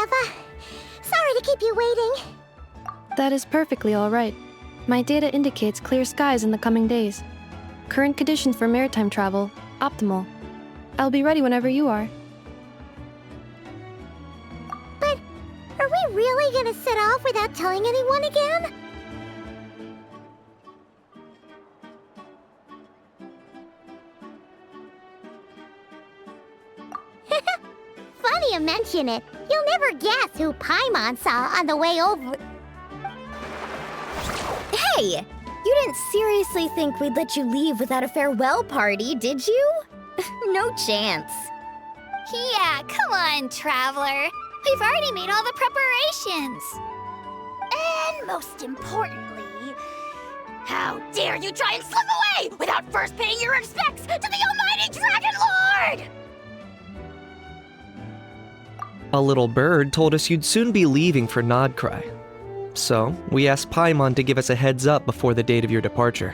Neva. Sorry to keep you waiting. That is perfectly all right. My data indicates clear skies in the coming days. Current conditions for maritime travel, optimal. I'll be ready whenever you are. But are we really gonna set off without telling anyone again? Funny you mention it. You'll never guess who Paimon saw on the way over. Hey! You didn't seriously think we'd let you leave without a farewell party, did you? No chance. Yeah, come on, Traveler. We've already made all the preparations. And most importantly, how dare you try and slip away without first paying your respects to the almighty Dragon Lord! A little bird told us you'd soon be leaving for Nodcry. So, we asked Paimon to give us a heads up before the date of your departure.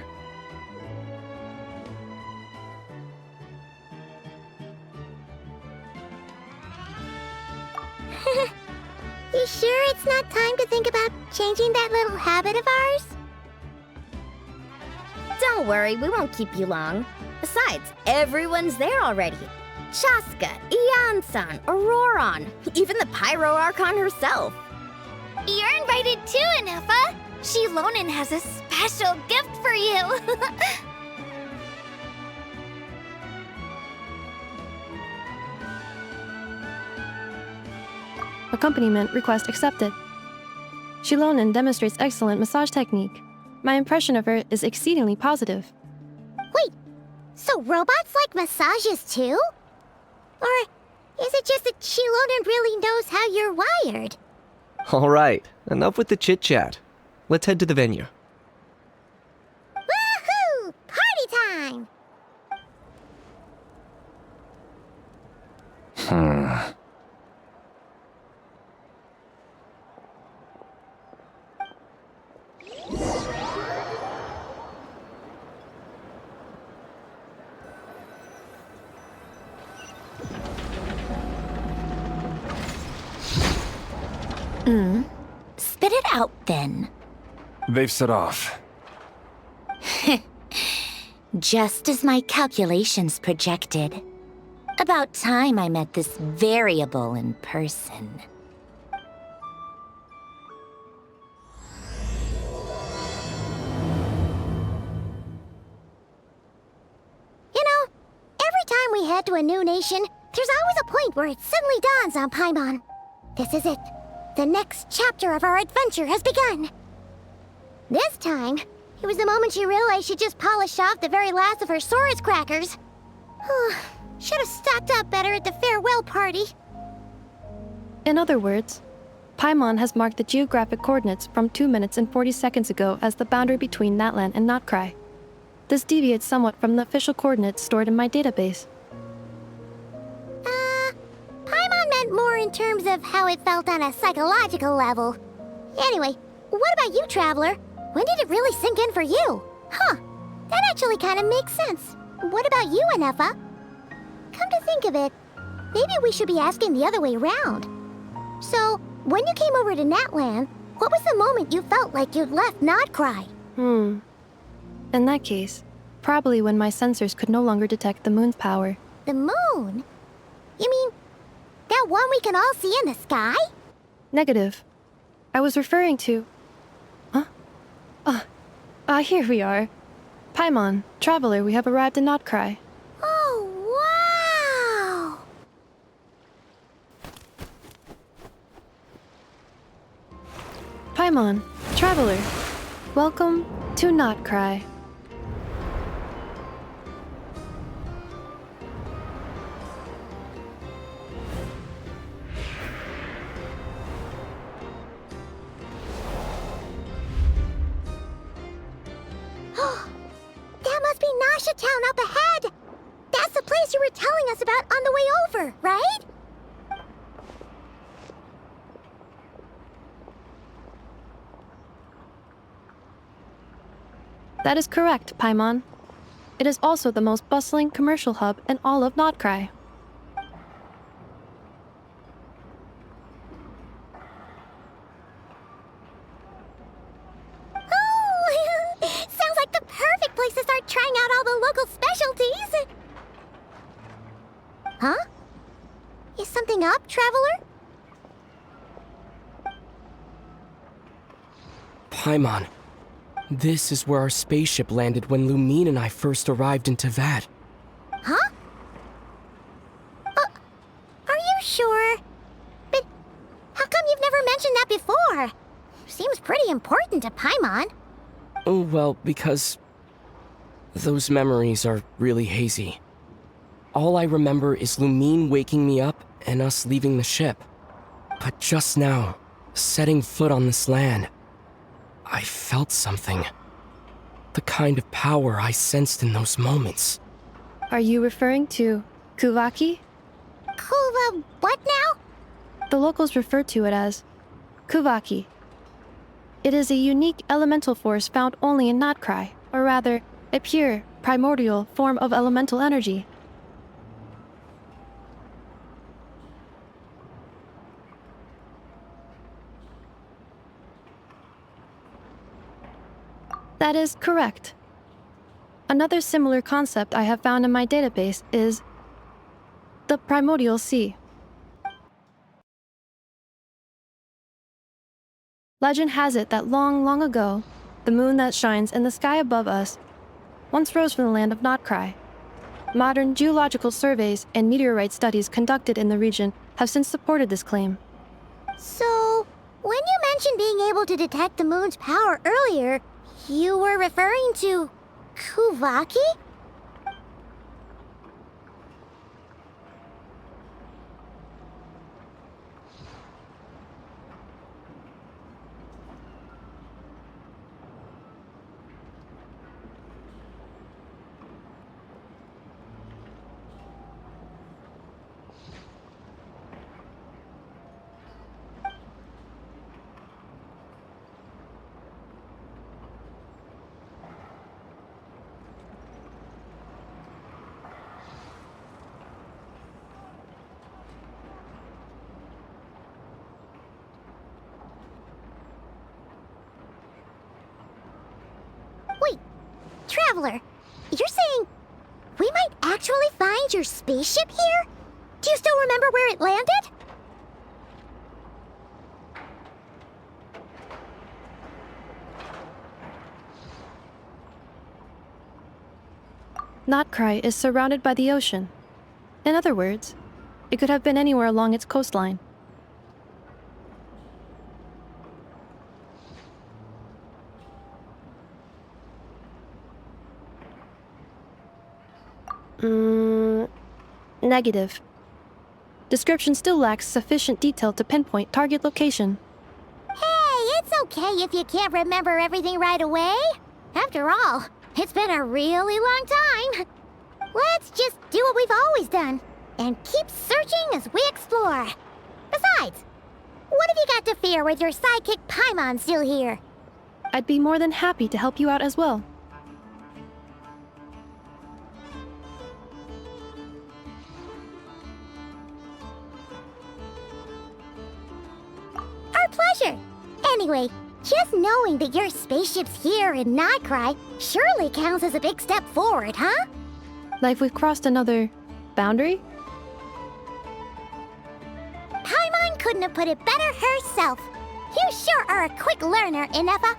You sure it's not time to think about changing that little habit of ours? Don't worry, we won't keep you long. Besides, everyone's there already. Chaska, Ian-san, Auroron, even the Pyro Archon herself. You're invited too, Anefa. Shilonen has a special gift for you. Accompaniment request accepted. Shilonen demonstrates excellent massage technique. My impression of her is exceedingly positive. Wait, so robots like massages too? Or is it just that Shilonen really knows how you're wired? Alright, enough with the chit-chat. Let's head to the venue. Woohoo! Party time! Spit it out, then. They've set off. Just as my calculations projected. About time I met this variable in person. You know, every time we head to a new nation, there's always a point where it suddenly dawns on Paimon. This is it. The next chapter of our adventure has begun. This time, it was the moment she realized she just polished off the very last of her Saurus crackers. Should have stocked up better at the farewell party. In other words, Paimon has marked the geographic coordinates from 2 minutes and 40 seconds ago as the boundary between Natlan and Notcry. This deviates somewhat from the official coordinates stored in my database. Paimon meant more in terms of how it felt on a psychological level. Anyway, what about you, Traveler? When did it really sink in for you? Huh, that actually kind of makes sense. What about you, Anefa? Come to think of it, maybe we should be asking the other way around. So, when you came over to Natlan, what was the moment you felt like you'd left Nodcry? In that case, probably when my sensors could no longer detect the moon's power. The moon? You mean that one we can all see in the sky? Negative. I was referring to... Here we are. Paimon, Traveler, we have arrived in Notcry. Oh, wow! Paimon, Traveler, welcome to Notcry. That must be Nasha Town up ahead! That's the place you were telling us about on the way over, right? That is correct, Paimon. It is also the most bustling commercial hub in all of Notcry. Traveler? Paimon, this is where our spaceship landed when Lumine and I first arrived in Teyvat. Huh? Are you sure? But how come you've never mentioned that before? Seems pretty important to Paimon. Oh, well, because those memories are really hazy. All I remember is Lumine waking me up and us leaving the ship. But just now, setting foot on this land, I felt something. The kind of power I sensed in those moments. Are you referring to Kuvaki? Kuva, what now? The locals refer to it as Kuvaki. It is a unique elemental force found only in Notcry, or rather, a pure, primordial form of elemental energy. That is correct. Another similar concept I have found in my database is the primordial sea. Legend has it that long, long ago, the moon that shines in the sky above us once rose from the land of Notcry. Modern geological surveys and meteorite studies conducted in the region have since supported this claim. So, when you mentioned being able to detect the moon's power earlier, you were referring to Kuvaki? Wait, Traveler, you're saying we might actually find your spaceship here? Do you still remember where it landed? Notcry is surrounded by the ocean. In other words, it could have been anywhere along its coastline. Negative. Description still lacks sufficient detail to pinpoint target location. Hey, it's okay if you can't remember everything right away. After all, it's been a really long time. Let's just do what we've always done and keep searching as we explore. Besides, what have you got to fear with your sidekick Paimon still here? I'd be more than happy to help you out as well. Our pleasure. Anyway, just knowing that your spaceship's here in Notcry surely counts as a big step forward, huh? Like we've crossed another boundary? Paimon couldn't have put it better herself. You sure are a quick learner, Inefa.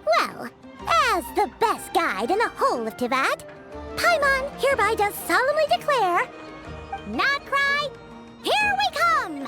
Well, as the best guide in the whole of Teyvat, Paimon hereby does solemnly declare, Notcry, here we come!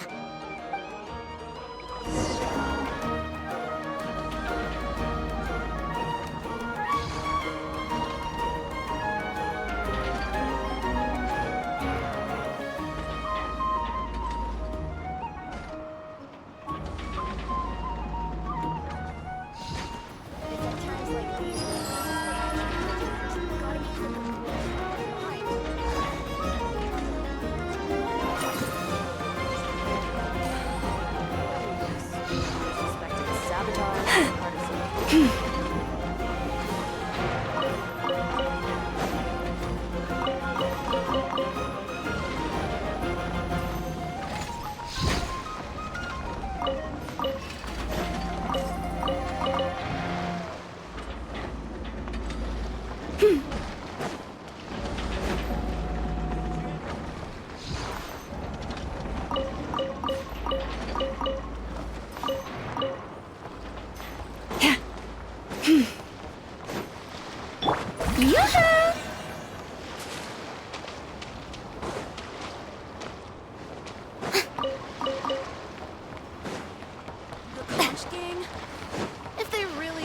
If they really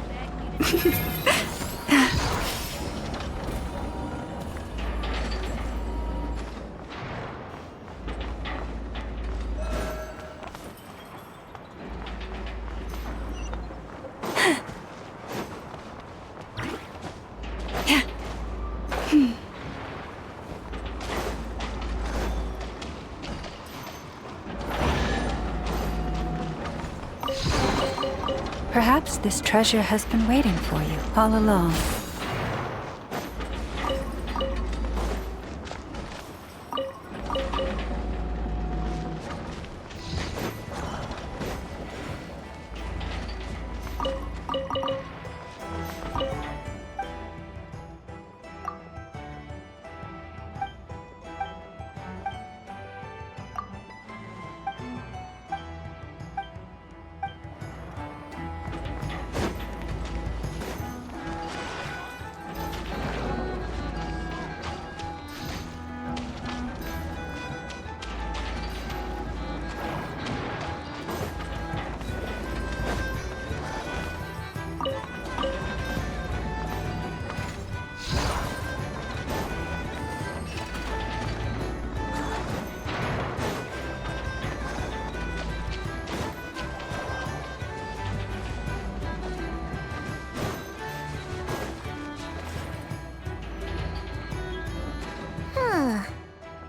beg me to... Perhaps this treasure has been waiting for you all along.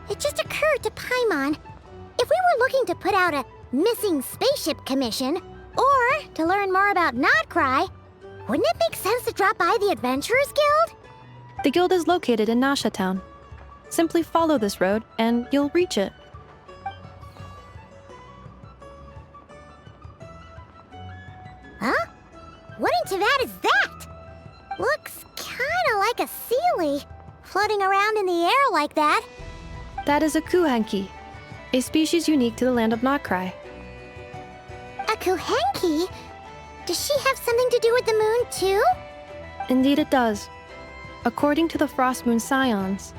It just occurred to Paimon. If we were looking to put out a missing spaceship commission, or to learn more about Nodcry, wouldn't it make sense to drop by the Adventurers Guild? The guild is located in Nasha Town. Simply follow this road and you'll reach it. Huh? What in Teyvat is that? Looks kinda like a Sealy, floating around in the air like that. That is a Kuhenki, a species unique to the land of Nodcry. A Kuhenki? Does she have something to do with the moon too? Indeed it does. According to the Frost Moon Scions,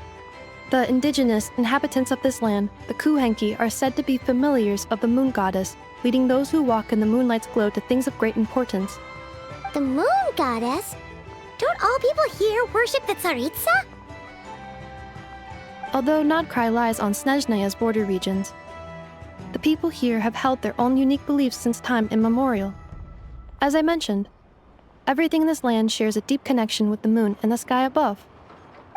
the indigenous inhabitants of this land, the Kuhenki, are said to be familiars of the moon goddess, leading those who walk in the moonlight's glow to things of great importance. The moon goddess? Don't all people here worship the Tsaritsa? Although Nodcry lies on Snezhneya's border regions, the people here have held their own unique beliefs since time immemorial. As I mentioned, everything in this land shares a deep connection with the moon and the sky above.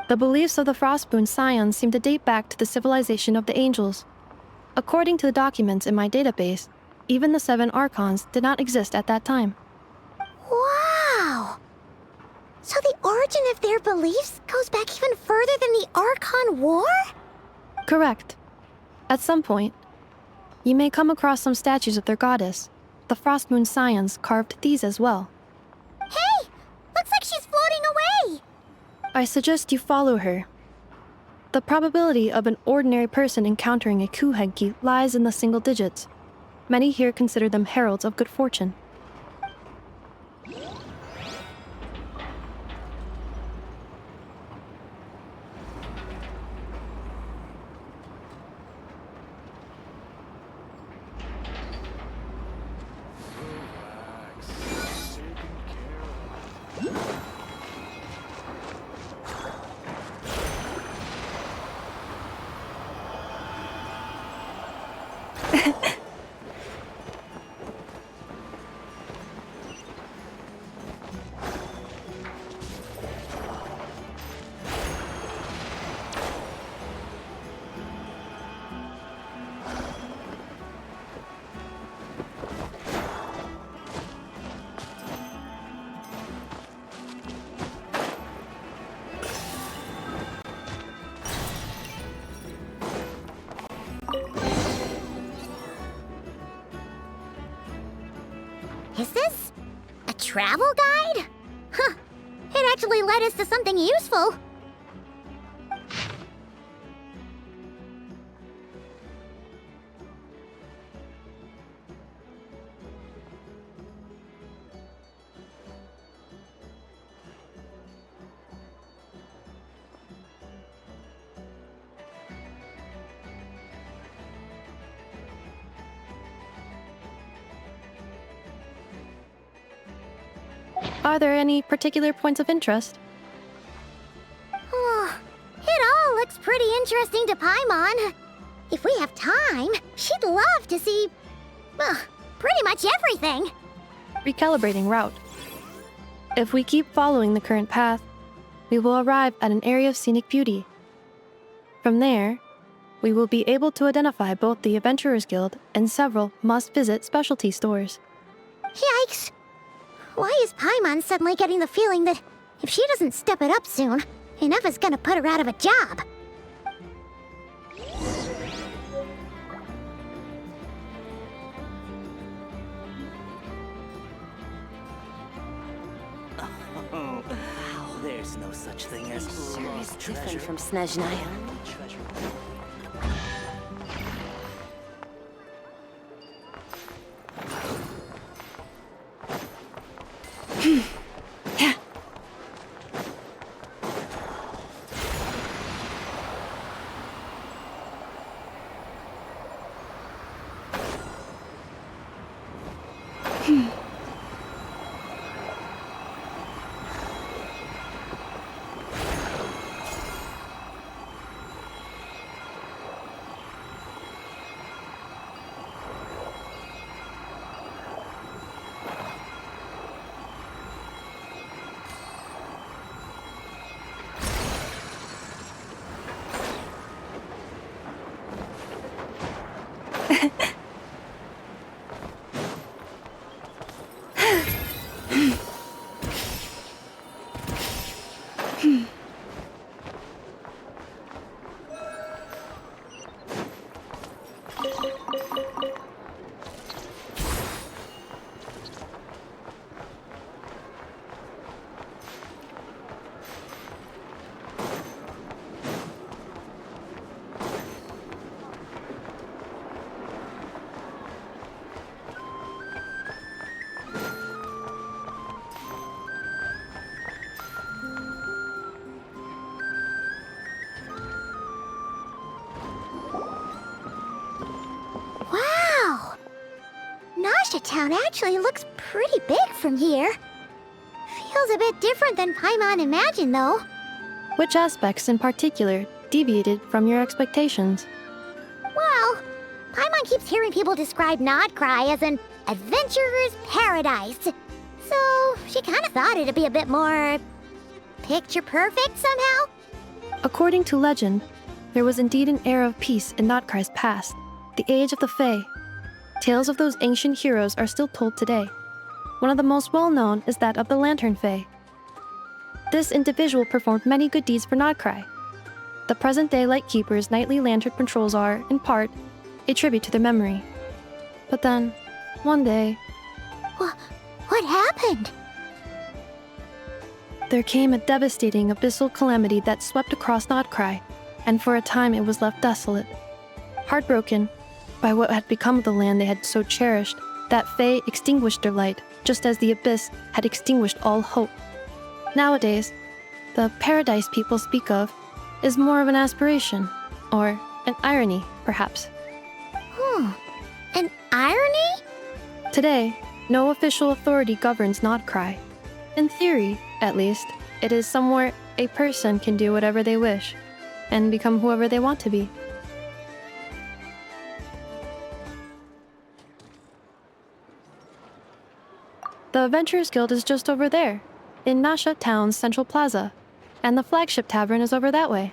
The beliefs of the Frostmoon Scions seem to date back to the civilization of the angels. According to the documents in my database, even the 7 Archons did not exist at that time. Wow! So the origin of their beliefs goes back even further than the Archon War? Correct. At some point, you may come across some statues of their goddess. The Frostmoon Scions carved these as well. Hey! Looks like she's floating away! I suggest you follow her. The probability of an ordinary person encountering a Kuhenki lies in the single digits. Many here consider them heralds of good fortune. Is this a travel guide? Huh. It actually led us to something useful. Are there any particular points of interest? Oh, it all looks pretty interesting to Paimon. If we have time, she'd love to see, pretty much everything. Recalibrating route. If we keep following the current path, we will arrive at an area of scenic beauty. From there, we will be able to identify both the Adventurers Guild and several must-visit specialty stores. Yikes! Why is Paimon suddenly getting the feeling that if she doesn't step it up soon, Ineva's gonna put her out of a job? There's no such thing as Sure is lost different treasure. from Snezhnaya. Wow! Nasha Town actually looks pretty big from here. Feels a bit different than Paimon imagined, though. Which aspects in particular deviated from your expectations? Well, Paimon keeps hearing people describe Nodcry as an adventurer's paradise. So she kind of thought it'd be a bit more picture perfect somehow. According to legend, there was indeed an era of peace in Notcry's past, the age of the Fae. Tales of those ancient heroes are still told today. One of the most well-known is that of the Lantern Fae. This individual performed many good deeds for Nodcry. The present-day Lightkeeper's nightly lantern patrols are, in part, a tribute to their memory. But then, one day, What happened? there came a devastating abyssal calamity that swept across Nodcry, and for a time it was left desolate. Heartbroken by what had become of the land they had so cherished, that Fae extinguished their light, just as the abyss had extinguished all hope. Nowadays, the paradise people speak of is more of an aspiration, or an irony, perhaps. An irony? Today, no official authority governs Nodcry. In theory, at least, it is somewhere a person can do whatever they wish, and become whoever they want to be. The Adventurers Guild is just over there, in Nasha Town's Central Plaza, and the flagship tavern is over that way.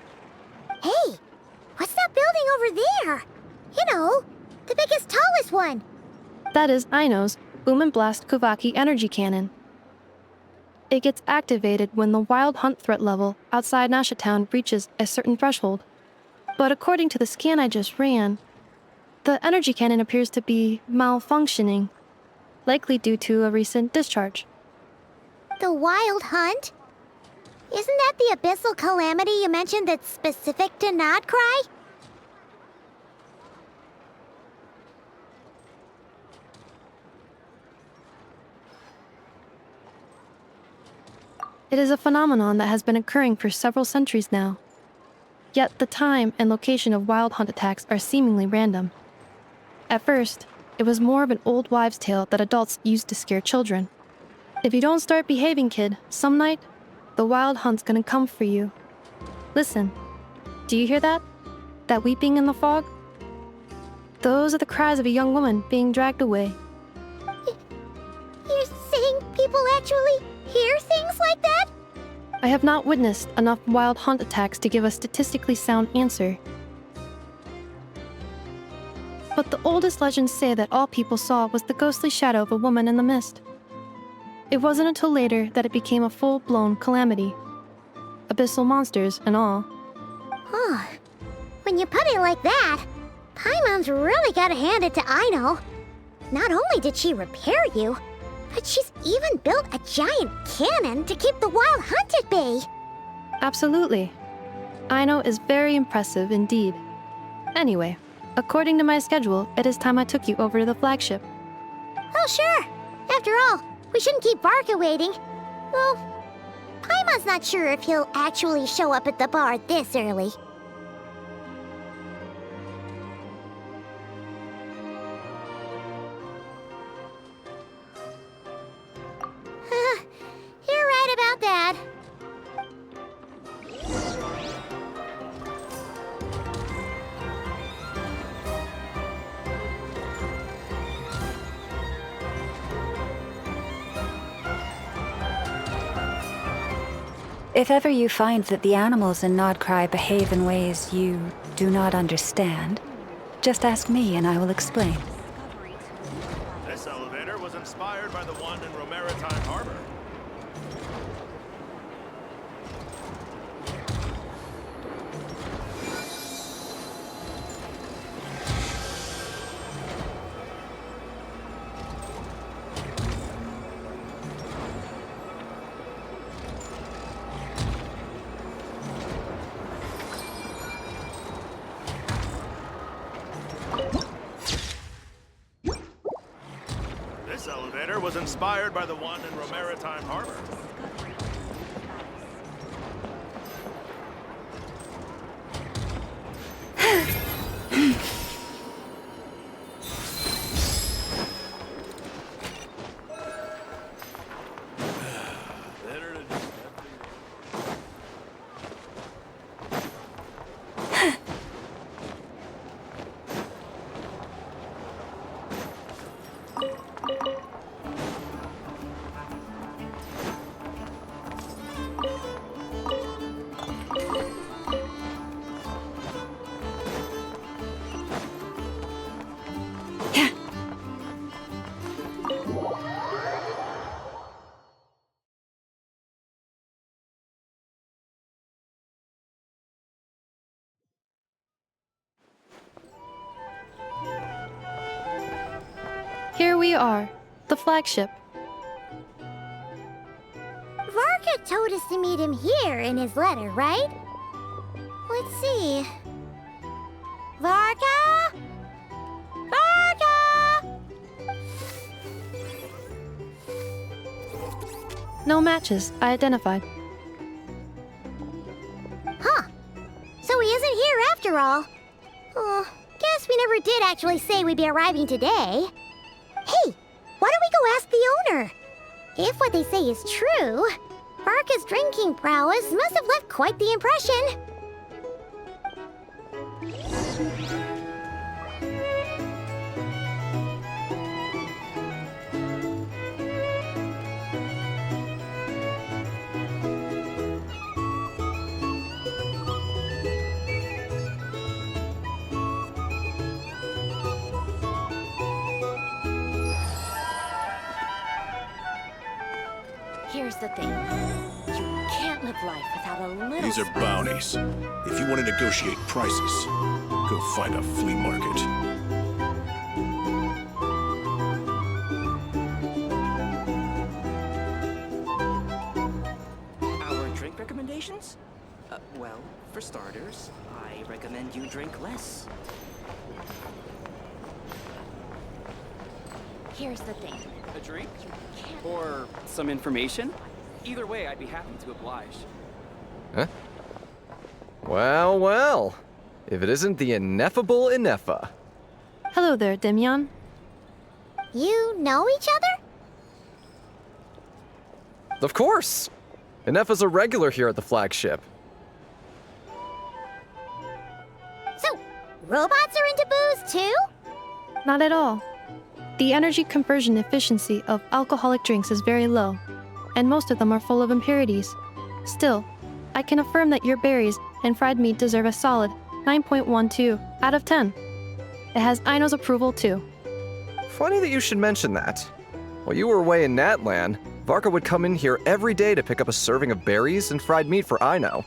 Hey, what's that building over there? You know, the biggest, tallest one. That is Aino's Boom and Blast Kuvaki energy cannon. It gets activated when the wild hunt threat level outside Nasha Town reaches a certain threshold. But according to the scan I just ran, the energy cannon appears to be malfunctioning. likely due to a recent discharge. The Wild Hunt? Isn't that the abyssal calamity you mentioned that's specific to Nodcry? It is a phenomenon that has been occurring for several centuries now. Yet the time and location of wild hunt attacks are seemingly random. At first, it was more of an old wives' tale that adults used to scare children. If you don't start behaving, kid, some night, the wild hunt's gonna come for you. Listen, do you hear that? That weeping in the fog? Those are the cries of a young woman being dragged away. You're saying people actually hear things like that? I have not witnessed enough wild hunt attacks to give a statistically sound answer. But the oldest legends say that all people saw was the ghostly shadow of a woman in the mist. It wasn't until later that it became a full-blown calamity. Abyssal monsters and all. Oh, when you put it like that, Paimon's really gotta hand it to Aino. Not only did she repair you, but she's even built a giant cannon to keep the wild hunt at bay. Absolutely. Aino is very impressive indeed. Anyway, according to my schedule, it is time I took you over to the flagship. Oh, sure. After all, we shouldn't keep Varka waiting. Well, Paimon's not sure if he'll actually show up at the bar this early. You're right about that. If ever you find that the animals in Nodcry behave in ways you do not understand, just ask me and I will explain. This elevator was inspired by the one in Romaritime Harbor. This elevator was inspired by the one in Romaritime Harbor. Here we are, the flagship. Varka told us to meet him here in his letter, right? Let's see. Varka? Varka! No matches, I identified. Huh. So he isn't here after all. Oh, guess we never did actually say we'd be arriving today. Hey, why don't we go ask the owner? If what they say is true, Varka's drinking prowess must have left quite the impression. Here's the thing. You can't live life without a little These are spice. bounties. If you want to negotiate prices, go find a flea market. recommendations? Well, for starters, I recommend you drink less. Here's the thing. A drink? Or some information? Either way, I'd be happy to oblige. Huh? Well, well. If it isn't the ineffable Inefa. Hello there, Demian. You know each other? Of course! Inefa's a regular here at the flagship. So, robots are into booze too? Not at all. The energy conversion efficiency of alcoholic drinks is very low, and most of them are full of impurities. Still, I can affirm that your berries and fried meat deserve a solid 9.12 out of 10. It has Aino's approval too. Funny that you should mention that. While you were away in Natlan, Varka would come in here every day to pick up a serving of berries and fried meat for Aino.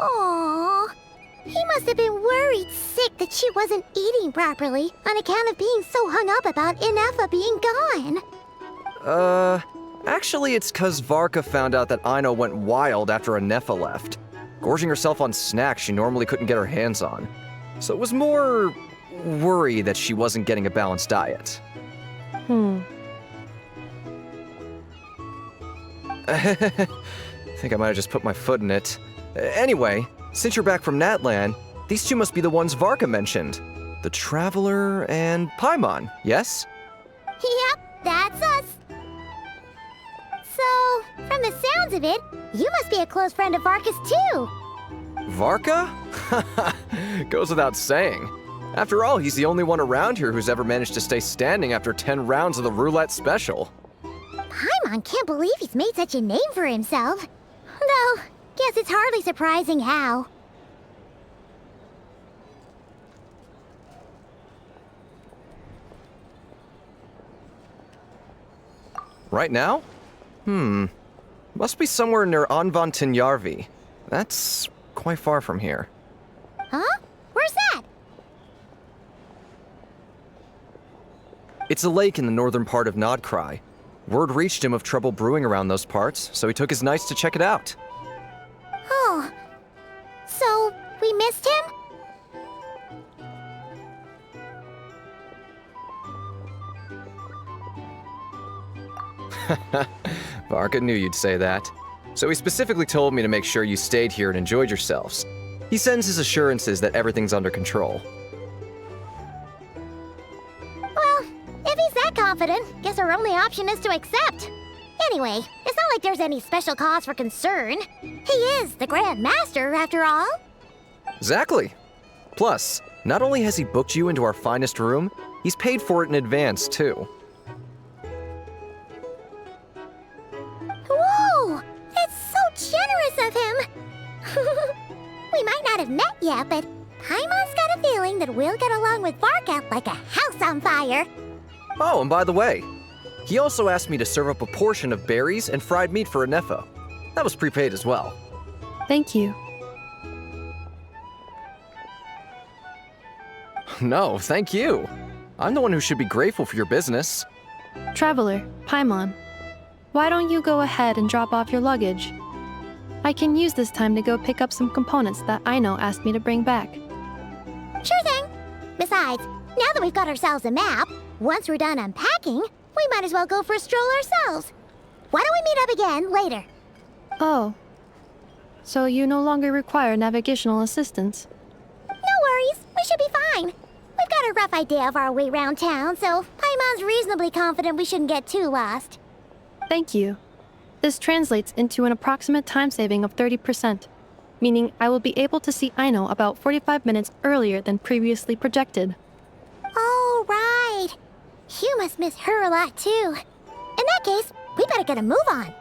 Aww. He must have been worried sick that she wasn't eating properly on account of being so hung up about Inefa being gone. Actually it's 'cause Varka found out that Aino went wild after Inefa left, gorging herself on snacks she normally couldn't get her hands on. So it was more worry that she wasn't getting a balanced diet. I think I might have just put my foot in it. Anyway, since you're back from Natlan, these two must be the ones Varka mentioned. The Traveler and Paimon, yes? Yep, that's us. So, from the sounds of it, you must be a close friend of Varka's too. Varka? Goes without saying. After all, he's the only one around here who's ever managed to stay standing after 10 rounds of the roulette special. Paimon can't believe he's made such a name for himself. Though, guess it's hardly surprising how. Right now? Must be somewhere near Anvantinyarvi. That's quite far from here. Huh? Where's that? It's a lake in the northern part of Nodcry. Word reached him of trouble brewing around those parts, so he took his knights to check it out. Oh. So, we missed him? Varka knew you'd say that. So he specifically told me to make sure you stayed here and enjoyed yourselves. He sends his assurances that everything's under control. Well, if he's that confident, guess our only option is to accept. Anyway, it's not like there's any special cause for concern. He is the Grand Master, after all. Exactly. Plus, not only has he booked you into our finest room, he's paid for it in advance, too. Whoa! It's so generous of him! We might not have met yet, but Paimon's got a feeling that we'll get along with Varka like a house on fire. Oh, and by the way, he also asked me to serve up a portion of berries and fried meat for Inefa. That was prepaid as well. Thank you. No, thank you. I'm the one who should be grateful for your business. Traveler, Paimon, why don't you go ahead and drop off your luggage? I can use this time to go pick up some components that Aino asked me to bring back. Sure thing. Besides, now that we've got ourselves a map, once we're done unpacking, we might as well go for a stroll ourselves. Why don't we meet up again later? Oh. So you no longer require navigational assistance? No worries, we should be fine. We've got a rough idea of our way around town, so Paimon's reasonably confident we shouldn't get too lost. Thank you. This translates into an approximate time saving of 30%, meaning I will be able to see Aino about 45 minutes earlier than previously projected. Oh, right. You must miss her a lot, too. In that case, we better get a move on.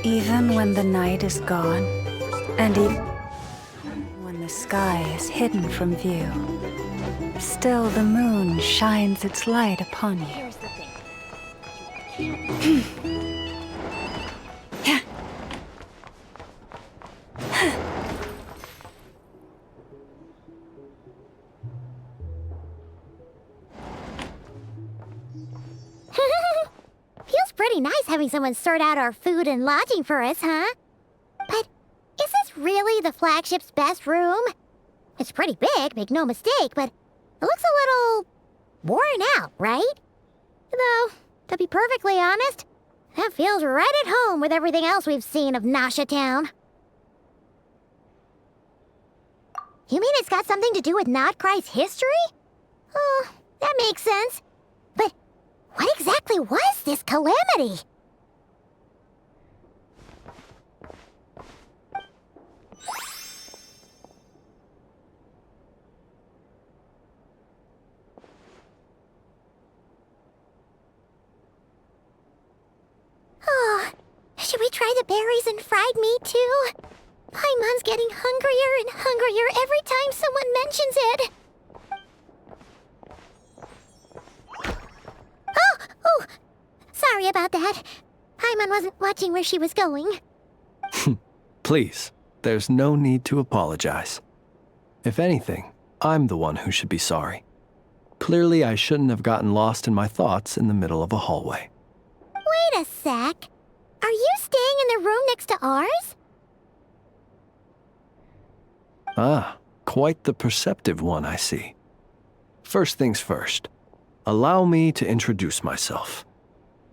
Even when the night is gone, and even when the sky is hidden from view, still the moon shines its light upon you. Here's the thing. pretty nice having someone sort out our food and lodging for us, huh? But is this really the flagship's best room? It's pretty big, make no mistake, but it looks a little worn out, right? Though, to be perfectly honest, that feels right at home with everything else we've seen of Nasha Town. You mean it's got something to do with Nodcry's history? Oh, that makes sense. But what exactly was this calamity? Oh, should we try the berries and fried meat too? Paimon's getting hungrier and hungrier every time someone mentions it. Oh, sorry about that. Paimon wasn't watching where she was going. Please, there's no need to apologize. If anything, I'm the one who should be sorry. Clearly, I shouldn't have gotten lost in my thoughts in the middle of a hallway. Wait a sec. Are you staying in the room next to ours? Ah, quite the perceptive one, I see. First things first, allow me to introduce myself.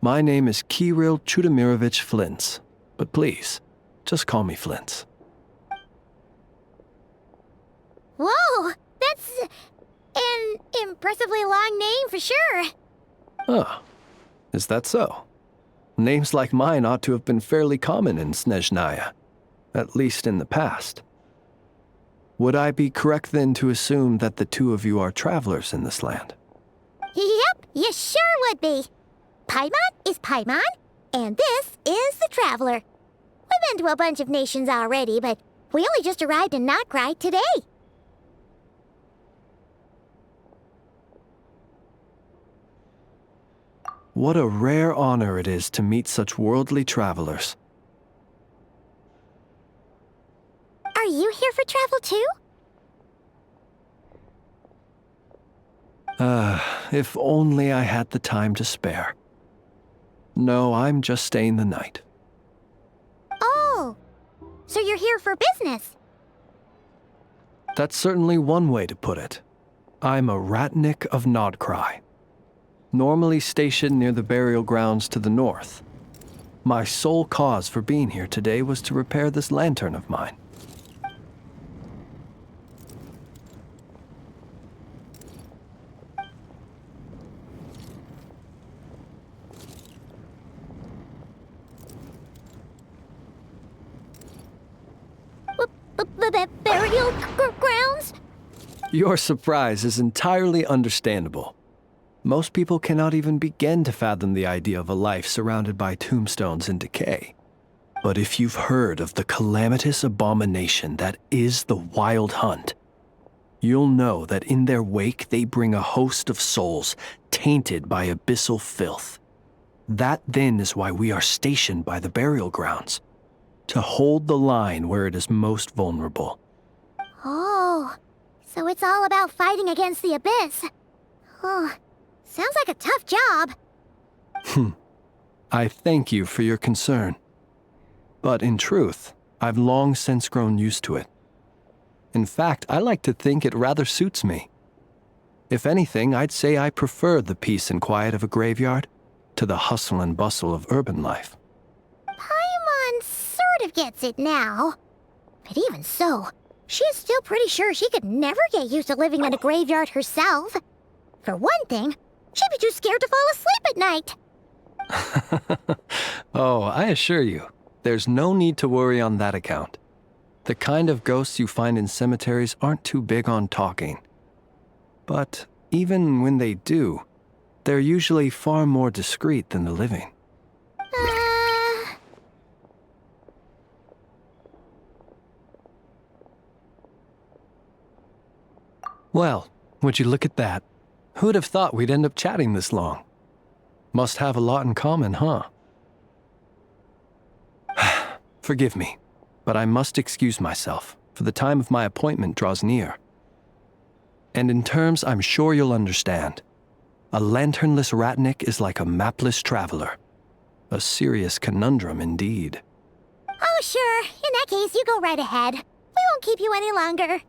My name is Kirill Chudamirovich Flintz, but please, just call me Flintz. Whoa, that's an impressively long name for sure. Oh, is that so? Names like mine ought to have been fairly common in Snezhnaya, at least in the past. Would I be correct then to assume that the two of you are travelers in this land? Yep, you sure would be. Paimon is Paimon, and this is the Traveler. We've been to a bunch of nations already, but we only just arrived in Nodcry today. What a rare honor it is to meet such worldly travelers. Are you here for travel too? If only I had the time to spare. No, I'm just staying the night. Oh, so you're here for business? That's certainly one way to put it. I'm a Ratnik of Nodcry, normally stationed near the burial grounds to the north. My sole cause for being here today was to repair this lantern of mine. Burial grounds? Your surprise is entirely understandable. Most people cannot even begin to fathom the idea of a life surrounded by tombstones and decay. But if you've heard of the calamitous abomination that is the Wild Hunt, you'll know that in their wake they bring a host of souls tainted by abyssal filth. That then is why we are stationed by the burial grounds, to hold the line where it is most vulnerable. Oh, so it's all about fighting against the abyss. Oh, sounds like a tough job. I thank you for your concern. But in truth, I've long since grown used to it. In fact, I like to think it rather suits me. If anything, I'd say I prefer the peace and quiet of a graveyard to the hustle and bustle of urban life. Paimon sort of gets it now. But even so, she's still pretty sure she could never get used to living in a graveyard herself. For one thing, she'd be too scared to fall asleep at night. Oh, I assure you, there's no need to worry on that account. The kind of ghosts you find in cemeteries aren't too big on talking. But even when they do, they're usually far more discreet than the living. Well, would you look at that? Who'd have thought we'd end up chatting this long? Must have a lot in common, huh? Forgive me, but I must excuse myself, for the time of my appointment draws near. And in terms I'm sure you'll understand, a lanternless Ratnik is like a mapless traveler. A serious conundrum indeed. Oh, sure. In that case, you go right ahead. We won't keep you any longer.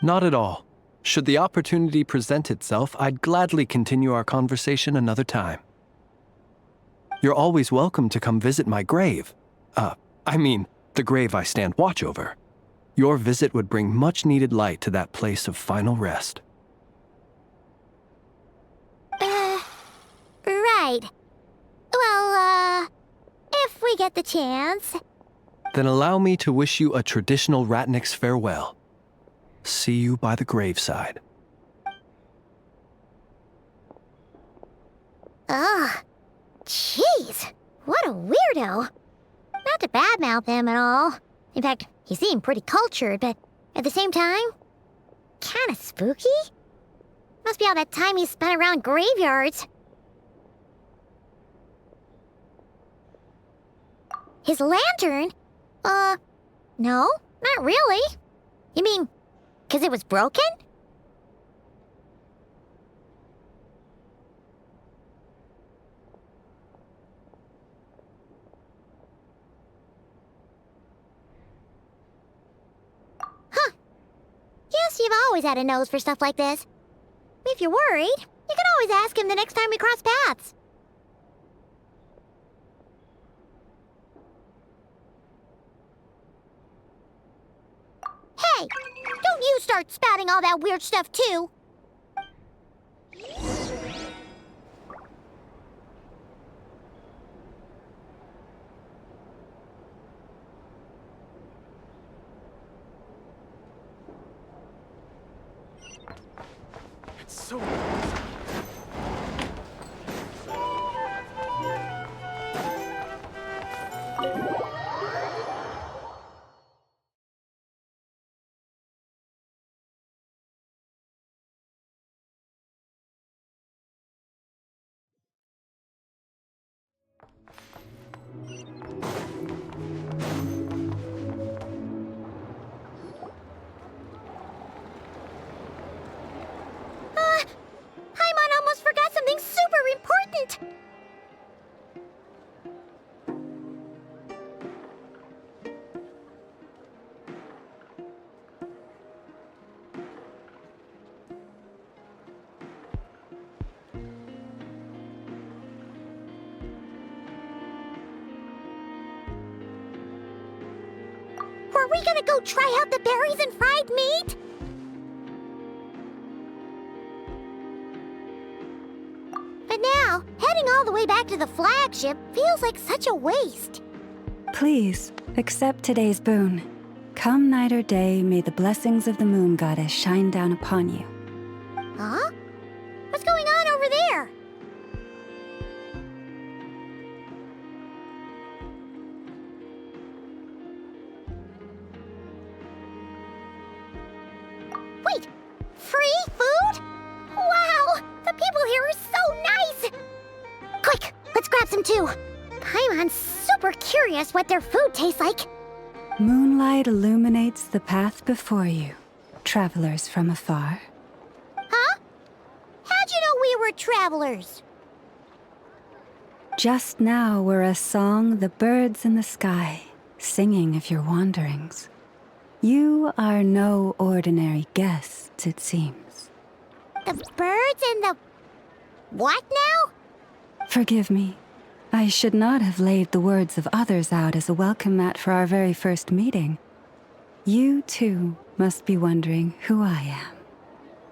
Not at all. Should the opportunity present itself, I'd gladly continue our conversation another time. You're always welcome to come visit my grave. The grave I stand watch over. Your visit would bring much-needed light to that place of final rest. Right. Well, if we get the chance. Then allow me to wish you a traditional Ratnik's farewell. See you by the graveside. Ugh. Jeez. What a weirdo. Not to badmouth him at all. In fact, he seemed pretty cultured, but at the same time, kinda spooky? Must be all that time he spent around graveyards. His lantern? No, not really. You mean, 'cause it was broken? Huh. Guess you've always had a nose for stuff like this. If you're worried, you can always ask him the next time we cross paths. Hey, don't you start spouting all that weird stuff too. It's so... Paimon almost forgot something super important! Were we gonna go try out the berries and fried meat? But now, heading all the way back to the flagship feels like such a waste. Please, accept today's boon. Come night or day, may the blessings of the moon goddess shine down upon you. Huh? What's going on over there? Wait, free food? Wow, the people here are so nice! Quick, let's grab some too. Paimon's super curious what their food tastes like. Moonlight illuminates the path before you, travelers from afar. Huh? How'd you know we were travelers? Just now were a song the birds in the sky, singing of your wanderings. You are no ordinary guests, it seems. The birds and the... what now? Forgive me. I should not have laid the words of others out as a welcome mat for our very first meeting. You, too, must be wondering who I am.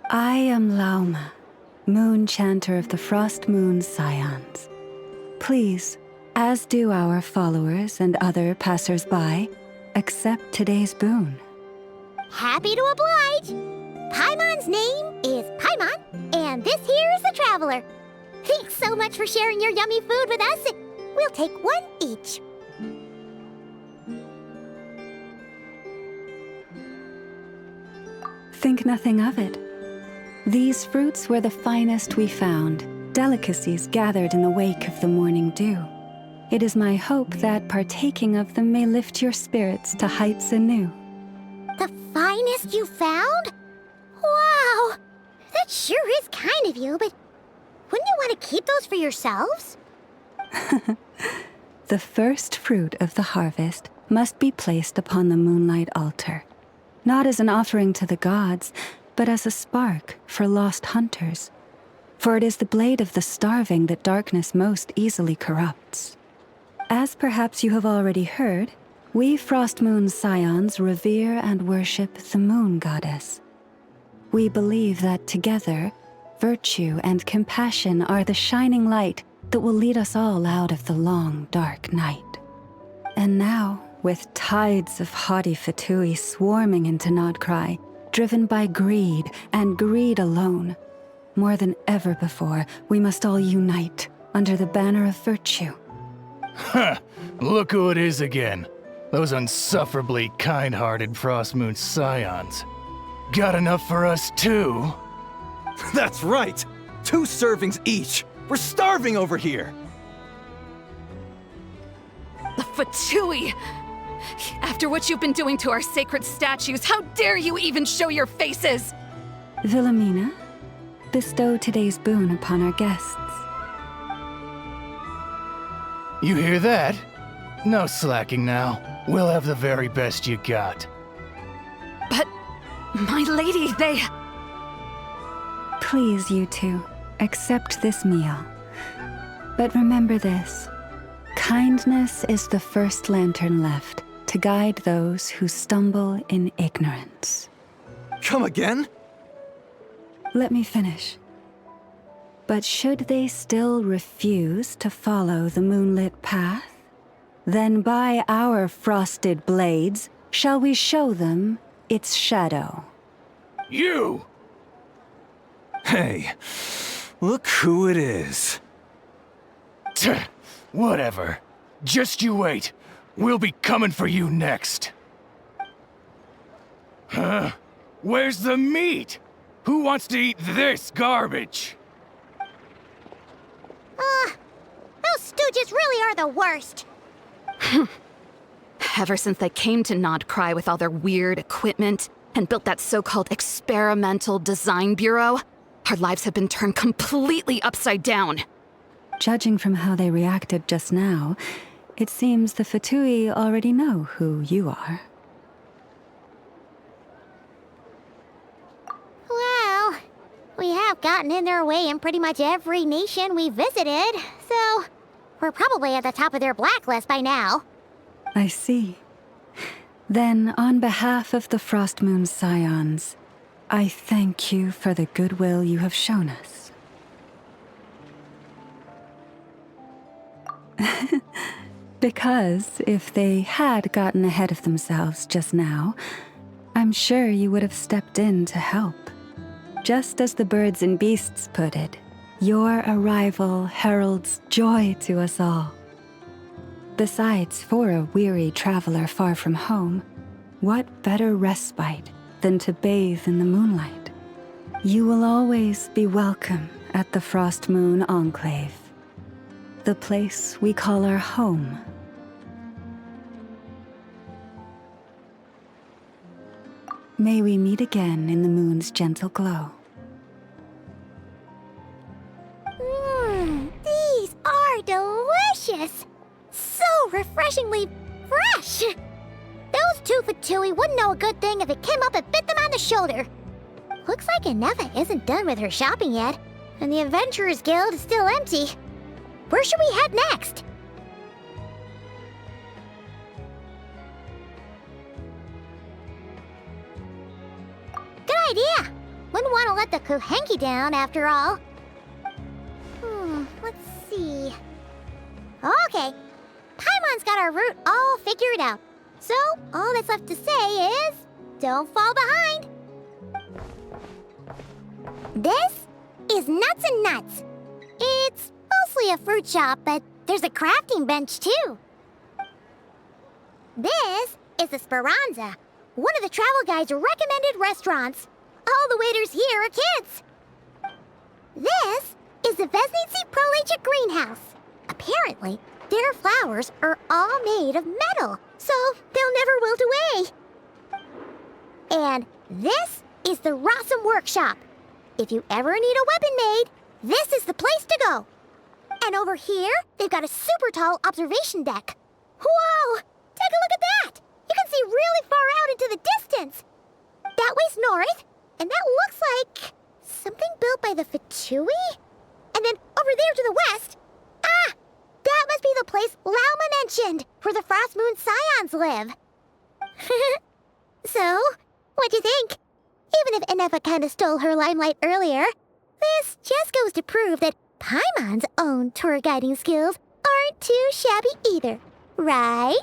I am Lauma, moon chanter of the Frost Moon's scions. Please, as do our followers and other passers-by, accept today's boon. Happy to oblige. Paimon's name is Paimon, and this here is the Traveler. Thanks so much for sharing your yummy food with us. We'll take one each. Think nothing of it. These fruits were the finest we found, delicacies gathered in the wake of the morning dew. It is my hope that partaking of them may lift your spirits to heights anew. The finest you found? Wow! That sure is kind of you, but Wouldn't you want to keep those for yourselves? The first fruit of the harvest must be placed upon the moonlight altar, not as an offering to the gods, but as a spark for lost hunters. For it is the blade of the starving that darkness most easily corrupts. As perhaps you have already heard, we Frost Moon Scions revere and worship the moon goddess. We believe that together, virtue and compassion are the shining light that will lead us all out of the long, dark night. And now, with tides of haughty Fatui swarming into Nodcry, driven by greed and greed alone, more than ever before, we must all unite under the banner of virtue. Ha! Look who it is again. Those unsufferably kind-hearted Frost Moon Scions. Got enough for us too? That's right! 2 servings each! We're starving over here! The Fatui! After what you've been doing to our sacred statues, how dare you even show your faces? Wilhelmina, bestow today's boon upon our guests. You hear that? No slacking now. We'll have the very best you got. But, my lady, they... Please, you two, accept this meal. But remember this. Kindness is the first lantern left to guide those who stumble in ignorance. Come again? Let me finish. But should they still refuse to follow the moonlit path, then by our frosted blades shall we show them its shadow. You! Hey, look who it is. Whatever. Just you wait. We'll be coming for you next. Huh? Where's the meat? Who wants to eat this garbage? Those stooges really are the worst. Ever since they came to Nodcry with all their weird equipment and built that so-called experimental design bureau, our lives have been turned completely upside down. Judging from how they reacted just now, it seems the Fatui already know who you are. Well, we have gotten in their way in pretty much every nation we visited, so we're probably at the top of their blacklist by now. I see. Then, on behalf of the Frost Moon Scions, I thank you for the goodwill you have shown us. Because if they had gotten ahead of themselves just now, I'm sure you would have stepped in to help. Just as the birds and beasts put it, your arrival heralds joy to us all. Besides, for a weary traveler far from home, what better respite than to bathe in the moonlight? You will always be welcome at the Frost Moon Enclave, the place we call our home. May we meet again in the moon's gentle glow. These are delicious! So refreshingly fresh! Those 2 Fatui wouldn't know a good thing if it came up and bit them on the shoulder. Looks like Inefa isn't done with her shopping yet, and the Adventurers Guild is still empty. Where should we head next? Good idea! Wouldn't want to let the Kuhenki down after all. Let's see. Okay. Paimon's got our route all figured out. So, all that's left to say is, don't fall behind. This is Nuts and Nuts. It's mostly a fruit shop, but there's a crafting bench too. This is the Speranza, one of the travel guide's recommended restaurants. All the waiters here are kids. This is the Vesnitsi Prolegia Greenhouse. Apparently, their flowers are all made of metal, so they'll never wilt away. And this is the Rossum Workshop. If you ever need a weapon made, this is the place to go. And over here, they've got a super tall observation deck. Whoa! Take a look at that! You can see really far out into the distance. That way's north, and that looks like something built by the Fatui? And then over there to the west, that must be the place Lauma mentioned, where the Frost Moon Scions live. So, what'd you think? Even if Enefa kinda stole her limelight earlier, this just goes to prove that Paimon's own tour guiding skills aren't too shabby either, right?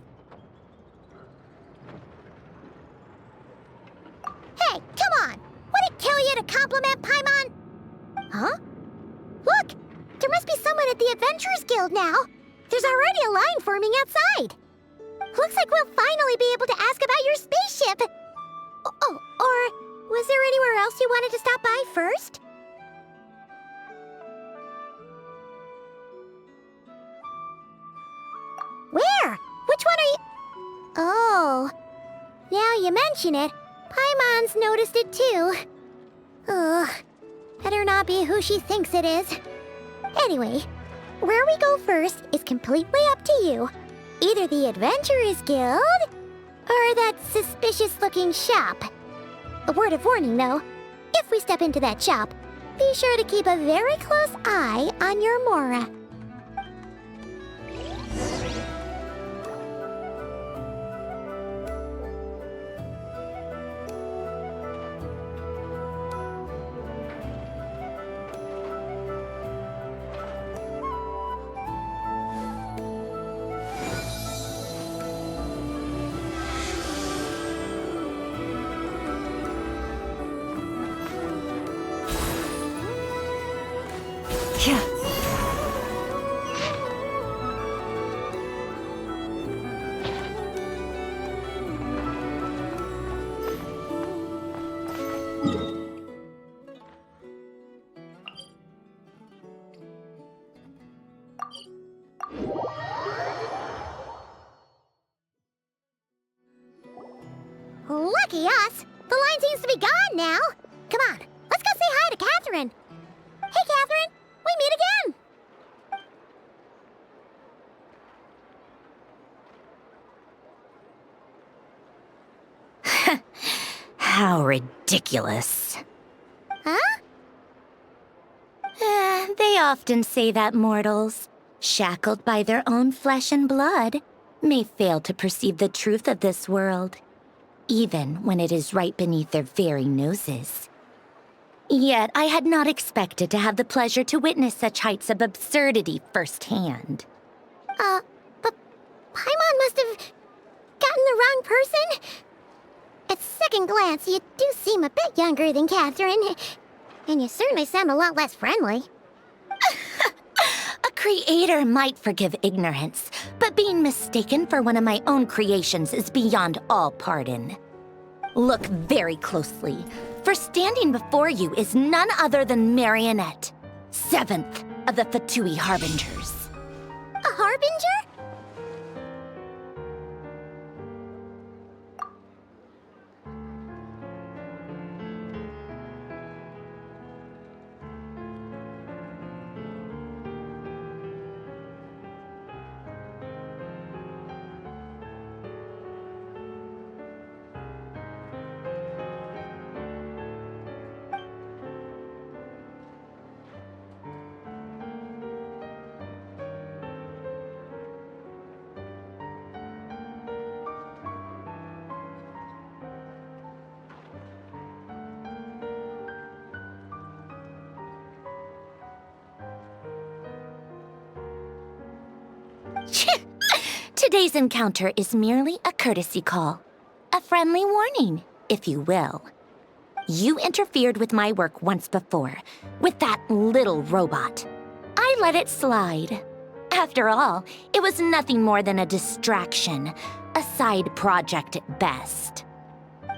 Hey, come on! Would it kill you to compliment Paimon? Huh? Look! There must be someone at the Adventurers Guild now! There's already a line forming outside! Looks like we'll finally be able to ask about your spaceship! Oh, or was there anywhere else you wanted to stop by first? Where? Which one are you... Oh, now you mention it, Paimon's noticed it too. Ugh, better not be who she thinks it is. Anyway, where we go first is completely up to you. Either the Adventurers Guild, or that suspicious-looking shop. A word of warning, though. If we step into that shop, be sure to keep a very close eye on your Mora. Lucky us! The line seems to be gone now! Come on, let's go say hi to Catherine! Hey, Catherine! We meet again! How ridiculous. Huh? They often say that mortals, shackled by their own flesh and blood, may fail to perceive the truth of this world, even when it is right beneath their very noses. Yet I had not expected to have the pleasure to witness such heights of absurdity firsthand. But Paimon must have gotten the wrong person? At second glance, you do seem a bit younger than Catherine, and you certainly sound a lot less friendly. A creator might forgive ignorance, but being mistaken for one of my own creations is beyond all pardon. Look very closely, for standing before you is none other than Marionette, 7th of the Fatui Harbingers. A Harbinger? Today's encounter is merely a courtesy call. A friendly warning, if you will. You interfered with my work once before, with that little robot. I let it slide. After all, it was nothing more than a distraction, a side project at best.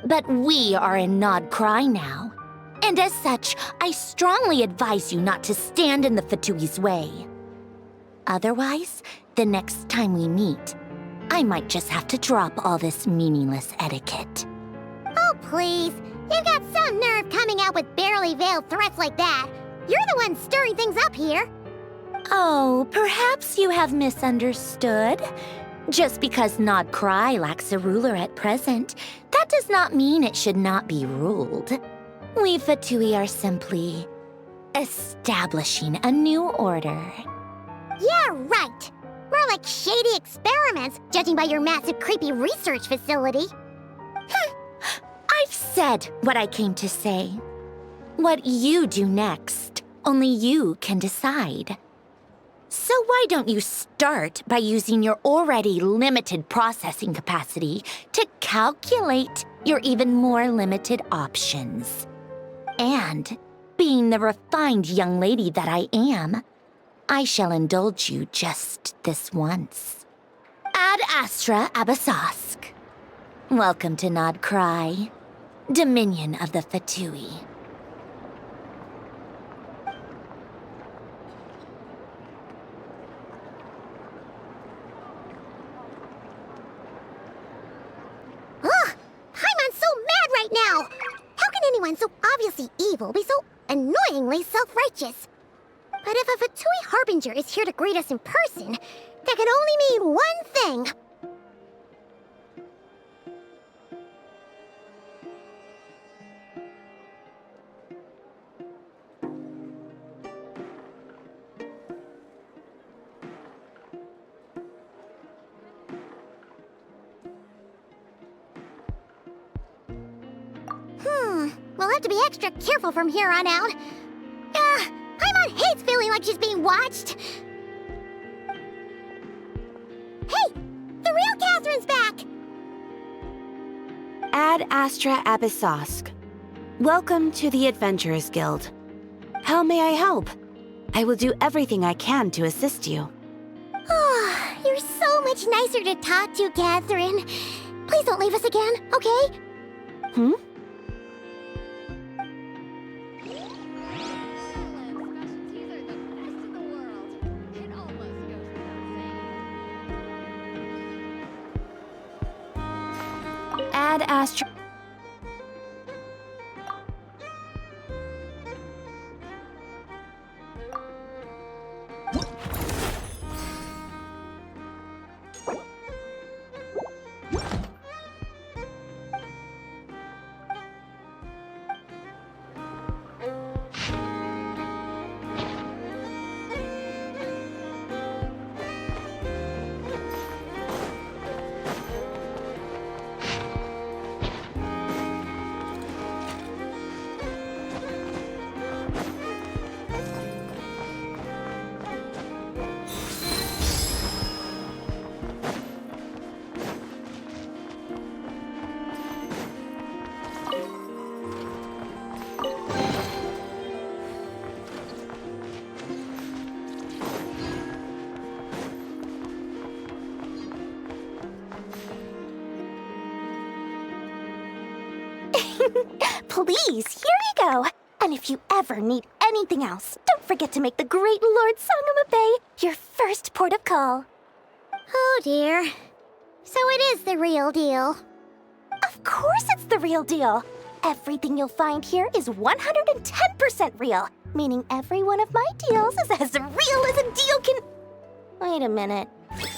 But we are in Nod Cry now, and as such, I strongly advise you not to stand in the Fatui's way. Otherwise, the next time we meet, I might just have to drop all this meaningless etiquette. Oh, please. You've got some nerve coming out with barely veiled threats like that. You're the one stirring things up here. Oh, perhaps you have misunderstood. Just because Nod Cry lacks a ruler at present, that does not mean it should not be ruled. We Fatui are simply establishing a new order. Yeah, right. More like shady experiments, judging by your massive creepy research facility. I've said what I came to say. What you do next, only you can decide. So why don't you start by using your already limited processing capacity to calculate your even more limited options? And, being the refined young lady that I am, I shall indulge you just this once. Ad Astra Abasask. Welcome to Nod Cry, Dominion of the Fatui. Ugh! Paimon's so mad right now! How can anyone so obviously evil be so annoyingly self-righteous? But if a Fatui Harbinger is here to greet us in person, that can only mean one thing. We'll have to be extra careful from here on out. Paimon hates feeling like she's being watched. Hey! The real Catherine's back! Ad Astra Abyssosque. Welcome to the Adventurers Guild. How may I help? I will do everything I can to assist you. Oh, you're so much nicer to talk to, Catherine. Please don't leave us again, okay? Hmm? Ad Astra... Please, here you go. And if you ever need anything else, don't forget to make the great Lord Sangama Bay your first port of call. Oh dear. So it is the real deal. Of course it's the real deal. Everything you'll find here is 110% real, meaning every one of my deals is as real as a deal can... Wait a minute.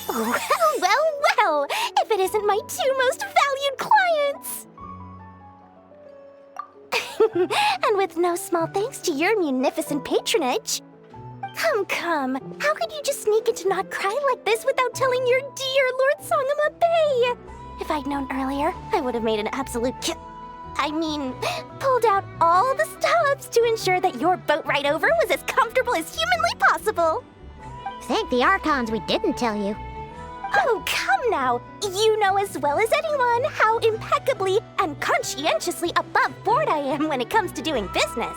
Well, if it isn't my two most valued clients! And with no small thanks to your munificent patronage. Come. How could you just sneak into Nod Cry like this without telling your dear Lord Sangama Bay? If I'd known earlier, I would have made an absolute pulled out all the stops to ensure that your boat ride over was as comfortable as humanly possible. Thank the Archons we didn't tell you. Oh, come now! You know as well as anyone how impeccably and conscientiously above board I am when it comes to doing business.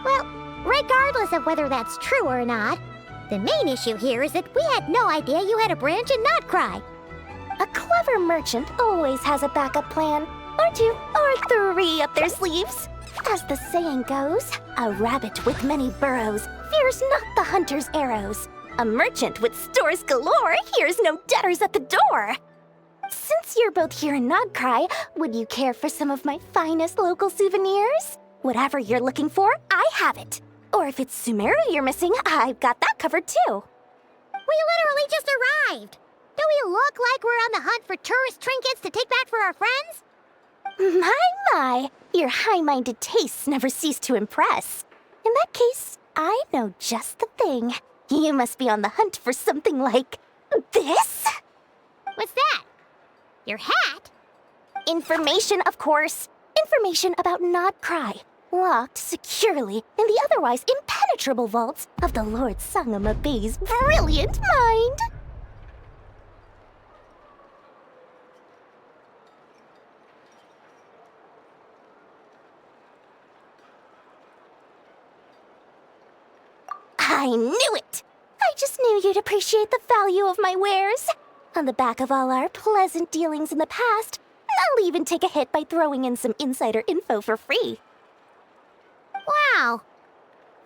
Well, regardless of whether that's true or not, the main issue here is that we had no idea you had a branch in Nod Cry. A clever merchant always has a backup plan, or two, or three up their sleeves. As the saying goes, a rabbit with many burrows fears not the hunter's arrows. A merchant with stores galore hears no debtors at the door. Since you're both here in Nod Cry, would you care for some of my finest local souvenirs? Whatever you're looking for, I have it. Or if it's Sumeru you're missing, I've got that covered too. We literally just arrived. Do we look like we're on the hunt for tourist trinkets to take back for our friends? My, your high-minded tastes never cease to impress. In that case, I know just the thing. You must be on the hunt for something like this? What's that? Your hat? Information, of course. Information about Nodcry, locked securely in the otherwise impenetrable vaults of the Lord Sangama Bey's brilliant mind. I knew it! I just knew you'd appreciate the value of my wares. On the back of all our pleasant dealings in the past, I'll even take a hit by throwing in some insider info for free. Wow.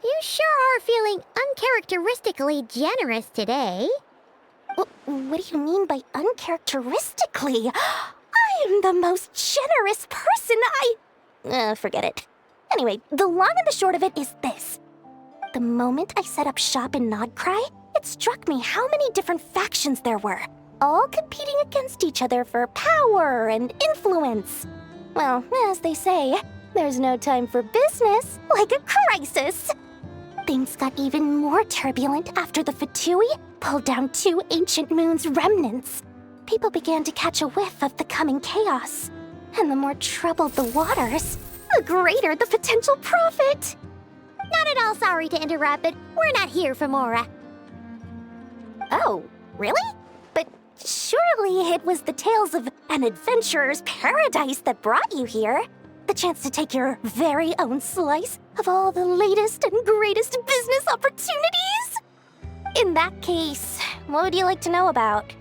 You sure are feeling uncharacteristically generous today. What do you mean by uncharacteristically? I am the most generous person forget it. Anyway, the long and the short of it is this. The moment I set up shop in Nodcry, it struck me how many different factions there were, all competing against each other for power and influence. Well, as they say, there's no time for business like a crisis. Things got even more turbulent after the Fatui pulled down 2 ancient moon's remnants. People began to catch a whiff of the coming chaos. And the more troubled the waters, the greater the potential profit. Not at all sorry to interrupt, but we're not here for Mora. Oh, really? But surely it was the tales of an adventurer's paradise that brought you here. The chance to take your very own slice of all the latest and greatest business opportunities? In that case, what would you like to know about?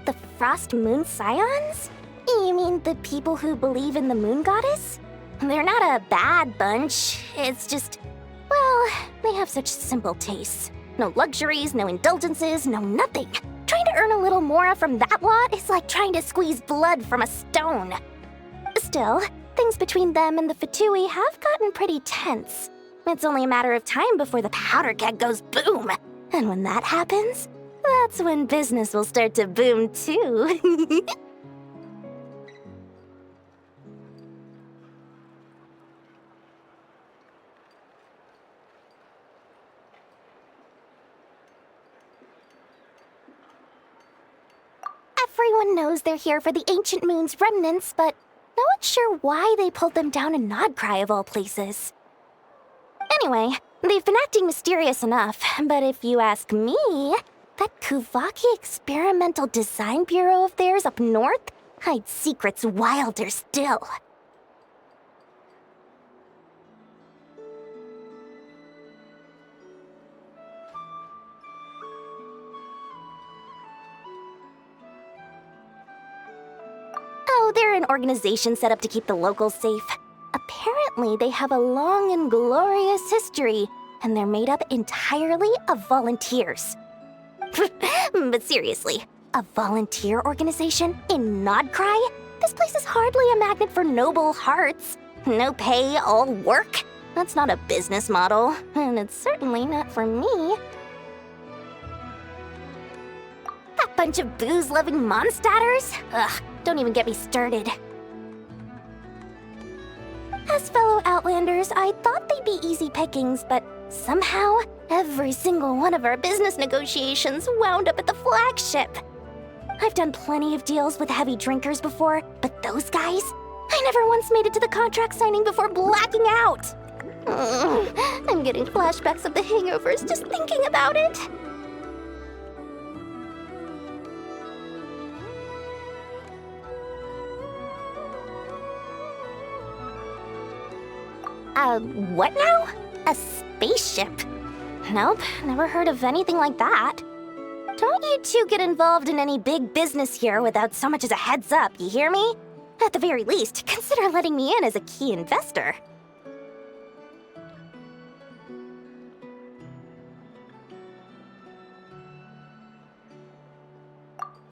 The Frost Moon Scions? You mean the people who believe in the moon goddess? They're not a bad bunch. It's just, well, they have such simple tastes. No luxuries, no indulgences, no nothing. Trying to earn a little more from that lot is like trying to squeeze blood from a stone. Still, things between them and the Fatui have gotten pretty tense. It's only a matter of time before the powder keg goes boom. And when that happens, that's when business will start to boom too. Everyone knows they're here for the Ancient Moon's remnants, but no one's sure why they pulled them down in Nodcry of all places. Anyway, they've been acting mysterious enough, but if you ask me, that Kuvaki Experimental Design Bureau of theirs up north hides secrets wilder still. Oh, they're an organization set up to keep the locals safe. Apparently, they have a long and glorious history, and they're made up entirely of volunteers. But seriously, a volunteer organization in Nodcry? This place is hardly a magnet for noble hearts. No pay, all work? That's not a business model, and it's certainly not for me. That bunch of booze-loving monstators? Ugh, don't even get me started. As fellow Outlanders, I thought they'd be easy pickings, but somehow, every single one of our business negotiations wound up at the flagship. I've done plenty of deals with heavy drinkers before, but those guys? I never once made it to the contract signing before blacking out. I'm getting flashbacks of the hangovers just thinking about it. What now? A spaceship? Nope, never heard of anything like that. Don't you two get involved in any big business here without so much as a heads up, you hear me? At the very least, consider letting me in as a key investor.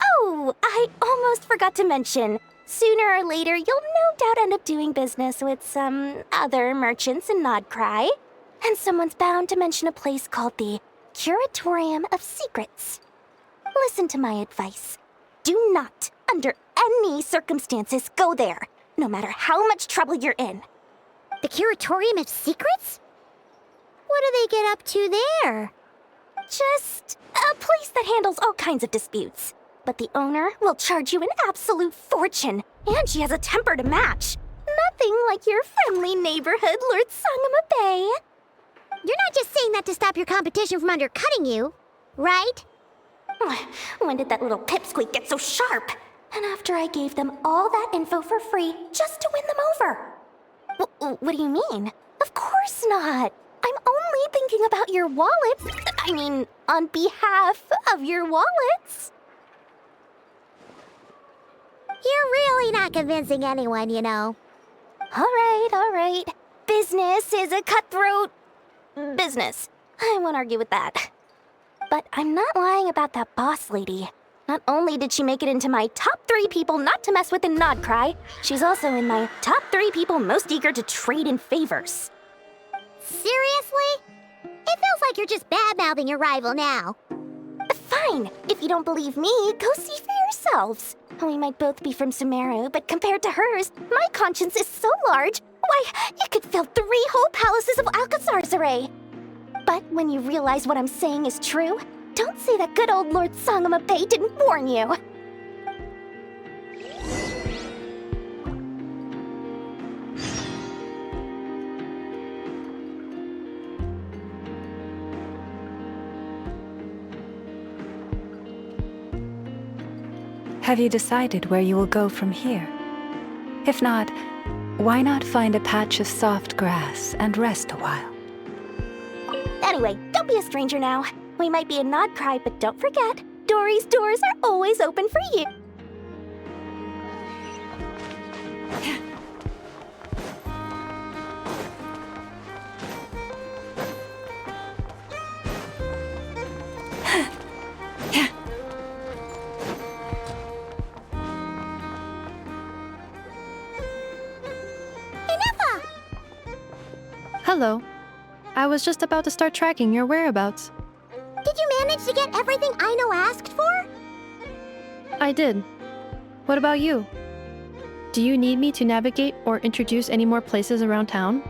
Oh, I almost forgot to mention. Sooner or later, you'll no about end up doing business with some other merchants in Nodcry, and someone's bound to mention a place called the Curatorium of Secrets. Listen to my advice. Do not, under any circumstances, go there, no matter how much trouble you're in. The Curatorium of Secrets? What do they get up to there? Just a place that handles all kinds of disputes. But the owner will charge you an absolute fortune, and she has a temper to match. Nothing like your friendly neighborhood, Lord Sangama Bay. You're not just saying that to stop your competition from undercutting you, right? When did that little pipsqueak get so sharp? And after I gave them all that info for free just to win them over. What do you mean? Of course not. I'm only thinking about your wallets. I mean, on behalf of your wallets. You're really not convincing anyone, you know. All right. Business is a cutthroat business. I won't argue with that. But I'm not lying about that boss lady. Not only did she make it into my top 3 people not to mess with in Nodcry, she's also in my top 3 people most eager to trade in favors. Seriously? It feels like you're just bad-mouthing your rival now. Fine. If you don't believe me, go see for yourselves. We might both be from Sumeru, but compared to hers, my conscience is so large, why, it could fill 3 whole palaces of Alcazar's array. But when you realize what I'm saying is true, don't say that good old Lord Sangama Bay didn't warn you. Have you decided where you will go from here? If not, why not find a patch of soft grass and rest a while? Anyway, don't be a stranger now. We might be in Nodcry, but don't forget, Dory's doors are always open for you. Hello. I was just about to start tracking your whereabouts. Did you manage to get everything Aino asked for? I did. What about you? Do you need me to navigate or introduce any more places around town?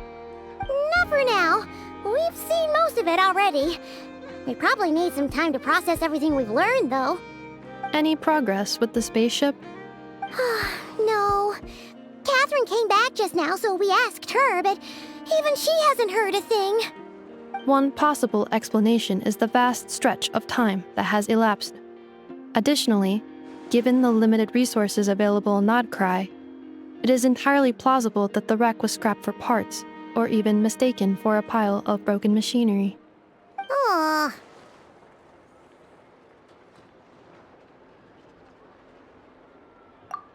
Not for now. We've seen most of it already. We probably need some time to process everything we've learned, though. Any progress with the spaceship? No. Catherine came back just now, so we asked her, but even she hasn't heard a thing. One possible explanation is the vast stretch of time that has elapsed. Additionally, given the limited resources available in Nodcry, it is entirely plausible that the wreck was scrapped for parts, or even mistaken for a pile of broken machinery. Aww.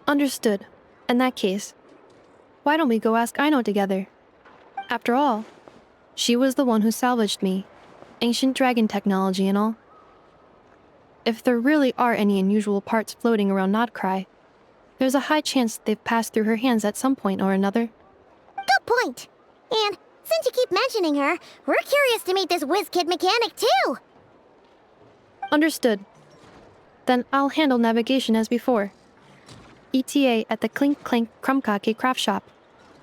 Understood. In that case, why don't we go ask Aino together? After all, she was the one who salvaged me, ancient dragon technology and all. If there really are any unusual parts floating around Nodcry, there's a high chance they've passed through her hands at some point or another. Good point. And since you keep mentioning her, we're curious to meet this whiz-kid mechanic too. Understood. Then I'll handle navigation as before. ETA at the Clink Clank Krumkake craft shop.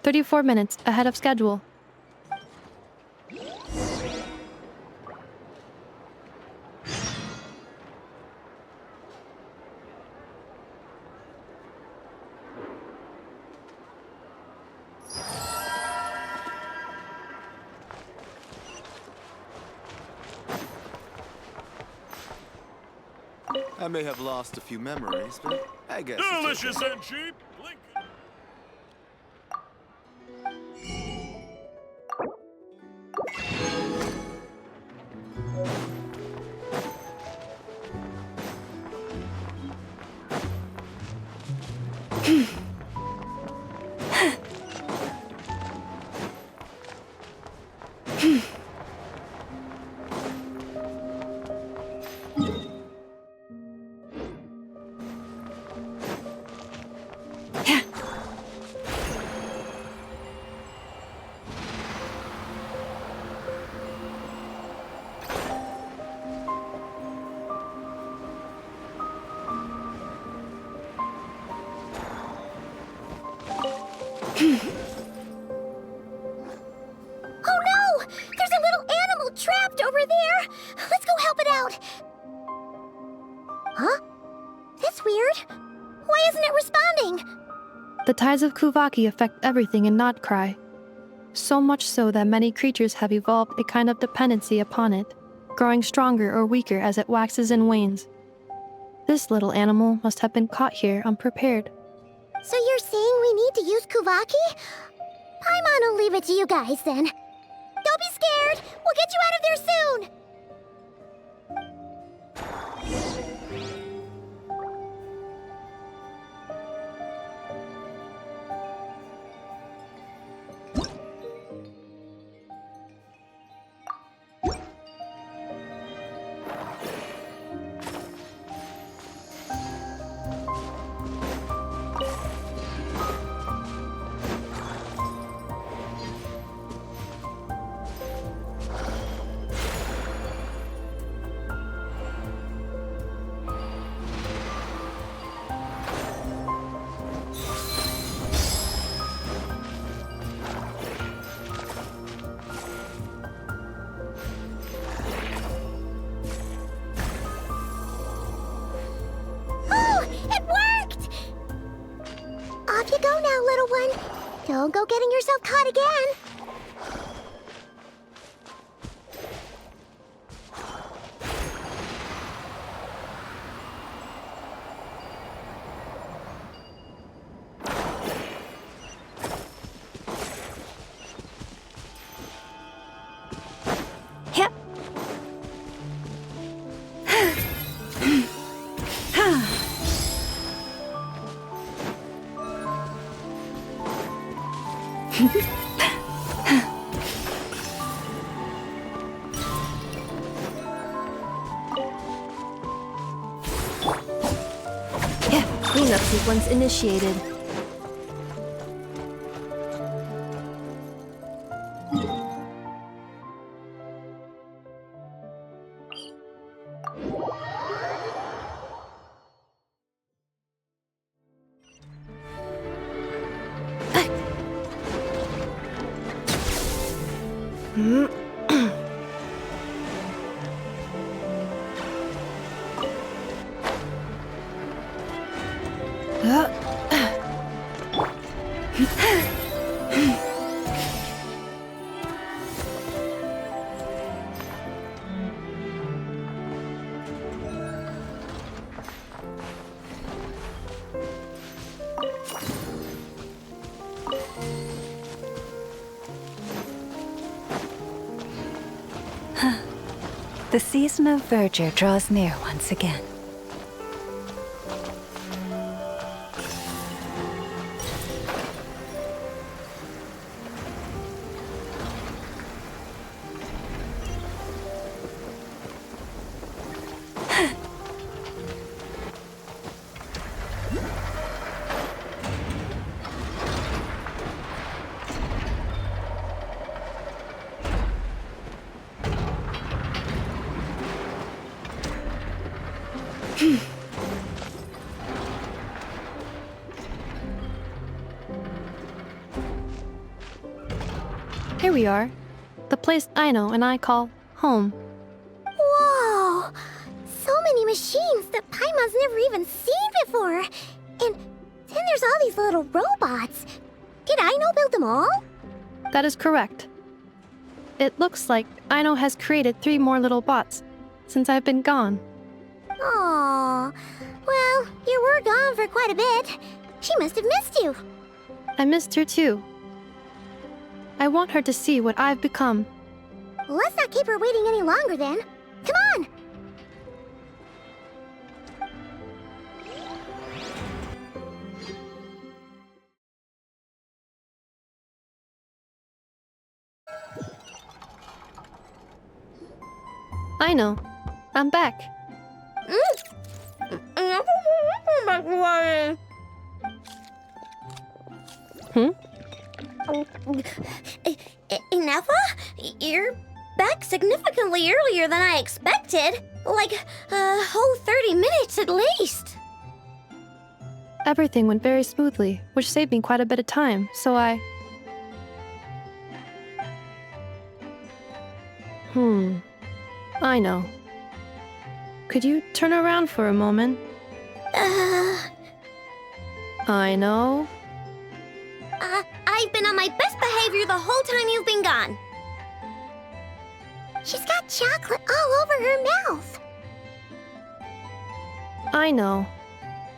34 minutes ahead of schedule. I may have lost a few memories, but I guess it's Delicious okay. and cheap. The tides of Kuvaki affect everything in Notcry, so much so that many creatures have evolved a kind of dependency upon it, growing stronger or weaker as it waxes and wanes. This little animal must have been caught here unprepared. So you're saying we need to use Kuvaki? Paimon will leave it to you guys then. Don't be scared! We'll get you out of there soon! Off you go now, little one. Don't go getting yourself caught again. Yep. Cleanup sequence initiated. The season of verdure draws near once again. Here we are. The place Aino and I call home. Whoa! So many machines that Paimon's never even seen before. And then there's all these little robots. Did Aino build them all? That is correct. It looks like Aino has created 3 more little bots since I've been gone. Aww. Well, you were gone for quite a bit. She must have missed you. I missed her too. I want her to see what I've become. Let's not keep her waiting any longer then. Come on! Aino, I'm back. Ineffa? You're back significantly earlier than I expected. Like a whole 30 minutes at least. Everything went very smoothly, which saved me quite a bit of time, so I know. Could you turn around for a moment? I know. on my best behavior the whole time you've been gone. She's got chocolate all over her mouth. I know.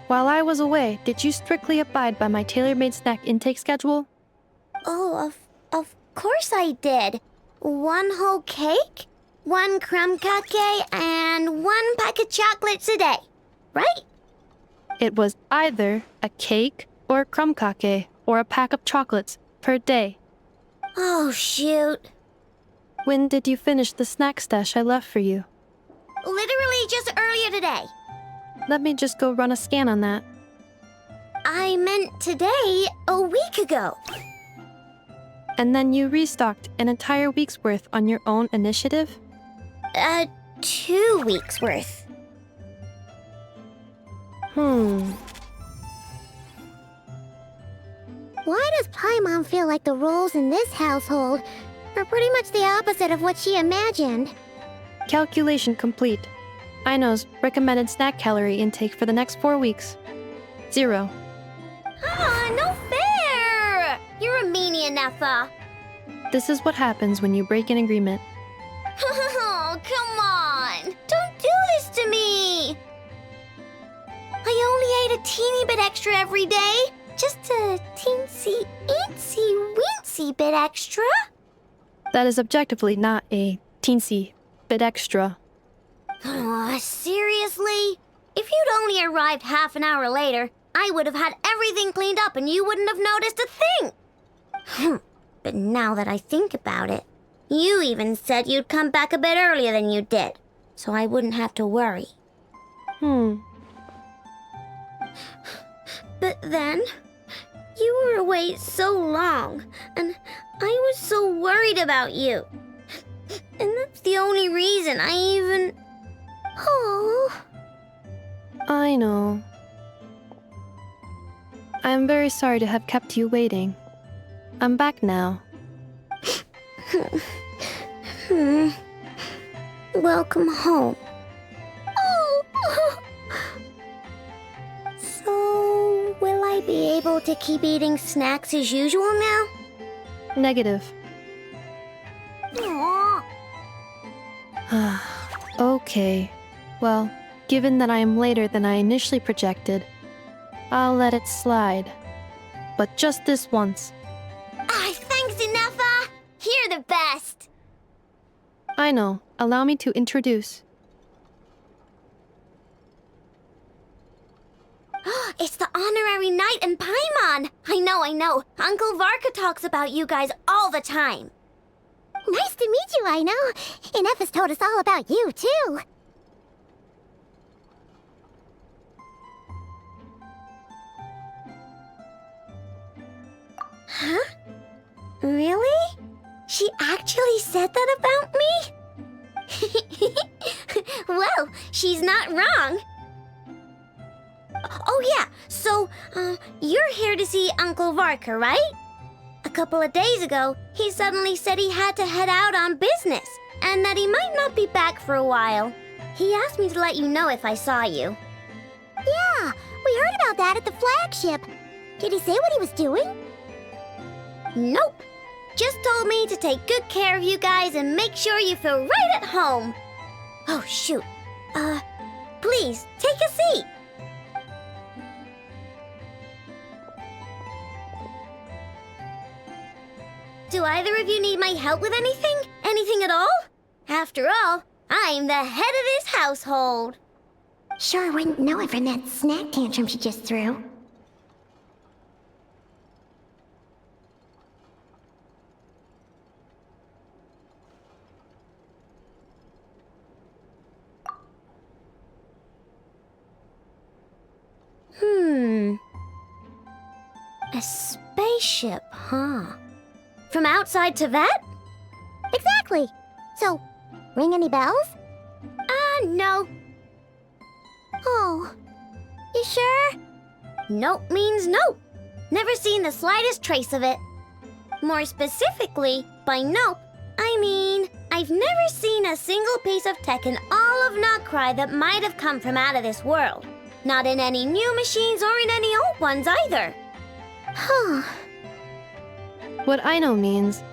While I was away, did you strictly abide by my tailor-made snack intake schedule? Oh, of course I did. 1 whole cake, 1 crumb cake, and 1 pack of chocolates a day, right? It was either a cake or a crumb cake or a pack of chocolates per day. Oh, shoot. When did you finish the snack stash I left for you? Literally just earlier today. Let me just go run a scan on that. I meant today, a week ago. And then you restocked an entire week's worth on your own initiative? 2 weeks worth. Why does Paimon feel like the roles in this household are pretty much the opposite of what she imagined? Calculation complete. Aino's recommended snack calorie intake for the next 4 weeks. 0. Ah, no fair! You're a meanie, Nefa. This is what happens when you break an agreement. Oh, come on! Don't do this to me! I only ate a teeny bit extra every day. Just a teensy, eensy, weensy bit extra. That is objectively not a teensy bit extra. Oh, seriously? If you'd only arrived half an hour later, I would have had everything cleaned up and you wouldn't have noticed a thing. But now that I think about it, you even said you'd come back a bit earlier than you did, so I wouldn't have to worry. But then, you were away so long, and I was so worried about you. And that's the only reason I even... Oh. I know. I am very sorry to have kept you waiting. I'm back now. Welcome home. Oh. So, will I be able to keep eating snacks as usual now? Negative. Aww. Okay. Well, given that I am later than I initially projected, I'll let it slide. But just this once. Thanks, Nefa! You're the best! I know. Allow me to introduce. It's the honorary knight and Paimon! I know. Uncle Varka talks about you guys all the time. Nice to meet you, I know. And Nefa's told us all about you, too. Huh? Really? She actually said that about me? Well, she's not wrong. Oh yeah, so, you're here to see Uncle Varka, right? A couple of days ago, he suddenly said he had to head out on business, and that he might not be back for a while. He asked me to let you know if I saw you. Yeah, we heard about that at the flagship. Did he say what he was doing? Nope. Just told me to take good care of you guys and make sure you feel right at home. Oh, shoot. Please, take a seat. Do either of you need my help with anything? Anything at all? After all, I'm the head of this household. Sure wouldn't know it from that snack tantrum she just threw. A spaceship, huh? From outside to that? Exactly. So, ring any bells? No. Oh. You sure? Nope means nope. Never seen the slightest trace of it. More specifically, by nope, I mean, I've never seen a single piece of tech in all of Notcry that might have come from out of this world. Not in any new machines or in any old ones either. Huh. What I know means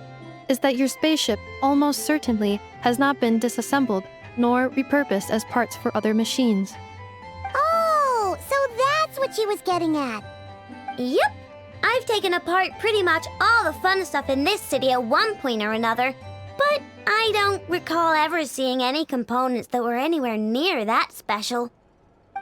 is that your spaceship almost certainly has not been disassembled nor repurposed as parts for other machines. Oh, so that's what she was getting at. Yep. I've taken apart pretty much all the fun stuff in this city at one point or another, but I don't recall ever seeing any components that were anywhere near that special.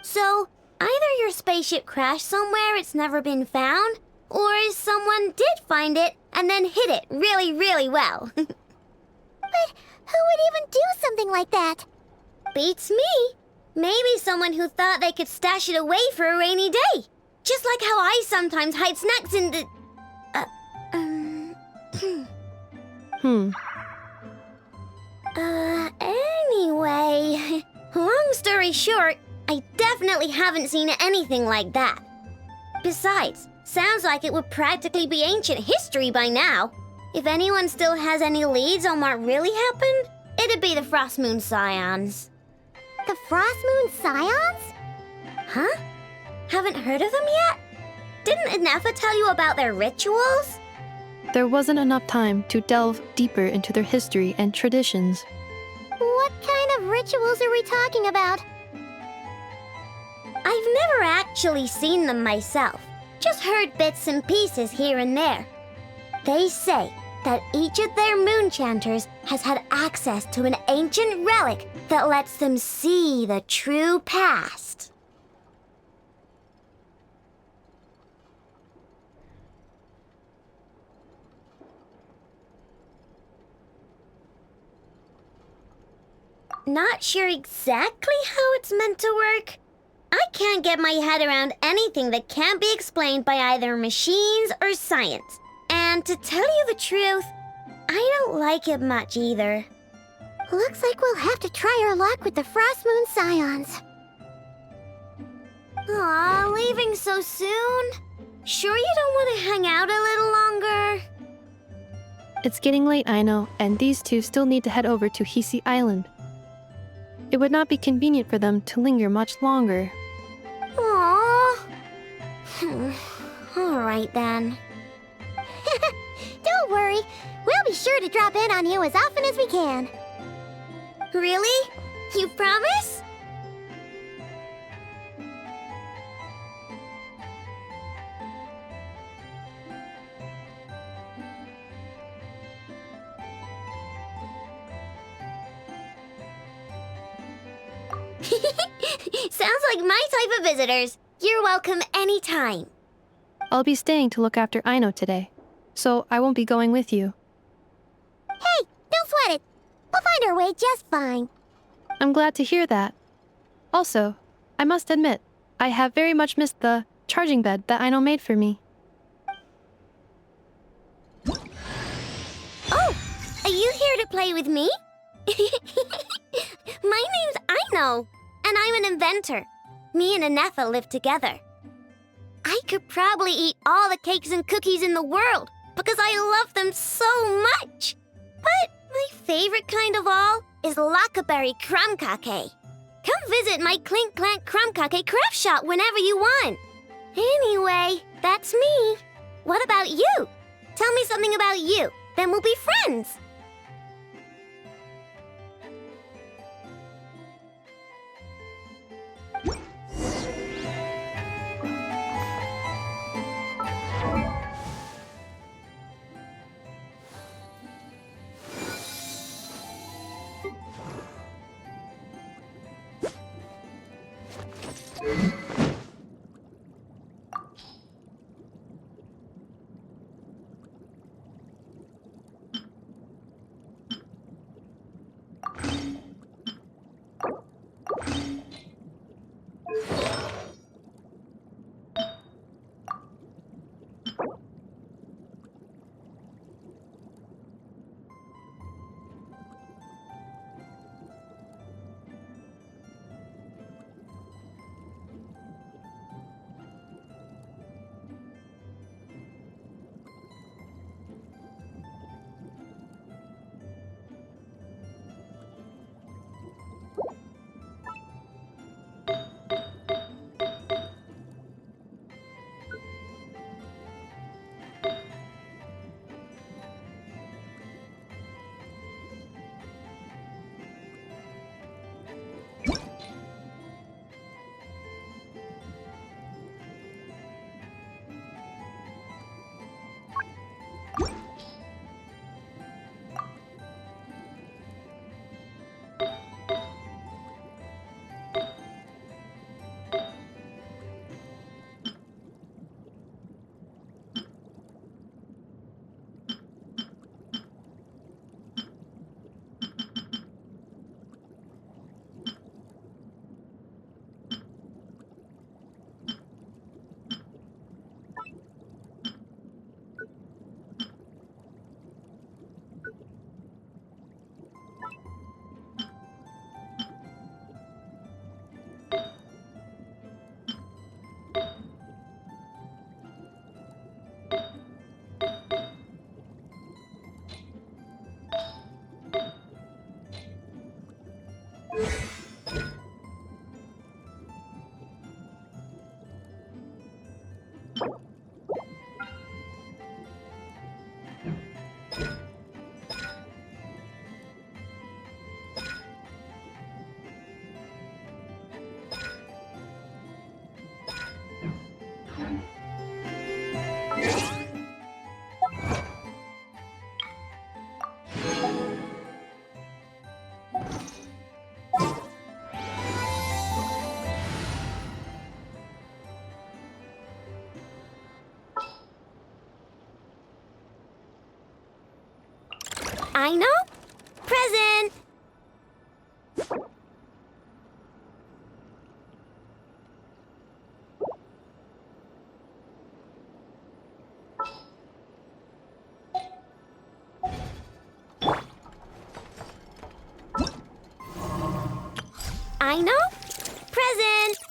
So, either your spaceship crashed somewhere it's never been found, or someone did find it and then hid it really, really well. But who would even do something like that? Beats me. Maybe someone who thought they could stash it away for a rainy day. Just like how I sometimes hide snacks in the... Anyway, long story short, I definitely haven't seen anything like that. Besides, sounds like it would practically be ancient history by now. If anyone still has any leads on what really happened, it'd be the Frost Moon Scions. The Frost Moon Scions? Huh? Haven't heard of them yet? Didn't Inefa tell you about their rituals? There wasn't enough time to delve deeper into their history and traditions. What kind of rituals are we talking about? I've never actually seen them myself, just heard bits and pieces here and there. They say that each of their moon chanters has had access to an ancient relic that lets them see the true past. Not sure exactly how it's meant to work. I can't get my head around anything that can't be explained by either machines or science. And to tell you the truth, I don't like it much either. Looks like we'll have to try our luck with the Frost Moon Scions. Aw, leaving so soon? Sure you don't want to hang out a little longer? It's getting late, I know, and these two still need to head over to Hisi Island. It would not be convenient for them to linger much longer. Aww. All right then. Don't worry, we'll be sure to drop in on you as often as we can. Really? You promise? Sounds like my type of visitors. You're welcome anytime. I'll be staying to look after Aino today, so I won't be going with you. Hey, don't sweat it. We'll find our way just fine. I'm glad to hear that. Also, I must admit, I have very much missed the charging bed that Aino made for me. Oh, are you here to play with me? My name's Aino, and I'm an inventor. Me and Inefa live together. I could probably eat all the cakes and cookies in the world because I love them so much. But my favorite kind of all is Lackaberry Crumb Cake. Come visit my Clink Clank Crumb Cake craft shop whenever you want. Anyway, that's me. What about you? Tell me something about you, then we'll be friends. I know. Present. I know. Present.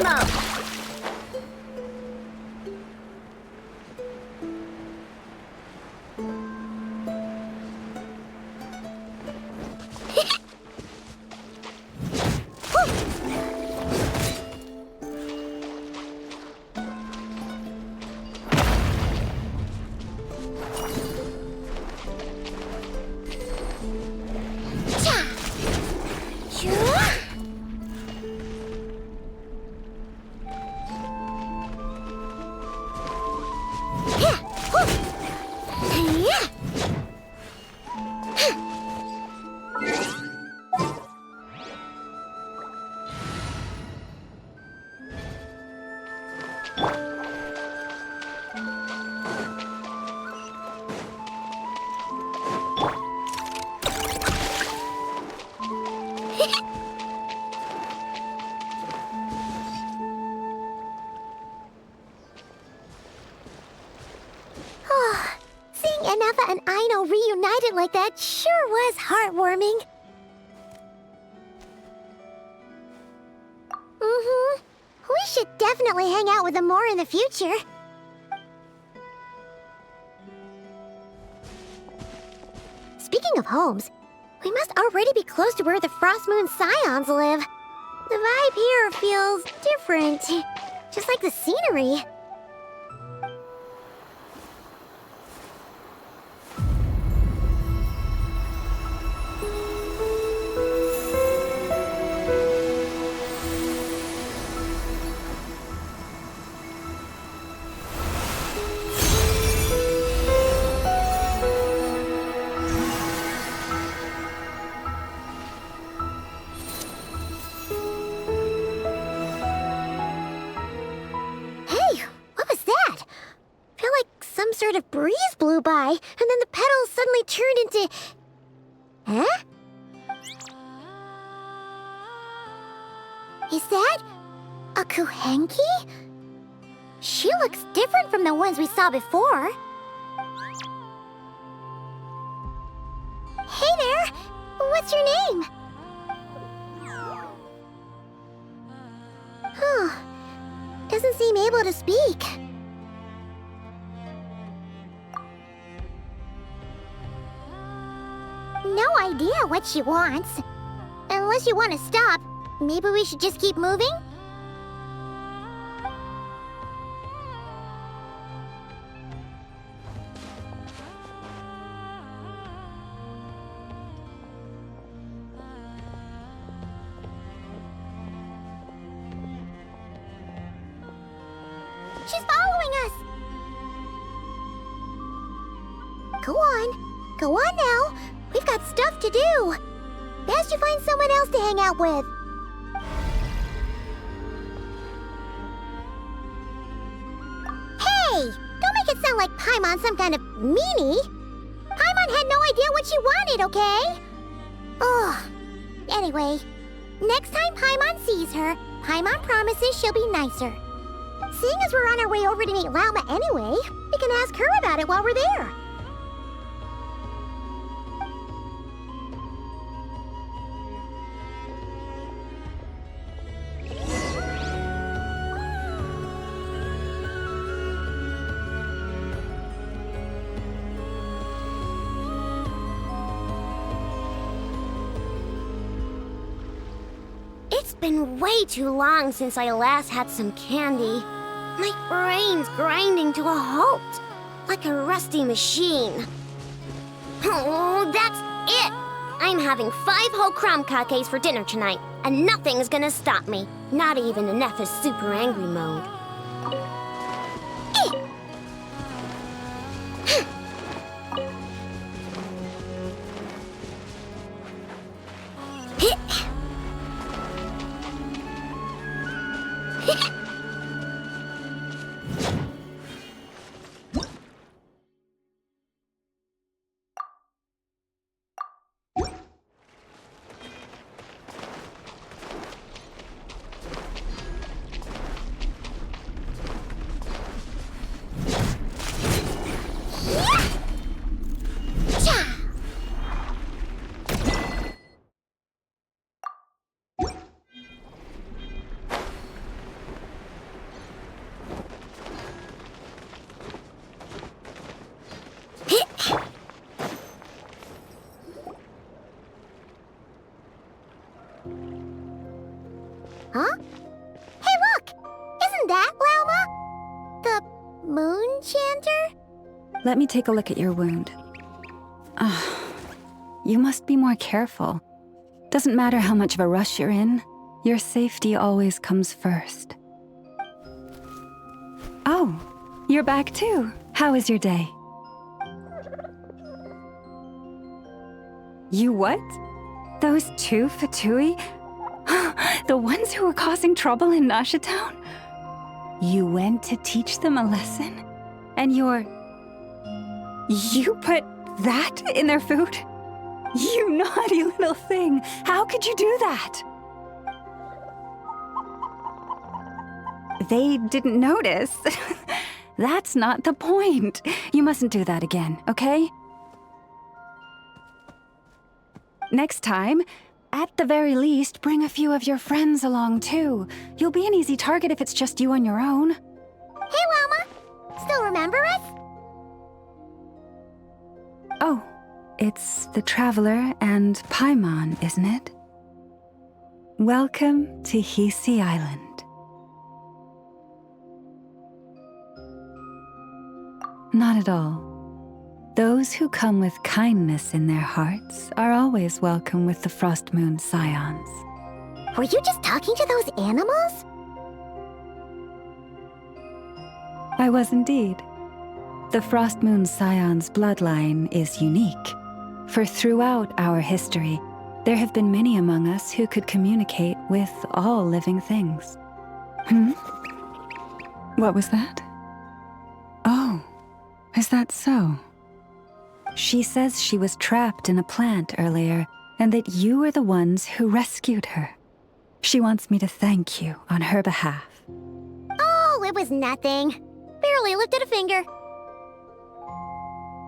Green mode! Seeing Anafa and Aino reunited like that sure was heartwarming. We should definitely hang out with them more in the future. Speaking of homes, we must already be close to where the Frost Moon Scions live. The vibe here feels different, just like the scenery. Sort of breeze blew by, and then the petals suddenly turned into... Huh? Is that a Kuhenki? She looks different from the ones we saw before. Hey there! What's your name? Huh. Doesn't seem able to speak. No idea what she wants. Unless you want to stop, maybe we should just keep moving? She's following us! Go on. Go on now. We've got stuff to do. Best you find someone else to hang out with. Hey! Don't make it sound like Paimon's some kind of meanie. Paimon had no idea what she wanted, okay? Ugh. Anyway, next time Paimon sees her, Paimon promises she'll be nicer. Seeing as we're on our way over to meet Lauma anyway, we can ask her about it while we're there. It's been way too long since I last had some candy. My brain's grinding to a halt, like a rusty machine. Oh, that's it! I'm having 5 whole crumb cupcakes for dinner tonight, and nothing's gonna stop me. Not even Anefa's super angry mode. Huh? Hey, look! Isn't that Lauma? The moon chanter? Let me take a look at your wound. You must be more careful. Doesn't matter how much of a rush you're in, your safety always comes first. Oh, you're back too. How was your day? You what? Those two Fatui? The ones who were causing trouble in Nasha Town? You went to teach them a lesson? And you put that in their food? You naughty little thing! How could you do that? They didn't notice. That's not the point. You mustn't do that again, okay? Next time, at the very least, bring a few of your friends along too. You'll be an easy target if it's just you on your own. Hey, Lauma! Still remember us? Oh, it's the Traveler and Paimon, isn't it? Welcome to Hisi Island. Not at all. Those who come with kindness in their hearts are always welcome with the Frost Moon Scions. Were you just talking to those animals? I was indeed. The Frost Moon Scions bloodline is unique, for throughout our history, there have been many among us who could communicate with all living things. What was that? Oh, is that so? She says she was trapped in a plant earlier, and that you were the ones who rescued her. She wants me to thank you on her behalf. Oh, it was nothing. Barely lifted a finger.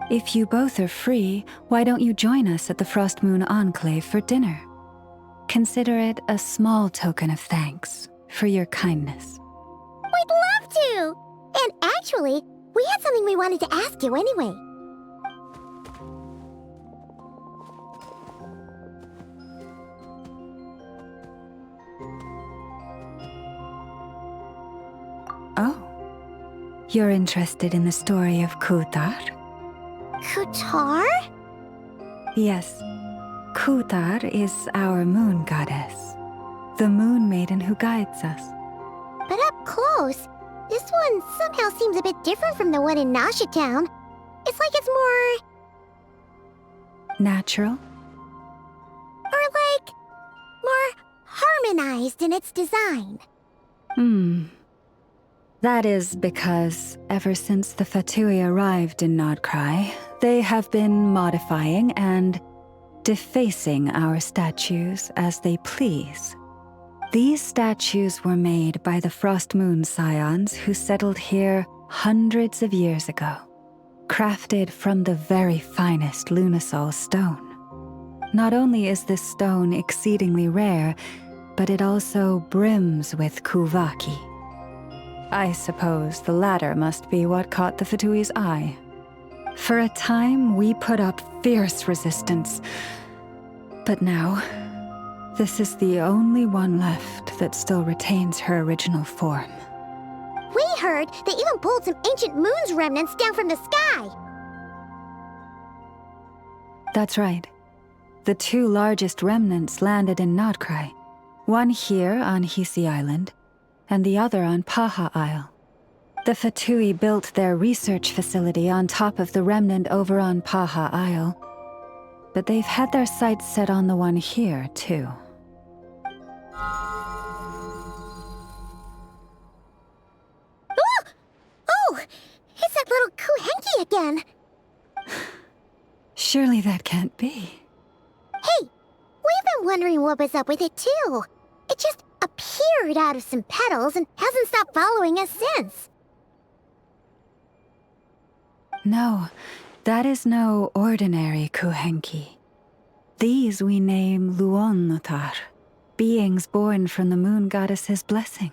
If you both are free, why don't you join us at the Frost Moon Enclave for dinner? Consider it a small token of thanks for your kindness. We'd love to! And actually, we had something we wanted to ask you anyway. Oh, you're interested in the story of Kutar? Kutar? Yes, Kutar is our moon goddess, the moon maiden who guides us. But up close, this one somehow seems a bit different from the one in Nasha Town. It's like it's more... natural? Or like... more harmonized in its design. That is because ever since the Fatui arrived in Nodcry, they have been modifying and defacing our statues as they please. These statues were made by the Frost Moon Scions who settled here hundreds of years ago, crafted from the very finest Lunasol stone. Not only is this stone exceedingly rare, but it also brims with Kuvaki. I suppose the latter must be what caught the Fatui's eye. For a time, we put up fierce resistance. But now, this is the only one left that still retains her original form. We heard they even pulled some ancient moon's remnants down from the sky. That's right. The two largest remnants landed in Nodcry. One here on Hisi Island, and the other on Paha Isle. The Fatui built their research facility on top of the remnant over on Paha Isle, but they've had their sights set on the one here, too. Oh! It's that little Kuhenki again! Surely that can't be. Hey! We've been wondering what was up with it, too. It just appeared out of some petals and hasn't stopped following us since. No, that is no ordinary Kuhenki. These we name Luonnotar, beings born from the moon goddess's blessing.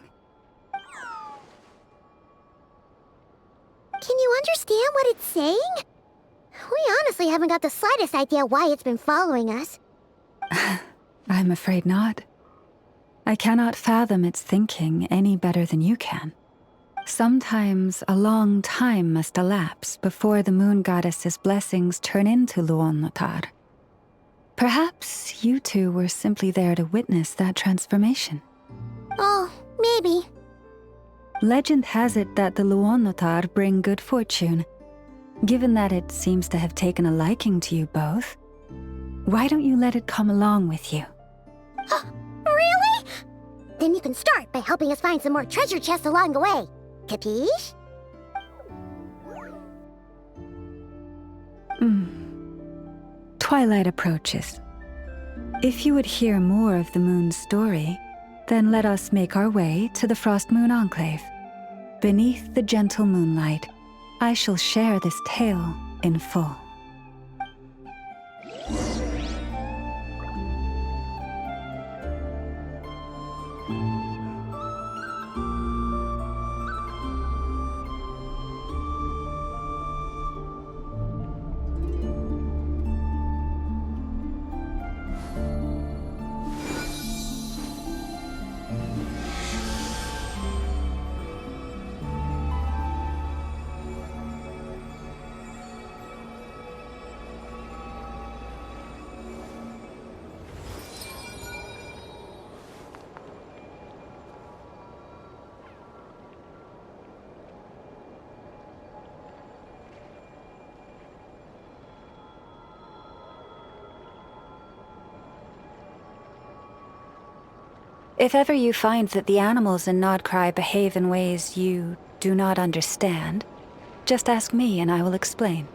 Can you understand what it's saying? We honestly haven't got the slightest idea why it's been following us. I'm afraid not. I cannot fathom its thinking any better than you can. Sometimes a long time must elapse before the moon goddess's blessings turn into Luon-Lotar. Perhaps you two were simply there to witness that transformation. Oh, maybe. Legend has it that the Luon-Lotar bring good fortune. Given that it seems to have taken a liking to you both, why don't you let it come along with you? Really? Then you can start by helping us find some more treasure chests along the way. Capiche? Twilight approaches. If you would hear more of the moon's story, then let us make our way to the Frost Moon Enclave. Beneath the gentle moonlight, I shall share this tale in full. If ever you find that the animals in Nodcry behave in ways you do not understand, just ask me and I will explain.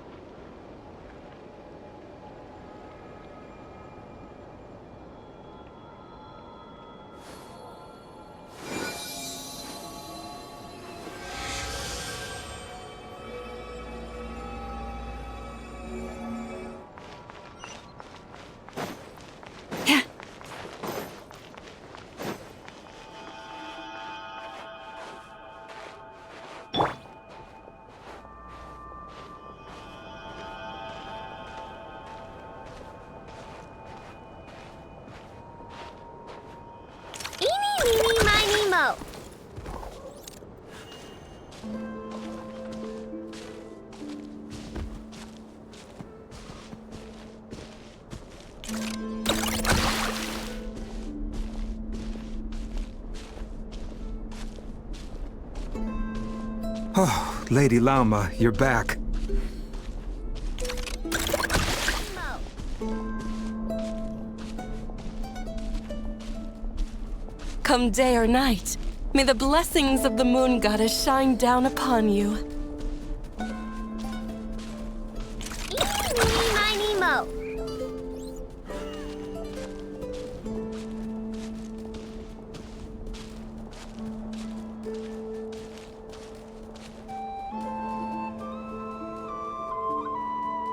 Oh, Lady Lauma, you're back. Come day or night, may the blessings of the moon goddess shine down upon you.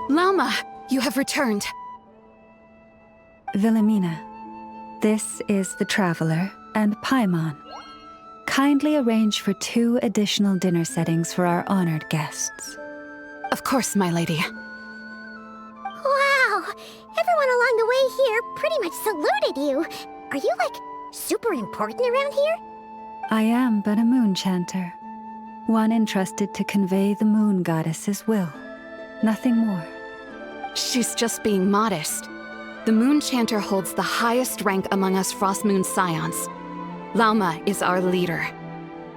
Lauma, you have returned. Wilhelmina, this is the Traveler and Paimon. Kindly arrange for 2 additional dinner settings for our honored guests. Of course, my lady. Wow! Everyone along the way here pretty much saluted you. Are you, like, super important around here? I am but a moon chanter, one entrusted to convey the moon goddess's will. Nothing more. She's just being modest. The Moon Chanter holds the highest rank among us Frost Moon Scions. Lauma is our leader.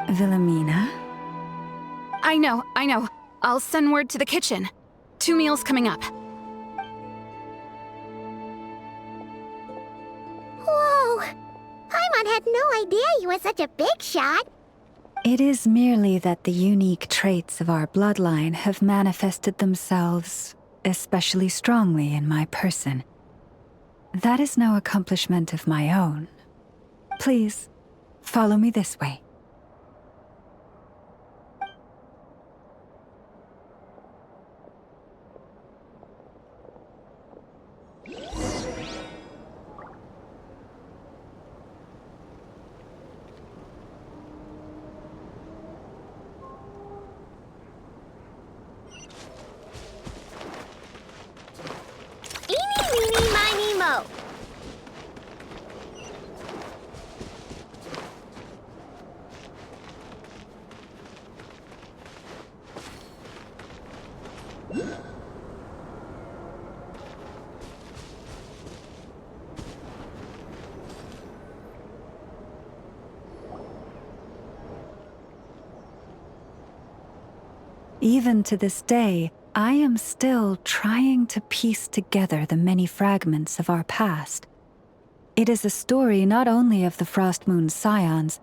Wilhelmina? I know. I'll send word to the kitchen. 2 meals coming up. Whoa! Paimon had no idea you were such a big shot. It is merely that the unique traits of our bloodline have manifested themselves especially strongly in my person. That is no accomplishment of my own. Please, follow me this way. Even to this day, I am still trying to piece together the many fragments of our past. It is a story not only of the Frost Moon Scions,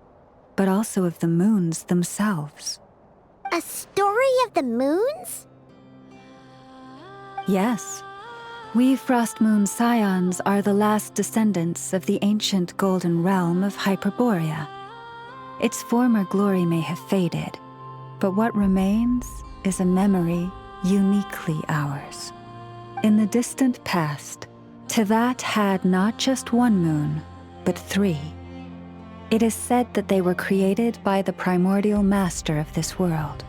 but also of the moons themselves. A story of the moons? Yes. We Frost Moon Scions are the last descendants of the ancient golden realm of Hyperborea. Its former glory may have faded, but what remains is a memory uniquely ours. In the distant past, Tevat had not just one moon, but 3. It is said that they were created by the primordial master of this world,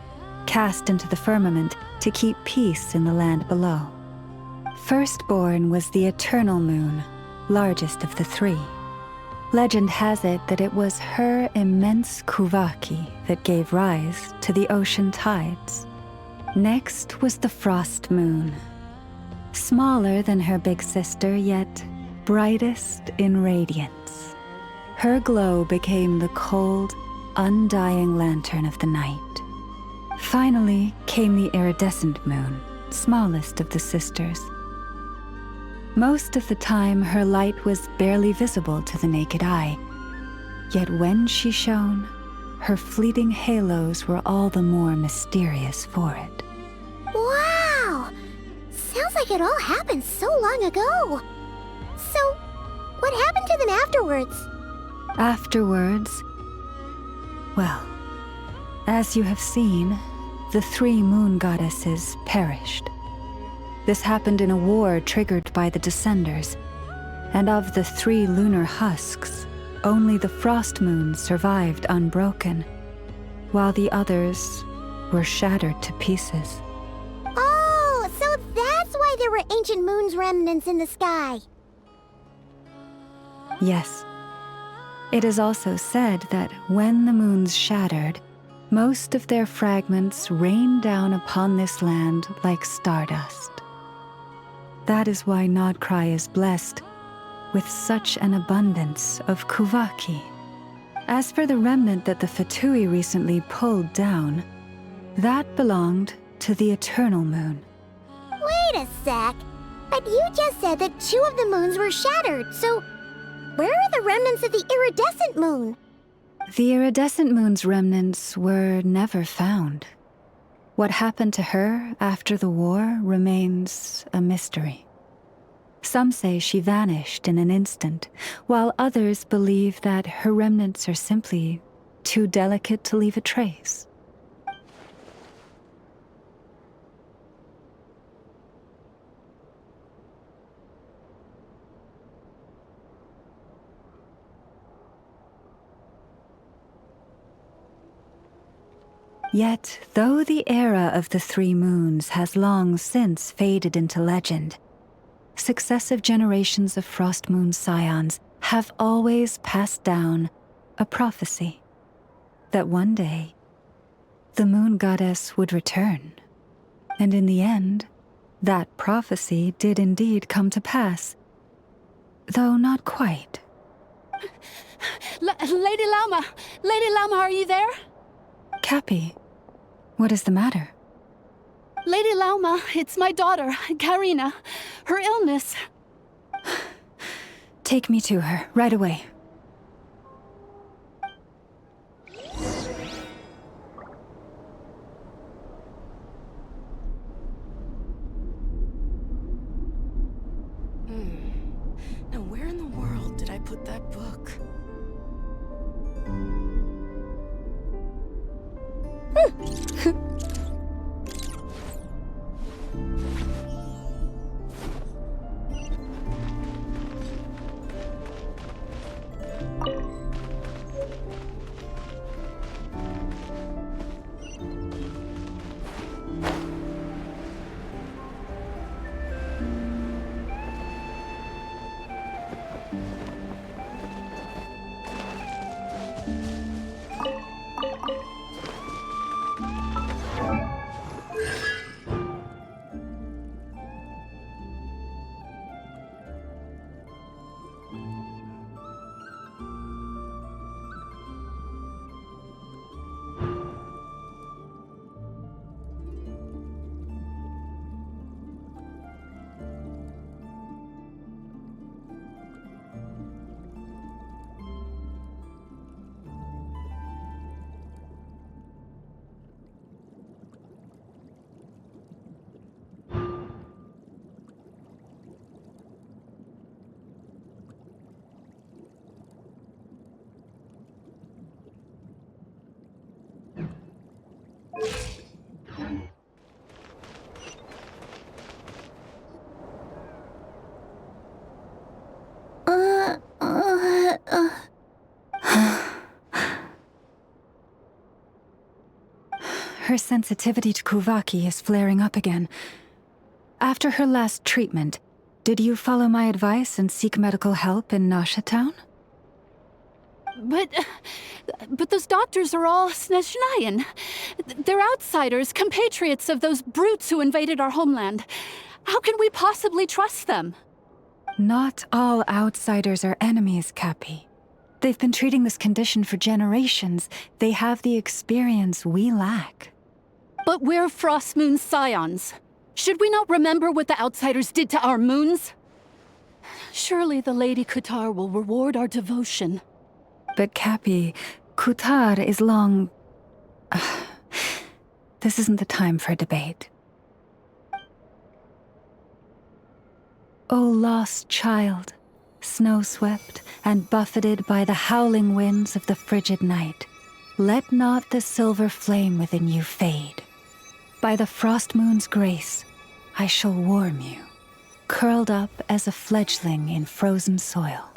cast into the firmament to keep peace in the land below. Firstborn was the eternal moon, largest of the 3. Legend has it that it was her immense Kuvaki that gave rise to the ocean tides. Next was the frost moon, smaller than her big sister, yet brightest in radiance. Her glow became the cold, undying lantern of the night. Finally came the iridescent moon, smallest of the sisters. Most of the time, her light was barely visible to the naked eye. Yet when she shone, her fleeting halos were all the more mysterious for it. Wow! Sounds like it all happened so long ago. So, what happened to them afterwards? Afterwards, well, as you have seen, the 3 moon goddesses perished. This happened in a war triggered by the Descenders, and of the 3 lunar husks, only the frost moon survived unbroken, while the others were shattered to pieces. Oh, so that's why there were ancient moon's remnants in the sky. Yes. It is also said that when the moons shattered, most of their fragments rained down upon this land like stardust. That is why Nodcry is blessed with such an abundance of Kuvaki. As for the remnant that the Fatui recently pulled down, that belonged to the Eternal Moon. Wait a sec. But you just said that 2 of the moons were shattered, so where are the remnants of the iridescent moon? The iridescent moon's remnants were never found. What happened to her after the war remains a mystery. Some say she vanished in an instant, while others believe that her remnants are simply too delicate to leave a trace. Yet, though the era of the 3 moons has long since faded into legend, successive generations of Frost Moon Scions have always passed down a prophecy that one day the moon goddess would return. And in the end, that prophecy did indeed come to pass, though not quite. Lady Lauma! Lady Lauma, are you there? Cappy, what is the matter? Lady Lauma, it's my daughter, Karina. Her illness. Take me to her, right away. Now where in the world did I put that book? Her sensitivity to Kuvaki is flaring up again. After her last treatment, did you follow my advice and seek medical help in Nasha Town? But those doctors are all Snezhnayan. They're outsiders, compatriots of those brutes who invaded our homeland. How can we possibly trust them? Not all outsiders are enemies, Cappy. They've been treating this condition for generations. They have the experience we lack. But we're Frostmoon scions. Should we not remember what the outsiders did to our moons? Surely the Lady Kutar will reward our devotion. But Cappy, Kutar is long... This isn't the time for a debate. O lost child, snow-swept and buffeted by the howling winds of the frigid night, let not the silver flame within you fade. By the frost moon's grace, I shall warm you, curled up as a fledgling in frozen soil.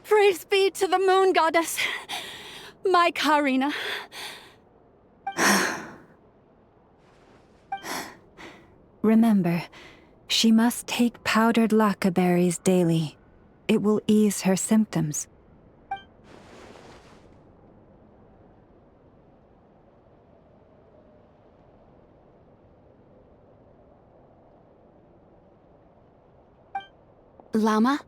Praise be to the moon goddess, my Karina. Remember, she must take powdered laka berries daily. It will ease her symptoms. Llama?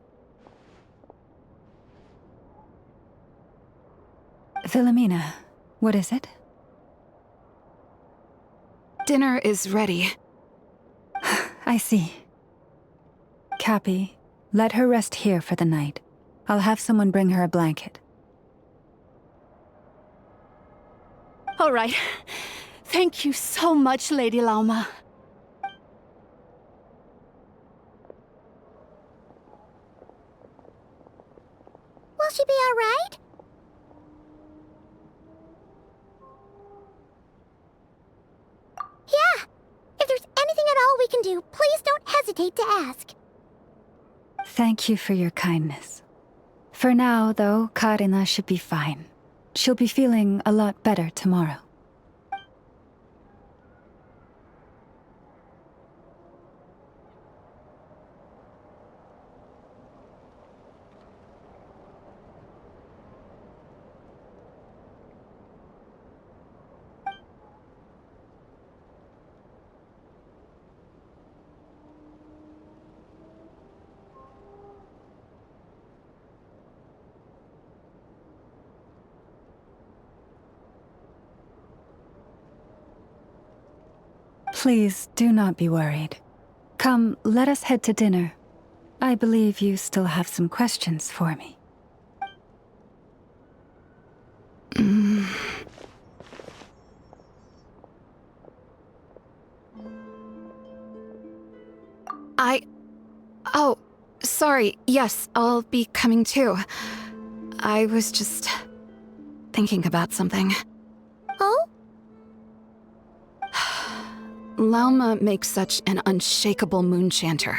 Philomena, what is it? Dinner is ready. I see. Cappy, let her rest here for the night. I'll have someone bring her a blanket. All right. Thank you so much, Lady Lauma. Will she be all right? Yeah. If there's anything at all we can do, please don't hesitate to ask. Thank you for your kindness. For now, though, Karina should be fine. She'll be feeling a lot better tomorrow. Please, do not be worried. Come, let us head to dinner. I believe you still have some questions for me. Oh, sorry. Yes, I'll be coming too. I was just thinking about something. Oh? Lauma makes such an unshakable moon chanter.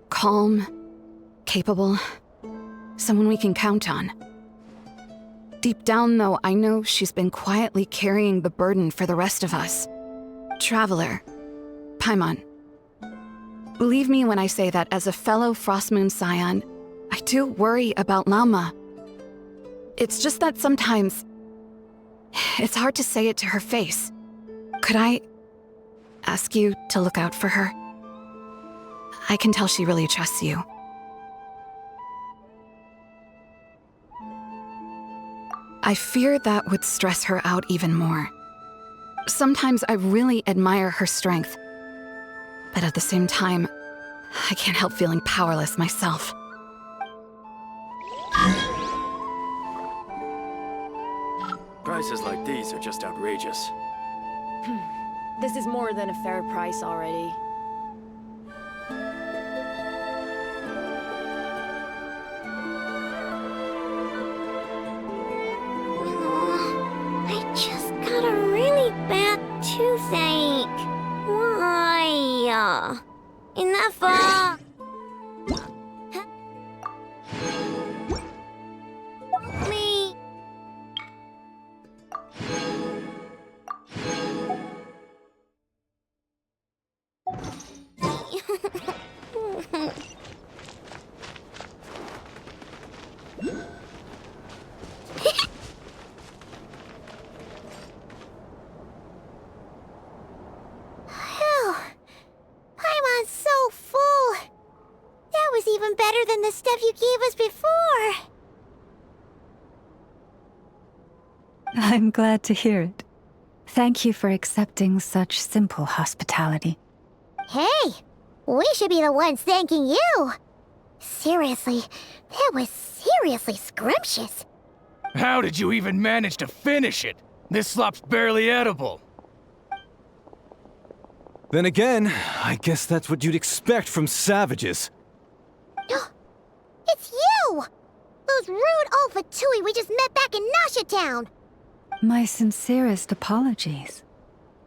Calm, capable, someone we can count on. Deep down, though, I know she's been quietly carrying the burden for the rest of us. Traveler, Paimon. Believe me when I say that as a fellow Frostmoon scion, I do worry about Lauma. It's just that sometimes it's hard to say it to her face. Could I ask you to look out for her? I can tell she really trusts you. I fear that would stress her out even more. Sometimes I really admire her strength, but at the same time, I can't help feeling powerless myself. Prices like these are just outrageous. This is more than a fair price already. I just got a really bad toothache. Why? Enough. Help me. the stuff you gave us before. I'm glad to hear it. Thank you for accepting such simple hospitality. Hey, we should be the ones thanking you. Seriously, that was seriously scrumptious. How did you even manage to finish it? This slop's barely edible. Then again, I guess that's what you'd expect from savages. It's you! Those rude old Fatui we just met back in Nasha Town. My sincerest apologies.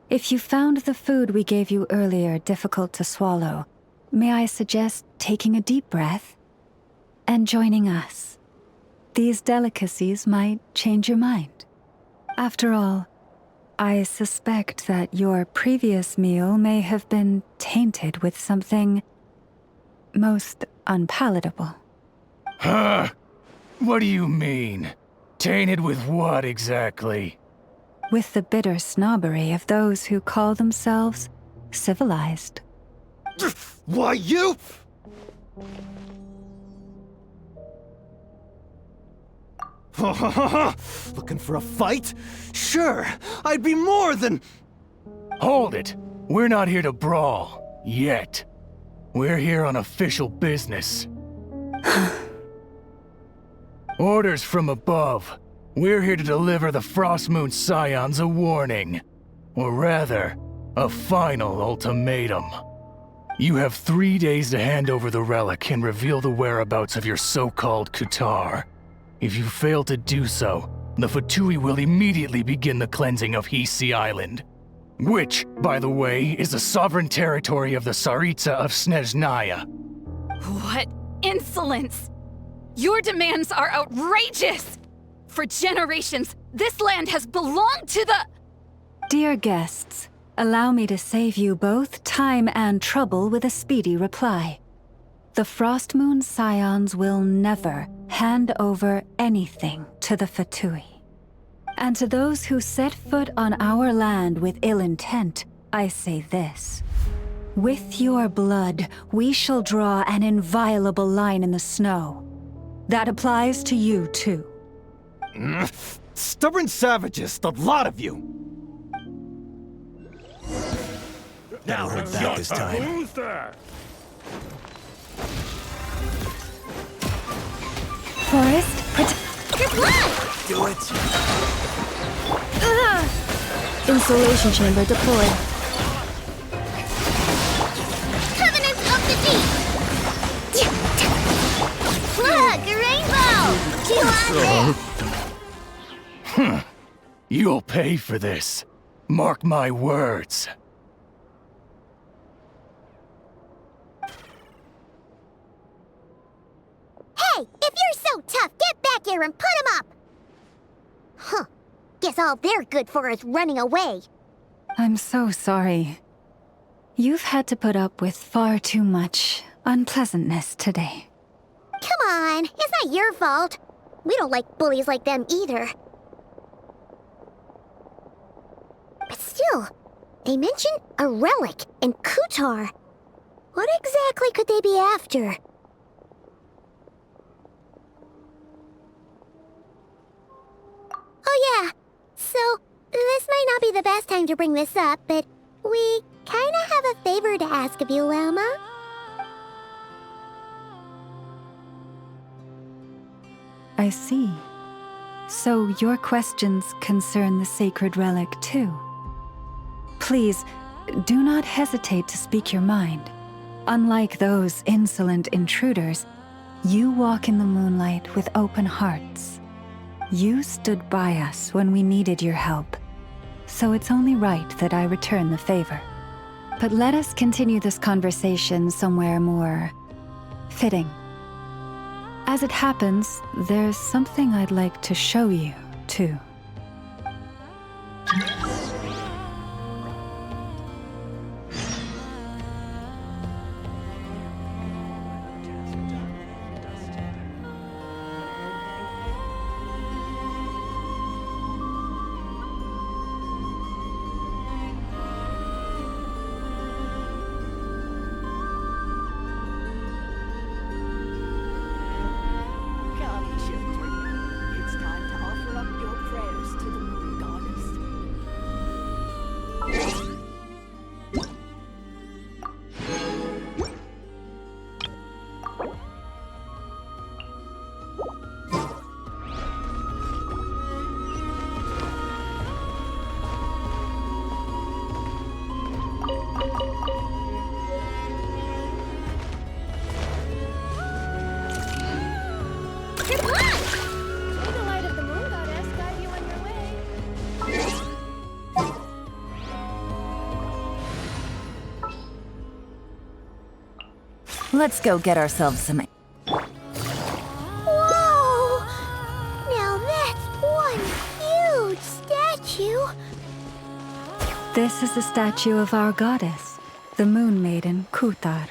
If you found the food we gave you earlier difficult to swallow, may I suggest taking a deep breath and joining us? These delicacies might change your mind. After all, I suspect that your previous meal may have been tainted with something most unpalatable. Huh? What do you mean? Tainted with what exactly? With the bitter snobbery of those who call themselves civilized. Why, you... Looking for a fight? Sure, I'd be more than... Hold it! We're not here to brawl. Yet. We're here on official business. Orders from above. We're here to deliver the Frostmoon Scions a warning. Or rather, a final ultimatum. You have 3 days to hand over the relic and reveal the whereabouts of your so-called Kutar. If you fail to do so, the Fatui will immediately begin the cleansing of Hisi Island. Which, by the way, is the sovereign territory of the Tsaritsa of Snezhnaya. What insolence! Your demands are outrageous! For generations, this land has belonged to the... Dear guests, allow me to save you both time and trouble with a speedy reply. The Frostmoon Scions will never hand over anything to the Fatui. And to those who set foot on our land with ill intent, I say this. With your blood, we shall draw an inviolable line in the snow. That applies to you, too. Stubborn savages, the lot of you! Now hold back this time. Who's there? Forest, Your blood! Do it. Insulation chamber deployed. Covenants of the Deep! Look, a rainbow! Do you want it? You'll pay for this. Mark my words. Hey, if you're so tough, get back here and put him up! Huh. Guess all they're good for is running away. I'm so sorry. You've had to put up with far too much unpleasantness today. Come on, it's not your fault. We don't like bullies like them either. But still, they mentioned a relic in Kutar. What exactly could they be after? Oh yeah, so this might not be the best time to bring this up, but we kinda have a favor to ask of you, Lama. I see. So your questions concern the sacred relic too. Please, do not hesitate to speak your mind. Unlike those insolent intruders, you walk in the moonlight with open hearts. You stood by us when we needed your help, so it's only right that I return the favor. But let us continue this conversation somewhere more fitting. As it happens, there's something I'd like to show you, too. let's go get ourselves some... Whoa! Now that's one huge statue. This is the statue of our goddess, the Moon Maiden Kutar.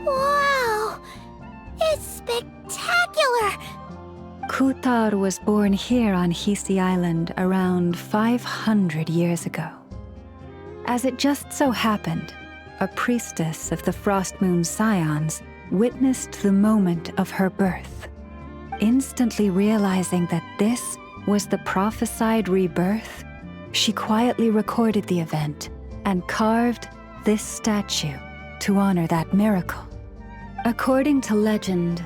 Wow! It's spectacular! Kutar was born here on Hisi Island around 500 years ago. As it just so happened, a priestess of the Frost Moon Scions witnessed the moment of her birth. Instantly realizing that this was the prophesied rebirth, she quietly recorded the event and carved this statue to honor that miracle. According to legend,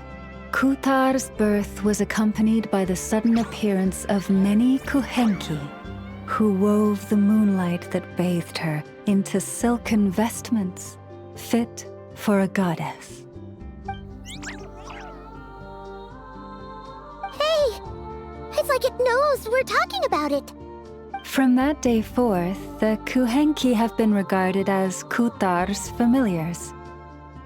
Kutar's birth was accompanied by the sudden appearance of many Kuhenki, who wove the moonlight that bathed her into silken vestments fit for a goddess. Hey! It's like it knows we're talking about it. From that day forth, the Kuhenki have been regarded as Kutar's familiars.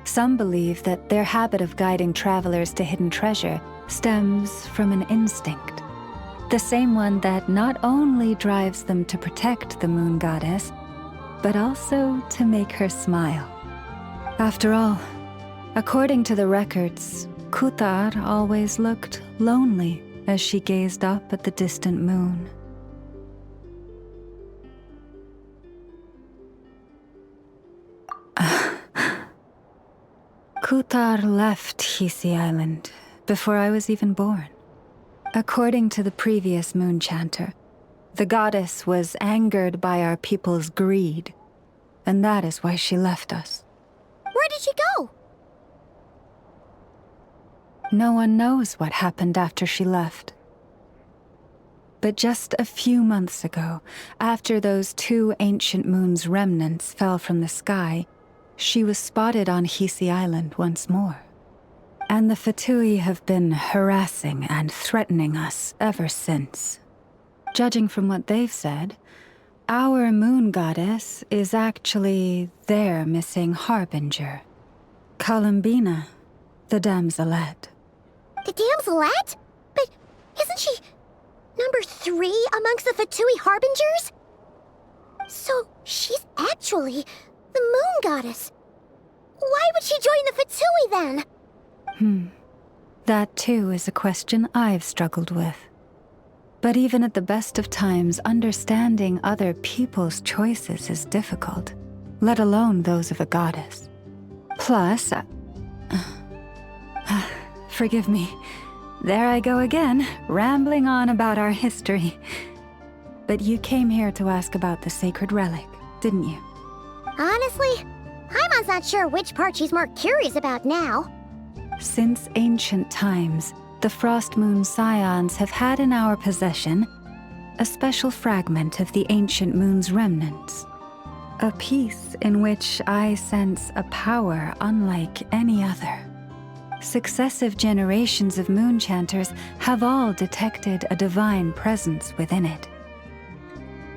Some believe that their habit of guiding travelers to hidden treasure stems from an instinct. The same one that not only drives them to protect the moon goddess, but also to make her smile. After all, according to the records, Kutar always looked lonely as she gazed up at the distant moon. Kutar left Hisi Island before I was even born. According to the previous moon chanter, the goddess was angered by our people's greed, and that is why she left us. Where did she go? No one knows what happened after she left. But just a few months ago, after those 2 ancient moon's remnants fell from the sky, she was spotted on Hisi Island once more. And the Fatui have been harassing and threatening us ever since. Judging from what they've said, our moon goddess is actually their missing harbinger, Columbina, the damselette. The damselette? But isn't she number 3 amongst the Fatui harbingers? So she's actually the moon goddess. Why would she join the Fatui then? That too is a question I've struggled with. But even at the best of times, understanding other people's choices is difficult, let alone those of a goddess. Plus, forgive me, there I go again, rambling on about our history. But you came here to ask about the sacred relic, didn't you? Honestly, Paimon's not sure which part she's more curious about now. Since ancient times, the Frost Moon Scions have had in our possession a special fragment of the ancient moon's remnants. A piece in which I sense a power unlike any other. Successive generations of moon chanters have all detected a divine presence within it.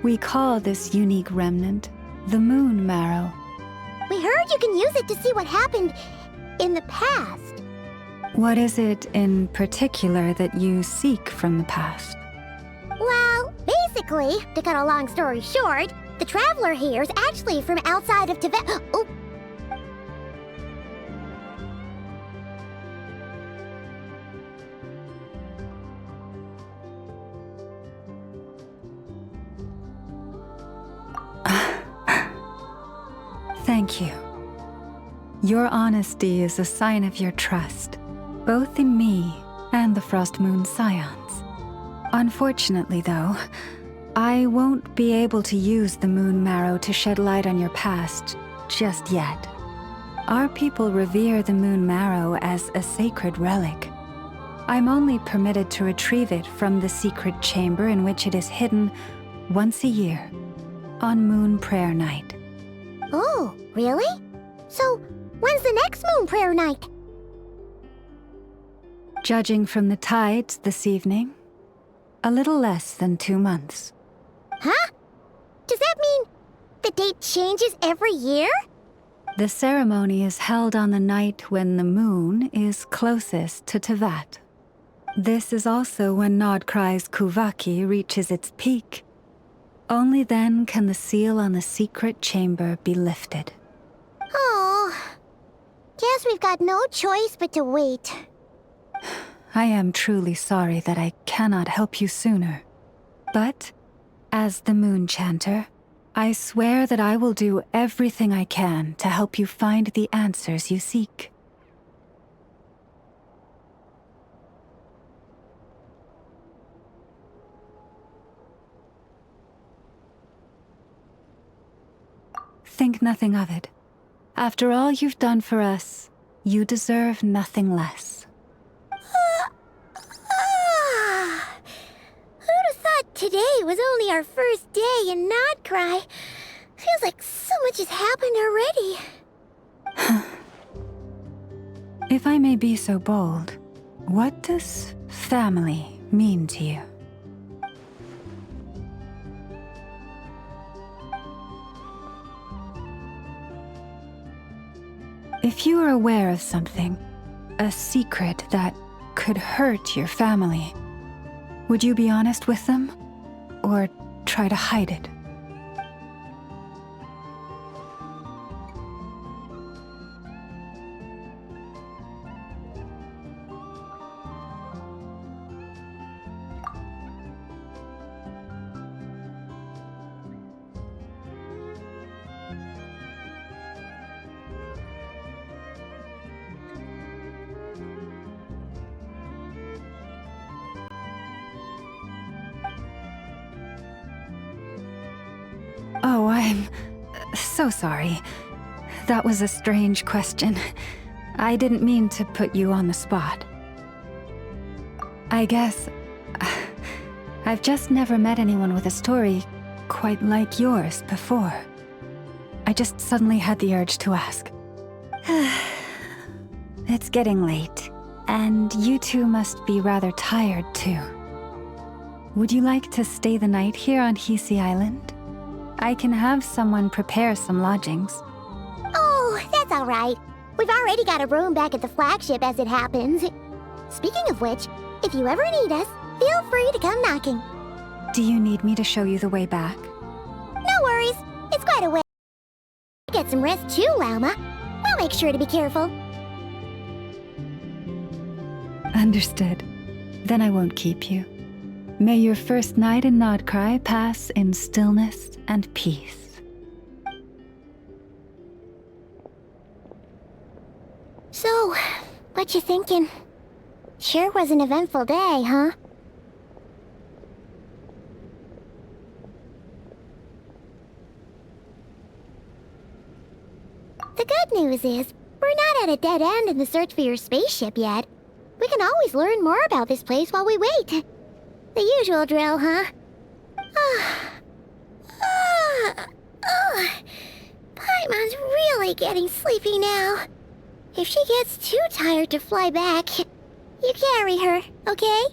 We call this unique remnant the Moon Marrow. We heard you can use it to see what happened in the past. What is it in particular that you seek from the past? Well, basically, to cut a long story short, the traveler here is actually from outside of Tibet. Oh. Thank you. Your honesty is a sign of your trust, both in me and the Frost Moon Scions. Unfortunately, though, I won't be able to use the Moon Marrow to shed light on your past just yet. Our people revere the moon marrow as a sacred relic. I'm only permitted to retrieve it from the secret chamber in which it is hidden once a year, on Moon Prayer Night. Oh, really? So, when's the next moon prayer night? Judging from the tides this evening, a little less than 2 months. Huh? Does that mean the date changes every year? The ceremony is held on the night when the moon is closest to Tevat. This is also when Nodcry's Kuvaki reaches its peak. Only then can the seal on the secret chamber be lifted. Oh, guess we've got no choice but to wait. I am truly sorry that I cannot help you sooner. But, as the Moon Chanter, I swear that I will do everything I can to help you find the answers you seek. Think nothing of it. After all you've done for us, you deserve nothing less. Who'd have thought today was only our first day in Nodcry? Feels like so much has happened already. If I may be so bold, what does family mean to you? If you are aware of something, a secret that could hurt your family, would you be honest with them? Or try to hide it? Oh, I'm so sorry. That was a strange question. I didn't mean to put you on the spot. I guess I've just never met anyone with a story quite like yours before. I just suddenly had the urge to ask. It's getting late, and you two must be rather tired too. Would you like to stay the night here on Hisi Island? I can have someone prepare some lodgings. Oh, that's all right. We've already got a room back at the flagship as it happens. Speaking of which, if you ever need us, feel free to come knocking. Do you need me to show you the way back? No worries. It's quite a way. Get some rest too, Lauma. We'll make sure to be careful. Understood. Then I won't keep you. May your first night in Nodcry pass in stillness and peace. So, what you thinking? Sure was an eventful day, huh? The good news is, we're not at a dead end in the search for your spaceship yet. We can always learn more about this place while we wait. The usual drill, huh? Paimon's really getting sleepy now. If she gets too tired to fly back, you carry her, okay?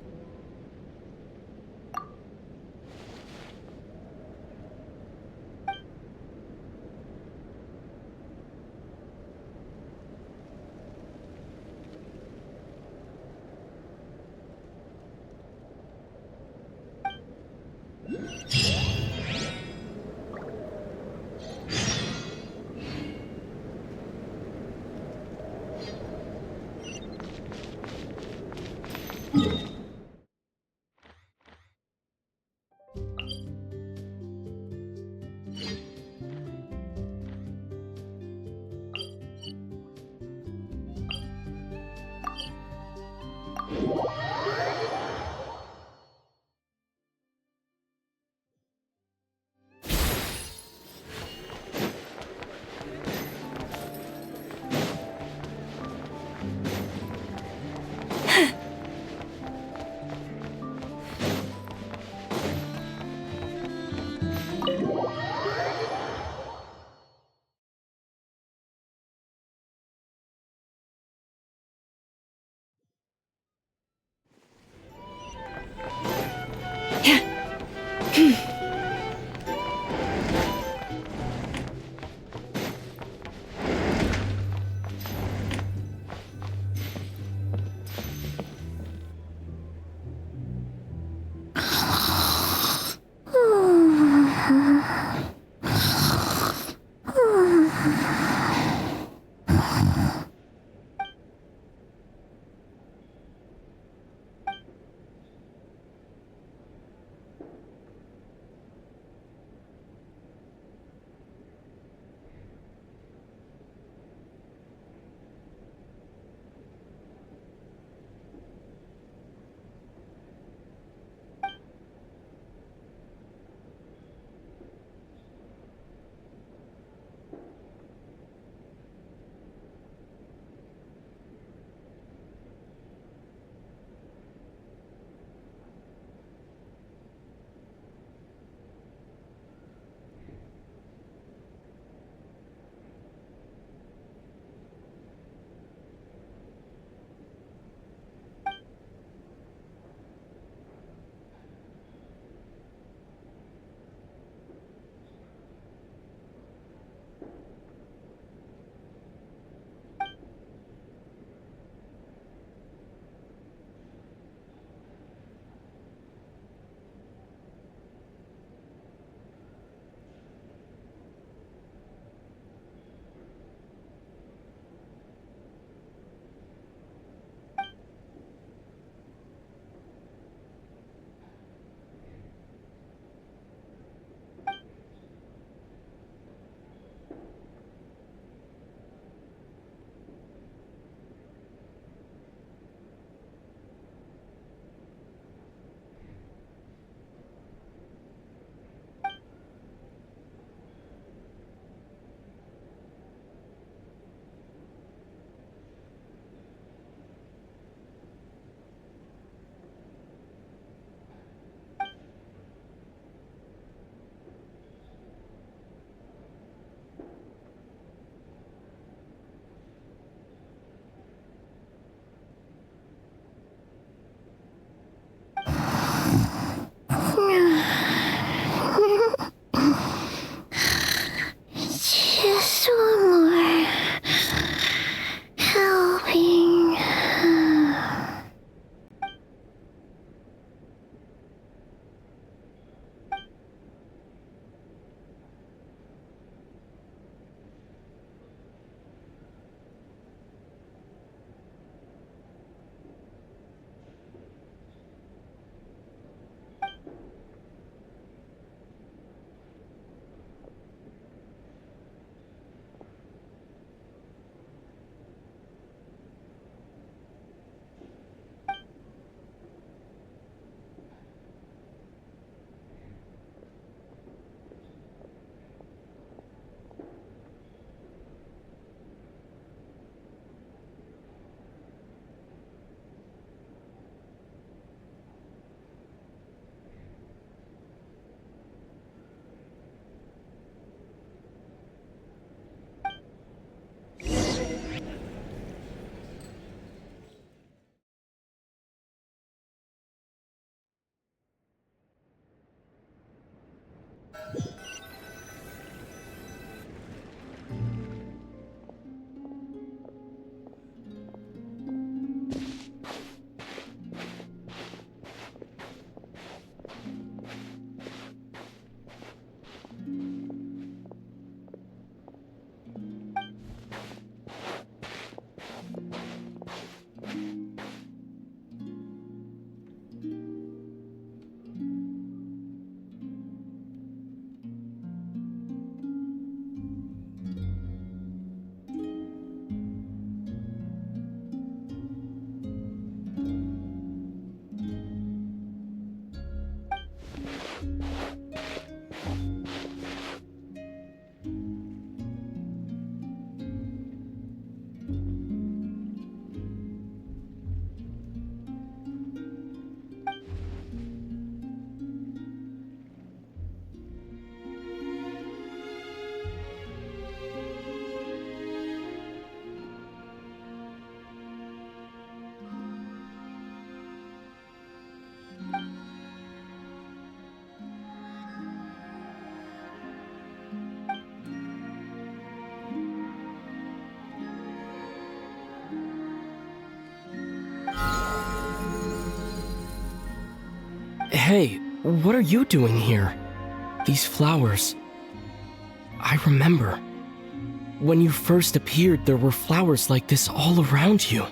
Hey, what are you doing here? These flowers. I remember. When you first appeared, there were flowers like this all around you.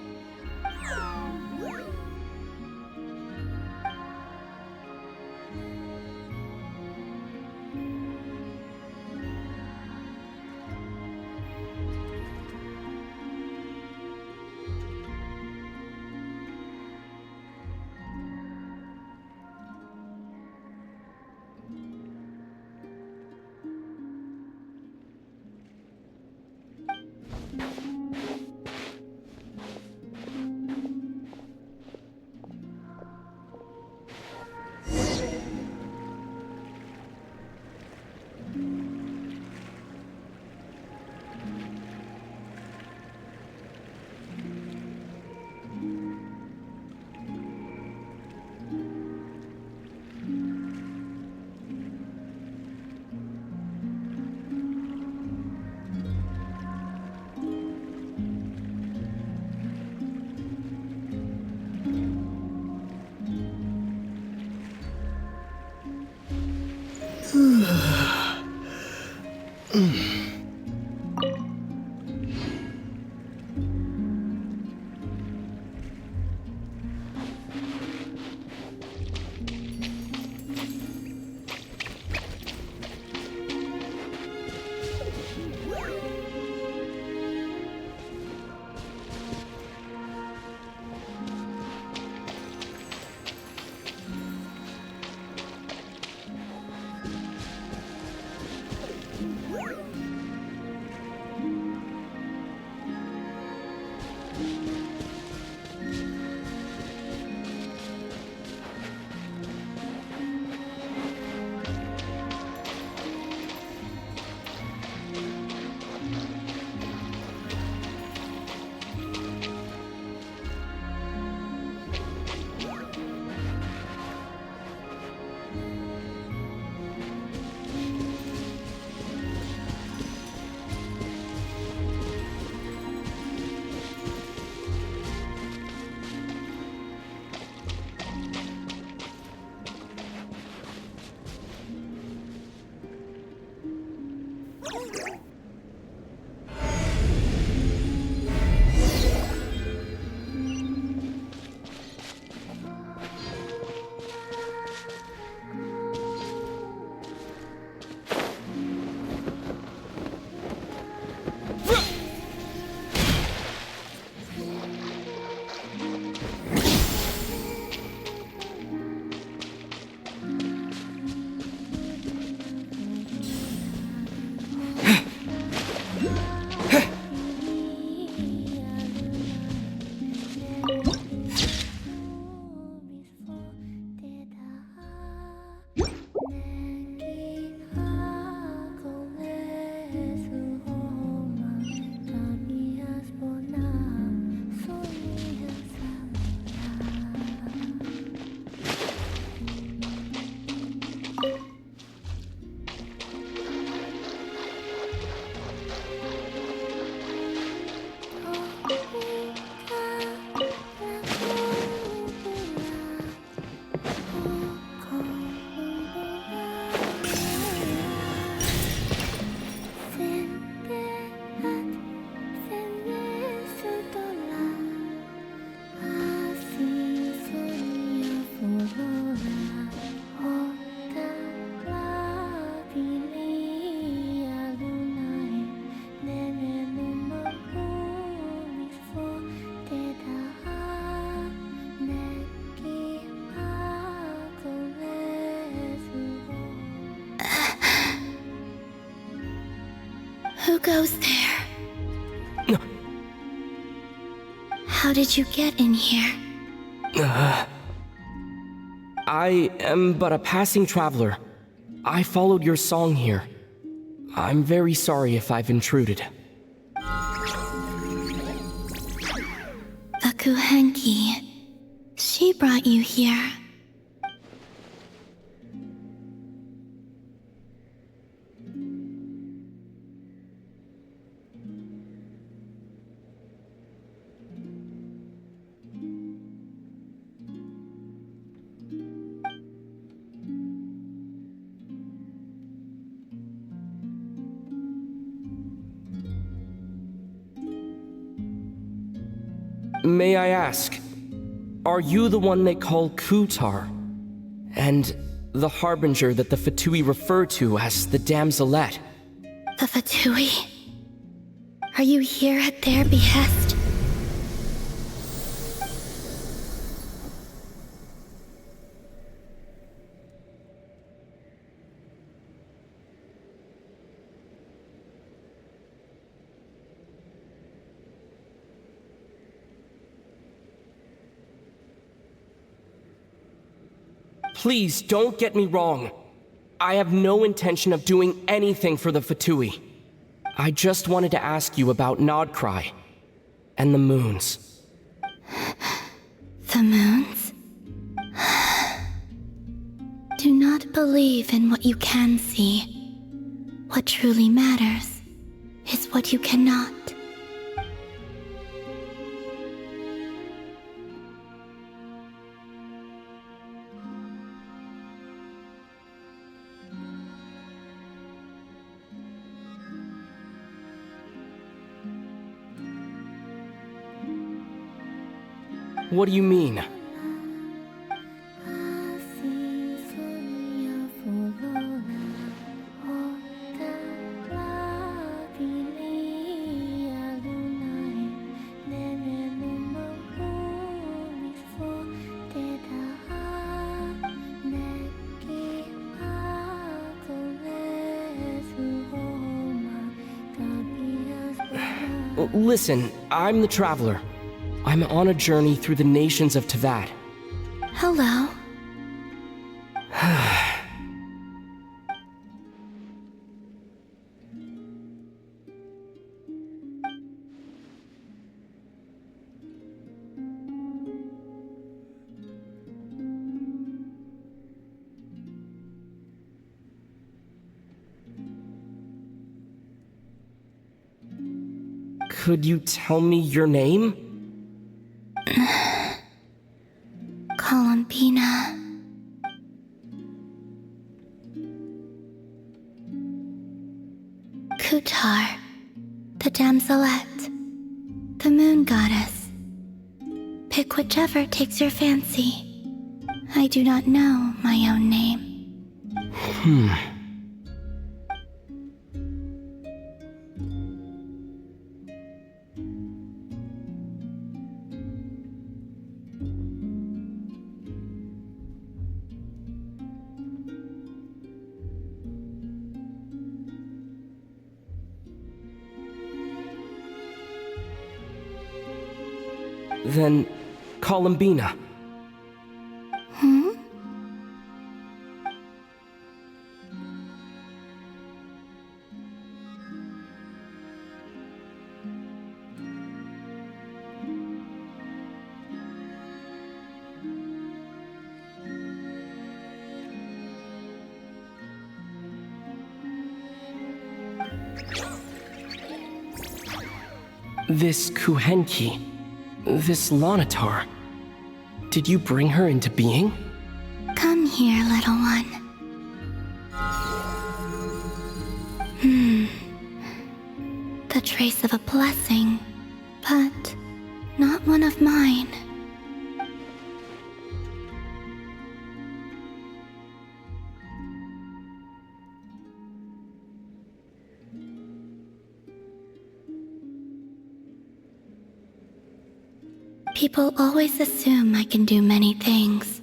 Who goes there? How did you get in here? I am but a passing traveler. I followed your song here. I'm very sorry if I've intruded. Akuhenki. She brought you here. May I ask, are you the one they call Kutar? And the harbinger that the Fatui refer to as the Damselette? The Fatui? Are you here at their behest? Please, don't get me wrong. I have no intention of doing anything for the Fatui. I just wanted to ask you about Nodcry and the moons. The moons? Do not believe in what you can see. What truly matters is what you cannot. What do you mean? Listen, I'm the Traveler. I'm on a journey through the nations of Teyvat. Hello. Could you tell me your name? Columbina. Kutar, the Damselette, the Moon Goddess. Pick whichever takes your fancy. I do not know my own name. Then, Columbina. This Kuhenki, this Lanatar, did you bring her into being? Come here, little one. The trace of a blessing, but not one of mine. People always assume I can do many things.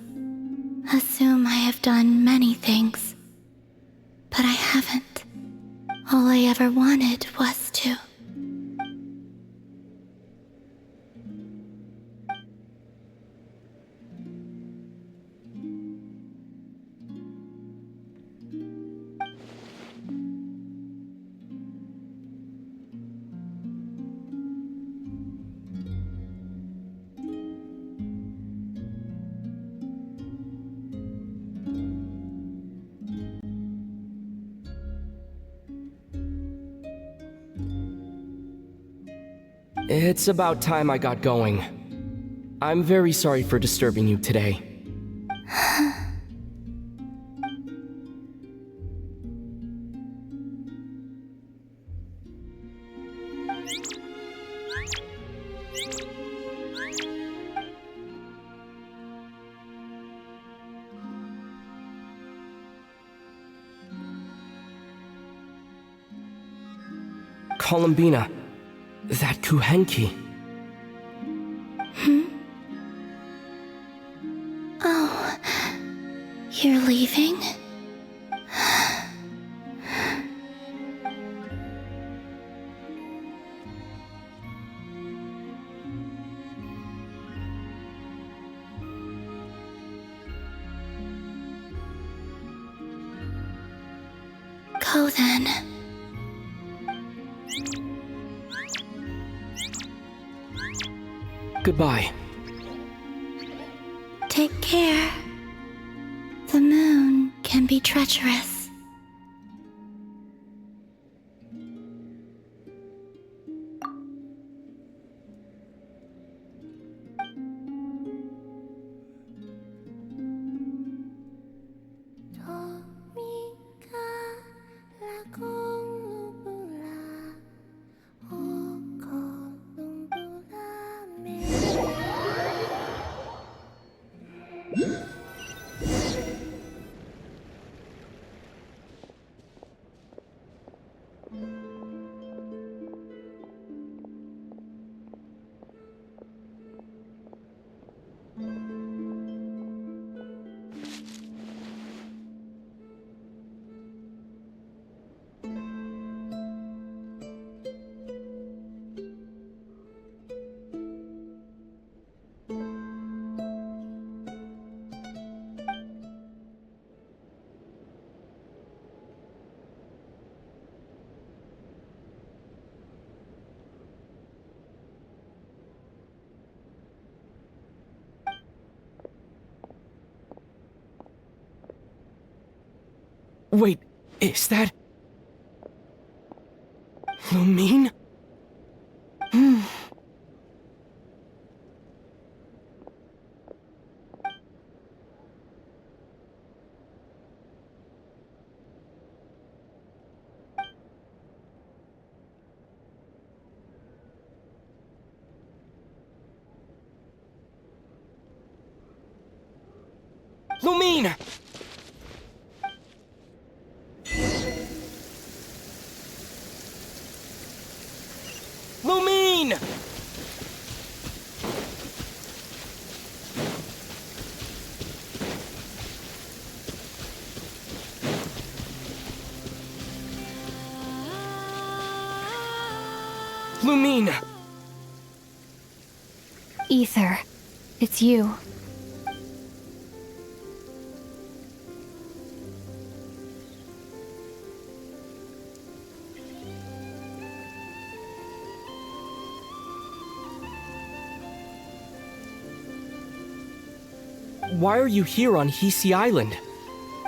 Assume I have done many things. But I haven't. All I ever wanted was to. It's about time I got going. I'm very sorry for disturbing you today. Columbina. That Kuhenki. Oh, you're leaving? Go then. Goodbye. Take care. The moon can be treacherous. Wait, is that... Lumine? Lumine! Lumine! Lumine! Ether, it's you. Why are you here on Hisi Island?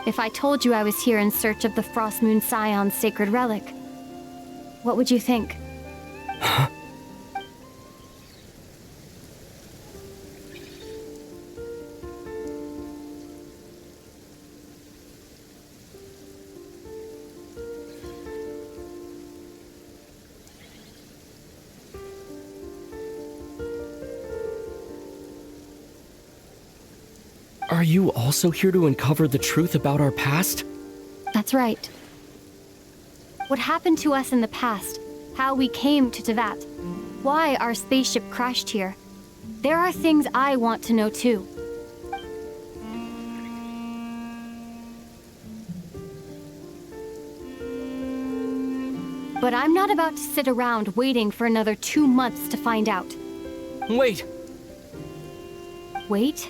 If I told you I was here in search of the Frost Moon Scion's sacred relic, what would you think? Are you also here to uncover the truth about our past? That's right. What happened to us in the past, how we came to Tevat, why our spaceship crashed here. There are things I want to know too. But I'm not about to sit around waiting for another 2 months to find out. Wait! Wait?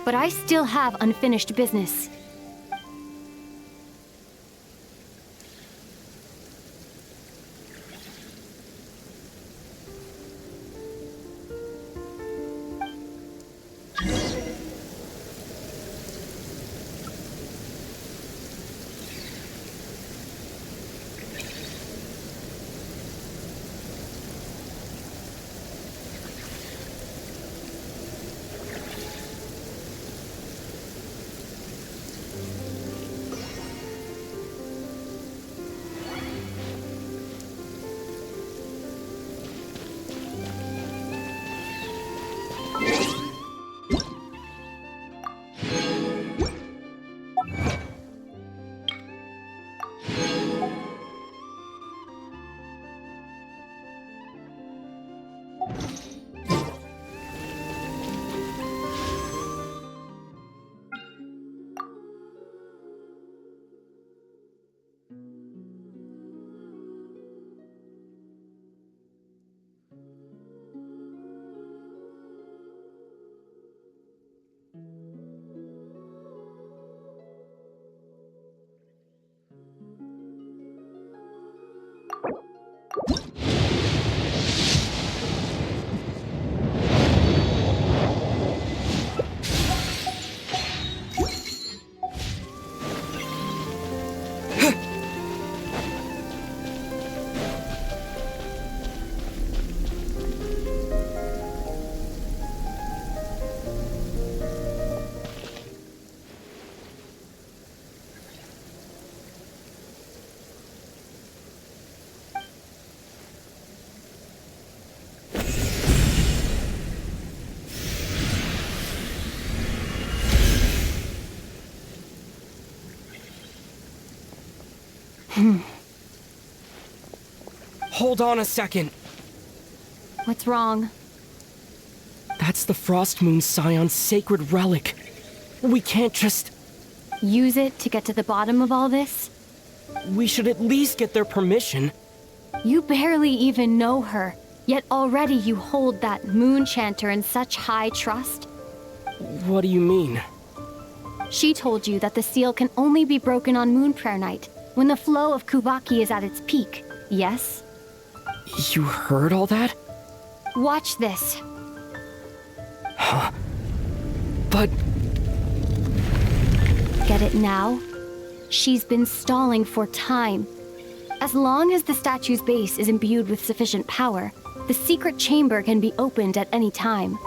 But I still have unfinished business. Hold on a second. What's wrong? That's the Frost Moon Scion's sacred relic. We can't just... Use it to get to the bottom of all this? We should at least get their permission. You barely even know her, yet already you hold that moon chanter in such high trust. What do you mean? She told you that the seal can only be broken on Moon Prayer Night, when the flow of Kubaki is at its peak, yes? You heard all that? Watch this. Huh? But... Get it now? She's been stalling for time. As long as the statue's base is imbued with sufficient power, the secret chamber can be opened at any time.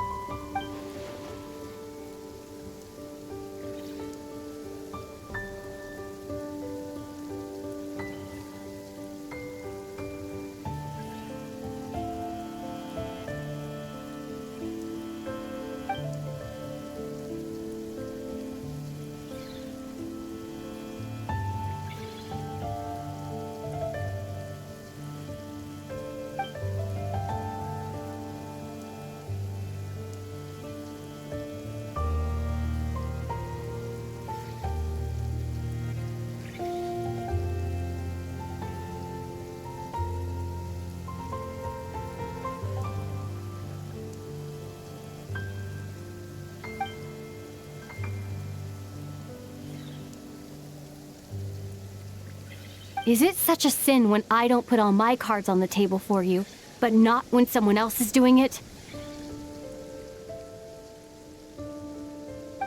Is it such a sin when I don't put all my cards on the table for you, but not when someone else is doing it?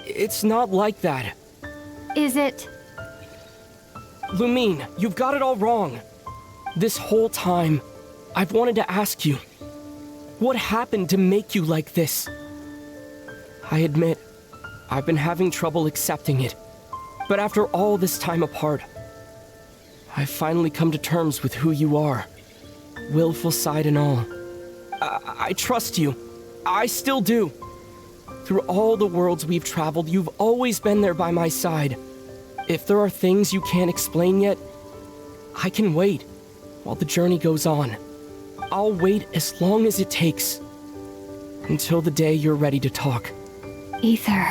It's not like that. Is it? Lumine, you've got it all wrong. This whole time, I've wanted to ask you, what happened to make you like this? I admit, I've been having trouble accepting it. But after all this time apart, I've finally come to terms with who you are. Willful side and all. I trust you. I still do. Through all the worlds we've traveled, you've always been there by my side. If there are things you can't explain yet, I can wait while the journey goes on. I'll wait as long as it takes. Until the day you're ready to talk. Ether.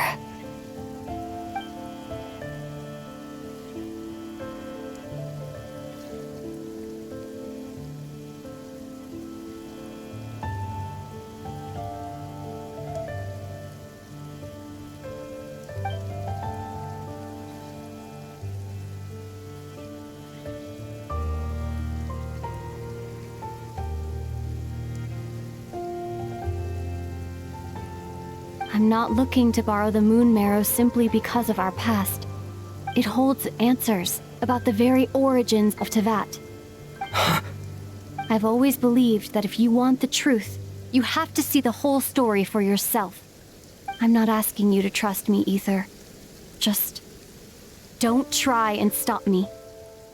I'm not looking to borrow the moon marrow simply because of our past. It holds answers about the very origins of Tevat. I've always believed that if you want the truth, you have to see the whole story for yourself. I'm not asking you to trust me, Ether. Just don't try and stop me.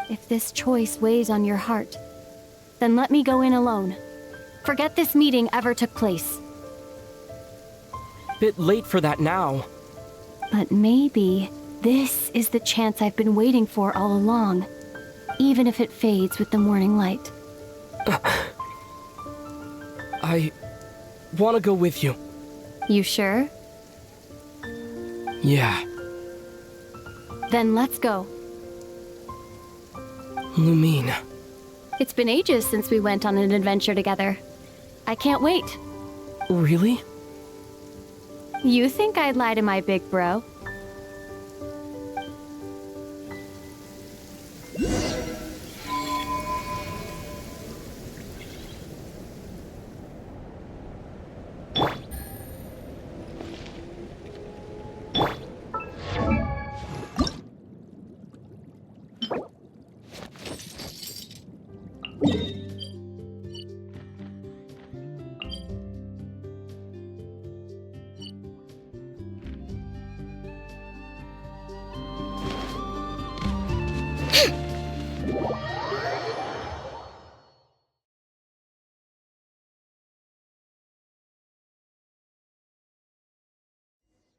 If this choice weighs on your heart, then let me go in alone. Forget this meeting ever took place. Bit late for that now. But maybe this is the chance I've been waiting for all along, even if it fades with the morning light. I want to go with you. You sure? Yeah. Then let's go. Lumine. It's been ages since we went on an adventure together. I can't wait. Really? You think I'd lie to my big bro?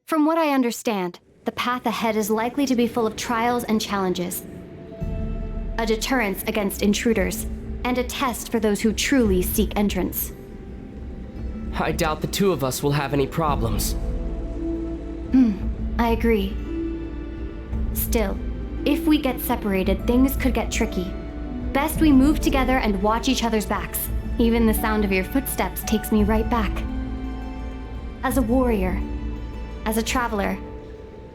From what I understand, the path ahead is likely to be full of trials and challenges. a deterrence against intruders, and a test for those who truly seek entrance. I doubt the two of us will have any problems. I agree. Still, if we get separated, things could get tricky. Best we move together and watch each other's backs. Even the sound of your footsteps takes me right back. As a warrior, as a traveler,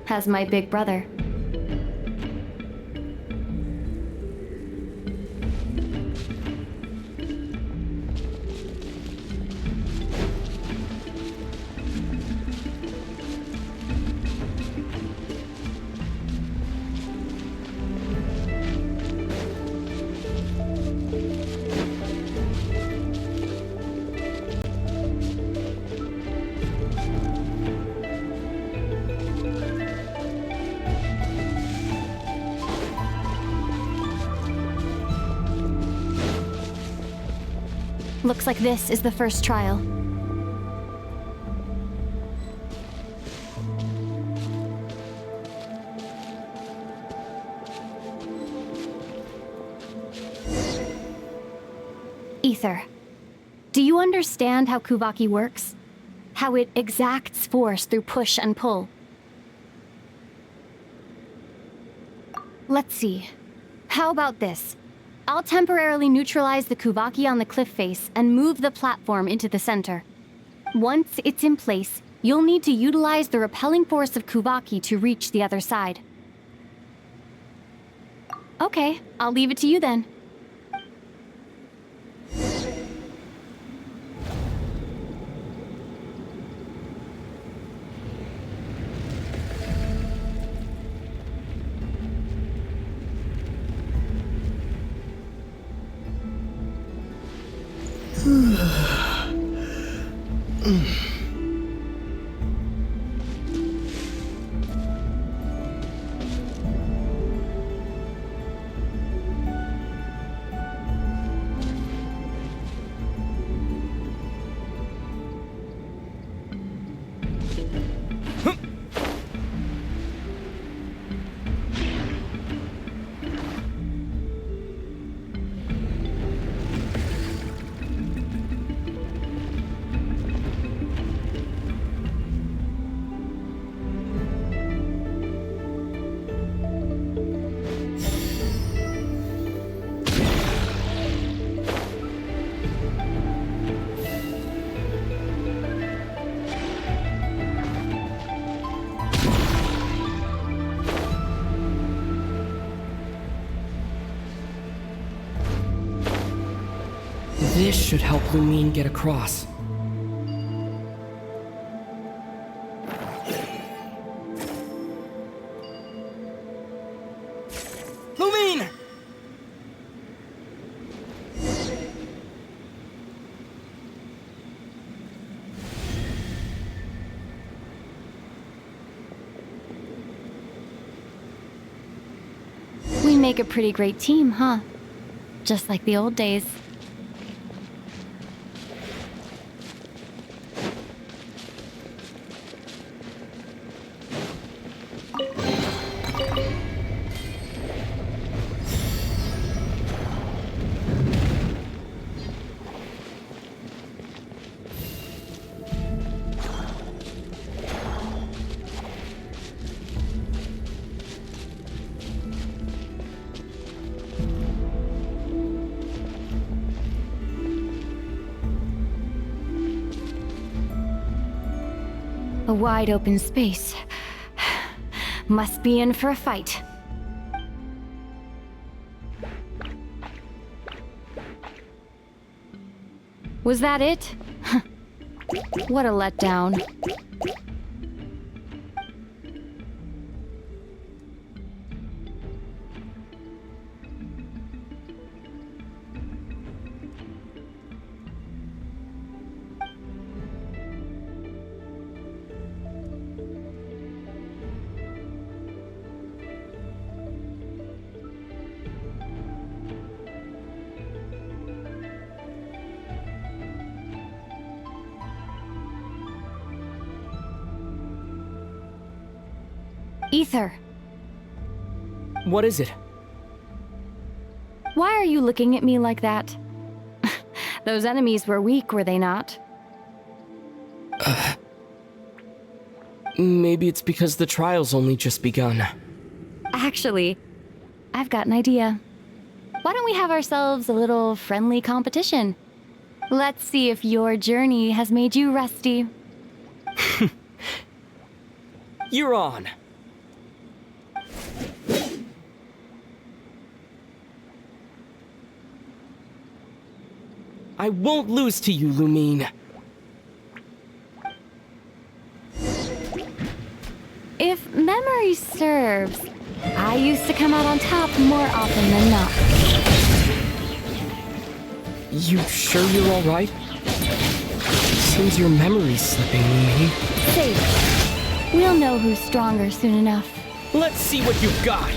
as my big brother. Looks like this is the first trial. Ether, do you understand how Kuvaki works? How it exacts force through push and pull? Let's see. How about this? I'll temporarily neutralize the Kuvaki on the cliff face and move the platform into the center. Once it's in place, you'll need to utilize the repelling force of Kuvaki to reach the other side. Okay, I'll leave it to you then. This should help Lumine get across. Lumine! We make a pretty great team, huh? Just like the old days. A wide open space. Must be in for a fight. Was that it? What a letdown. Ether. What is it? Why are you looking at me like that? Those enemies were weak, were they not? Maybe it's because the trial's only just begun. Actually, I've got an idea. Why don't we have ourselves a little friendly competition? Let's see if your journey has made you rusty. You're on. I won't lose to you, Lumine. If memory serves, I used to come out on top more often than not. You sure you're alright? Seems your memory's slipping, Lumine. Safe. We'll know who's stronger soon enough. Let's see what you've got.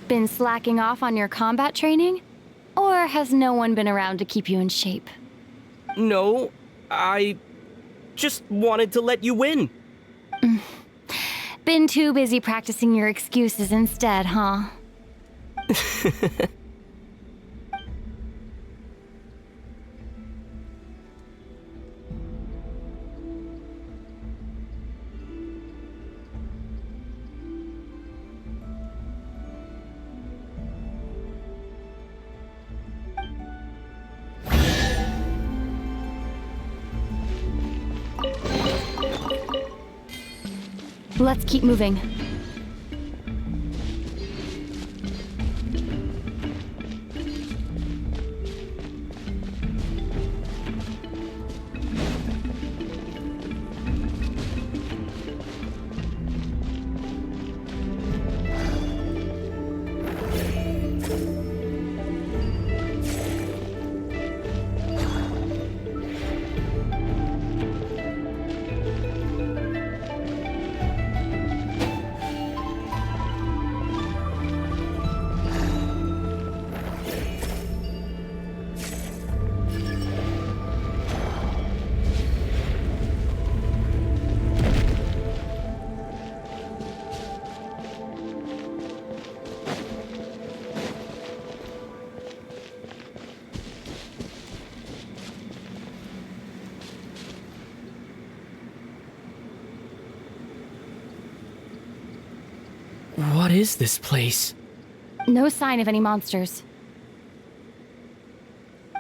Been slacking off on your combat training? Or has no one been around to keep you in shape? No, I just wanted to let you win. Been too busy practicing your excuses instead, huh? Let's keep moving. What is this place? No sign of any monsters.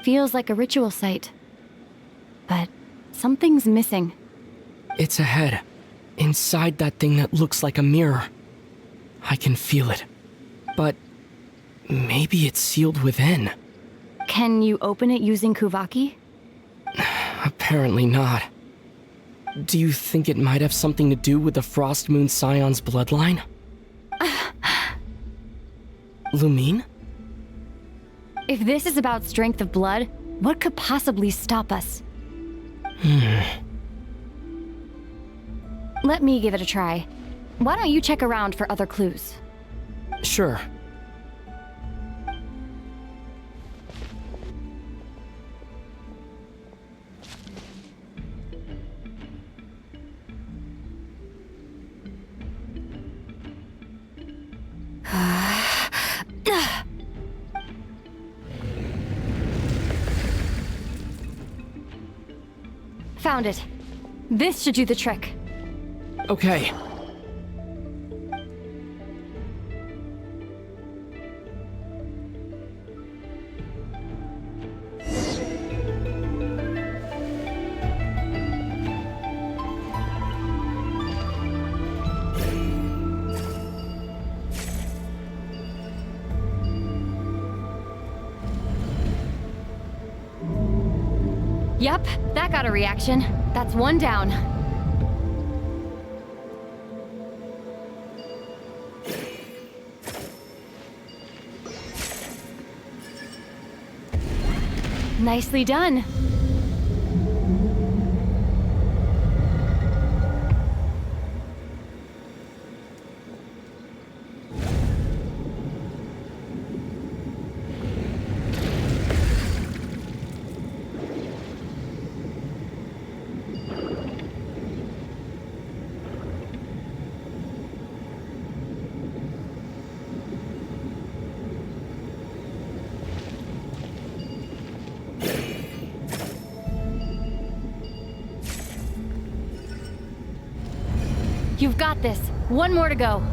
Feels like a ritual site. But something's missing. It's ahead. Inside that thing that looks like a mirror. I can feel it. But maybe it's sealed within. Can you open it using Kuvaki? Apparently not. Do you think it might have something to do with the Frost Moon Scion's bloodline? Lumine? If this is about strength of blood, what could possibly stop us? Let me give it a try. Why don't you check around for other clues? Sure. Found it. This should do the trick. Okay. Yep, that got a reaction. That's one down. Nicely done. You've got this. One more to go.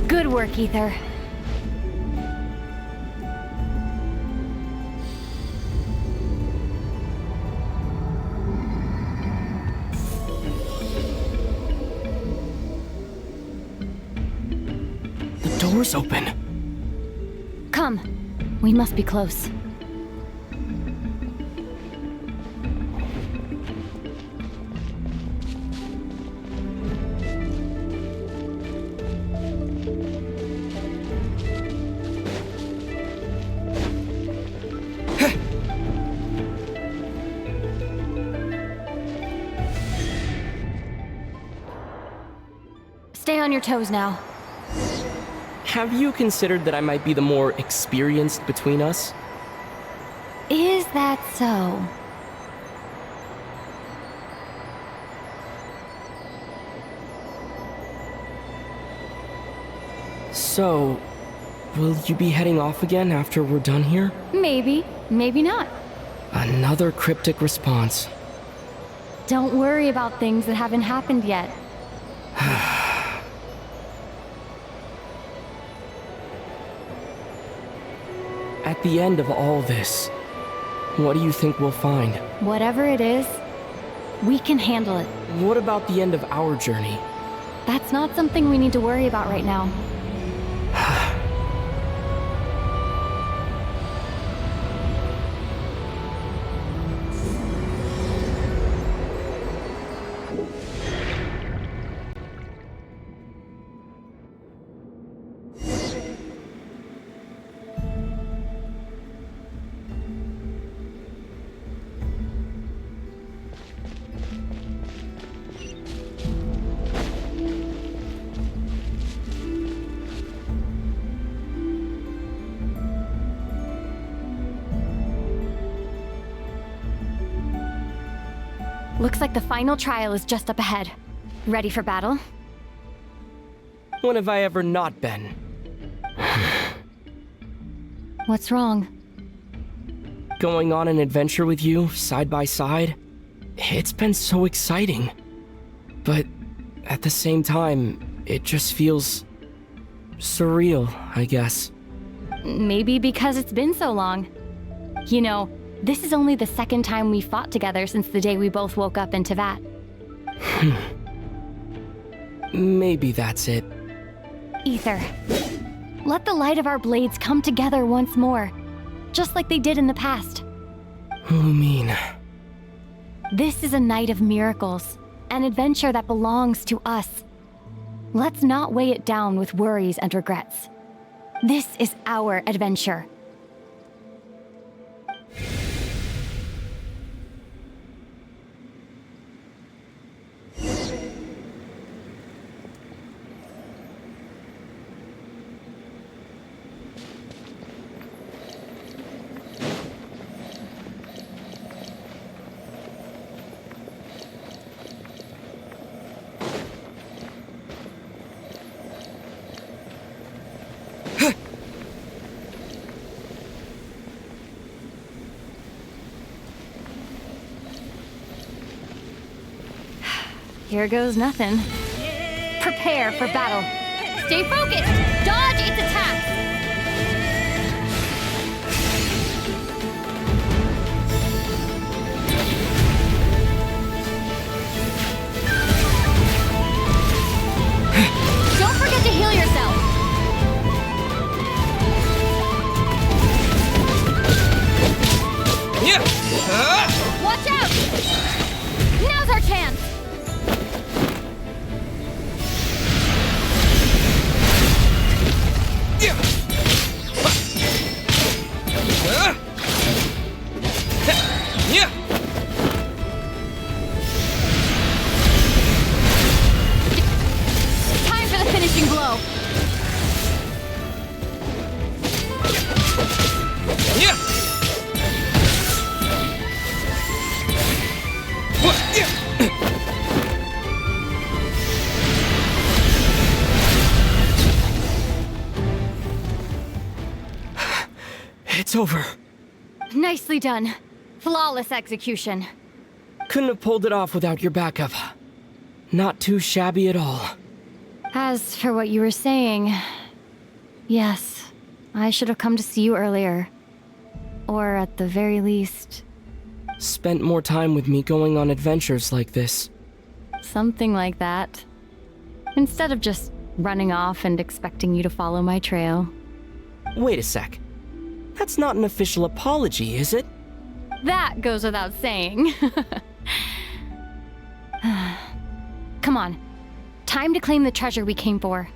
Good work, Ether. The door's open. Come. We must be close. Stay on your toes now. Have you considered that I might be the more experienced between us? Is that so? So, will you be heading off again after we're done here? Maybe, maybe not. Another cryptic response. Don't worry about things that haven't happened yet. At the end of all this, what do you think we'll find? Whatever it is, we can handle it. What about the end of our journey? That's not something we need to worry about right now. Looks like the final trial is just up ahead. Ready for battle? When have I ever not been? What's wrong? Going on an adventure with you, side by side? It's been so exciting. But at the same time, it just feels surreal, I guess. Maybe because it's been so long. You know, this is only the second time we fought together since the day we both woke up in Tevat. Maybe that's it. Ether, let the light of our blades come together once more, just like they did in the past. Lumine. This is a night of miracles, an adventure that belongs to us. Let's not weigh it down with worries and regrets. This is our adventure. Here goes nothing. Prepare for battle. Stay focused! Dodge its attacks! Don't forget to heal yourself! Yeah. Watch out! Now's our chance! It's over. Nicely done. Flawless execution. Couldn't have pulled it off without your backup. Not too shabby at all. As for what you were saying, yes, I should have come to see you earlier. Or at the very least... Spent more time with me going on adventures like this. Something like that. Instead of just running off and expecting you to follow my trail. Wait a sec. That's not an official apology, is it? That goes without saying. Come on. Time to claim the treasure we came for.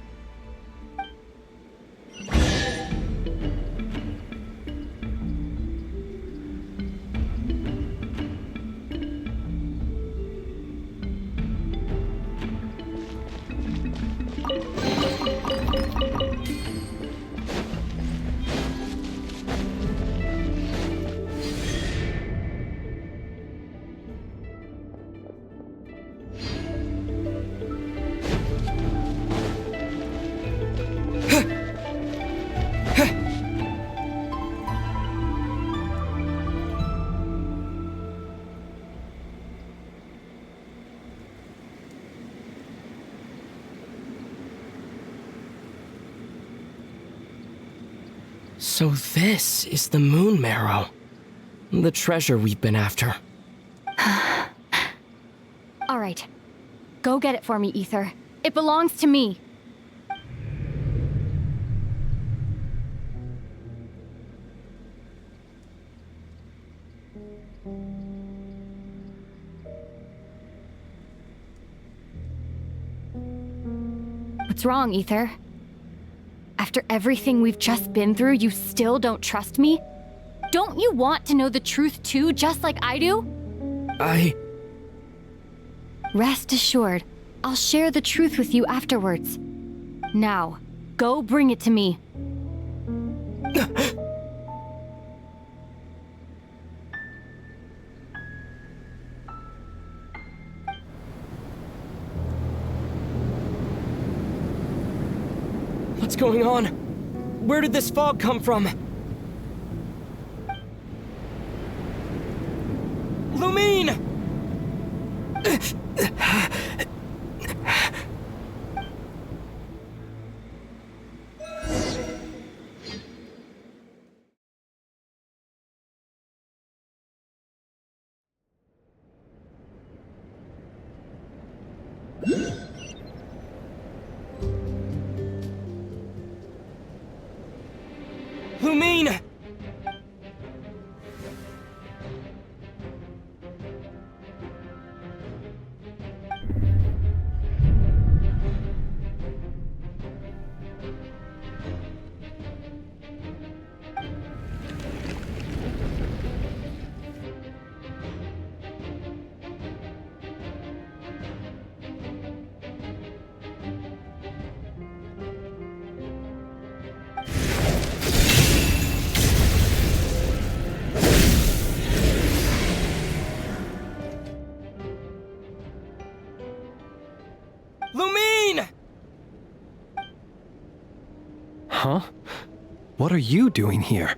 So this is the Moon Marrow. The treasure we've been after. All right. Go get it for me, Ether. It belongs to me. What's wrong, Ether? After everything we've just been through, you still don't trust me? Don't you want to know the truth too, just like I do? Rest assured, I'll share the truth with you afterwards. Now, go bring it to me. What's going on? Where did this fog come from? Lumine! Lumine! Lumine! Huh? What are you doing here?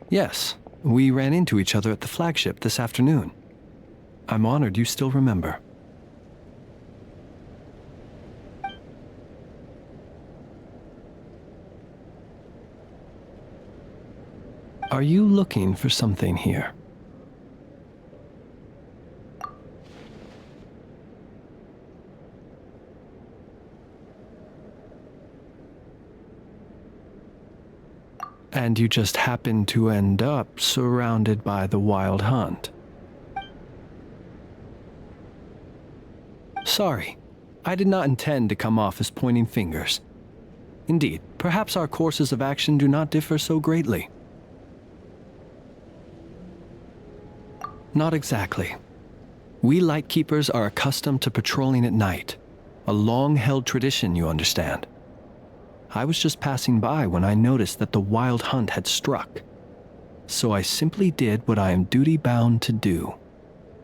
Yes, we ran into each other at the flagship this afternoon. I'm honored you still remember. Are you looking for something here? And you just happened to end up surrounded by the Wild Hunt. Sorry, I did not intend to come off as pointing fingers. Indeed, perhaps our courses of action do not differ so greatly. Not exactly. We Lightkeepers are accustomed to patrolling at night. A long-held tradition, you understand. I was just passing by when I noticed that the Wild Hunt had struck. So I simply did what I am duty-bound to do.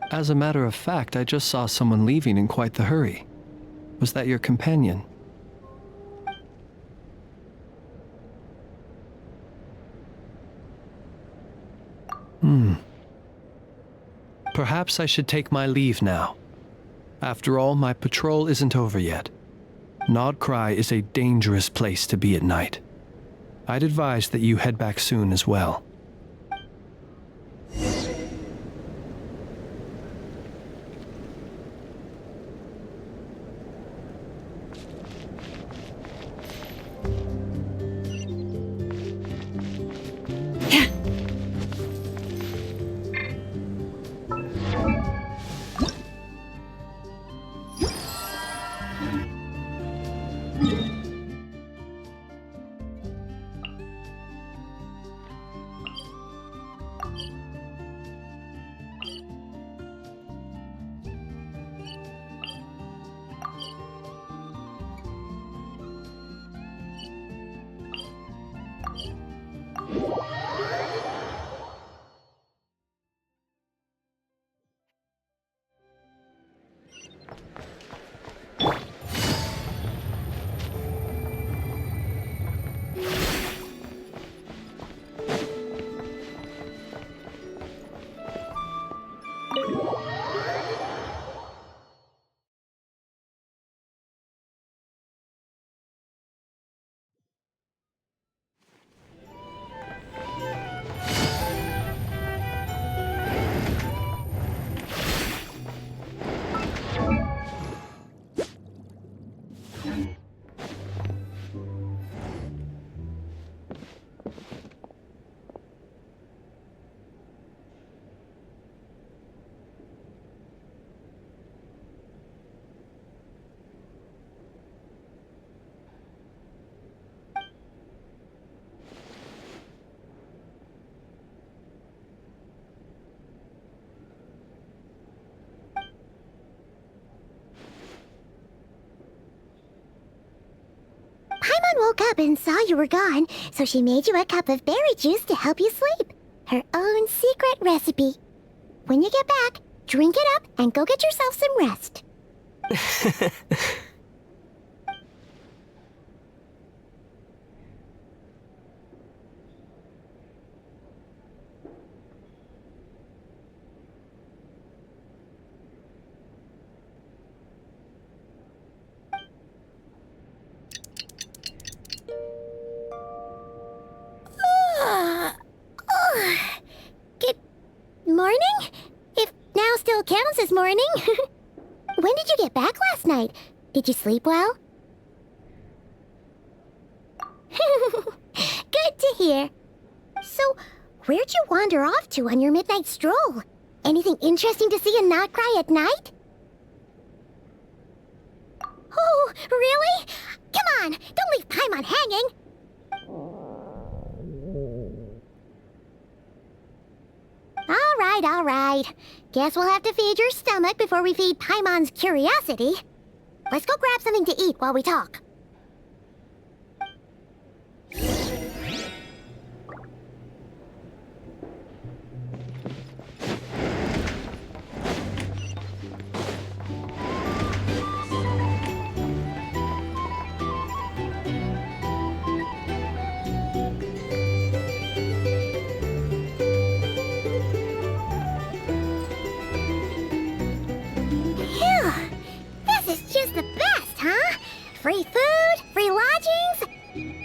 As a matter of fact, I just saw someone leaving in quite the hurry. Was that your companion? Perhaps I should take my leave now. After all, my patrol isn't over yet. Nodcry is a dangerous place to be at night. I'd advise that you head back soon as well. Paimon woke up and saw you were gone, so she made you a cup of berry juice to help you sleep. Her own secret recipe. When you get back, drink it up and go get yourself some rest. Good morning? If now still counts as morning. When did you get back last night? Did you sleep well? Good to hear. So, where'd you wander off to on your midnight stroll? Anything interesting to see in Nodcry at night? Oh, really? Come on, don't leave Paimon hanging. All right. Guess we'll have to feed your stomach before we feed Paimon's curiosity. Let's go grab something to eat while we talk. Just the best, huh? Free food, free lodgings.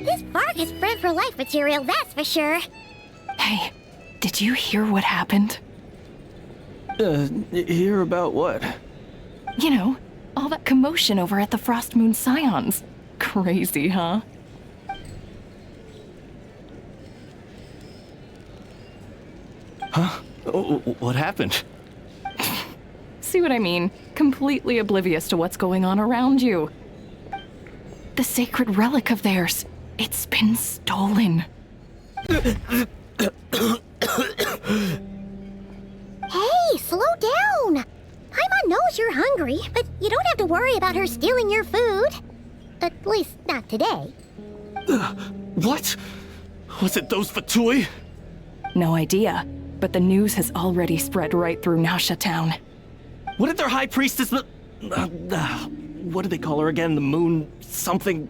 This park is bred for life material, that's for sure. Hey, did you hear what happened? Hear about what? You know, all that commotion over at the Frost Moon Scions. Crazy, huh? Huh? What happened? See what I mean? Completely oblivious to what's going on around you. The sacred relic of theirs, it's been stolen. Hey, slow down. Paimon knows you're hungry, but you don't have to worry about her stealing your food. At least, not today. What? Was it those Fatui? No idea, but the news has already spread right through Nasha Town. What did their high priestess... what did they call her again? The moon... something...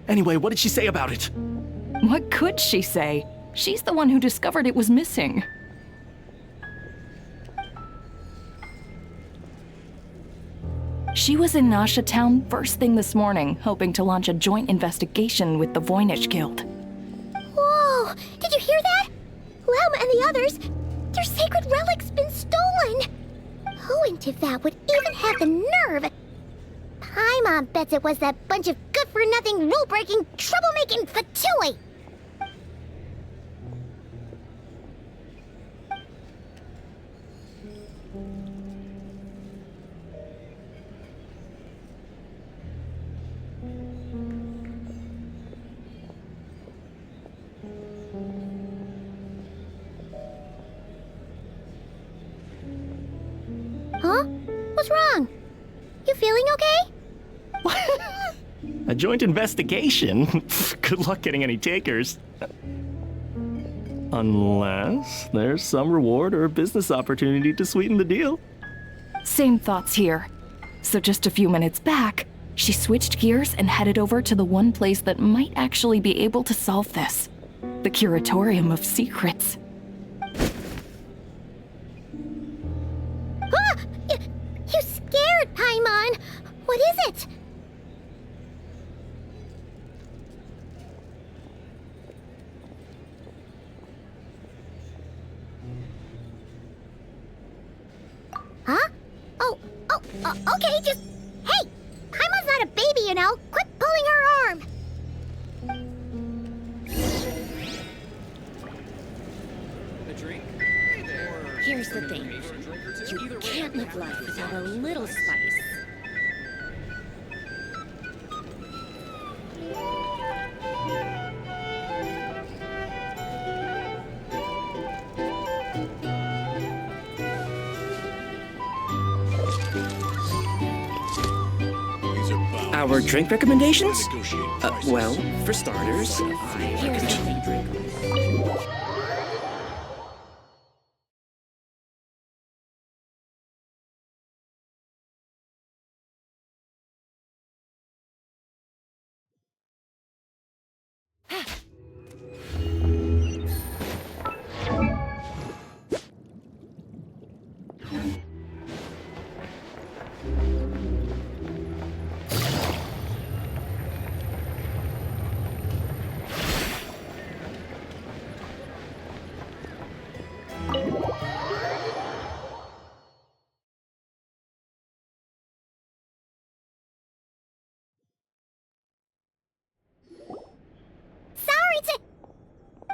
Anyway, what did she say about it? What could she say? She's the one who discovered it was missing. She was in Nasha Town first thing this morning, hoping to launch a joint investigation with the Voynich Guild. Whoa! Did you hear that? Lauma and the others, their sacred relic's been stolen! Who in Tifat would even have the nerve? Paimon bets it was that bunch of good-for-nothing, rule-breaking, troublemaking Fatui! Huh? What's wrong? You feeling okay? A joint investigation? Good luck getting any takers. Unless there's some reward or business opportunity to sweeten the deal. Same thoughts here. So just a few minutes back, she switched gears and headed over to the one place that might actually be able to solve this. The Curatorium of Secrets. Ah! You scared, Paimon! What is it? Huh? Okay, just... Hey! Paimon's not a baby, you know! Quit pulling her arm! Here's the thing. You can't live life without a little spice. Our drink recommendations? Well, for starters, Here's the thing.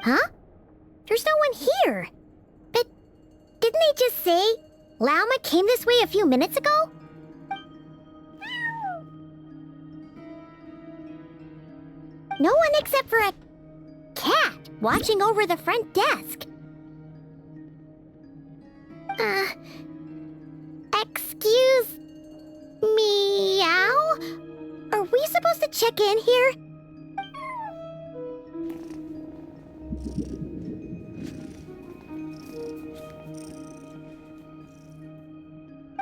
Huh? There's no one here. But didn't they just say Lauma came this way a few minutes ago? No one except for a cat watching over the front desk. Excuse meow? Are we supposed to check in here?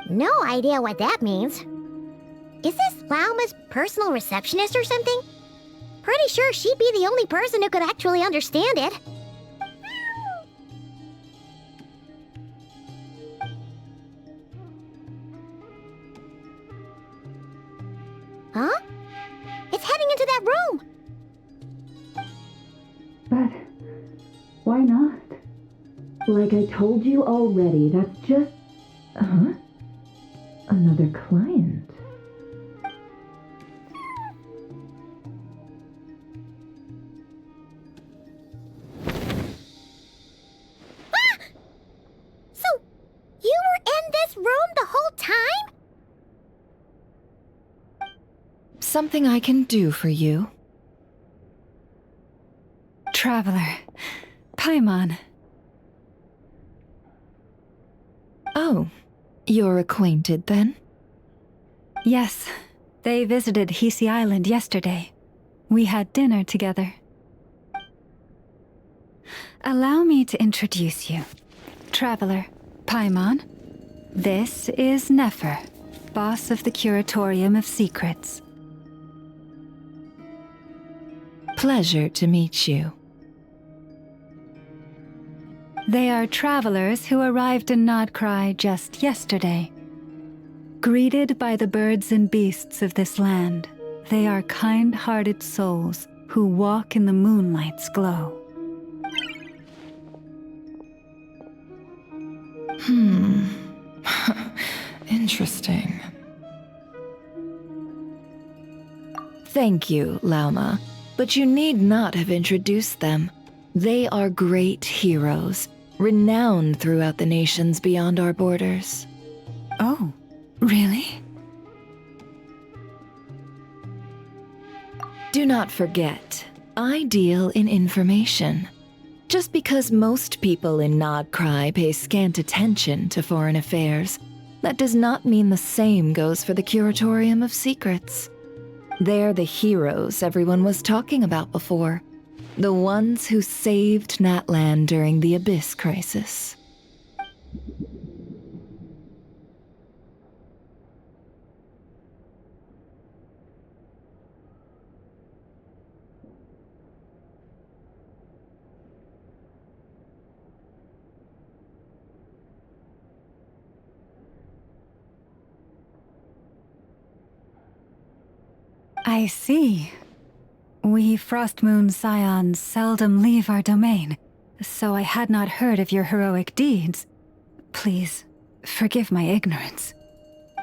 No idea what that means. Is this Lauma's personal receptionist or something? Pretty sure she'd be the only person who could actually understand it. Huh? It's heading into that room! But why not? Like I told you already, that's just... Huh? Another client. Ah! So, you were in this room the whole time? Something I can do for you? Traveler. Paimon. Oh, you're acquainted then? Yes, they visited Hisi Island yesterday. We had dinner together. Allow me to introduce you. Traveler, Paimon. This is Nefer, boss of the Curatorium of Secrets. Pleasure to meet you. They are travelers who arrived in Nodcry just yesterday. Greeted by the birds and beasts of this land, they are kind-hearted souls who walk in the moonlight's glow. Interesting. Thank you, Lauma, but you need not have introduced them. They are great heroes, renowned throughout the nations beyond our borders. Oh, really? Do not forget, I deal in information. Just because most people in Nodcry pay scant attention to foreign affairs, that does not mean the same goes for the Curatorium of Secrets. They're the heroes everyone was talking about before. The ones who saved Natlan during the Abyss Crisis. I see. We Frostmoon Scions seldom leave our domain, so I had not heard of your heroic deeds. Please, forgive my ignorance.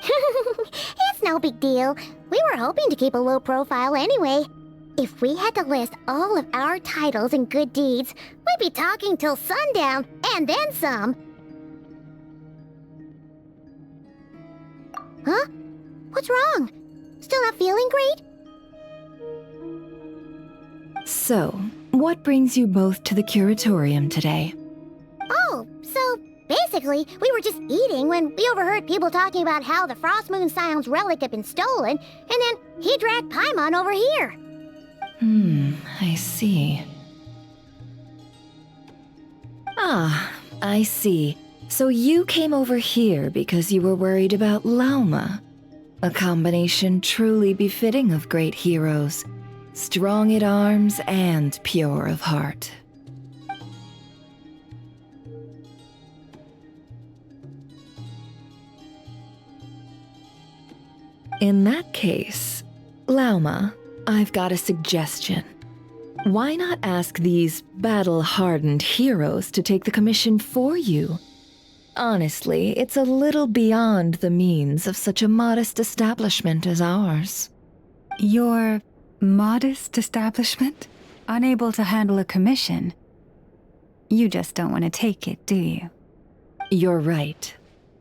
It's no big deal. We were hoping to keep a low profile anyway. If we had to list all of our titles and good deeds, we'd be talking till sundown, and then some. Huh? What's wrong? Still not feeling great? So, what brings you both to the Curatorium today? Oh, so basically, we were just eating when we overheard people talking about how the Frostmoon Scion's relic had been stolen, and then he dragged Paimon over here. I see. Ah, I see. So you came over here because you were worried about Lauma. A combination truly befitting of great heroes. Strong at arms and pure of heart. In that case, Lauma, I've got a suggestion. Why not ask these battle-hardened heroes to take the commission for you? Honestly, it's a little beyond the means of such a modest establishment as ours. Your modest establishment? Unable to handle a commission? You just don't want to take it, do you? You're right.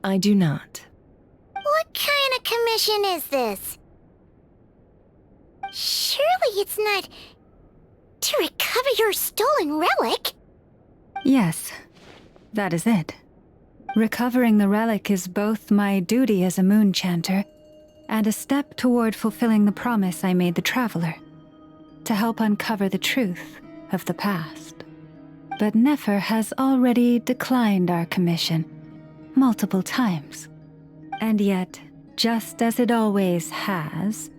I do not. What kind of commission is this? Surely it's not to recover your stolen relic? Yes, that is it. Recovering the relic is both my duty as a moon chanter and a step toward fulfilling the promise I made the Traveler, to help uncover the truth of the past. But Nefer has already declined our commission multiple times. And yet, just as it always has,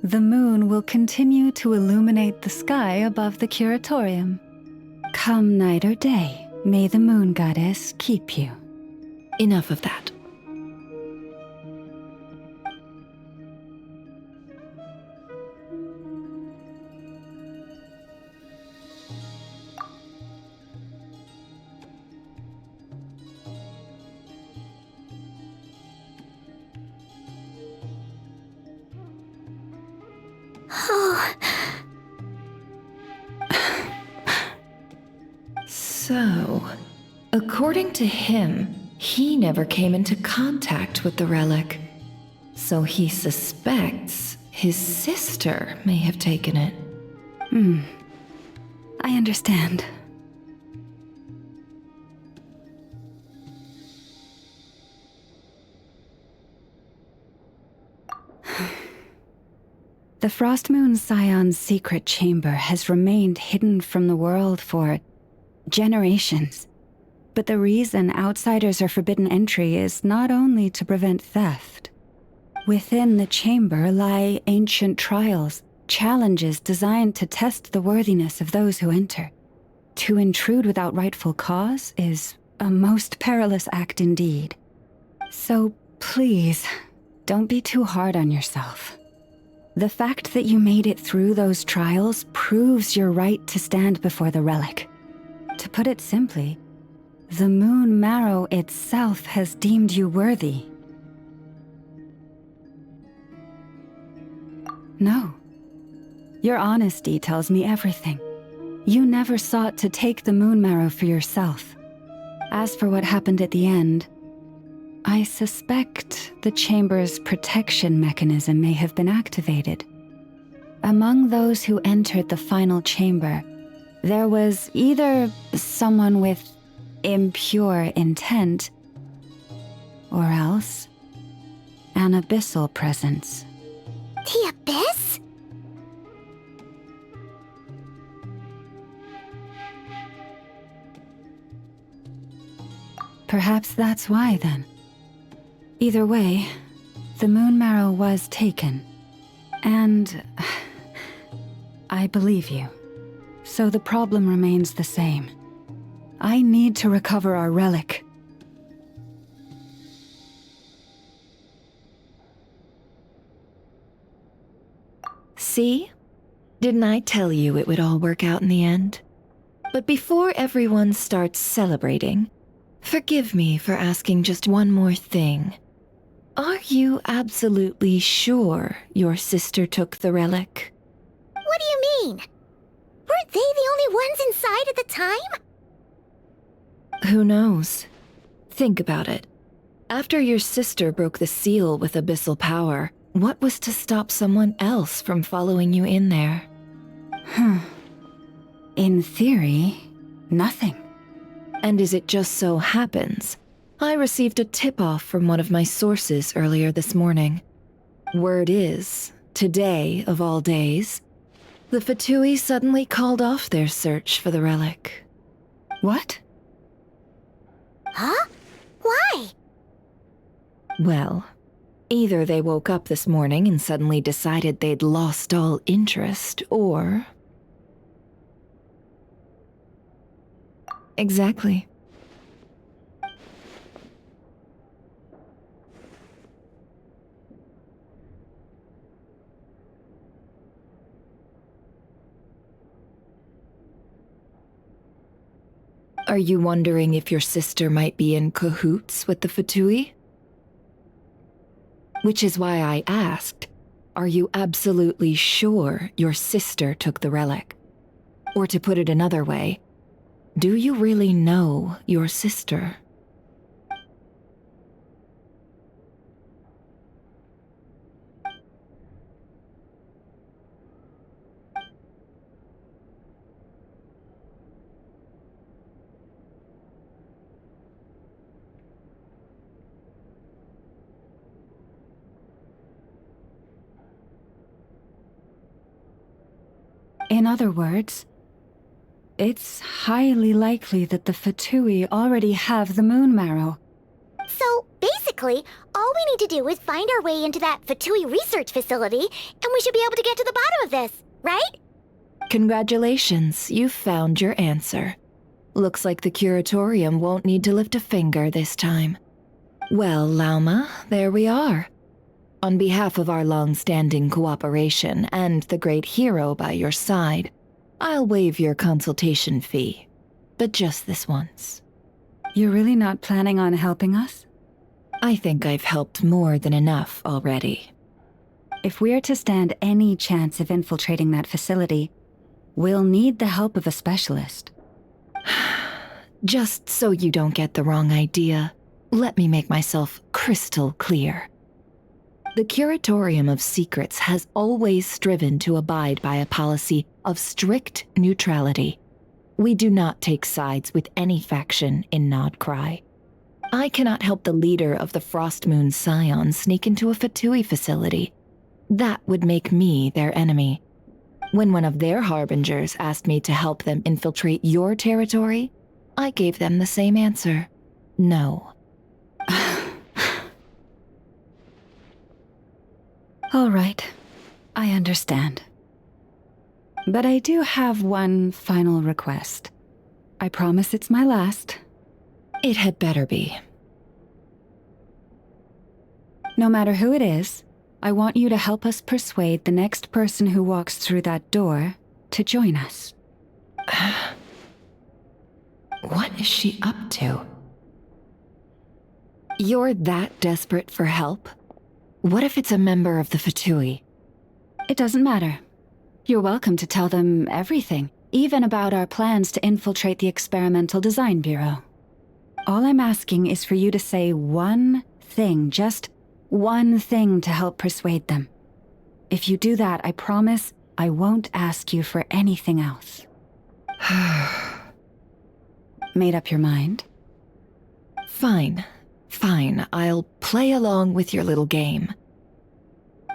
the moon will continue to illuminate the sky above the Curatorium. Come night or day, may the moon goddess keep you. Enough of that. So, according to him, he never came into contact with the relic. So he suspects his sister may have taken it. I understand. The Frostmoon Scion's secret chamber has remained hidden from the world for generations. But the reason outsiders are forbidden entry is not only to prevent theft. Within the chamber lie ancient trials, challenges designed to test the worthiness of those who enter. To intrude without rightful cause is a most perilous act indeed. So please, Don't be too hard on yourself. The fact that you made it through those trials proves your right to stand before the relic. To put it simply, the moon marrow itself has deemed you worthy. No. Your honesty tells me everything. You never sought to take the moon marrow for yourself. As for what happened at the end, I suspect the chamber's protection mechanism may have been activated. Among those who entered the final chamber, there was either someone with impure intent, or else an abyssal presence. The Abyss? Perhaps that's why, then. Either way, the moon marrow was taken. And I believe you. So the problem remains the same. I need to recover our relic. See? Didn't I tell you it would all work out in the end? But before everyone starts celebrating, forgive me for asking just one more thing. Are you absolutely sure your sister took the relic? What do you mean? Weren't they the only ones inside at the time? Who knows? Think about it. After your sister broke the seal with abyssal power, what was to stop someone else from following you in there? In theory, nothing. And as it just so happens, I received a tip-off from one of my sources earlier this morning. Word is, today of all days, the Fatui suddenly called off their search for the relic. What? Huh? Why? Well, either they woke up this morning and suddenly decided they'd lost all interest, or... Exactly. Are you wondering if your sister might be in cahoots with the Fatui? Which is why I asked, are you absolutely sure your sister took the relic? Or to put it another way, do you really know your sister? In other words, it's highly likely that the Fatui already have the moon marrow. So, basically, all we need to do is find our way into that Fatui research facility, and we should be able to get to the bottom of this, right? Congratulations, you've found your answer. Looks like the curatorium won't need to lift a finger this time. Well, Lauma, there we are. On behalf of our long-standing cooperation and the great hero by your side, I'll waive your consultation fee, but just this once. You're really not planning on helping us? I think I've helped more than enough already. If we're to stand any chance of infiltrating that facility, we'll need the help of a specialist. Just so you don't get the wrong idea, let me make myself crystal clear. The Curatorium of Secrets has always striven to abide by a policy of strict neutrality. We do not take sides with any faction in Nodcry. I cannot help the leader of the Frostmoon Scions sneak into a Fatui facility. That would make me their enemy. When one of their harbingers asked me to help them infiltrate your territory, I gave them the same answer. No. All right, I understand. But I do have one final request. I promise it's my last. It had better be. No matter who it is, I want you to help us persuade the next person who walks through that door to join us. What is she up to? You're that desperate for help? What if it's a member of the Fatui? It doesn't matter. You're welcome to tell them everything, even about our plans to infiltrate the Experimental Design Bureau. All I'm asking is for you to say one thing, just one thing to help persuade them. If you do that, I promise I won't ask you for anything else. Made up your mind? Fine. Fine, I'll play along with your little game.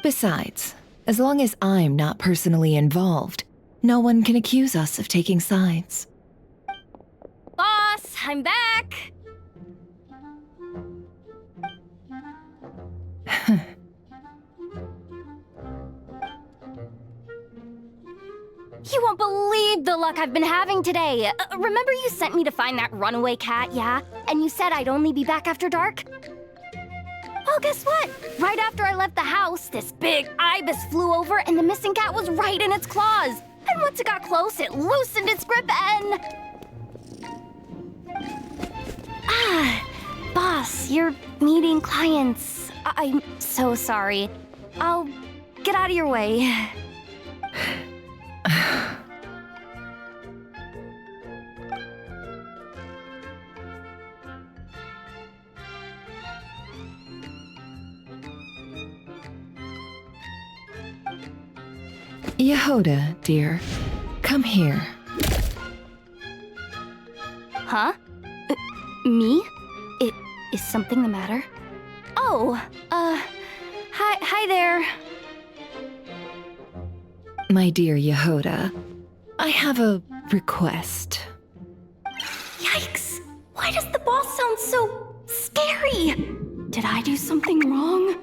Besides, as long as I'm not personally involved, no one can accuse us of taking sides. Boss, I'm back! You won't believe the luck I've been having today. Remember you sent me to find that runaway cat, yeah? And you said I'd only be back after dark? Well, guess what? Right after I left the house, this big ibis flew over and the missing cat was right in its claws. And once it got close, it loosened its grip and... Boss, you're meeting clients. I'm so sorry. I'll get out of your way. Yehoda, dear, come here. Huh? Me? Is something the matter? Oh, hi there. My dear Yehoda, I have a request. Yikes! Why does the boss sound so scary? Did I do something wrong?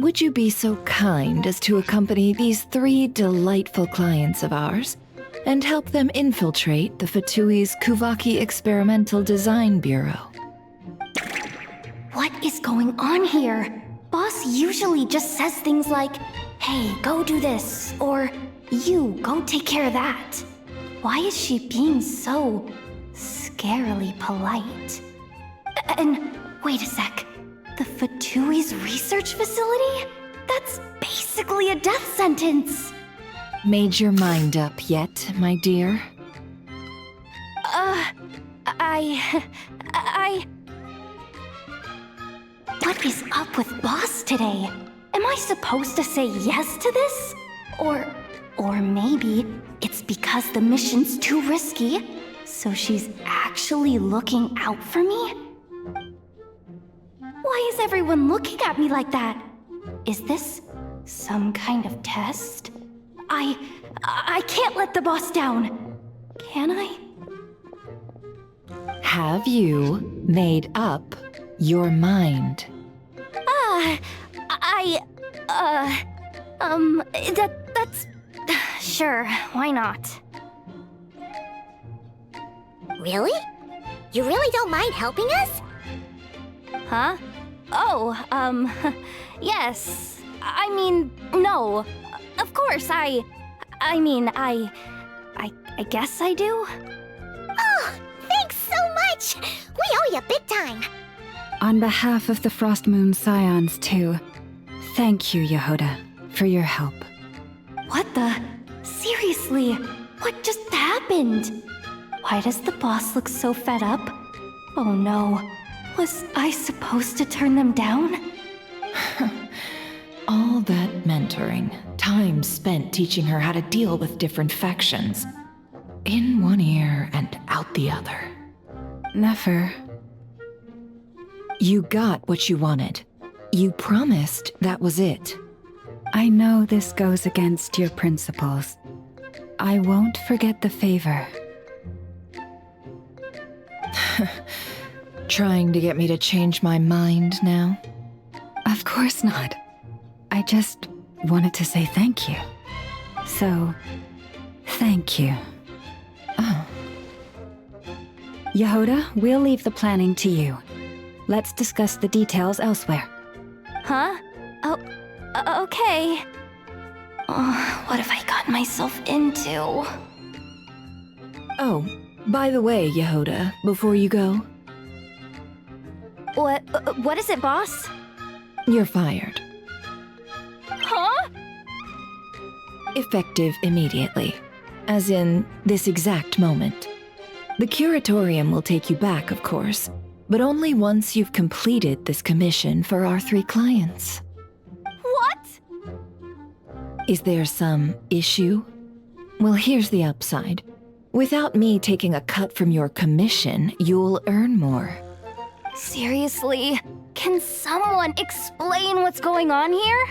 Would you be so kind as to accompany these 3 delightful clients of ours and help them infiltrate the Fatui's Kuvaki Experimental Design Bureau? What is going on here? Boss usually just says things like, hey, go do this, or you, go take care of that. Why is she being so scarily polite? And wait a sec. The Fatui's research facility? That's basically a death sentence. Made your mind up yet, my dear? What is up with Boss today? Am I supposed to say yes to this? Or maybe it's because the mission's too risky, so she's actually looking out for me? Why is everyone looking at me like that? Is this some kind of test? I can't let the boss down. Can I? Have you made up your mind? That's... Sure, why not? Really? You really don't mind helping us? Huh? Oh, yes. I mean, no. Of course, I guess I do. Oh, thanks so much! We owe you big time! On behalf of the Frost Moon Scions, too, thank you, Yehoda, for your help. What the? Seriously, what just happened? Why does the boss look so fed up? Oh no, was I supposed to turn them down? All that mentoring, time spent teaching her how to deal with different factions. In one ear and out the other. Never. You got what you wanted. You promised that was it. I know this goes against your principles. I won't forget the favor. Trying to get me to change my mind now? Of course not. I just wanted to say thank you. So, thank you. Oh. Yehoda, we'll leave the planning to you. Let's discuss the details elsewhere. Huh? Oh, okay. Oh, what have I gotten myself into? Oh, by the way, Yehoda, before you go, What is it, boss? you're fired. Huh? Effective immediately. As in, this exact moment. The curatorium will take you back, of course, but only once you've completed this commission for our 3 clients. What? Is there some issue? Well, here's the upside. Without me taking a cut from your commission, you'll earn more. Seriously? Can someone explain what's going on here?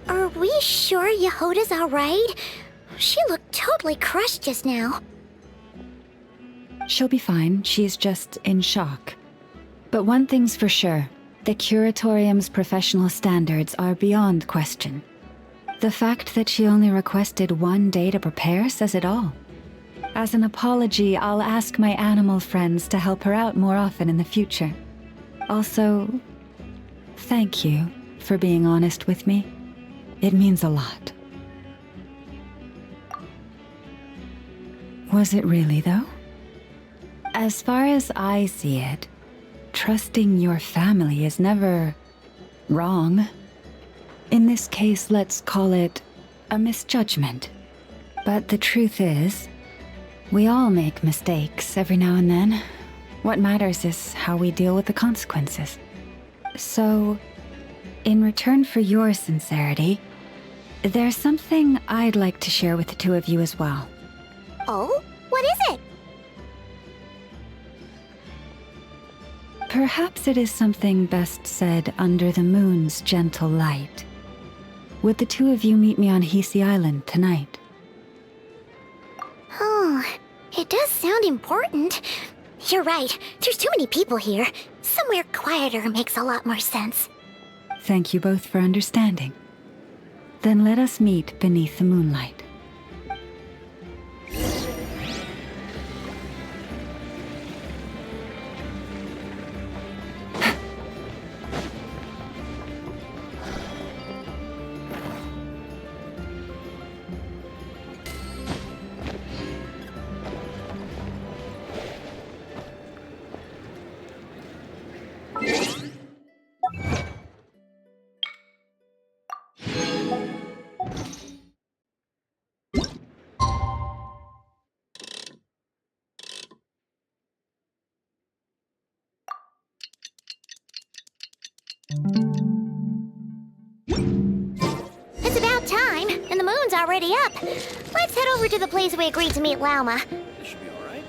Are we sure Yehoda's alright? She looked totally crushed just now. She'll be fine, she's just in shock. But one thing's for sure, the curatorium's professional standards are beyond question. The fact that she only requested 1 day to prepare says it all. As an apology, I'll ask my animal friends to help her out more often in the future. Also, thank you for being honest with me. It means a lot. Was it really, though? As far as I see it, trusting your family is never wrong. In this case, let's call it a misjudgment. But the truth is, we all make mistakes every now and then. What matters is how we deal with the consequences. So, in return for your sincerity, there's something I'd like to share with the 2 of you as well. Oh? What is it? Perhaps it is something best said under the moon's gentle light. Would the 2 of you meet me on Hisi Island tonight? Oh, it does sound important. You're right, there's too many people here. Somewhere quieter makes a lot more sense. Thank you both for understanding. Then let us meet beneath the moonlight. It's about time, and the moon's already up. Let's head over to the place we agreed to meet Lauma. This should be alright.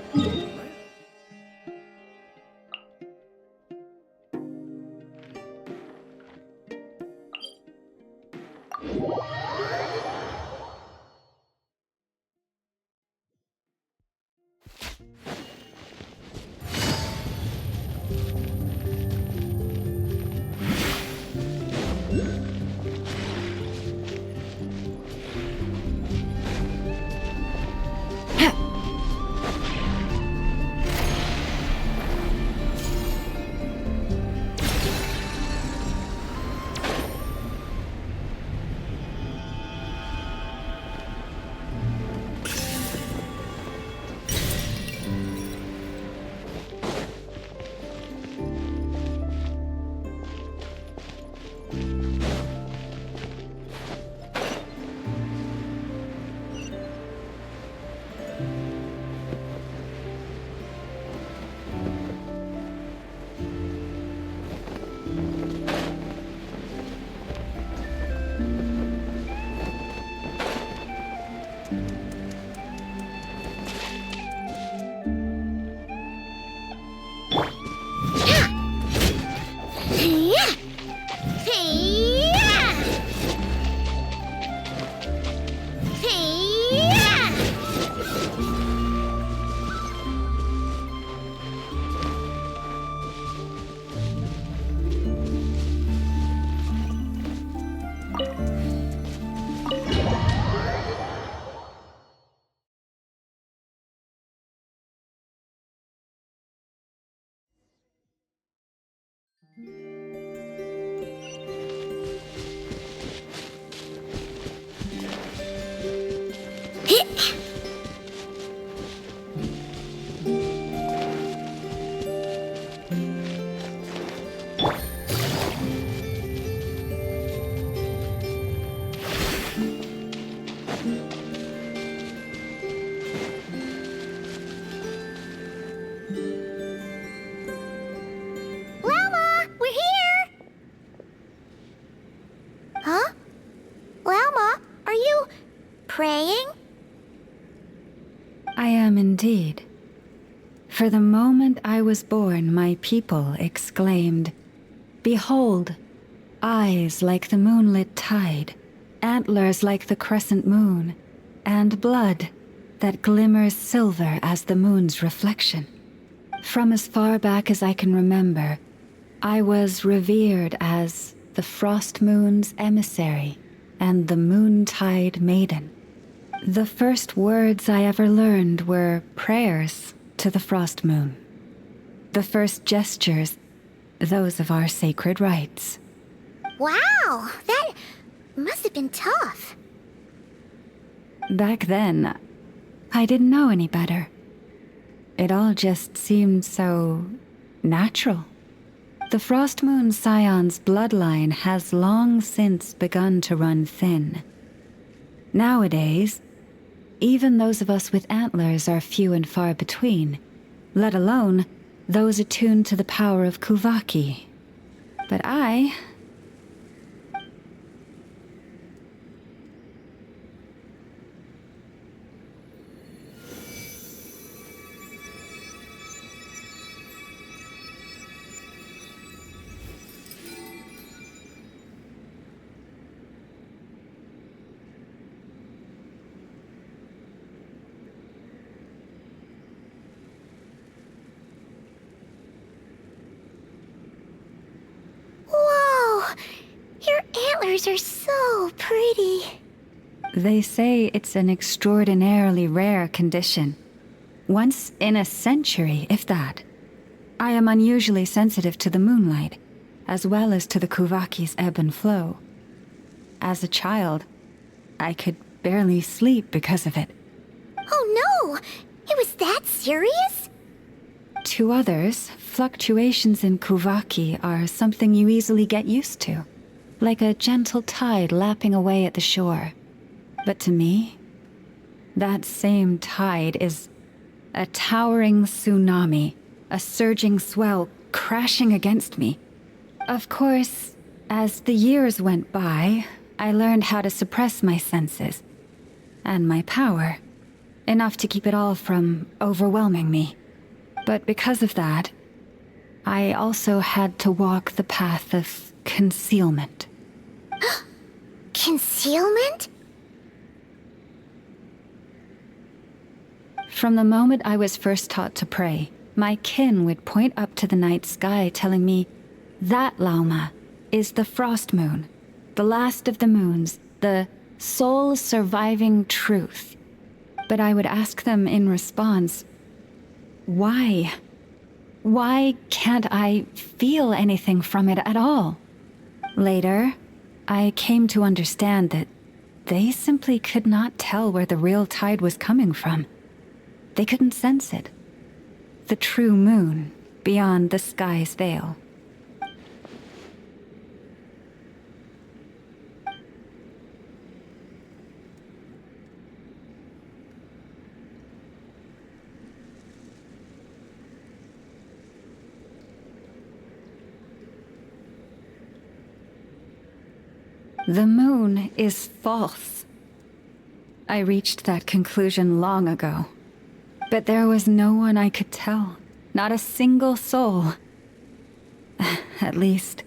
Llama, we're here! Huh? Llama, are you praying? I am indeed. For the moment I was born, my people exclaimed, "Behold, eyes like the moonlit tide, antlers like the crescent moon, and blood that glimmers silver as the moon's reflection." From as far back as I can remember, I was revered as the Frost Moon's emissary and the Moontide Maiden. The first words I ever learned were prayers to the Frost Moon. The first gestures, those of our sacred rites. Wow, that must have been tough. Back then, I didn't know any better. It all just seemed so natural. The Frost Moon Scion's bloodline has long since begun to run thin. Nowadays, even those of us with antlers are few and far between, let alone those attuned to the power of Kuvaki. But I... Whoa! Your antlers are so pretty. They say it's an extraordinarily rare condition. Once in a century, if that. I am unusually sensitive to the moonlight, as well as to the Kuvaki's ebb and flow. As a child, I could barely sleep because of it. Oh no! It was that serious? To others, fluctuations in Kuvaki are something you easily get used to, like a gentle tide lapping away at the shore. But to me, that same tide is a towering tsunami, a surging swell crashing against me. Of course, as the years went by, I learned how to suppress my senses and my power, enough to keep it all from overwhelming me. But because of that, I also had to walk the path of concealment. Concealment? From the moment I was first taught to pray, my kin would point up to the night sky telling me, "That, Lauma, is the Frost Moon, the last of the moons, the sole surviving truth." But I would ask them in response, why? Why can't I feel anything from it at all? Later, I came to understand that they simply could not tell where the real tide was coming from. They couldn't sense it. The true moon beyond the sky's veil. The moon is false. I reached that conclusion long ago. But there was no one I could tell. Not a single soul. At least,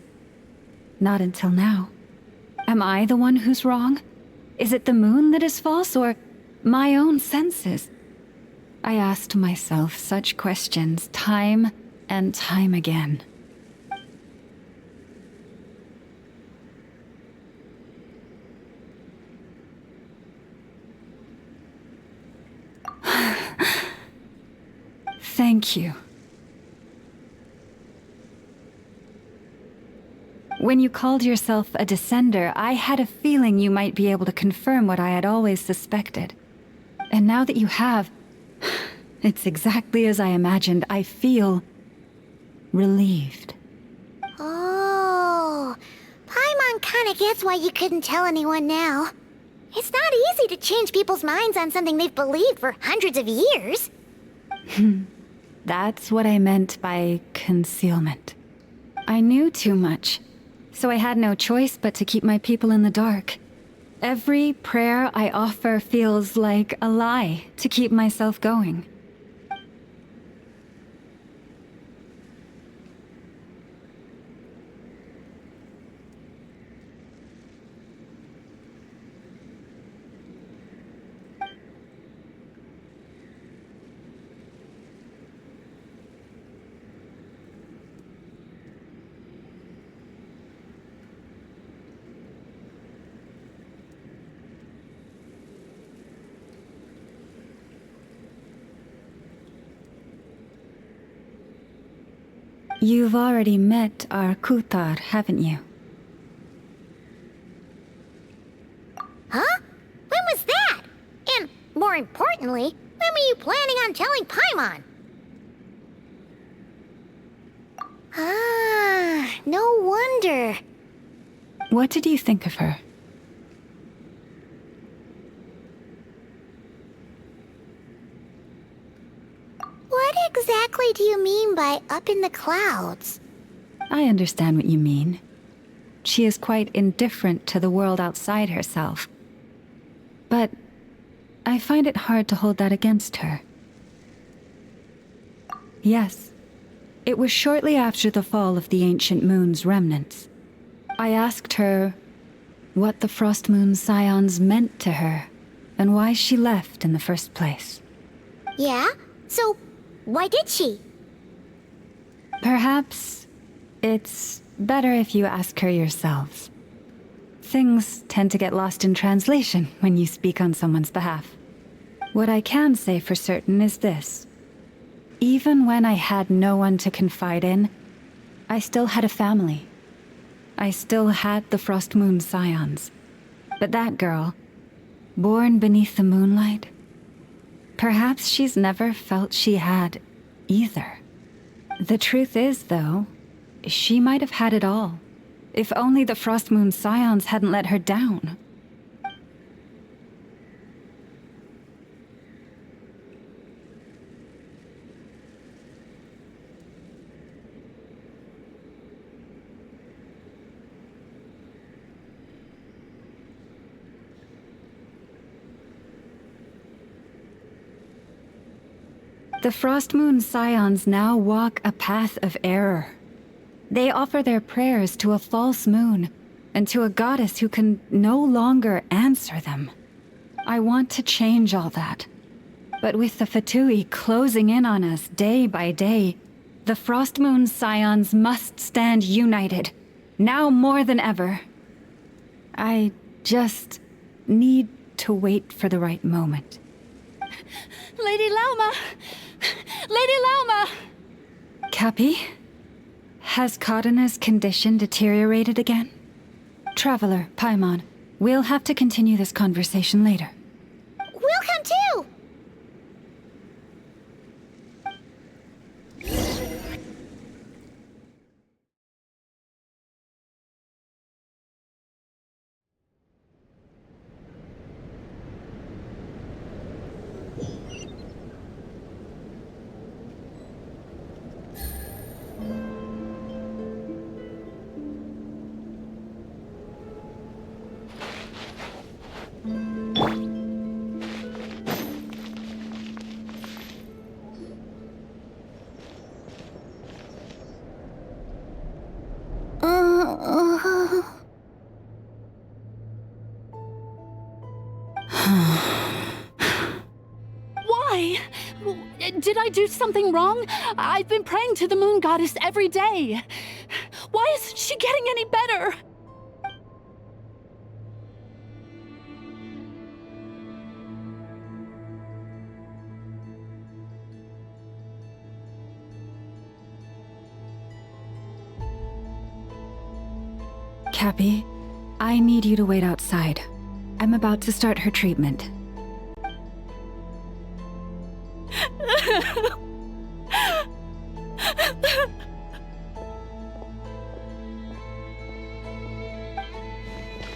not until now. Am I the one who's wrong? Is it the moon that is false, or my own senses? I asked myself such questions time and time again. Thank you. When you called yourself a descender, I had a feeling you might be able to confirm what I had always suspected. And now that you have, it's exactly as I imagined. I feel relieved. Oh, Paimon kinda gets why you couldn't tell anyone now. It's not easy to change people's minds on something they've believed for hundreds of years. That's what I meant by concealment. I knew too much, so I had no choice but to keep my people in the dark. Every prayer I offer feels like a lie to keep myself going. You've already met our Kutar, haven't you? Huh? When was that? And, more importantly, when were you planning on telling Paimon? Ah, no wonder. What did you think of her? What exactly do you mean by up in the clouds? I understand what you mean. She is quite indifferent to the world outside herself. But I find it hard to hold that against her. Yes, it was shortly after the fall of the ancient moon's remnants. I asked her what the Frost Moon Scions meant to her, and why she left in the first place. Yeah? So, why did she? Perhaps it's better if you ask her yourselves. Things tend to get lost in translation when you speak on someone's behalf. What I can say for certain is this. Even when I had no one to confide in, I still had a family. I still had the Frost Moon Scions. But that girl, born beneath the moonlight, perhaps she's never felt she had either. The truth is, though, she might have had it all, if only the Frost Moon Scions hadn't let her down. The Frost Moon Scions now walk a path of error. They offer their prayers to a false moon, and to a goddess who can no longer answer them. I want to change all that. But with the Fatui closing in on us day by day, the Frost Moon Scions must stand united, now more than ever. I just need to wait for the right moment. Lady Lauma! Lady Lauma! Cappy? Has Kadana's condition deteriorated again? Traveler, Paimon, we'll have to continue this conversation later. We'll come too! Why? Did I do something wrong? I've been praying to the moon goddess every day. Why isn't she getting any better? Cappy, I need you to wait outside. I'm about to start her treatment.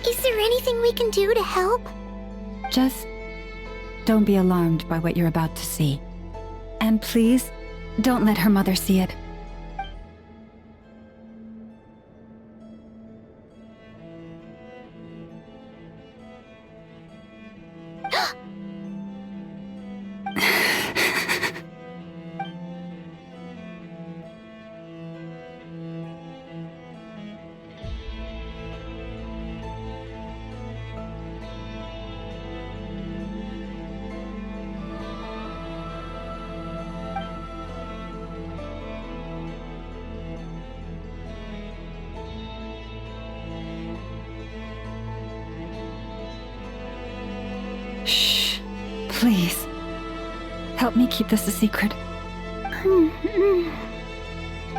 Is there anything we can do to help? Just don't be alarmed by what you're about to see. And please, don't let her mother see it. Shh. Please. Help me keep this a secret.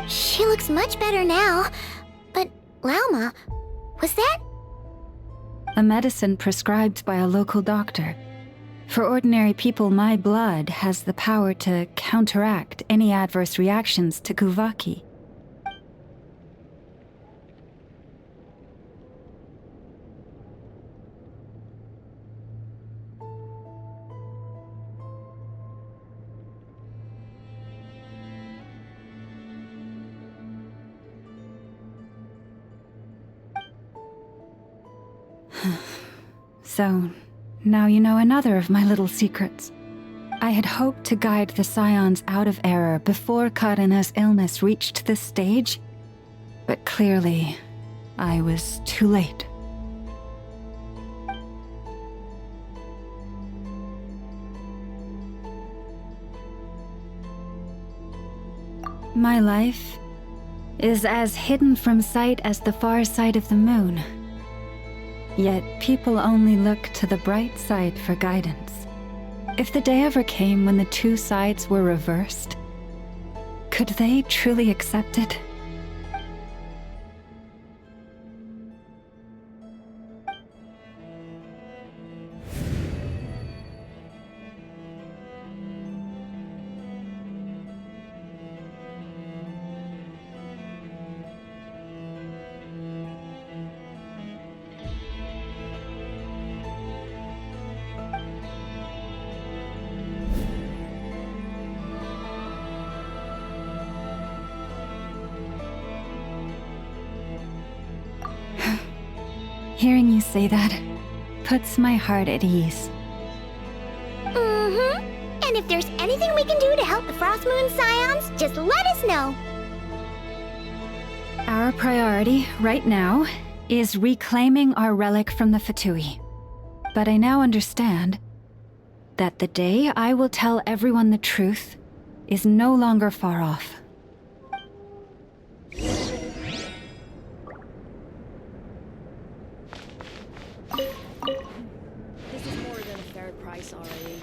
She looks much better now. But, Lauma, was that? A medicine prescribed by a local doctor. For ordinary people, my blood has the power to counteract any adverse reactions to Kuvaki. So, now you know another of my little secrets. I had hoped to guide the Scions out of error before Karina's illness reached this stage, but clearly, I was too late. My life is as hidden from sight as the far side of the moon. Yet people only look to the bright side for guidance. If the day ever came when the two sides were reversed, could they truly accept it? Hearing you say that puts my heart at ease. And if there's anything we can do to help the Frost Moon Scions, just let us know. Our priority, right now, is reclaiming our relic from the Fatui. But I now understand that the day I will tell everyone the truth is no longer far off. This is more than a fair price already.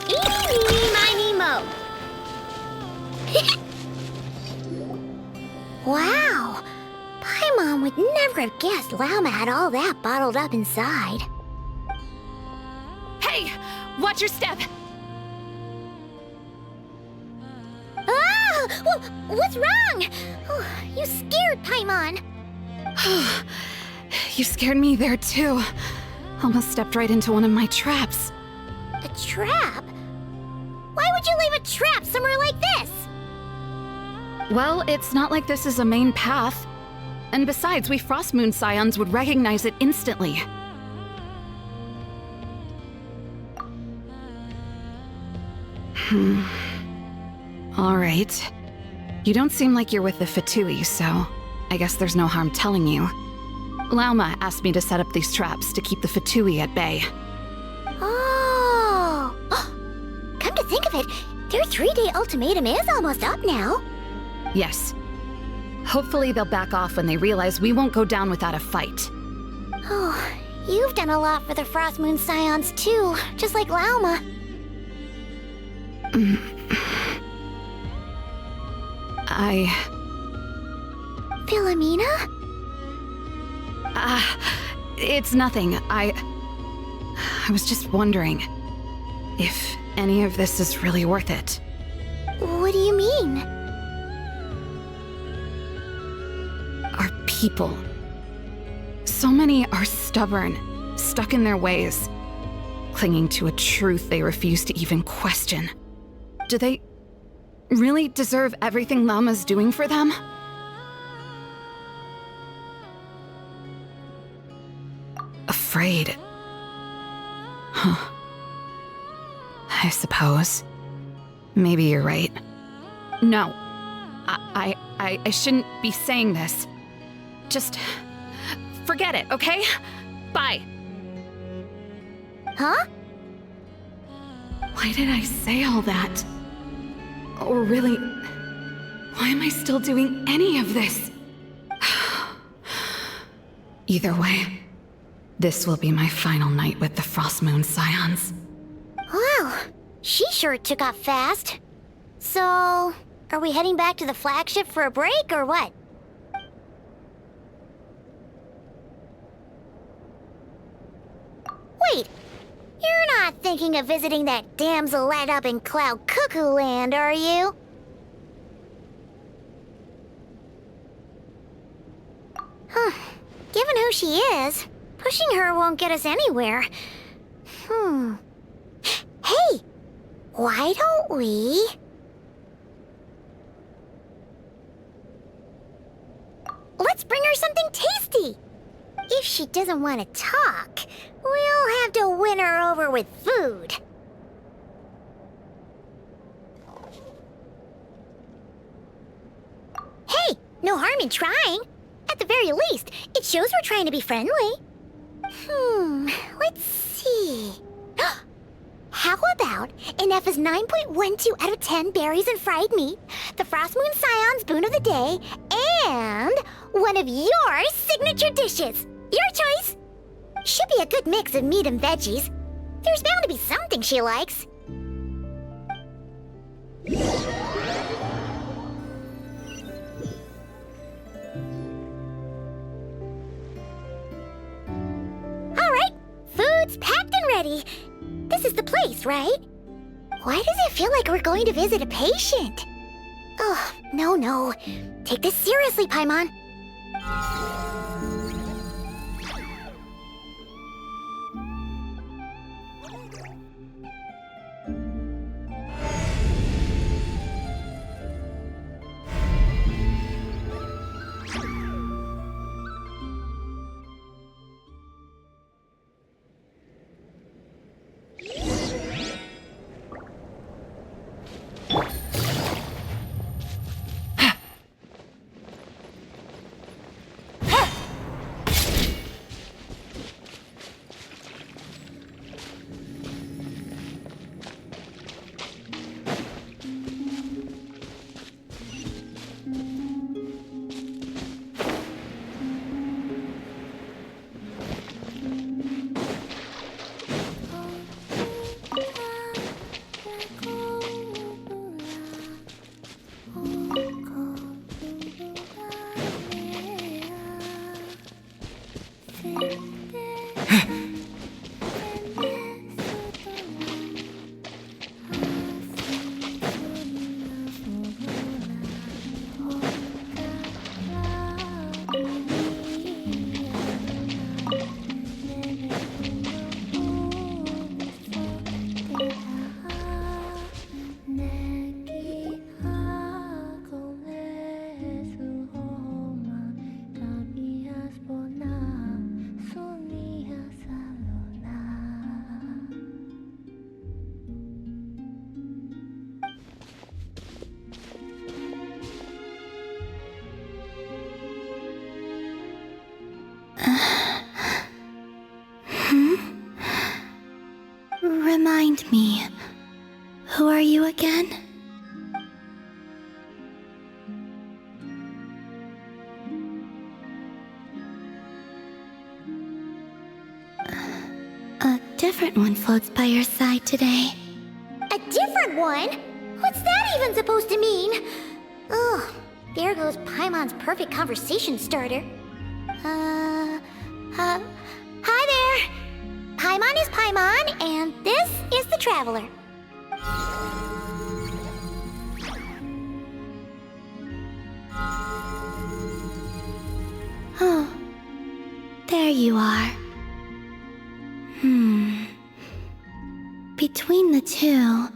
Eeny, meeny, miny, mo. Wow! Paimon would never have guessed Lauma had all that bottled up inside. Hey! Watch your step! Ah! What's wrong? Oh, you scared Paimon. You scared me there too. Almost stepped right into one of my traps. A trap? Why would you leave a trap somewhere like this? Well, it's not like this is a main path. And besides, we Frost Moon Scions would recognize it instantly. Alright. You don't seem like you're with the Fatui, so I guess there's no harm telling you. Lauma asked me to set up these traps to keep the Fatui at bay. Oh! Come to think of it, their 3-day ultimatum is almost up now. Yes. Hopefully they'll back off when they realize we won't go down without a fight. Oh, You've done a lot for the Frost Moon Scions too, just like Lauma. Philomena? It's nothing. I was just wondering if any of this is really worth it. What do you mean? Our people. So many are stubborn, stuck in their ways, clinging to a truth they refuse to even question. Do they really deserve everything Lauma's doing for them? Afraid. Huh. I suppose. Maybe you're right. No. I shouldn't be saying this. Just forget it, okay? Bye. Huh? Why did I say all that? Or really, why am I still doing any of this? Either way, this will be my final night with the Frost Moon Scions. Wow, she sure took off fast. So, are we heading back to the flagship for a break, or what? Wait, you're not thinking of visiting that damsel light up in Cloud Cuckoo Land, are you? Huh. Given who she is, pushing her won't get us anywhere. Hey! Why don't we... Let's bring her something tasty! If she doesn't want to talk, we'll have to win her over with food. Hey, no harm in trying. At the very least, it shows we're trying to be friendly. Let's see. How about an F's 9.12 out of 10 berries and fried meat, the Frost Moon Scion's boon of the day, and one of your signature dishes? Your choice. Should be a good mix of meat and veggies. There's bound to be something she likes. All right, food's packed and ready. This is the place, right? Why does it feel like we're going to visit a patient? Oh, no. Take this seriously, Paimon. different one floats by your side today. A different one? What's that even supposed to mean? Ugh, there goes Paimon's perfect conversation starter. Hi there! Paimon is Paimon, and this is the Traveler. Oh, there you are. Between the two,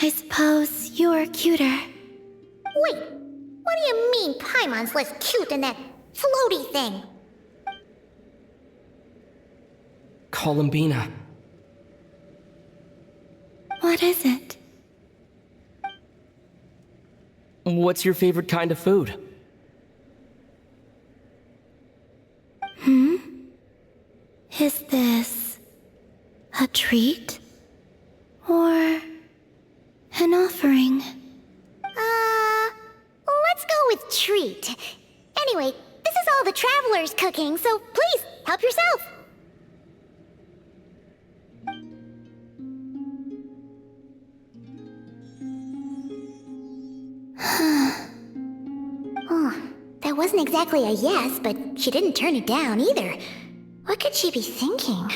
I suppose you're cuter. Wait, what do you mean Paimon's less cute than that floaty thing? Columbina. What is it? What's your favorite kind of food? Is this a treat? Or an offering? Let's go with treat. Anyway, this is all the Traveler's cooking, so please, help yourself. Oh, that wasn't exactly a yes, but she didn't turn it down either. What could she be thinking?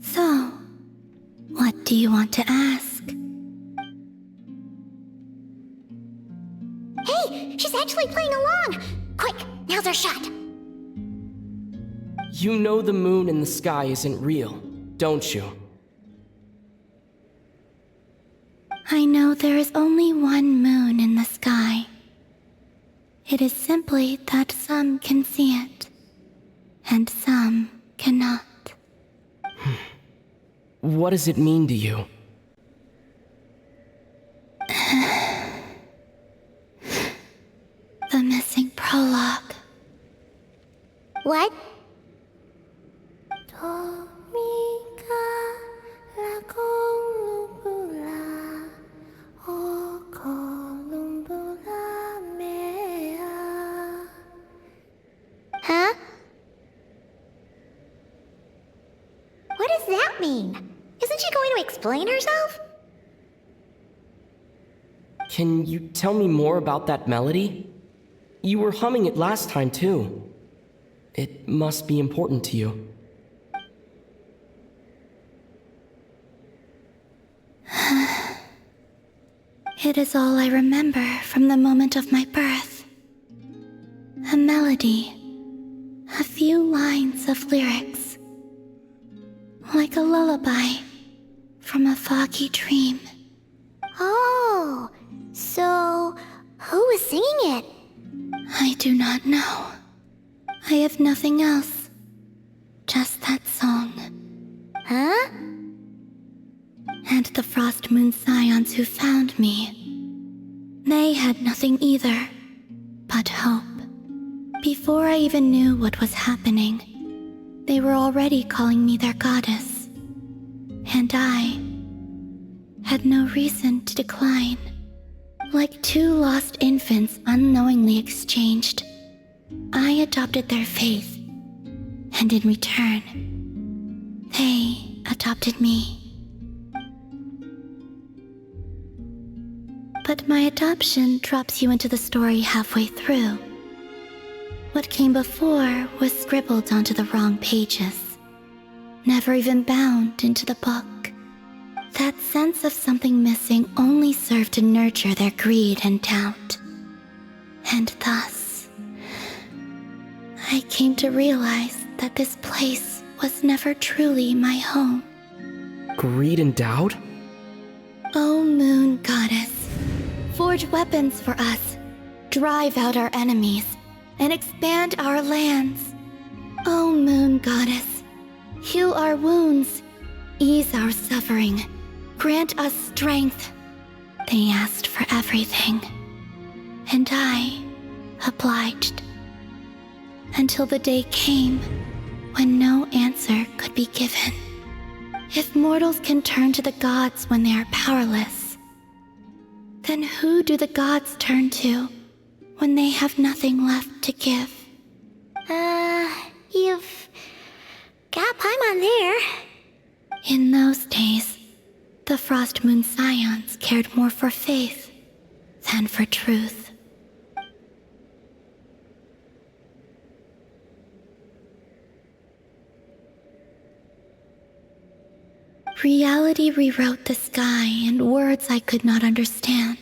So, what do you want to ask? Hey, she's actually playing along! Quick, now's our shot! You know the moon in the sky isn't real, don't you? I know there is only one moon in the sky. It is simply that some can see it, and some cannot. What does it mean to you? The missing prologue. What? Huh? What does that mean? Isn't she going to explain herself? Can you tell me more about that melody? You were humming it last time, too. It must be important to you. It is all I remember from the moment of my birth. A melody. A few lines of lyrics. Like a lullaby from a foggy dream. Oh, so who was singing it? I do not know. I have nothing else. Just that song. Huh? And the Frost Moon Scions who found me. They had nothing either, but hope. Before I even knew what was happening, they were already calling me their goddess. And I had no reason to decline. Like two lost infants unknowingly exchanged, I adopted their faith. And in return, they adopted me. But my adoption drops you into the story halfway through. What came before was scribbled onto the wrong pages, never even bound into the book. That sense of something missing only served to nurture their greed and doubt. And thus, I came to realize that this place was never truly my home. Greed and doubt? O Moon Goddess, forge weapons for us, drive out our enemies, and expand our lands. O Moon Goddess, heal our wounds, ease our suffering, grant us strength. They asked for everything, and I obliged. Until the day came when no answer could be given. If mortals can turn to the gods when they are powerless, then who do the gods turn to when they have nothing left to give? You've got Paimon there. In those days, the Frost Moon Scions cared more for faith than for truth. Reality rewrote the sky in words I could not understand.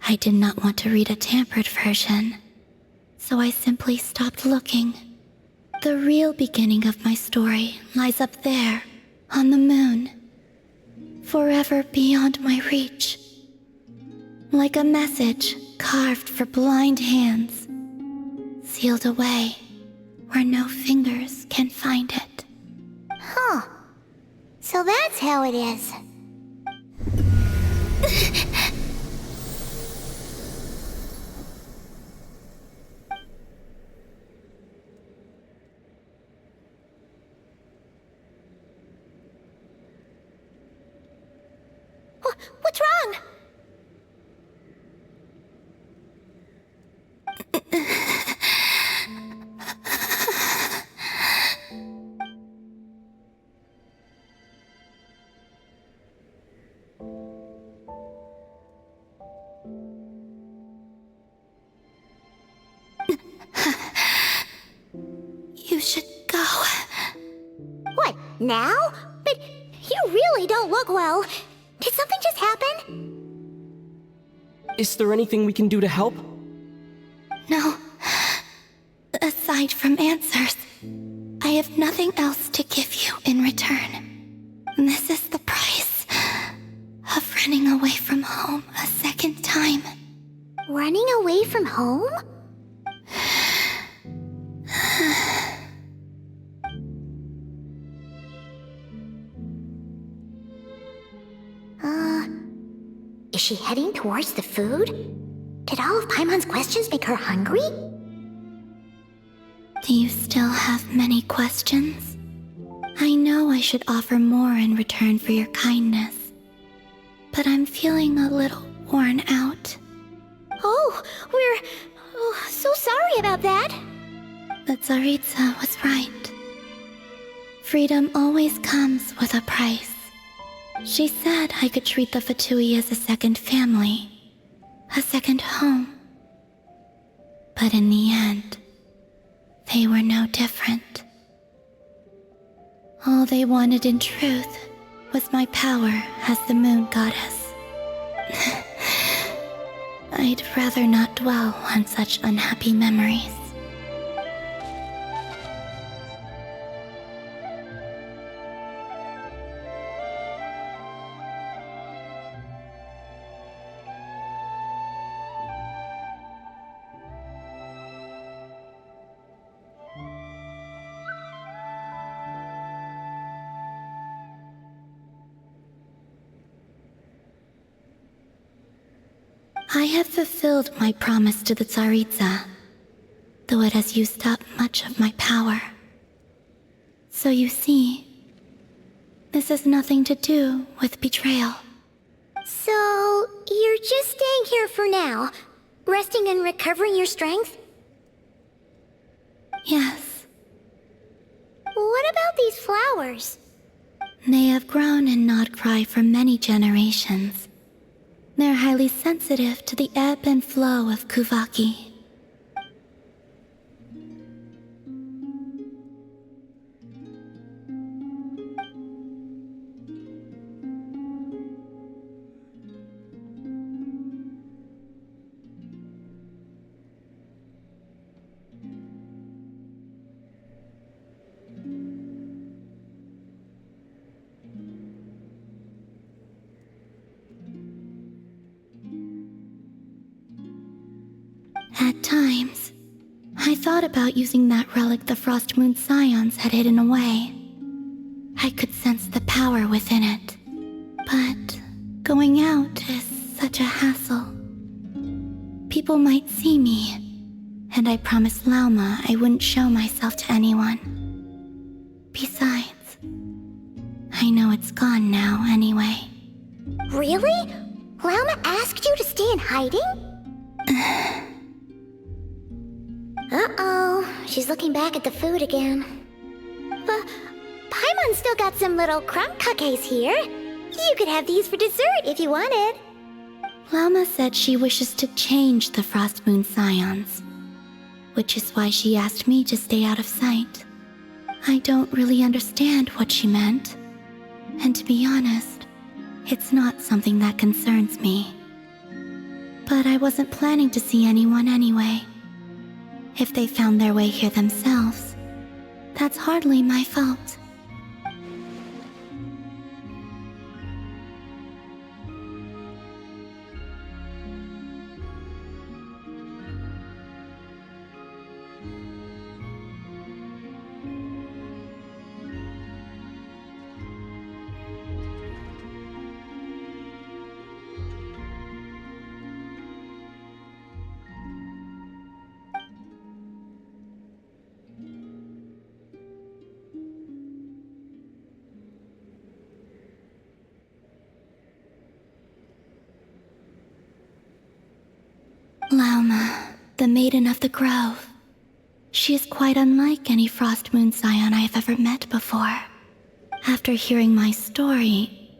I did not want to read a tampered version, so I simply stopped looking. The real beginning of my story lies up there, on the moon, forever beyond my reach. Like a message carved for blind hands, sealed away where no fingers can find it. Huh. So that's how it is. What's wrong? You should go. What, now? But you really don't look well. Did something just happen? Is there anything we can do to help? No. Aside from answers, I have nothing else to give you in return. This is the price of running away from home a second time. Running away from home? Is she heading towards the food? Did all of Paimon's questions make her hungry? Do you still have many questions? I know I should offer more in return for your kindness, but I'm feeling a little worn out. Oh, we're so sorry about that. But Tsaritsa was right. Freedom always comes with a price. She said I could treat the Fatui as a second family, a second home. But in the end, they were no different. All they wanted in truth was my power as the moon goddess. I'd rather not dwell on such unhappy memories. I have fulfilled my promise to the Tsaritsa, though it has used up much of my power. So you see, this has nothing to do with betrayal. So, you're just staying here for now, resting and recovering your strength? Yes. What about these flowers? They have grown in Nodcry for many generations. They're highly sensitive to the ebb and flow of Kuvaki. At times, I thought about using that relic the Frost Moon Scions had hidden away. I could sense the power within it. But going out is such a hassle. People might see me, and I promised Lauma I wouldn't show myself to anyone. Besides, I know it's gone now anyway. Really? Lauma asked you to stay in hiding? Uh-oh, she's looking back at the food again. But Paimon's still got some little crumb cookies here. You could have these for dessert if you wanted. Lauma said she wishes to change the Frost Moon Scions, which is why she asked me to stay out of sight. I don't really understand what she meant, and to be honest, it's not something that concerns me. But I wasn't planning to see anyone anyway. If they found their way here themselves, that's hardly my fault. Lauma, the Maiden of the Grove. She is quite unlike any Frost Moon Scion I have ever met before. After hearing my story,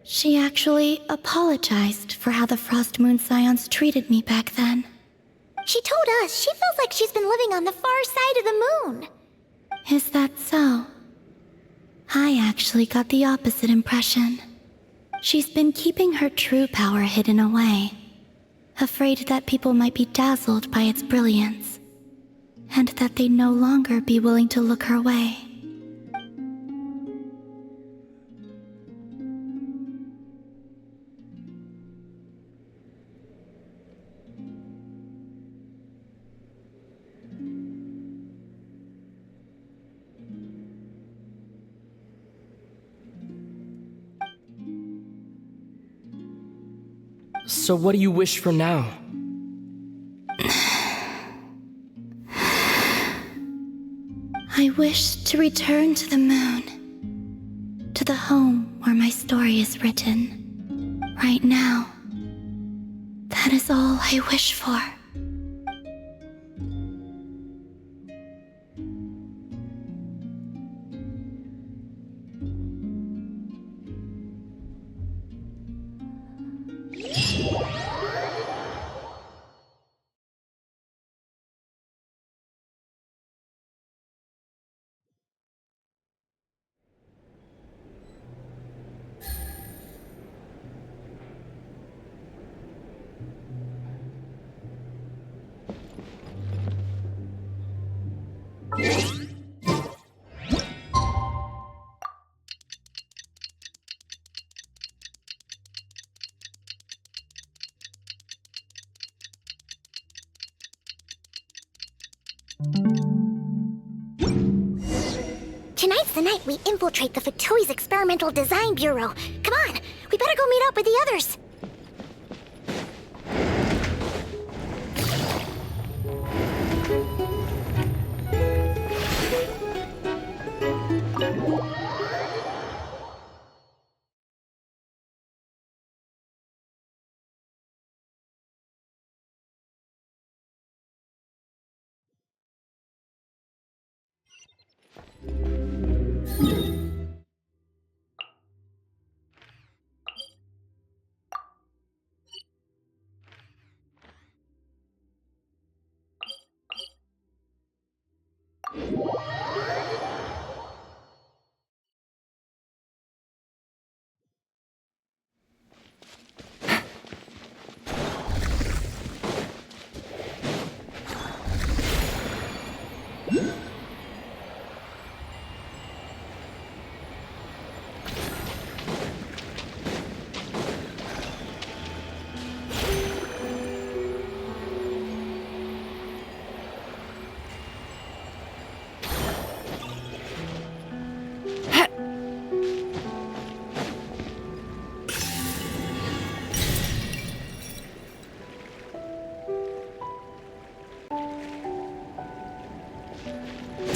she actually apologized for how the Frost Moon Scions treated me back then. She told us she feels like she's been living on the far side of the moon. Is that so? I actually got the opposite impression. She's been keeping her true power hidden away, afraid that people might be dazzled by its brilliance, and that they'd no longer be willing to look her way. So what do you wish for now? I wish to return to the moon, to the home where my story is written. Right now, that is all I wish for. Tonight's the night we infiltrate the Fatui's Experimental Design Bureau. Come on, we better go meet up with the others.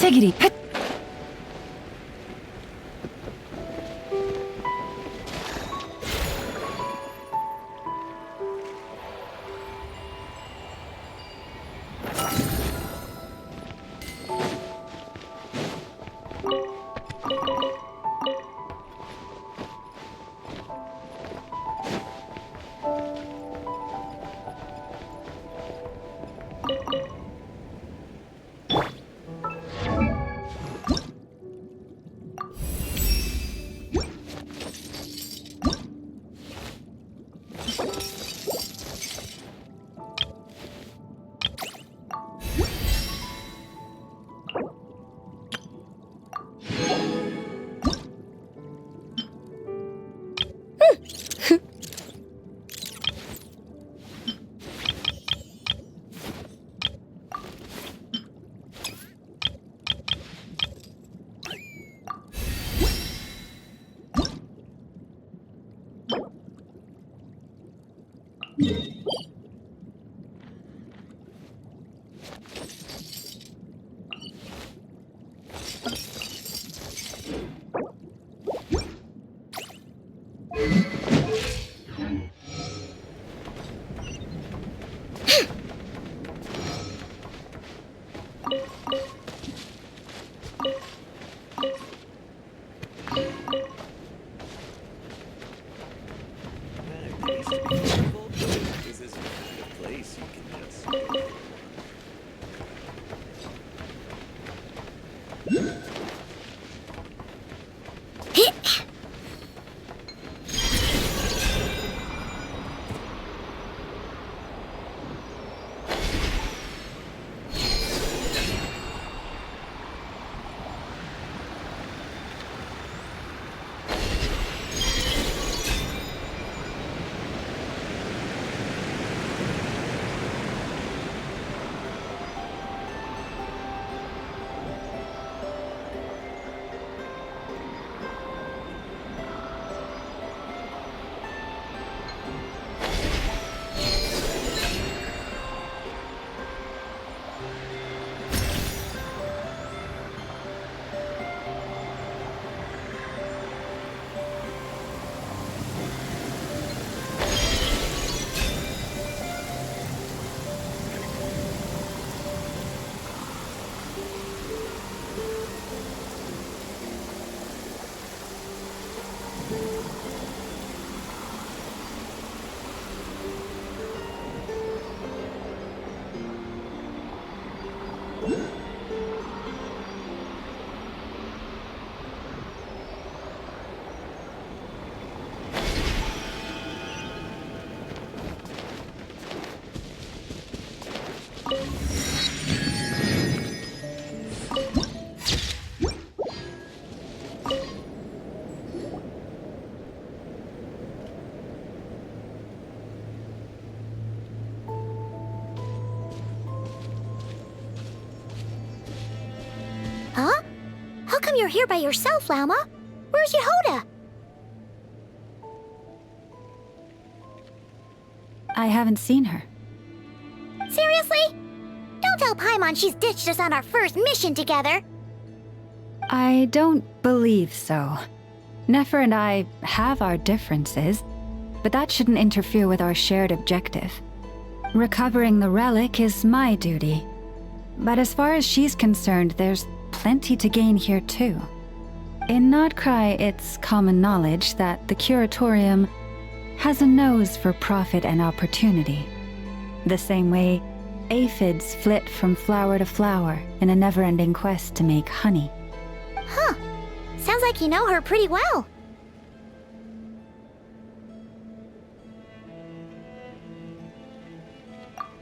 Tiggity. Huh? How come you're here by yourself, Lauma? Where's Yehoda? I haven't seen her. Seriously? Don't tell Paimon she's ditched us on our first mission together. I don't believe so. Nefer and I have our differences, but that shouldn't interfere with our shared objective. Recovering the relic is my duty. But as far as she's concerned, there's plenty to gain here too. In Nodcry, it's common knowledge that the Curatorium has a nose for profit and opportunity. The same way aphids flit from flower to flower in a never-ending quest to make honey. Huh. Sounds like you know her pretty well.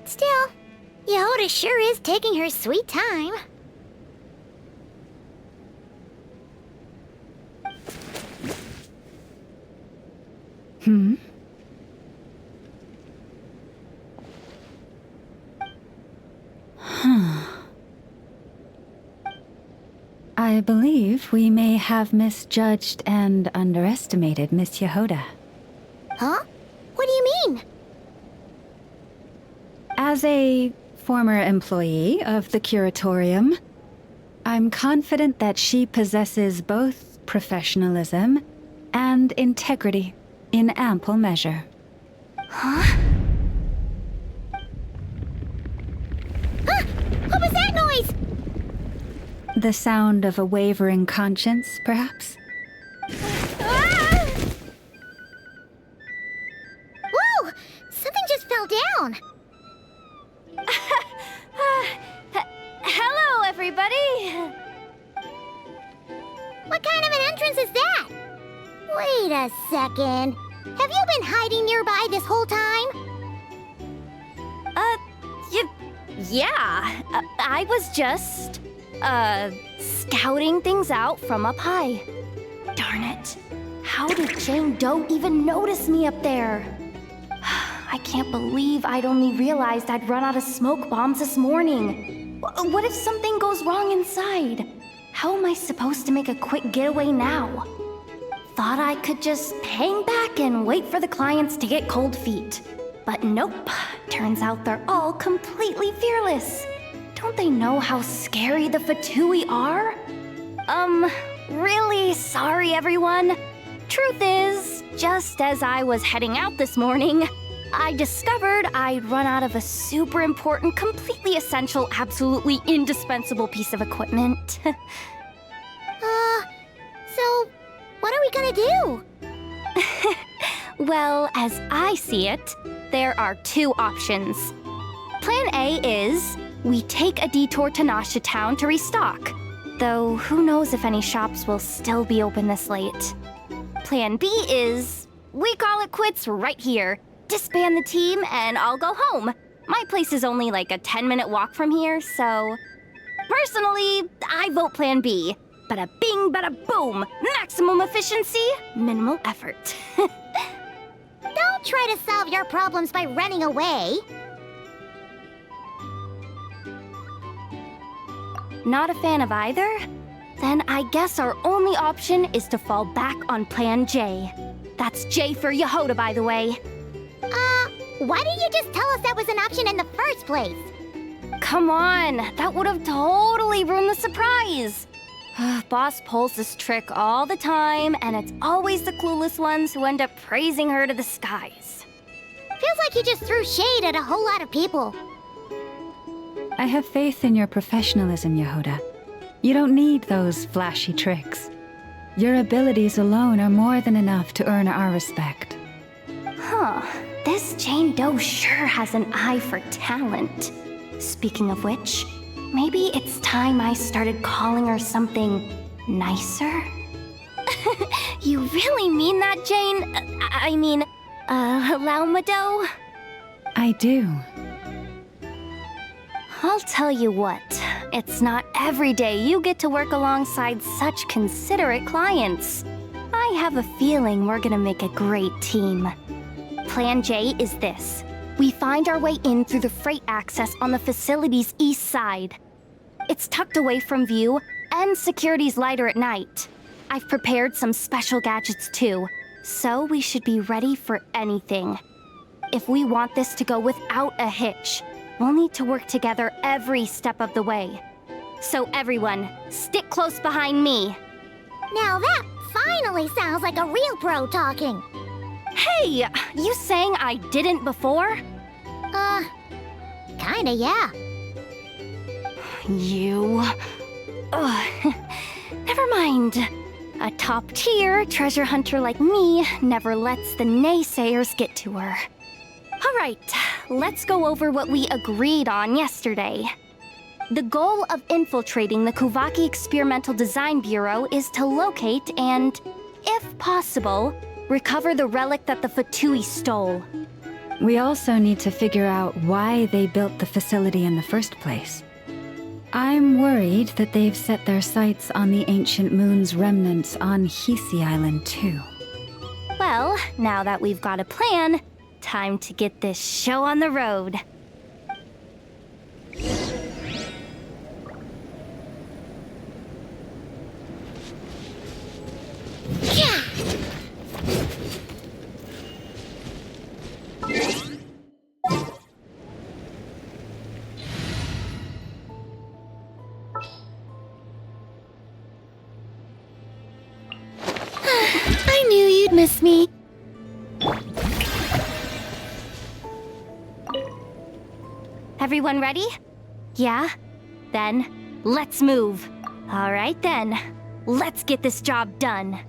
Still, Yehoda sure is taking her sweet time. Hmm? I believe we may have misjudged and underestimated Miss Yehoda. Huh? What do you mean? As a former employee of the Curatorium, I'm confident that she possesses both professionalism and integrity in ample measure. Huh? Huh? What was that noise? The sound of a wavering conscience, perhaps? Ah! Whoa! Something just fell down. Hello, everybody! What kind of an entrance is that? Wait a second. Have you been hiding nearby this whole time? Yeah. I was just, scouting things out from up high. Darn it. How did Jane Doe even notice me up there? I can't believe I'd only realized I'd run out of smoke bombs this morning. What if something goes wrong inside? How am I supposed to make a quick getaway now? Thought I could just hang back and wait for the clients to get cold feet. But nope, turns out they're all completely fearless. Don't they know how scary the Fatui are? Really sorry everyone. Truth is, just as I was heading out this morning, I discovered I'd run out of a super important, completely essential, absolutely indispensable piece of equipment. So, what are we gonna do? Well, as I see it, there are two options. Plan A is we take a detour to Nasha Town to restock, though who knows if any shops will still be open this late. Plan B is we call it quits right here, disband the team, and I'll go home. My place is only like a 10-minute walk from here, so... Personally, I vote Plan B. Bada bing, bada boom! Maximum efficiency, minimal effort. Don't try to solve your problems by running away. Not a fan of either? Then I guess our only option is to fall back on Plan J. That's J for Yehoda, by the way. Why didn't you just tell us that was an option in the first place? Come on, that would have totally ruined the surprise. Boss pulls this trick all the time, and it's always the clueless ones who end up praising her to the skies. Feels like you just threw shade at a whole lot of people. I have faith in your professionalism, Yehuda. You don't need those flashy tricks. Your abilities alone are more than enough to earn our respect. Huh. This Jane Doe sure has an eye for talent. Speaking of which, maybe it's time I started calling her something nicer? You really mean that, Jane? Laumado? I do. I'll tell you what, it's not every day you get to work alongside such considerate clients. I have a feeling we're gonna make a great team. Plan J is this. We find our way in through the freight access on the facility's east side. It's tucked away from view, and security's lighter at night. I've prepared some special gadgets too, so we should be ready for anything. If we want this to go without a hitch, we'll need to work together every step of the way. So everyone, stick close behind me. Now that finally sounds like a real pro talking. Hey, you saying I didn't before? Kinda, yeah. You... Ugh. Never mind. A top-tier treasure hunter like me never lets the naysayers get to her. Alright, let's go over what we agreed on yesterday. The goal of infiltrating the Kuvaki Experimental Design Bureau is to locate and, if possible, recover the relic that the Fatui stole. We also need to figure out why they built the facility in the first place. I'm worried that they've set their sights on the ancient moon's remnants on Hisi Island too. Well, now that we've got a plan, time to get this show on the road. Yeah! I knew you'd miss me. Everyone ready? Yeah? Then, let's move. All right then, let's get this job done.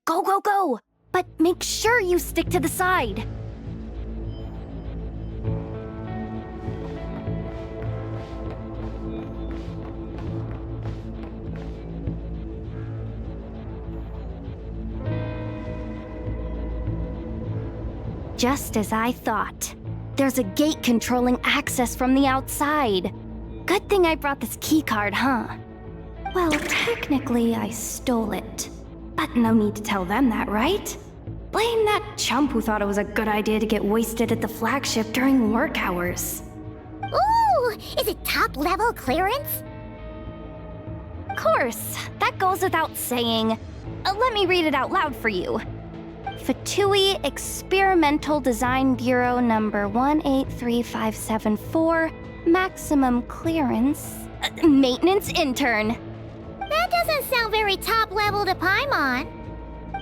Go, go, go! But make sure you stick to the side. Just as I thought. There's a gate controlling access from the outside. Good thing I brought this keycard, huh? Well, technically I stole it. But no need to tell them that, right? Blame that chump who thought it was a good idea to get wasted at the flagship during work hours. Ooh! Is it top-level clearance? Of course, that goes without saying. Let me read it out loud for you. Fatui Experimental Design Bureau number 183574, maximum clearance, maintenance intern. That doesn't sound very top-level to Paimon.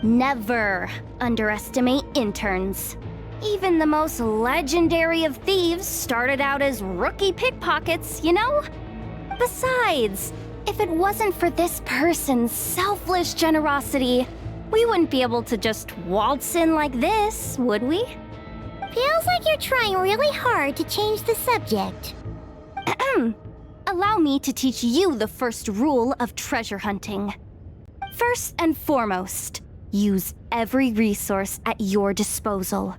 Never underestimate interns. Even the most legendary of thieves started out as rookie pickpockets, you know? Besides, if it wasn't for this person's selfless generosity, we wouldn't be able to just waltz in like this, would we? Feels like you're trying really hard to change the subject. Allow me to teach you the first rule of treasure hunting. First and foremost, use every resource at your disposal.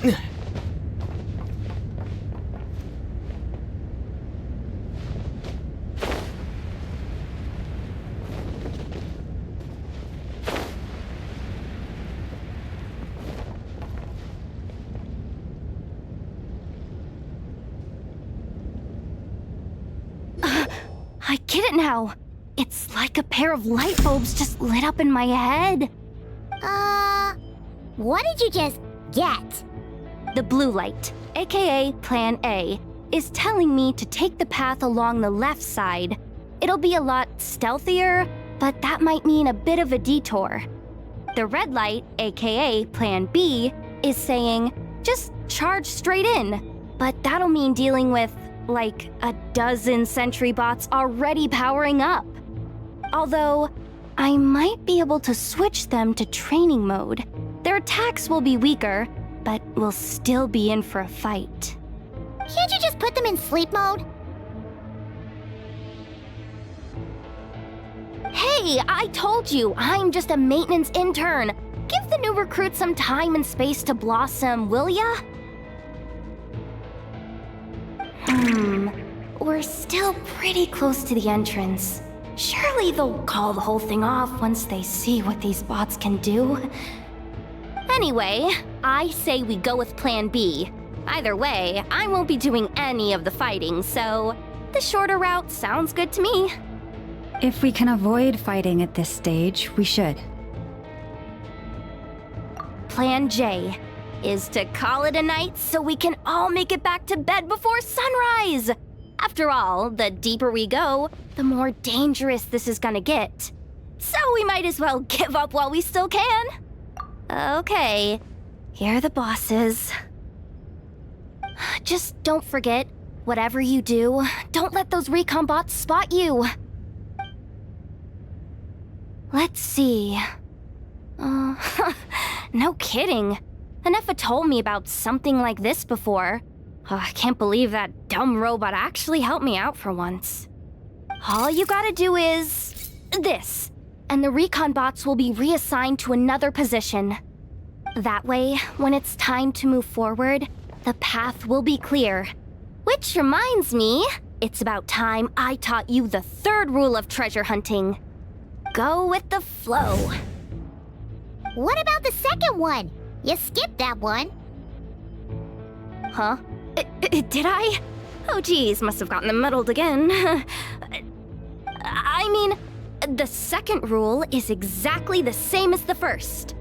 I get it now. It's like a pair of light bulbs just lit up in my head. What did you just get? The blue light, aka Plan A, is telling me to take the path along the left side. It'll be a lot stealthier, but that might mean a bit of a detour. The red light, aka Plan B, is saying, just charge straight in. But that'll mean dealing with, like, a dozen sentry bots already powering up. Although, I might be able to switch them to training mode. Their attacks will be weaker, but we'll still be in for a fight. Can't you just put them in sleep mode? Hey, I told you, I'm just a maintenance intern. Give the new recruit some time and space to blossom, will ya? We're still pretty close to the entrance. Surely they'll call the whole thing off once they see what these bots can do. Anyway, I say we go with Plan B. Either way, I won't be doing any of the fighting, so the shorter route sounds good to me. If we can avoid fighting at this stage, we should. Plan J is to call it a night so we can all make it back to bed before sunrise. After all, the deeper we go, the more dangerous this is gonna get. So we might as well give up while we still can. Okay, here are the bosses. Just don't forget, whatever you do, don't let those recon bots spot you. Let's see. No kidding. Enough told me about something like this before. I can't believe that dumb robot actually helped me out for once. All you gotta do is this, and the recon bots will be reassigned to another position. That way, when it's time to move forward, the path will be clear. Which reminds me, it's about time I taught you the third rule of treasure hunting. Go with the flow. What about the second one? You skipped that one. Huh? Did I? Oh geez, must have gotten muddled again. I mean, the second rule is exactly the same as the first.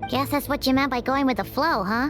Guess that's what you meant by going with the flow, huh?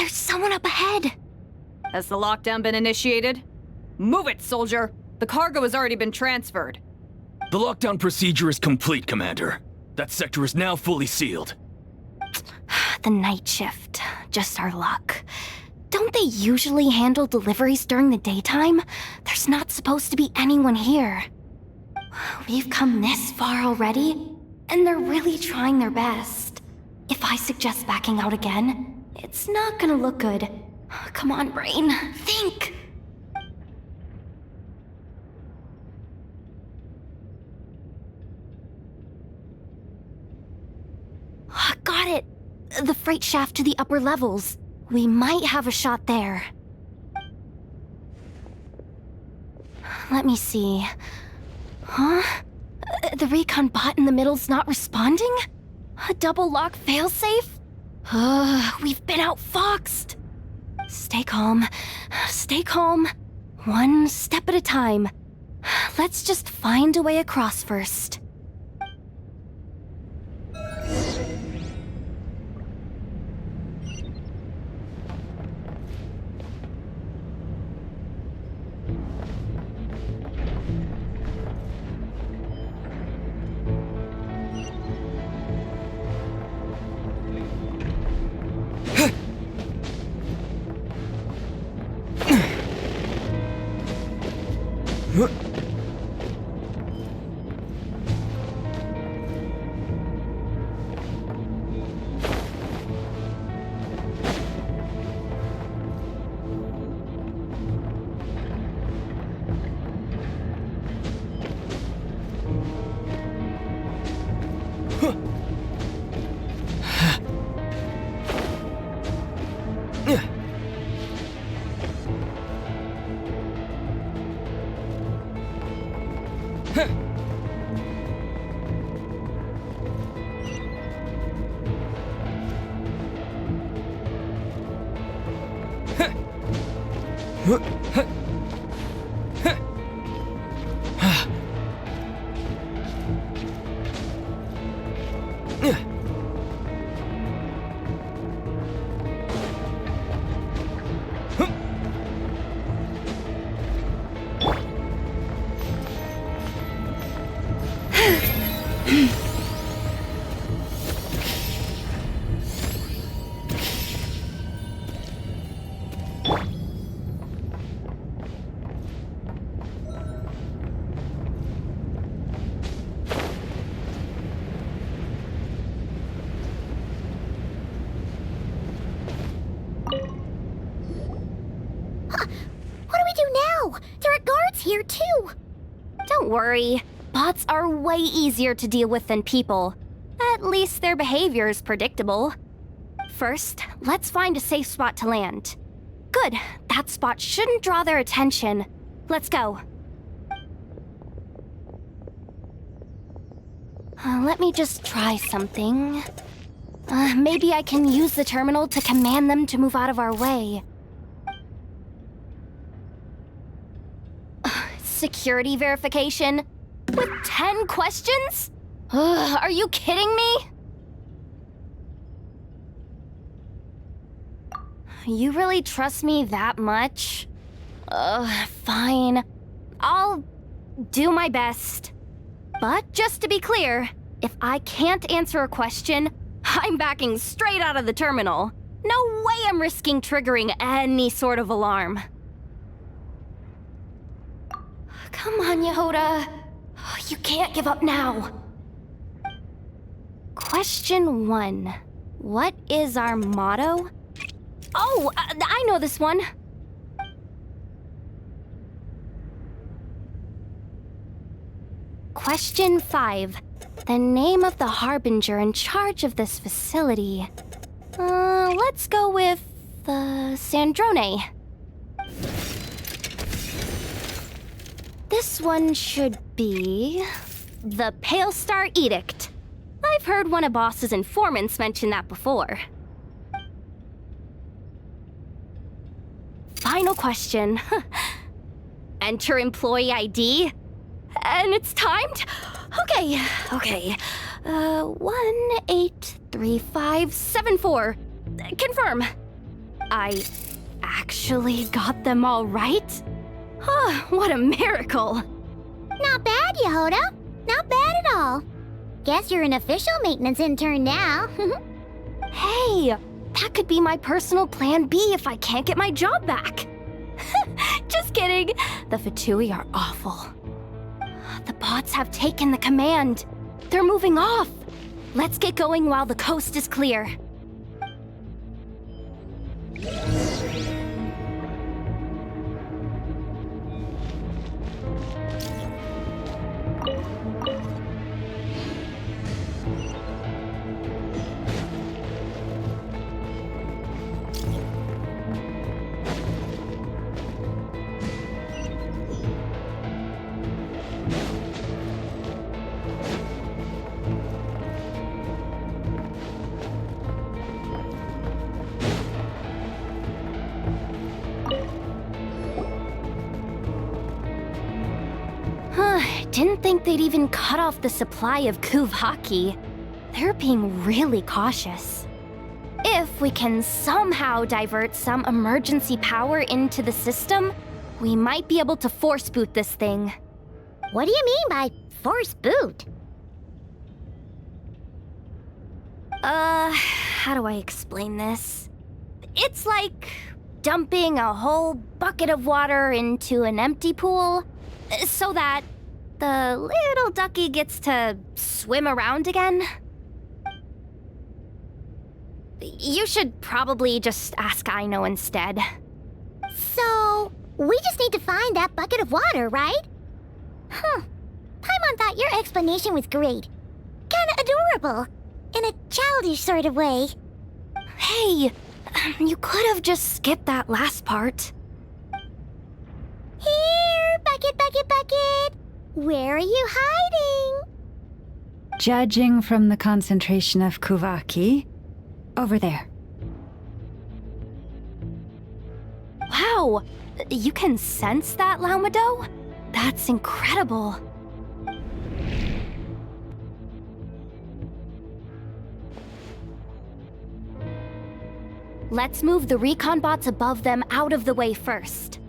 Someone up ahead! Has the lockdown been initiated? Move it, soldier! The cargo has already been transferred. The lockdown procedure is complete, Commander. That sector is now fully sealed. The night shift. Just our luck. Don't they usually handle deliveries during the daytime? There's not supposed to be anyone here. We've come this far already, and they're really trying their best. If I suggest backing out again, it's not gonna look good. Come on, brain. Think! Got it! The freight shaft to the upper levels. We might have a shot there. Let me see. Huh? The recon bot in the middle's not responding? A double lock failsafe? We've been outfoxed. Stay calm. Stay calm. One step at a time. Let's just find a way across first. Here too. Don't worry. Bots are way easier to deal with than people. At least their behavior is predictable. First, let's find a safe spot to land. Good. That spot shouldn't draw their attention. Let's go. Let me just try something. Maybe I can use the terminal to command them to move out of our way. Security verification? With 10 questions? Are you kidding me? You really trust me that much? Fine. I'll do my best. But just to be clear, if I can't answer a question, I'm backing straight out of the terminal. No way I'm risking triggering any sort of alarm. Come on, Yehoda. You can't give up now. Question 1. What is our motto? Oh, I know this one. Question 5. The name of the harbinger in charge of this facility. Let's go with, Sandrone. This one should be the Pale Star Edict. I've heard one of Boss's informants mention that before. Final question. Enter employee ID. And it's timed? Okay. 183574. Confirm. I actually got them all right? What a miracle! Not bad, Yehoda. Not bad at all. Guess you're an official maintenance intern now. Hey, that could be my personal plan B if I can't get my job back. Just kidding. The Fatui are awful. The bots have taken the command. They're moving off. Let's get going while the coast is clear. didn't think they'd even cut off the supply of Kuvaki. They're being really cautious. If we can somehow divert some emergency power into the system, we might be able to force boot this thing. What do you mean by force boot? How do I explain this? It's like dumping a whole bucket of water into an empty pool so that the little ducky gets to swim around again. You should probably just ask Aino instead. So, we just need to find that bucket of water, right? Huh. Paimon thought your explanation was great. Kinda adorable. In a childish sort of way. Hey, you could have just skipped that last part. Here, bucket, bucket, bucket. Where are you hiding? Judging from the concentration of Kuvaki, over there. Wow, you can sense that, Laumado? That's incredible. Let's move the recon bots above them out of the way first.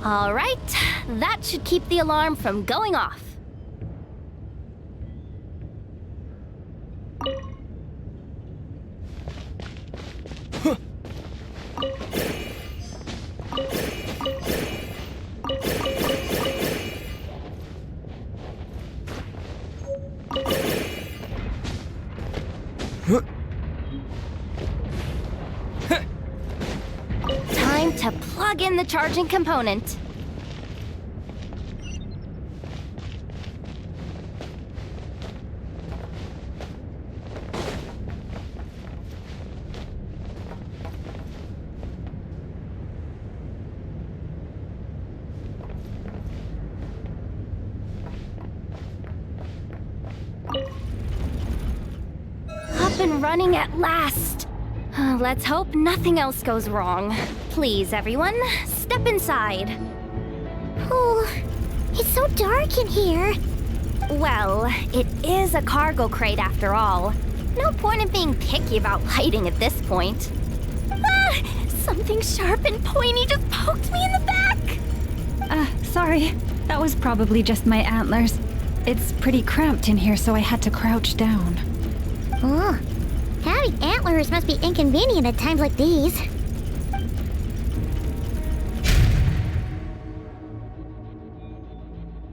All right, that should keep the alarm from going off. Time to plug in the charging component. Up and running at last. Let's hope nothing else goes wrong. Please, everyone, step inside. Oh, it's so dark in here. Well, it is a cargo crate after all. No point in being picky about lighting at this point. Ah! Something sharp and pointy just poked me in the back! Sorry. That was probably just my antlers. It's pretty cramped in here, so I had to crouch down. Oh, having antlers must be inconvenient at times like these.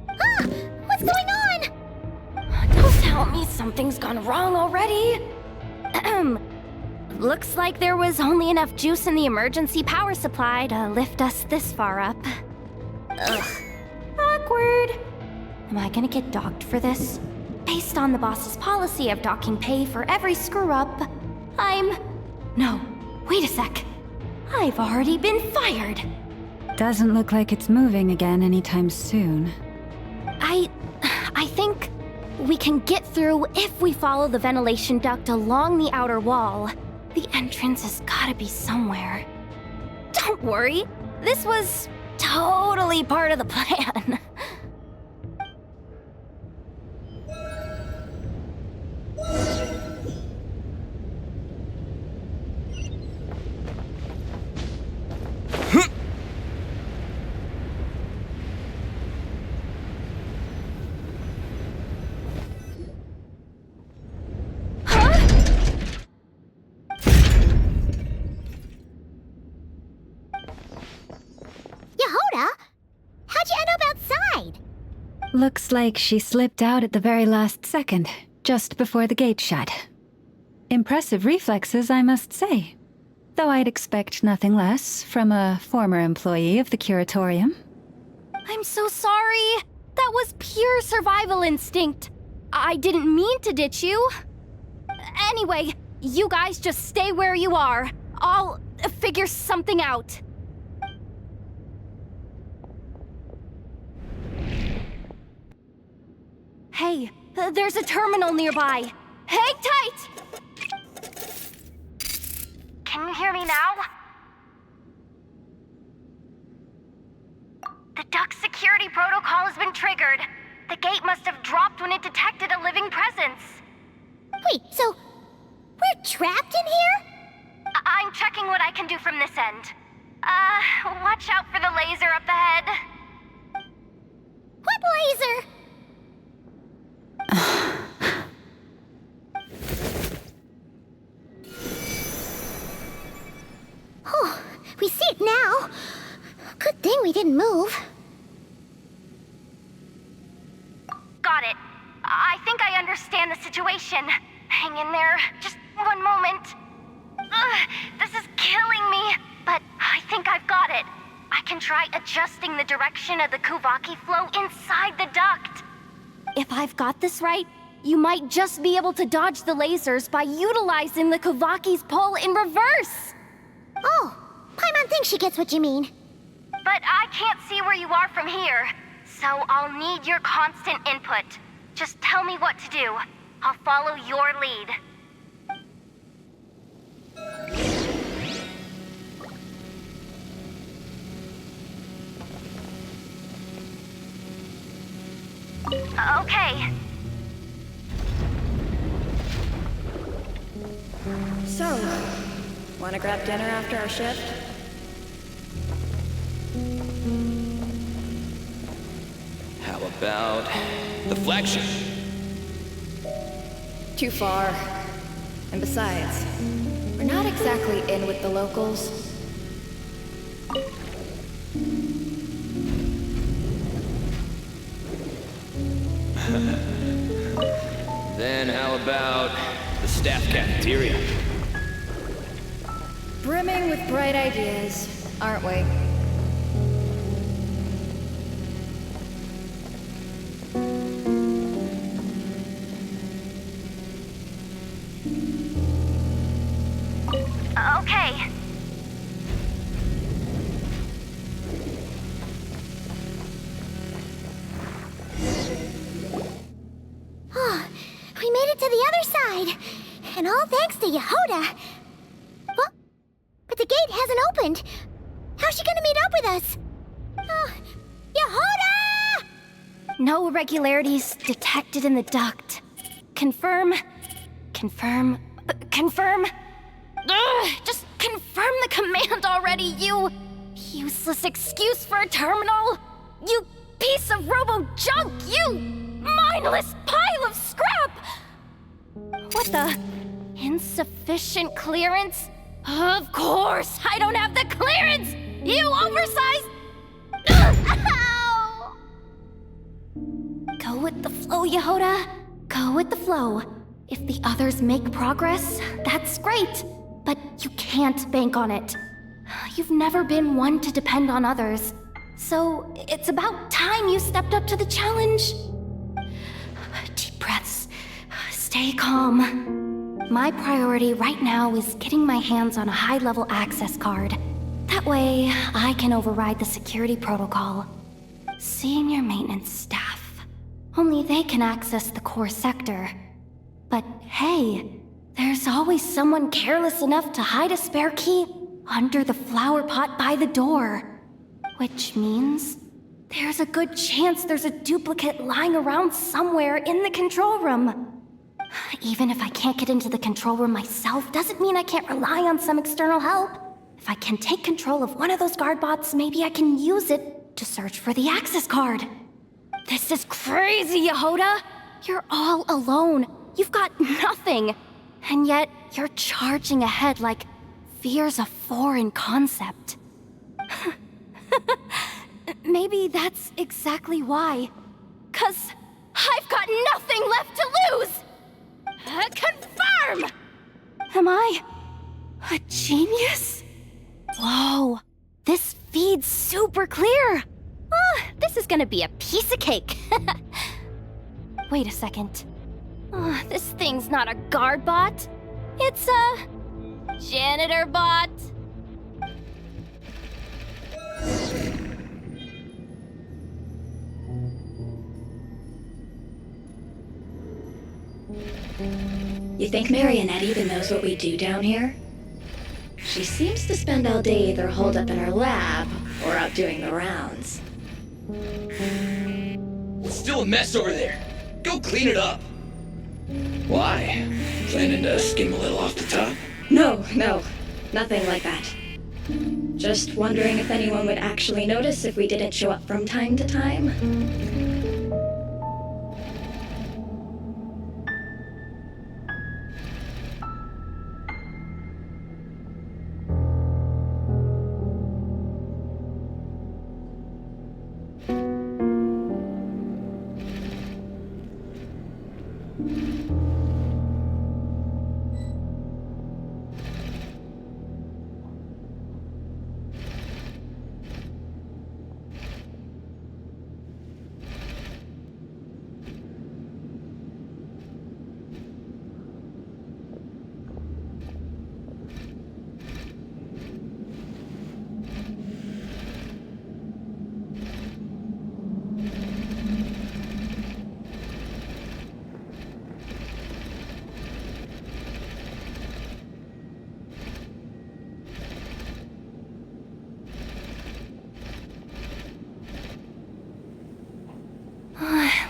Ah! What's going on? Don't tell me something's gone wrong already. Looks like there was only enough juice in the emergency power supply to lift us this far up. Ugh. Awkward. Am I gonna get docked for this? Based on the boss's policy of docking pay for every screw-up, No, wait a sec. I've already been fired. Doesn't look like it's moving again anytime soon. I think we can get through if we follow the ventilation duct along the outer wall. The entrance has gotta be somewhere. Don't worry, this was totally part of the plan. Looks like she slipped out at the very last second, just before the gate shut. Impressive reflexes, I must say. Though I'd expect nothing less from a former employee of the Curatorium. I'm so sorry. That was pure survival instinct. I didn't mean to ditch you. Anyway, you guys just stay where you are. I'll figure something out. Hey, there's a terminal nearby. Hang tight! Can you hear me now? The duck security protocol has been triggered. The gate must have dropped when it detected a living presence. Wait, so we're trapped in here? I'm checking what I can do from this end. Watch out for the laser up ahead. What laser? Oh, we see it now. Good thing we didn't move. Got it. I think I understand the situation. Hang in there. Just one moment. This is killing me, but I think I've got it. I can try adjusting the direction of the Kuvaki flow inside the duct. If I've got this right, you might just be able to dodge the lasers by utilizing the Kuvaki's pull in reverse. Oh, Paimon thinks she gets what you mean. But I can't see where you are from here, so I'll need your constant input. Just tell me what to do. I'll follow your lead. Okay. So, wanna grab dinner after our shift? How about the flagship? Too far. And besides, we're not exactly in with the locals. Then how about the staff cafeteria? Brimming with bright ideas, aren't we? Okay. Oh, we made it to the other side. And all thanks to Yehoda. Well, but the gate hasn't opened. How's she gonna meet up with us? Yehoda! No irregularities detected in the duct. Confirm. Confirm. Confirm. Ugh, just confirm the command already, you useless excuse for a terminal. You piece of robo-junk, you mindless pile of scrap! What the? Insufficient clearance? Of course, I don't have the clearance! You oversized... Ow! Go with the flow, Yehoda. Go with the flow. If the others make progress, that's great. But you can't bank on it. You've never been one to depend on others. So it's about time you stepped up to the challenge. Deep breaths. Stay calm. My priority right now is getting my hands on a high-level access card. That way, I can override the security protocol. Senior maintenance staff. Only they can access the core sector. But hey, there's always someone careless enough to hide a spare key under the flower pot by the door. Which means there's a good chance there's a duplicate lying around somewhere in the control room. Even if I can't get into the control room myself, doesn't mean I can't rely on some external help. If I can take control of one of those guard bots, maybe I can use it to search for the access card. This is crazy, Yehoda! You're all alone. You've got nothing. And yet, you're charging ahead like fear's a foreign concept. Maybe that's exactly why. 'Cause I've got nothing left to lose! Confirm! Am I a genius? Whoa, this feed's super clear. Oh, this is gonna be a piece of cake. Wait a second. Oh, this thing's not a guard bot. It's a janitor bot. You think Marionette even knows what we do down here? She seems to spend all day either holed up in her lab or out doing the rounds. It's still a mess over there. Go clean it up. Why? Planning to skim a little off the top? No, nothing like that. Just wondering if anyone would actually notice if we didn't show up from time to time.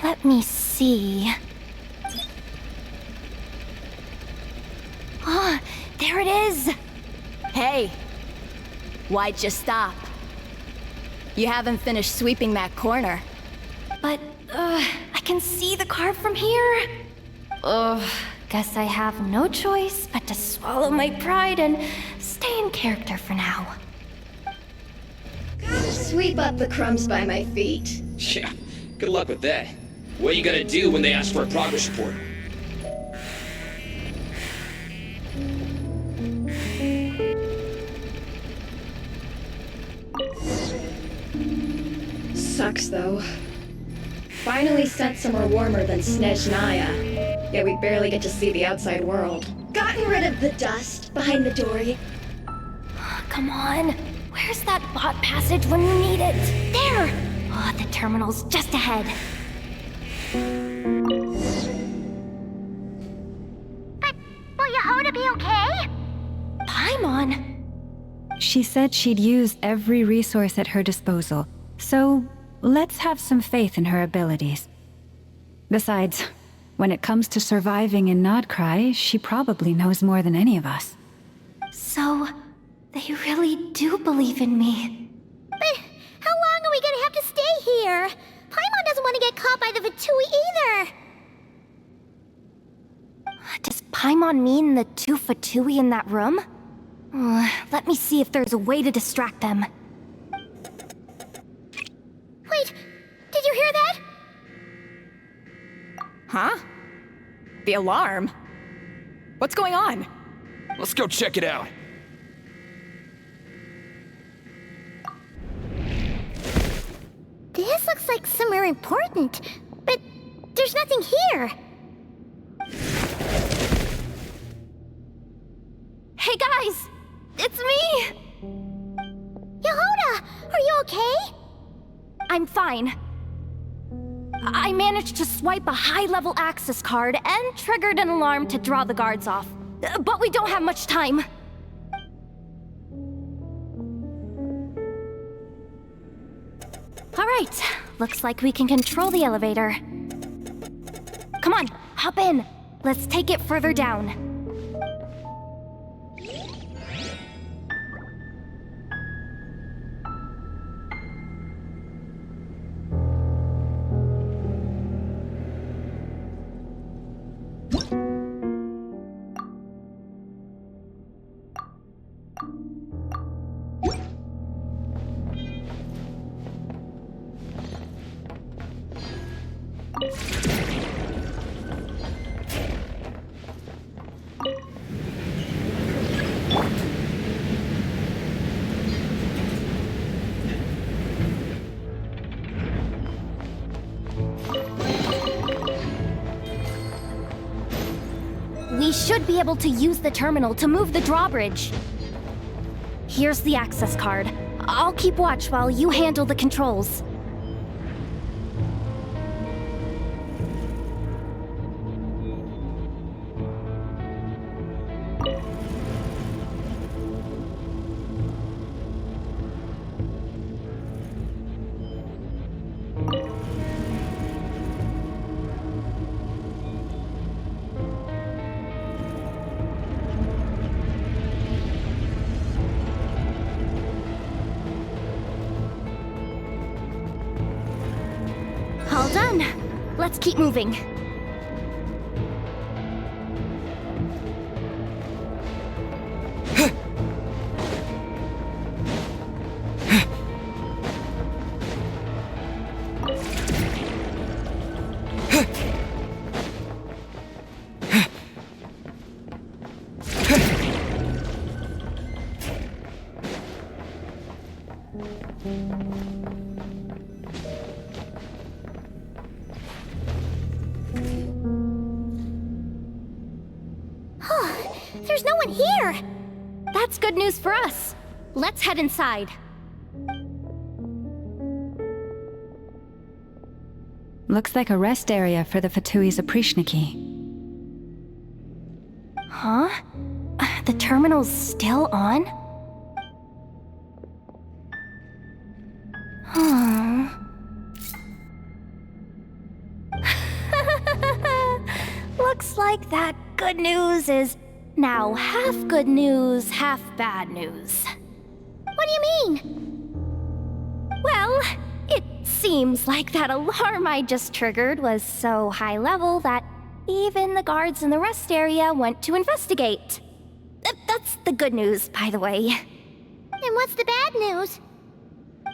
Let me see. Ah, there it is! Hey, why'd you stop? You haven't finished sweeping that corner. But, I can see the car from here. Guess I have no choice but to swallow my pride and stay in character for now. Gotta sweep up the crumbs by my feet. Yeah, good luck with that. What are you gonna do when they ask for a progress report? Sucks though. Finally sent somewhere warmer than Snezhnaya. Yet we barely get to see the outside world. Gotten rid of the dust behind the door. Come on. Where's that bot passage when you need it? There! Oh, the terminal's just ahead. But will Yehoda be okay? Paimon? She said she'd used every resource at her disposal, so let's have some faith in her abilities. Besides, when it comes to surviving in Nodcry, she probably knows more than any of us. So, they really do believe in me. But how long are we gonna have to stay here? Paimon doesn't want to get caught by the Fatui either. Does Paimon mean the two Fatui in that room? Let me see if there's a way to distract them. Wait, did you hear that? Huh? The alarm? What's going on? Let's go check it out. This looks like somewhere important, but there's nothing here. Hey guys! It's me! Yehoda! Are you okay? I'm fine. I managed to swipe a high-level access card and triggered an alarm to draw the guards off. But we don't have much time. All right, looks like we can control the elevator. Come on, hop in. Let's take it further down. We should be able to use the terminal to move the drawbridge. Here's the access card. I'll keep watch while you handle the controls. All done. Let's keep moving. There's no one here! That's good news for us. Let's head inside. Looks like a rest area for the Fatui's Oprishniki. Huh? The terminal's still on? Hmm. Looks like that good news is now half good news, half bad news. What do you mean? Well, it seems like that alarm I just triggered was so high level that even the guards in the rest area went to investigate. That's the good news, by the way. And what's the bad news?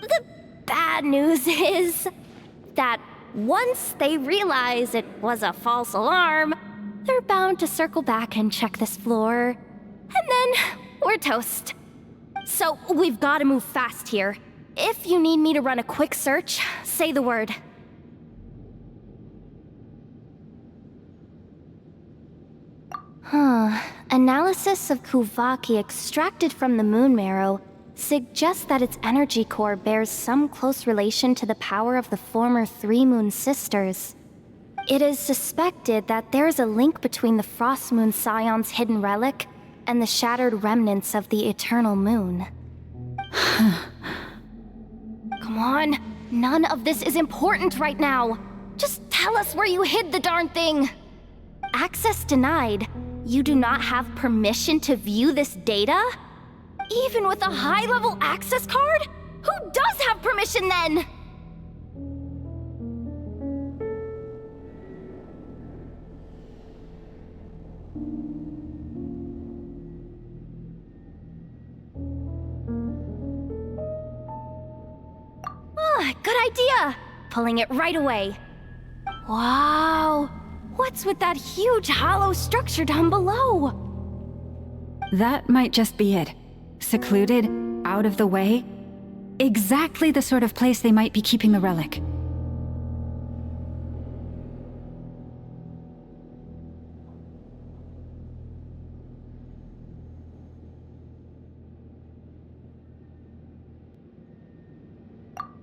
The bad news is that once they realize it was a false alarm, they're bound to circle back and check this floor. And then we're toast. So we've got to move fast here. If you need me to run a quick search, say the word. Analysis of Kuvaki extracted from the moon marrow suggests that its energy core bears some close relation to the power of the former Three Moon Sisters. It is suspected that there is a link between the Frost Moon Scion's hidden relic and the shattered remnants of the Eternal Moon. Come on, none of this is important right now. Just tell us where you hid the darn thing. Access denied. You do not have permission to view this data? Even with a high-level access card? Who does have permission then? Good idea! Pulling it right away. Wow! What's with that huge hollow structure down below? That might just be it. Secluded, out of the way. Exactly the sort of place they might be keeping the relic.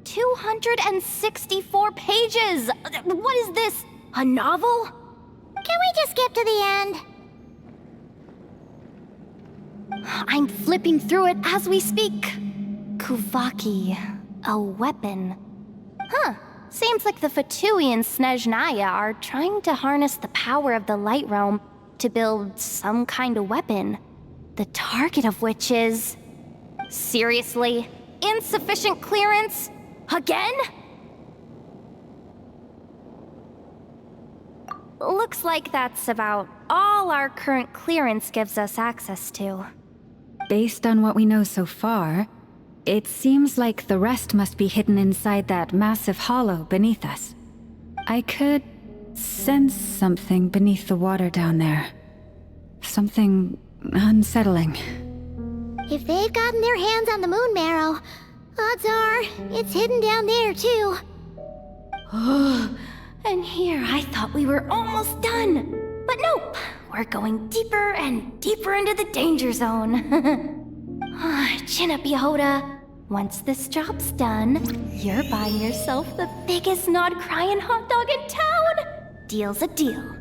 $264 pages! What is this? A novel? Can we just skip to the end? I'm flipping through it as we speak. Kuvaki, a weapon. Huh, seems like the Fatui and Snezhnaya are trying to harness the power of the Light Realm to build some kind of weapon. The target of which is... Seriously? Insufficient clearance? Again? Looks like that's about all our current clearance gives us access to. Based on what we know so far, it seems like the rest must be hidden inside that massive hollow beneath us. I could sense something beneath the water down there. Something unsettling. If they've gotten their hands on the moon marrow, odds are it's hidden down there too. And here I thought we were almost done. But nope, we're going deeper and deeper into the danger zone. Chin up, Yehoda. Once this job's done, you're buying yourself the biggest nod-crying hot dog in town. Deal's a deal.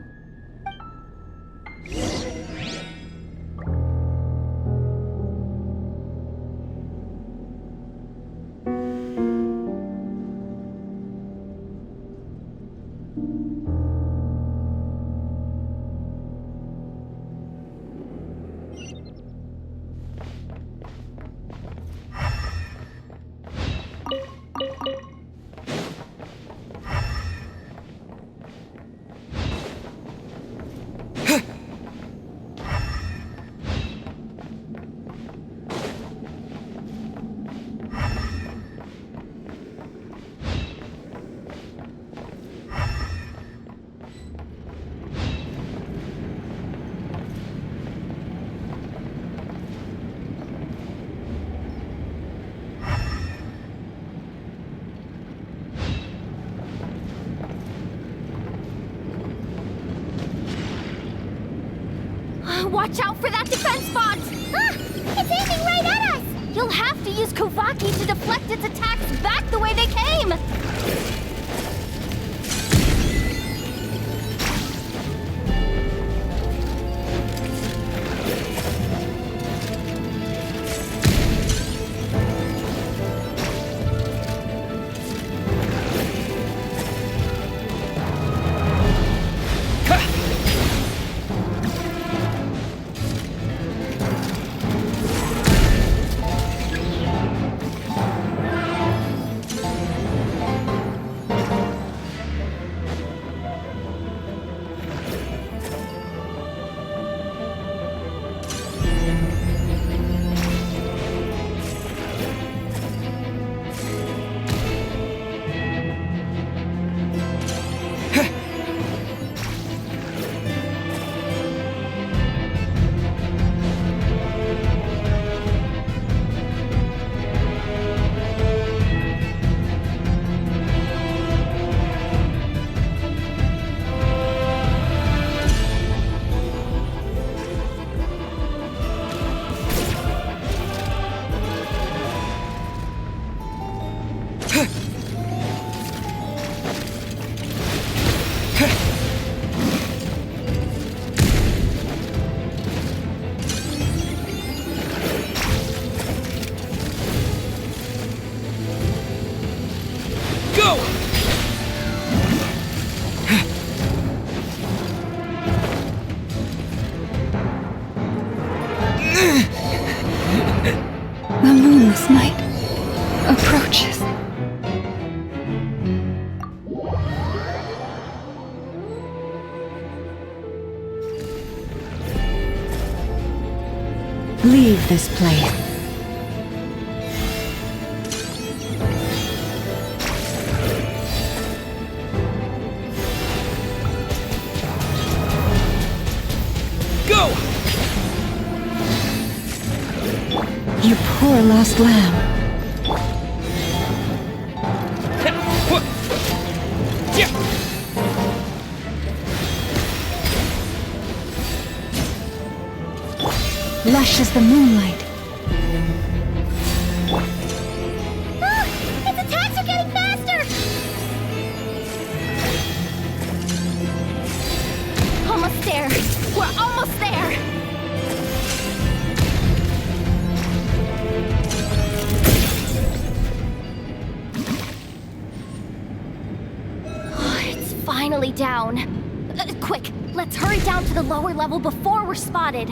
Watch out for that defense bot! Ah! It's aiming right at us! You'll have to use Kovaki to deflect its attacks back the way they came! The moonless night approaches. Leave this place. Go! You poor lost lamb. Lush as the moonlight. Ah! Its attacks are getting faster! Almost there! We're almost there! It's finally down. Quick, let's hurry down to the lower level before we're spotted.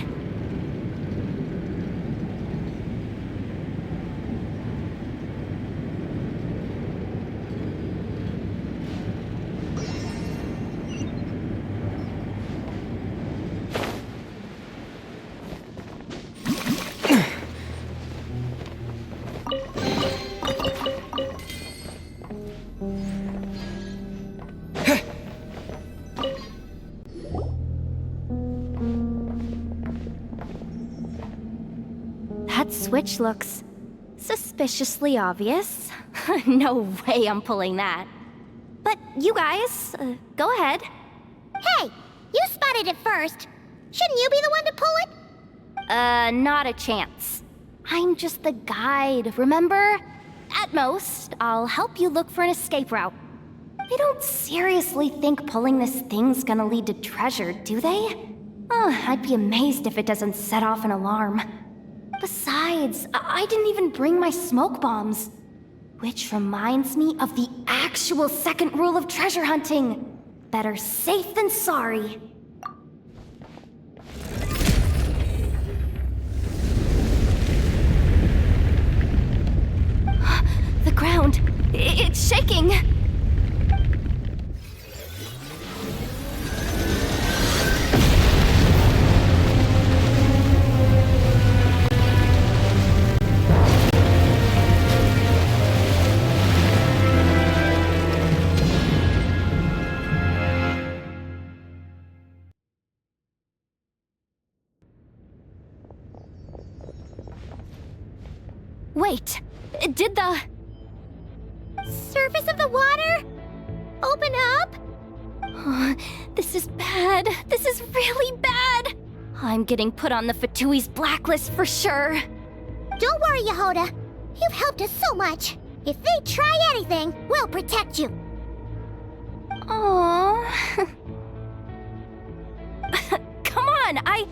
switch looks suspiciously obvious. No way I'm pulling that. But you guys, go ahead. Hey, you spotted it first. Shouldn't you be the one to pull it? Not a chance. I'm just the guide, remember? At most, I'll help you look for an escape route. They don't seriously think pulling this thing's gonna lead to treasure, do they? I'd be amazed if it doesn't set off an alarm. Besides, I didn't even bring my smoke bombs. Which reminds me of the actual second rule of treasure hunting. Better safe than sorry. The ground, it's shaking. Wait, did the surface of the water open up? This is bad. This is really bad. I'm getting put on the Fatui's blacklist for sure. Don't worry, Yehoda. You've helped us so much. If they try anything, we'll protect you. Aww. Come on, I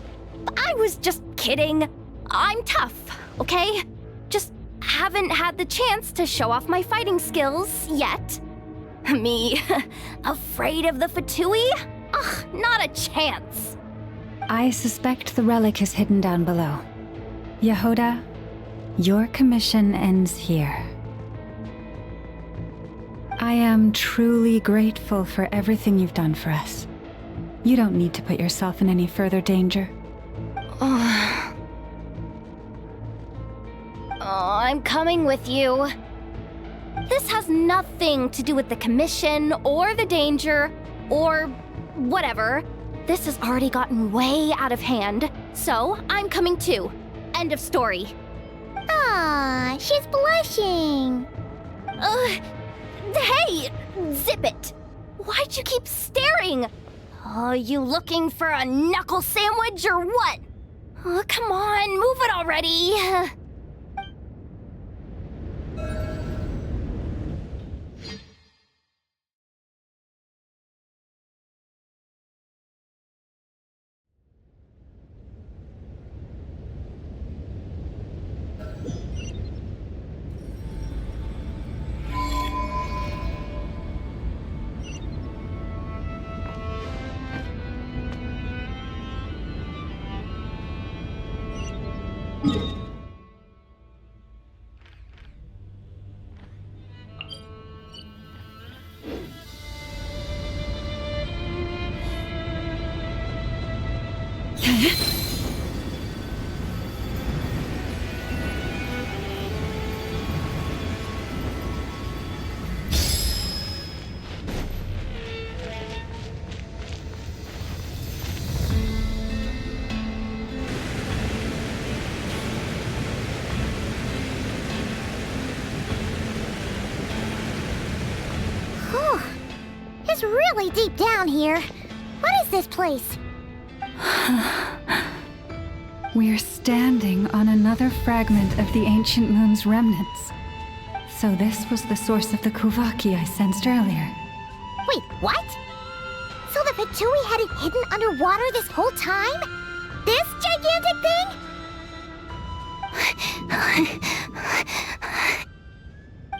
was just kidding. I'm tough, okay? Just haven't had the chance to show off my fighting skills yet. Me, afraid of the Fatui? Ugh, not a chance. I suspect the relic is hidden down below. Yehoda, your commission ends here. I am truly grateful for everything you've done for us. You don't need to put yourself in any further danger. I'm coming with you. This has nothing to do with the commission, or the danger, or whatever. This has already gotten way out of hand, so I'm coming too. End of story. Ah, she's blushing. Hey! Zip it! Why'd you keep staring? Oh, you looking for a knuckle sandwich or what? Oh, come on, move it already. It's really deep down here. What is this place? We're standing on another fragment of the ancient moon's remnants. So this was the source of the Kuvaki I sensed earlier. Wait, what? So the Fatui had it hidden underwater this whole time? This gigantic thing?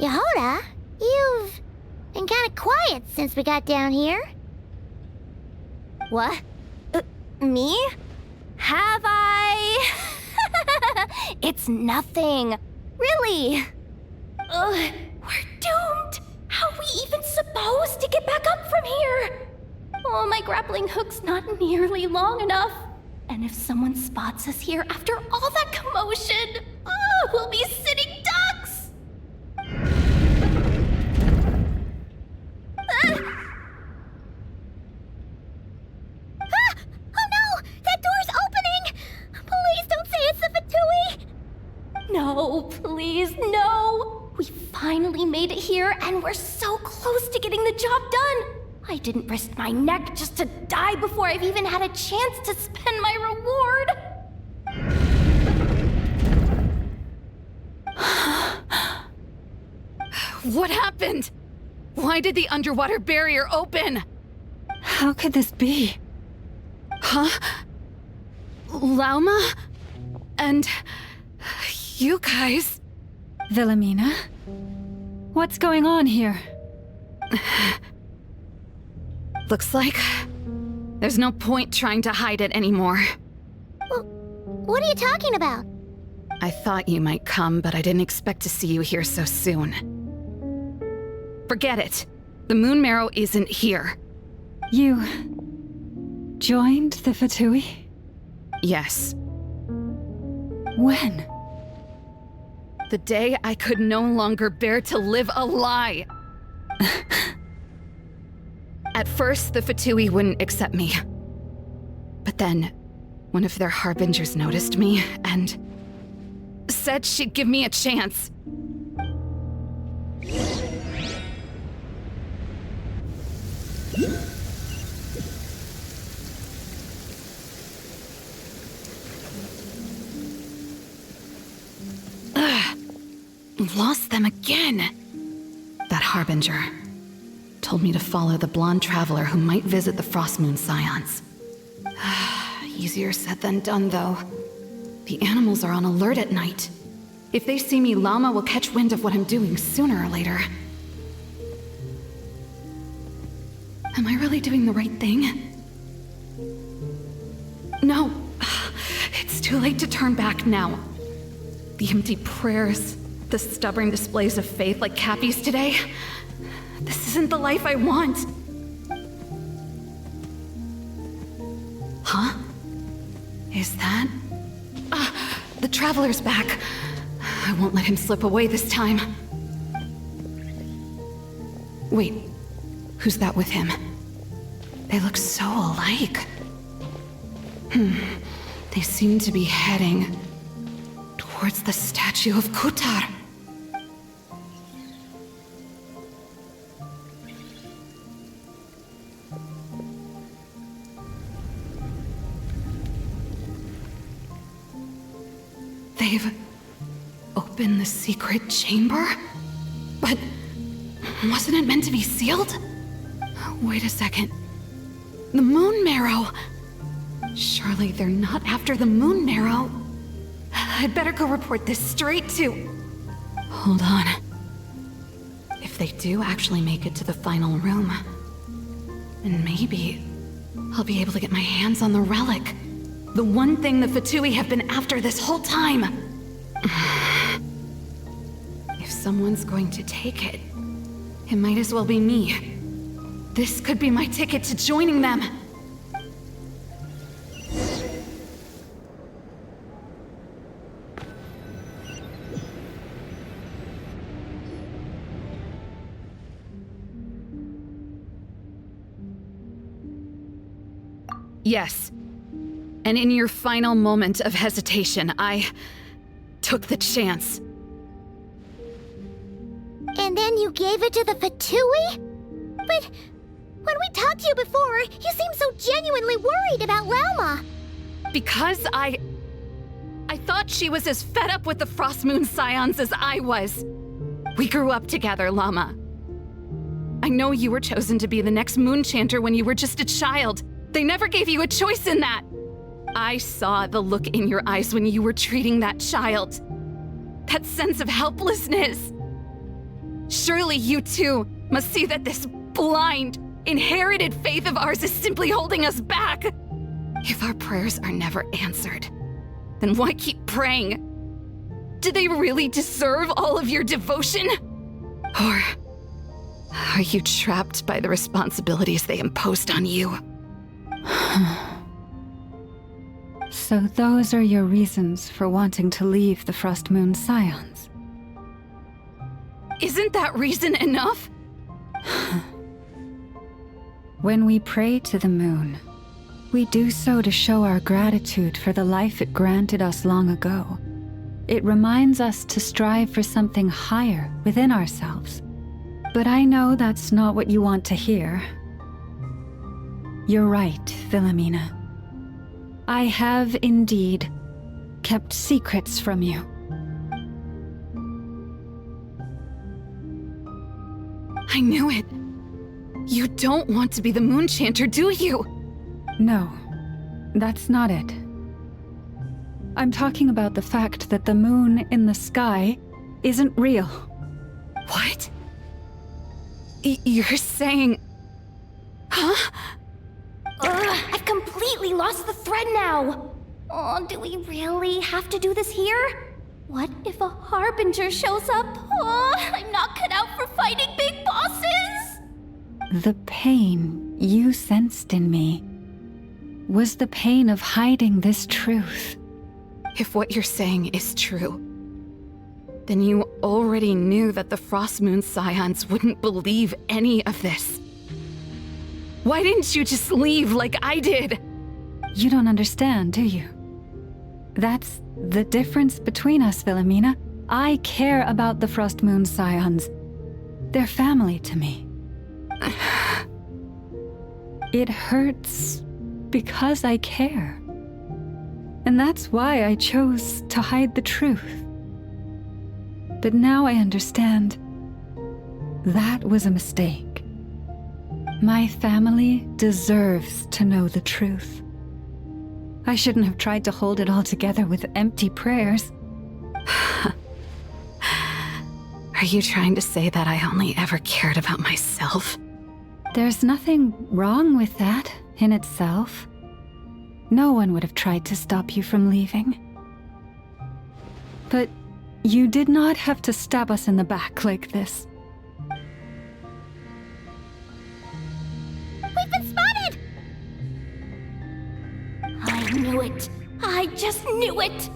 Yehoda, you've been kind of quiet since we got down here. What? Me? Have I? It's nothing. Really. We're doomed. How are we even supposed to get back up from here? Oh, my grappling hook's not nearly long enough. And if someone spots us here after all that commotion, we'll be sitting ducks. Oh no! That door's opening! Please don't say it's the Fatui! and we're so close to getting the job done. I didn't risk my neck just to die before I've even had a chance to spend my reward. What happened? Why did the underwater barrier open? How could this be? Huh? Lauma? And you guys? Wilhelmina? What's going on here? Looks like there's no point trying to hide it anymore. Well, what are you talking about? I thought you might come, but I didn't expect to see you here so soon. Forget it. The Moon Marrow isn't here. You joined the Fatui? Yes. When? The day I could no longer bear to live a lie. At first, the Fatui wouldn't accept me. But then, one of their harbingers noticed me and said she'd give me a chance. Lost them again. That harbinger told me to follow the blonde traveler who might visit the Frostmoon Scions. Easier said than done, though. The animals are on alert at night. If they see me, Lauma will catch wind of what I'm doing sooner or later. Am I really doing the right thing? No. It's too late to turn back now. The empty prayers, the stubborn displays of faith like Cappy's today. This isn't the life I want. Huh? Is that... the Traveler's back. I won't let him slip away this time. Wait, who's that with him? They look so alike. They seem to be heading towards the statue of Kutar. They've opened the secret chamber? But wasn't it meant to be sealed? Wait a second. The Moon Marrow! Surely they're not after the Moon Marrow. I'd better go report this straight to... Hold on. If they do actually make it to the final room, then maybe I'll be able to get my hands on the relic. The one thing the Fatui have been after this whole time. If someone's going to take it, it might as well be me. This could be my ticket to joining them. Yes. And in your final moment of hesitation, I took the chance. And then you gave it to the Fatui? But when we talked to you before, you seemed so genuinely worried about Lauma. Because I thought she was as fed up with the Frostmoon Scions as I was. We grew up together, Lauma. I know you were chosen to be the next Moon Chanter when you were just a child. They never gave you a choice in that. I saw the look in your eyes when you were treating that child. That sense of helplessness. Surely you too must see that this blind, inherited faith of ours is simply holding us back. If our prayers are never answered, then why keep praying? Do they really deserve all of your devotion? Or are you trapped by the responsibilities they imposed on you? So those are your reasons for wanting to leave the Frostmoon Scions? Isn't that reason enough? When we pray to the moon, we do so to show our gratitude for the life it granted us long ago. It reminds us to strive for something higher within ourselves. But I know that's not what you want to hear. You're right, Philomena. I have indeed kept secrets from you. I knew it. You don't want to be the Moonchanter, do you? No, that's not it. I'm talking about the fact that the moon in the sky isn't real. What? You're saying... Huh? I've completely lost the thread now. Oh, do we really have to do this here? What if a Harbinger shows up? Oh, I'm not cut out for fighting big bosses! The pain you sensed in me was the pain of hiding this truth. If what you're saying is true, then you already knew that the Frostmoon Scions wouldn't believe any of this. Why didn't you just leave like I did? You don't understand, do you? That's the difference between us, Philomena. I care about the Frostmoon Scions. They're family to me. It hurts because I care. And that's why I chose to hide the truth. But now I understand that was a mistake. My family deserves to know the truth. I shouldn't have tried to hold it all together with empty prayers. Are you trying to say that I only ever cared about myself? There's nothing wrong with that in itself. No one would have tried to stop you from leaving. But you did not have to stab us in the back like this. We've been spotted! I knew it. I just knew it.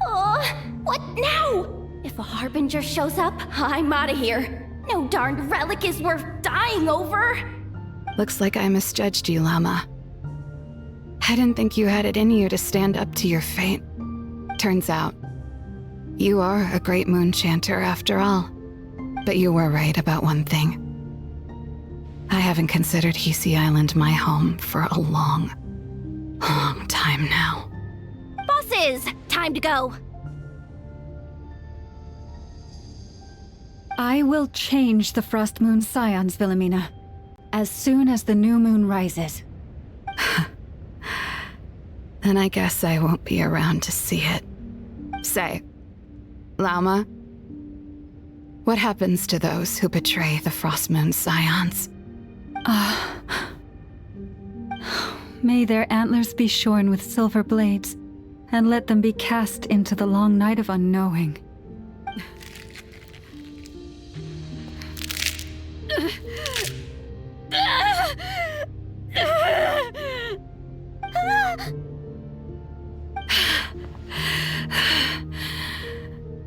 Oh, what now? If a Harbinger shows up, I'm out of here. No darned relic is worth dying over. Looks like I misjudged you, Llama. I didn't think you had it in you to stand up to your fate. Turns out, you are a great Moonchanter after all. But you were right about one thing. I haven't considered Hisi Island my home for a long time now. Bosses, time to go. I will change the Frostmoon Scions, Philomena, as soon as the new moon rises. Then I guess I won't be around to see it. Say, Lauma, what happens to those who betray the Frostmoon Scions? May their antlers be shorn with silver blades, and let them be cast into the long night of unknowing.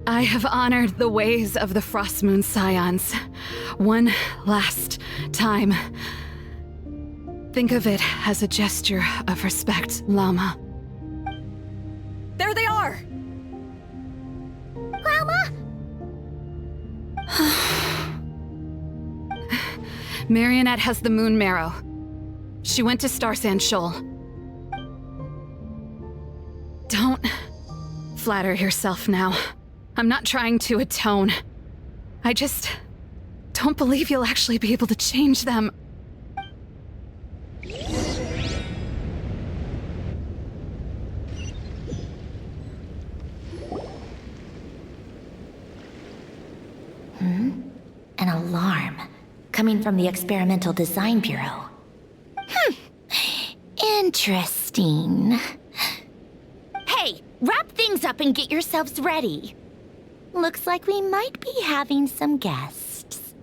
I have honored the ways of the Frostmoon Scions one last time. Think of it as a gesture of respect, Llama. There they are! Llama! Marionette has the Moon Marrow. She went to Starsand Shoal. Don't flatter yourself now. I'm not trying to atone. I just don't believe you'll actually be able to change them. An alarm coming from the Experimental Design Bureau. Interesting. Hey, wrap things up and get yourselves ready. Looks like we might be having some guests.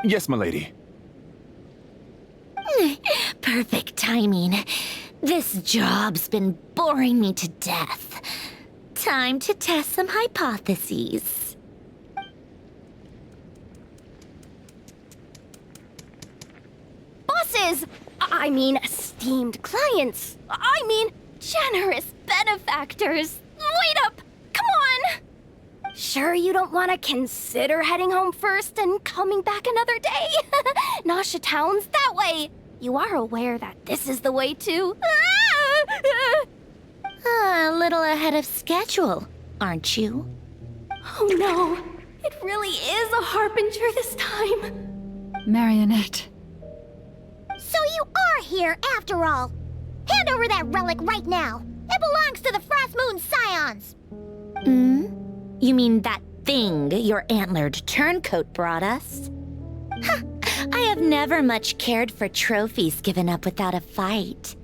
Yes, milady. Perfect timing. This job's been boring me to death. Time to test some hypotheses. Bosses! I mean, esteemed clients. I mean, generous benefactors. Wait up! Come on! Sure you don't want to consider heading home first and coming back another day? Nasha Town's that way. You are aware that this is the way too. A little ahead of schedule, aren't you? Oh no, it really is a harbinger this time. Marionette. So you are here after all. Hand over that relic right now. It belongs to the Frost Moon Scions. You mean that thing your antlered turncoat brought us? I have never much cared for trophies given up without a fight.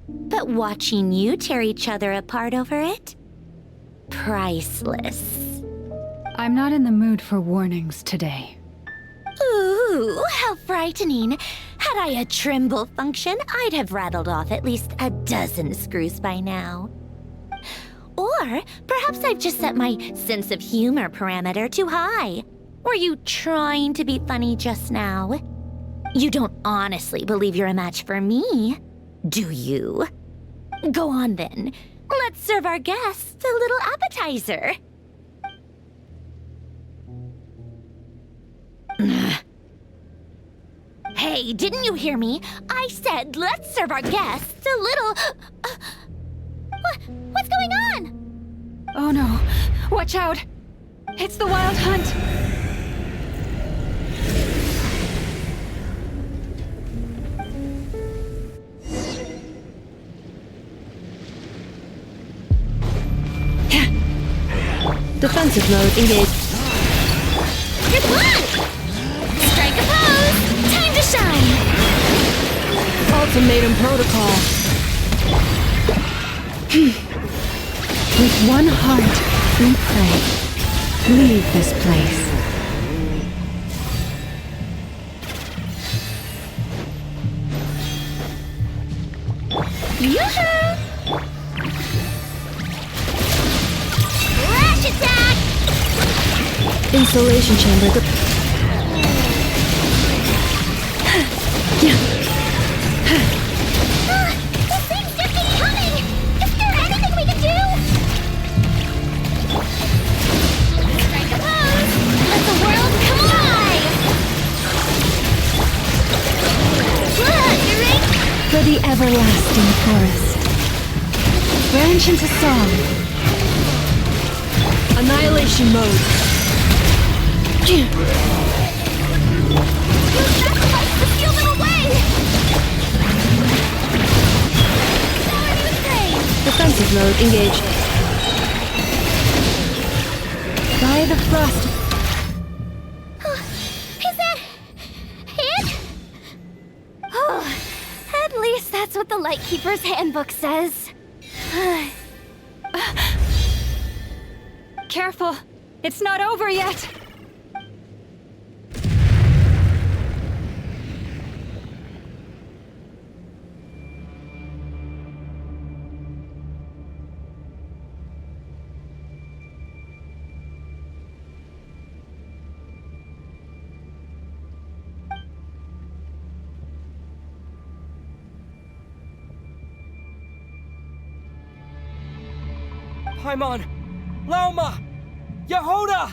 But watching you tear each other apart over it? Priceless. I'm not in the mood for warnings today. Ooh, how frightening. Had I a Trimble function, I'd have rattled off at least a dozen screws by now. Or perhaps I've just set my sense of humor parameter too high. Were you trying to be funny just now? You don't honestly believe you're a match for me, do you? Go on then. Let's serve our guests a little appetizer. Hey, didn't you hear me? I said let's serve our guests a little... What's going on? Oh no. Watch out. It's the Wild Hunt. Defensive mode engaged. Good luck! Strike a pose! Time to shine! Ultimatum protocol. With one heart, we pray. Leave this place. Yoo-hoo! Flash attack! Insulation chamber. This thing's just keep coming! Is there anything we can do? Strike a pose! Let the world come alive! For the everlasting forest. Branch into song. Annihilation mode. Steal them away! Defensive mode engaged. By the frost. Is that it? Oh, at least that's what the Lightkeeper's Handbook says. Careful. It's not over yet. Paimon! Lauma! Yehoda!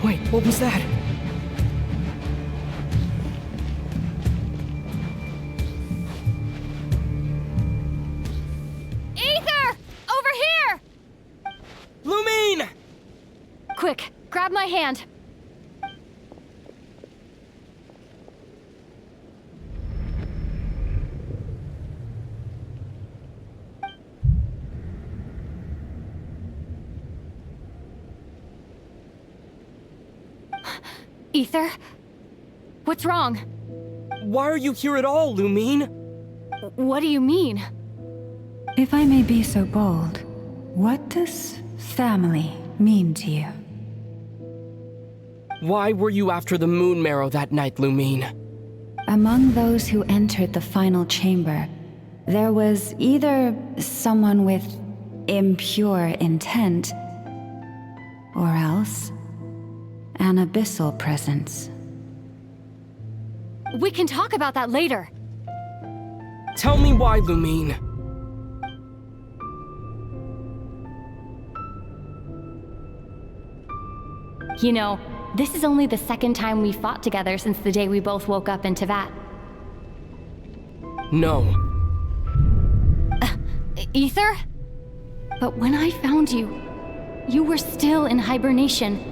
Wait, what was that? Ether! Over here! Lumine! Quick, grab my hand. Ether? What's wrong? Why are you here at all, Lumine? What do you mean? If I may be so bold, what does family mean to you? Why were you after the moon marrow that night, Lumine? Among those who entered the final chamber, there was either someone with impure intent, or else an abyssal presence. We can talk about that later. Tell me why, Lumine. You know, this is only the second time we fought together since the day we both woke up in Teyvat. No. Ether? But when I found you, you were still in hibernation.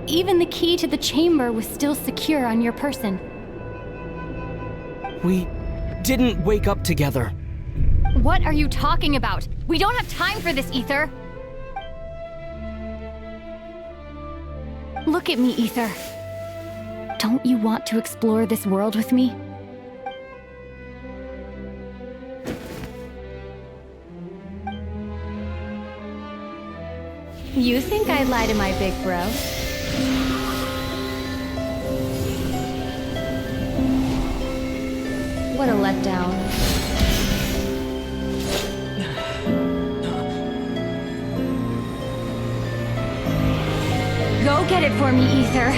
Even the key to the chamber was still secure on your person. We didn't wake up together. What are you talking about? We don't have time for this, Ether. Look at me, Ether. Don't you want to explore this world with me? You think I'd lie to my big bro? What a letdown. Go get it for me, Ether.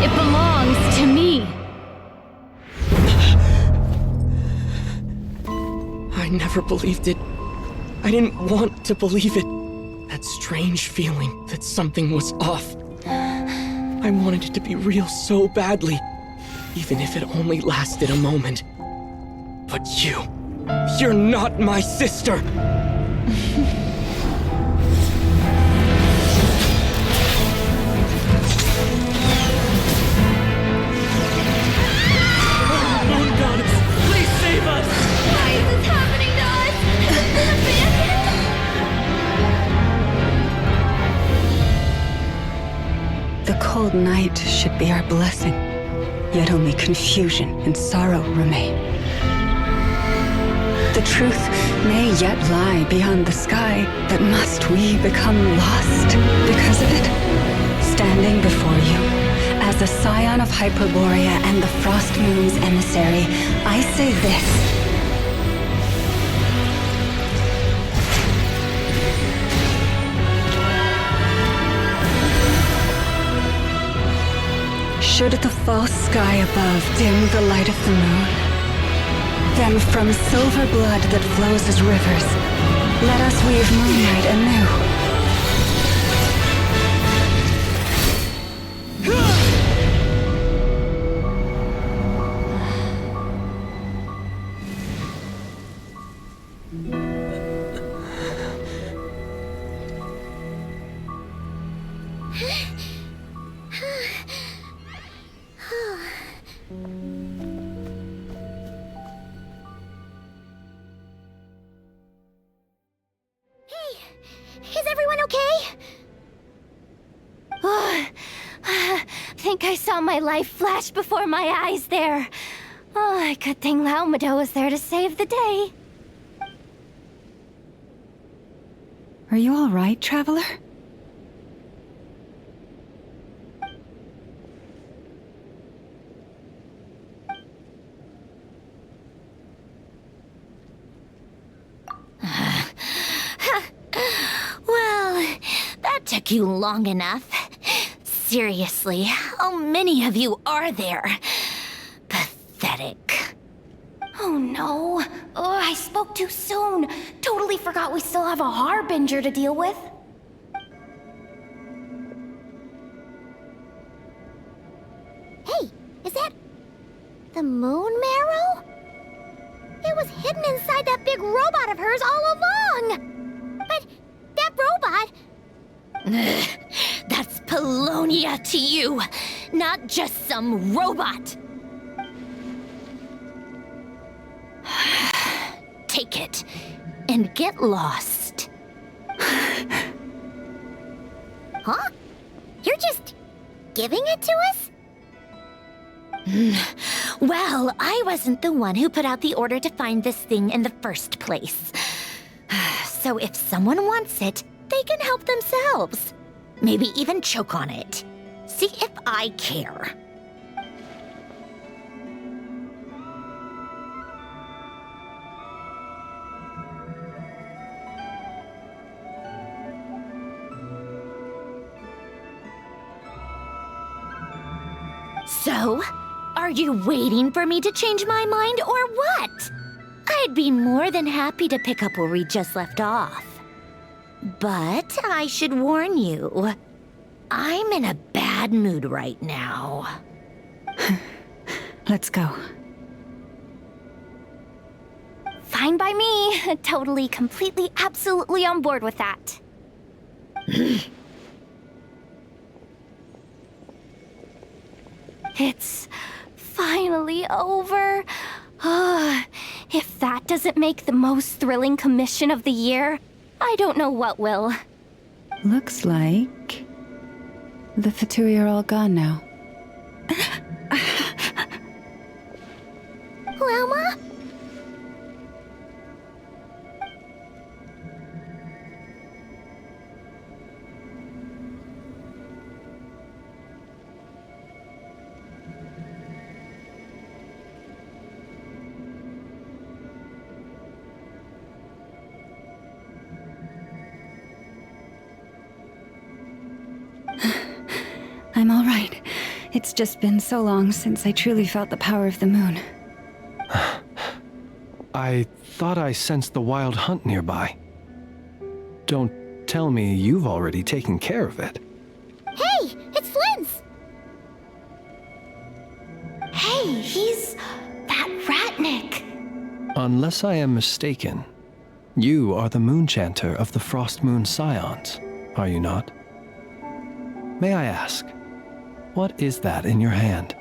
It belongs to me. I never believed it. I didn't want to believe it. That strange feeling that something was off. I wanted it to be real so badly, even if it only lasted a moment. But you're not my sister! Moon goddess, please save us! Why is this happening to us? The cold night should be our blessing, yet only confusion and sorrow remain. The truth may yet lie beyond the sky, but must we become lost because of it? Standing before you, as a scion of Hyperborea and the Frost Moon's emissary, I say this. Should the false sky above dim the light of the moon, then from silver blood that flows as rivers, let us weave moonlight anew. Is everyone okay? Think I saw my life flash before my eyes there. Oh, good thing Laumado was there to save the day. Are you all right, traveler? Well, that took you long enough. Seriously, how many of you are there? Pathetic. Oh no. Oh, I spoke too soon. Totally forgot we still have a Harbinger to deal with. moon marrow? It was hidden inside that big robot of hers all along! But that robot... That's Polonia to you, not just some robot. Take it and get lost. Huh? You're just giving it to us? Well, I wasn't the one who put out the order to find this thing in the first place. So if someone wants it, they can help themselves. Maybe even choke on it. See if I care. So, are you waiting for me to change my mind or what? I'd be more than happy to pick up where we just left off. But I should warn you, I'm in a bad mood right now. Let's go. Fine by me. Totally, completely, absolutely on board with that. It's finally over. If that doesn't make the most thrilling commission of the year, I don't know what will. Looks like the Fatui are all gone now. Lelma? I'm all right. It's just been so long since I truly felt the power of the moon. I thought I sensed the wild hunt nearby. Don't tell me you've already taken care of it. Hey, it's Flynn's! Hey, he's that Ratnik. Unless I am mistaken, you are the Moonchanter of the Frost Moon Scions, are you not? May I ask, what is that in your hand?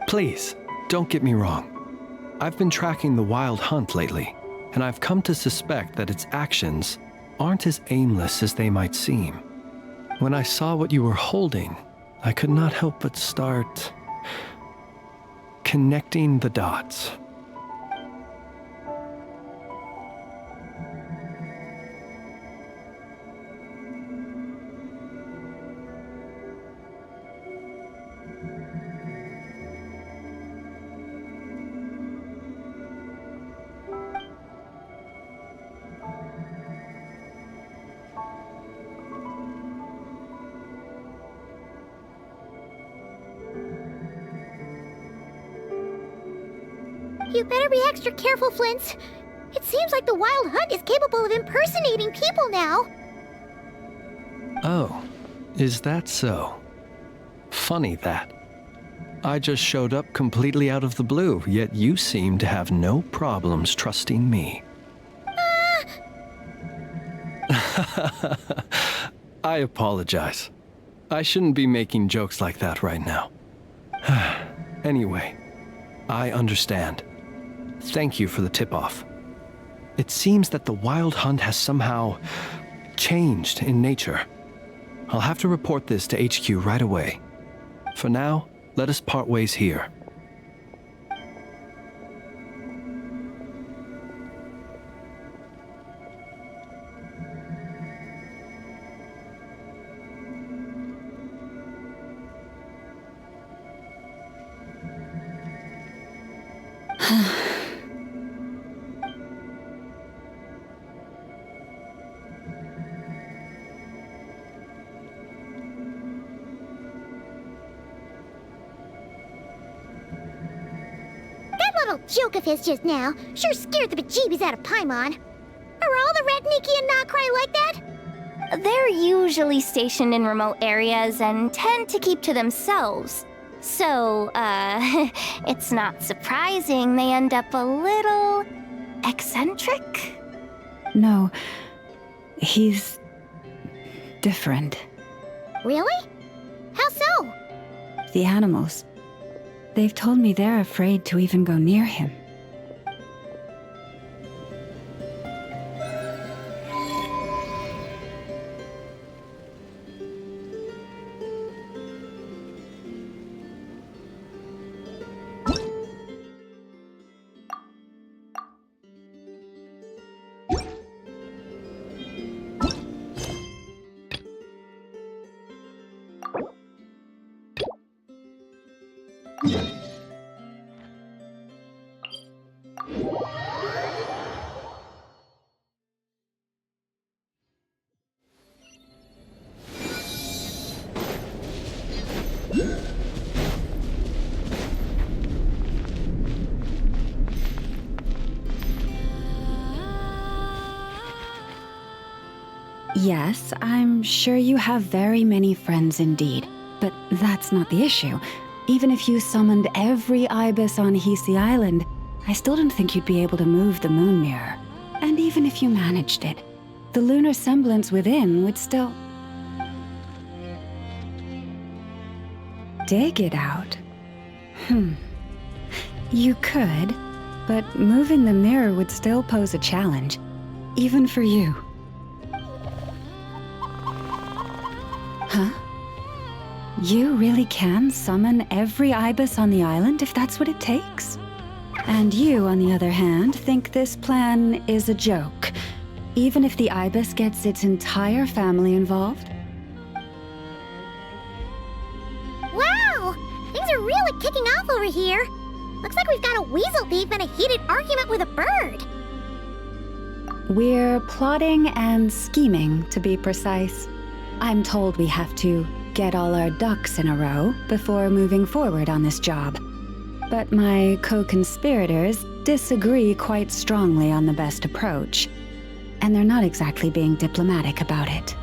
Please, don't get me wrong. I've been tracking the wild hunt lately, and I've come to suspect that its actions aren't as aimless as they might seem. When I saw what you were holding, I could not help but start connecting the dots. You better be extra careful, Flint. It seems like the Wild Hunt is capable of impersonating people now. Oh, is that so? Funny that. I just showed up completely out of the blue, yet you seem to have no problems trusting me. I apologize. I shouldn't be making jokes like that right now. Anyway, I understand. Thank you for the tip-off. It seems that the Wild Hunt has somehow changed in nature. I'll have to report this to HQ right away. For now, let us part ways here. Joke of his just now sure scared the bejeebies out of Paimon. Are all the Ratniki and Notcry like that? They're usually stationed in remote areas and tend to keep to themselves. So, it's not surprising they end up a little eccentric? No, he's different. Really? How so? The animals. They've told me they're afraid to even go near him. Yes, I'm sure you have very many friends indeed, but that's not the issue. Even if you summoned every ibis on Hisi Island, I still don't think you'd be able to move the moon mirror. And even if you managed it, the lunar semblance within would still... dig it out? You could, but moving the mirror would still pose a challenge, even for you. Huh? You really can summon every ibis on the island if that's what it takes? And you, on the other hand, think this plan is a joke, even if the ibis gets its entire family involved? Wow! Things are really kicking off over here. Looks like we've got a weasel thief and a heated argument with a bird. We're plotting and scheming, to be precise. I'm told we have to get all our ducks in a row before moving forward on this job. But my co-conspirators disagree quite strongly on the best approach. And they're not exactly being diplomatic about it.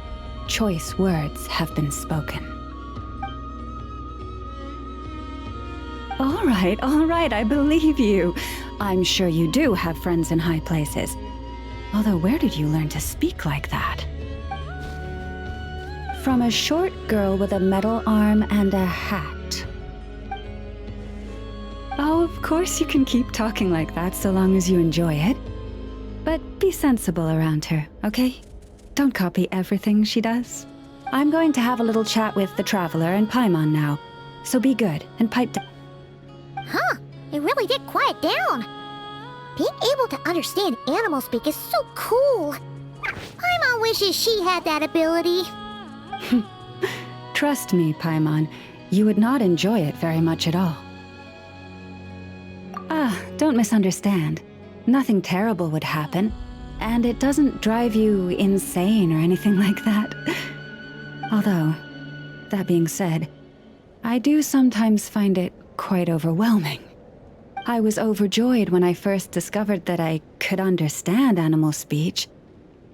Choice words have been spoken. All right, I believe you. I'm sure you do have friends in high places. Although where did you learn to speak like that? From a short girl with a metal arm and a hat. Oh, of course you can keep talking like that so long as you enjoy it. But be sensible around her, okay? Don't copy everything she does. I'm going to have a little chat with the Traveler and Paimon now, so be good and pipe down. Huh, it really did quiet down. Being able to understand animal speak is so cool. Paimon wishes she had that ability. Trust me, Paimon, you would not enjoy it very much at all. Don't misunderstand. Nothing terrible would happen, and it doesn't drive you insane or anything like that. Although, that being said, I do sometimes find it quite overwhelming. I was overjoyed when I first discovered that I could understand animal speech,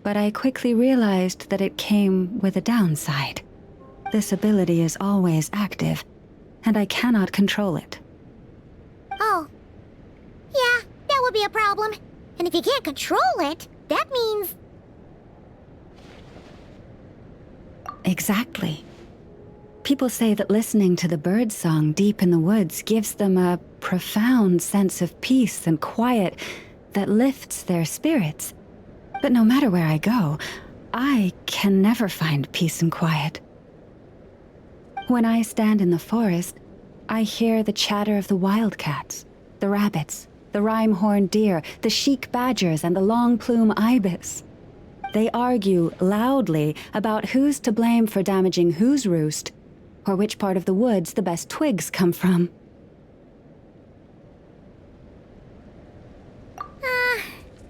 but I quickly realized that it came with a downside. This ability is always active, and I cannot control it. Oh. Yeah, that would be a problem. And if you can't control it, that means... Exactly. People say that listening to the bird song deep in the woods gives them a profound sense of peace and quiet that lifts their spirits. But no matter where I go, I can never find peace and quiet. When I stand in the forest, I hear the chatter of the wildcats, the rabbits, the rhyme-horned deer, the chic badgers, and the long-plume ibis. They argue loudly about who's to blame for damaging whose roost, or which part of the woods the best twigs come from.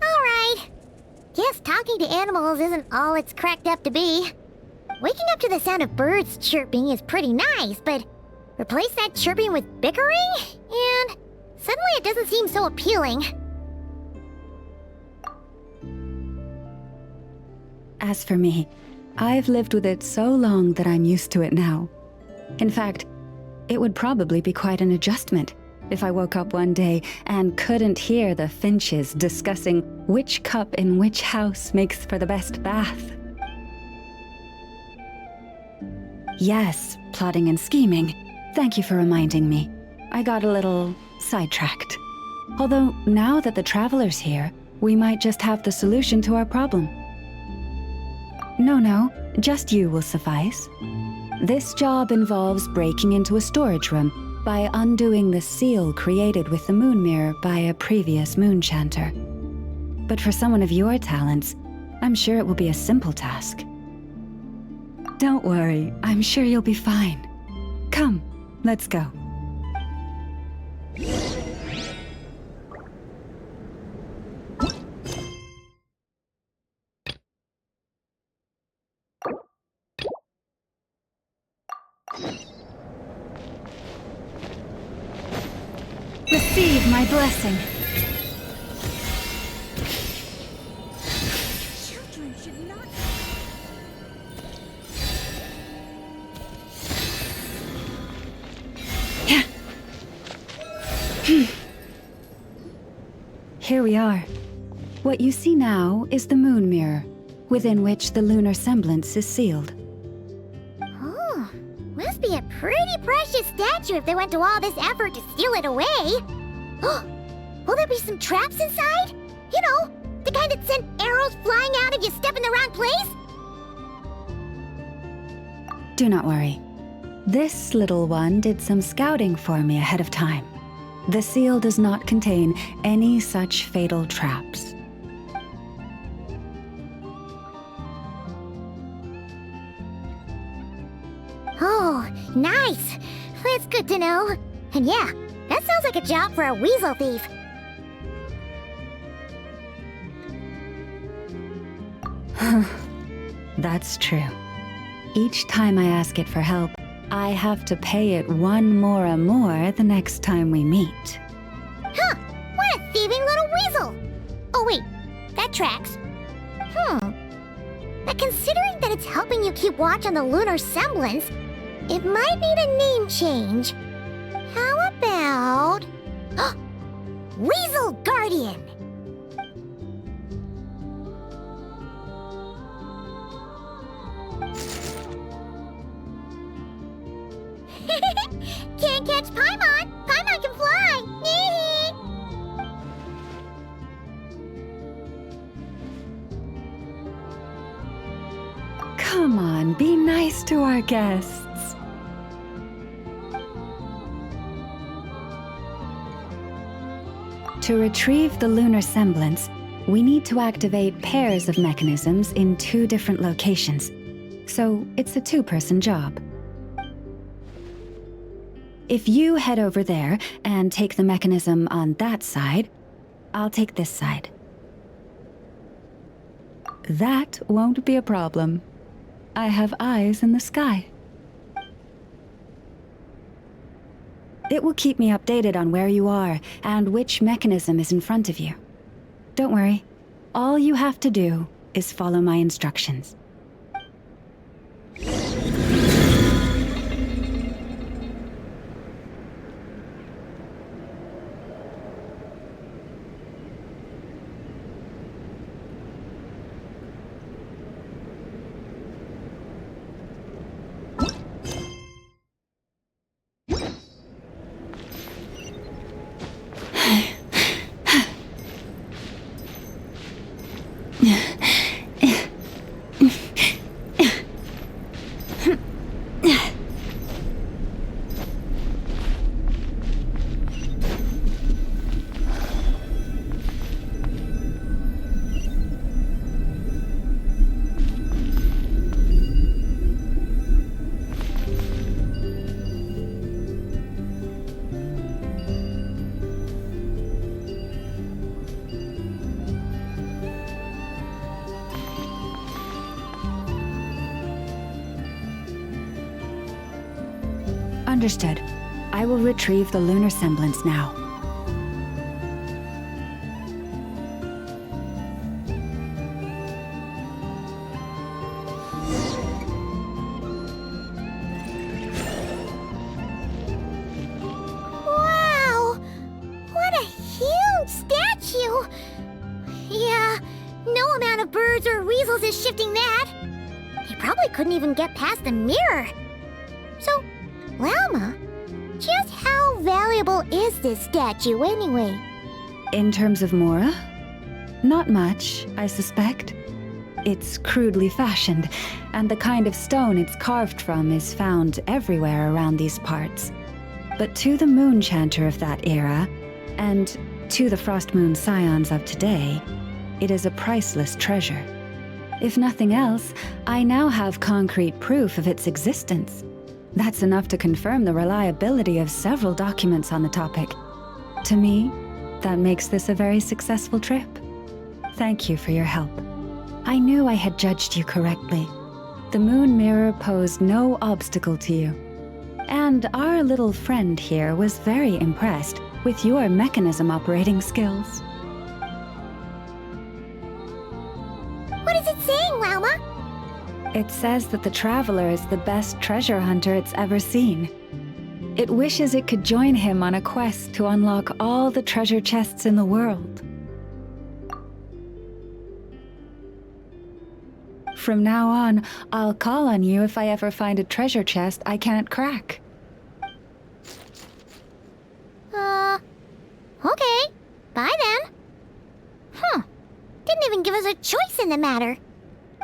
Alright. Guess talking to animals isn't all it's cracked up to be. Waking up to the sound of birds chirping is pretty nice, but replace that chirping with bickering, and suddenly it doesn't seem so appealing. As for me, I've lived with it so long that I'm used to it now. In fact, It would probably be quite an adjustment if I woke up one day and couldn't hear the finches discussing which cup in which house makes for the best bath. Yes, plotting and scheming. Thank you for reminding me. I got a little sidetracked. Although, now that the Traveler's here, we might just have the solution to our problem. No, just you will suffice. This job involves breaking into a storage room by undoing the seal created with the moon mirror by a previous moon chanter. But for someone of your talents, I'm sure it will be a simple task. Don't worry, I'm sure you'll be fine. Come, let's go. Receive my blessing. Children should not. Here we are. What you see now is the moon mirror, within which the lunar semblance is sealed. Oh, must be a pretty precious statue if they went to all this effort to steal it away. Will there be some traps inside? You know, the kind that send arrows flying out if you step in the wrong place? Do not worry. This little one did some scouting for me ahead of time. The seal does not contain any such fatal traps. Oh, nice. That's good to know. And yeah, that sounds like a job for a weasel thief. That's true. Each time I ask it for help, I have to pay it one more the next time we meet. Huh, what a thieving little weasel! Oh wait, that tracks. But considering that it's helping you keep watch on the lunar semblance, it might need a name change. How about... Weasel Guardian! Can't catch Paimon! Paimon can fly! Come on, be nice to our guests. To retrieve the lunar semblance, we need to activate pairs of mechanisms in 2 different locations. So it's a 2-person job. If you head over there and take the mechanism on that side, I'll take this side. That won't be a problem. I have eyes in the sky. It will keep me updated on where you are and which mechanism is in front of you. Don't worry. All you have to do is follow my instructions. Understood. I will retrieve the lunar semblance now. weasels is shifting that? He probably couldn't even get past the mirror. So, Lalma, just how valuable is this statue anyway? In terms of Mora? Not much, I suspect. It's crudely fashioned, and the kind of stone it's carved from is found everywhere around these parts. But to the Moon Chanter of that era, and to the Frost Moon Scions of today, it is a priceless treasure. If nothing else, I now have concrete proof of its existence. That's enough to confirm the reliability of several documents on the topic. To me, that makes this a very successful trip. Thank you for your help. I knew I had judged you correctly. The Moon Mirror posed no obstacle to you. And our little friend here was very impressed with your mechanism operating skills. What is it saying, Lalma? It says that the Traveler is the best treasure hunter it's ever seen. It wishes it could join him on a quest to unlock all the treasure chests in the world. From now on, I'll call on you if I ever find a treasure chest I can't crack. Okay. Bye then. Didn't even give us a choice in the matter.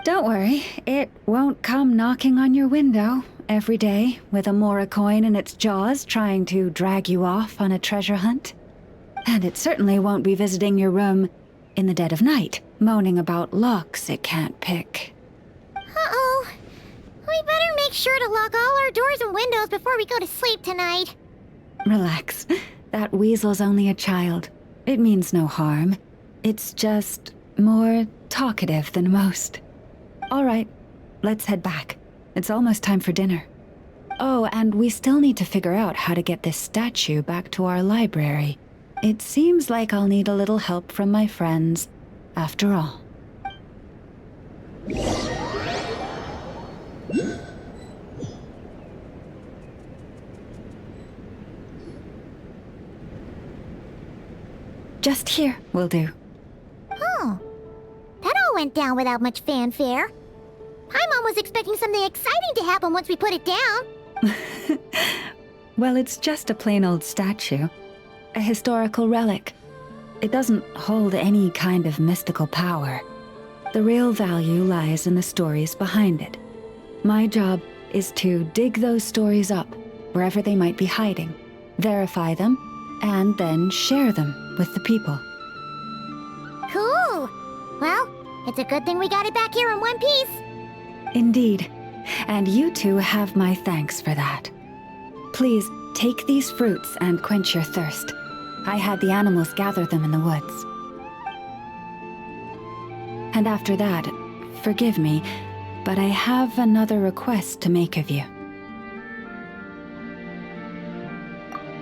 Don't worry, it won't come knocking on your window every day with a Mora coin in its jaws trying to drag you off on a treasure hunt. And it certainly won't be visiting your room in the dead of night, moaning about locks it can't pick. Uh-oh. We better make sure to lock all our doors and windows before we go to sleep tonight. Relax. That weasel's only a child. It means no harm. It's just more talkative than most. All right, let's head back. It's almost time for dinner. Oh, and we still need to figure out how to get this statue back to our library. It seems like I'll need a little help from my friends, after all. Just here will do. Oh, that all went down without much fanfare. Paimon was expecting something exciting to happen once we put it down. Well, it's just a plain old statue. A historical relic. It doesn't hold any kind of mystical power. The real value lies in the stories behind it. My job is to dig those stories up, wherever they might be hiding, verify them, and then share them with the people. Cool. Well, it's a good thing we got it back here in one piece. Indeed. And you two have my thanks for that. Please, take these fruits and quench your thirst. I had the animals gather them in the woods. And after that, forgive me, but I have another request to make of you.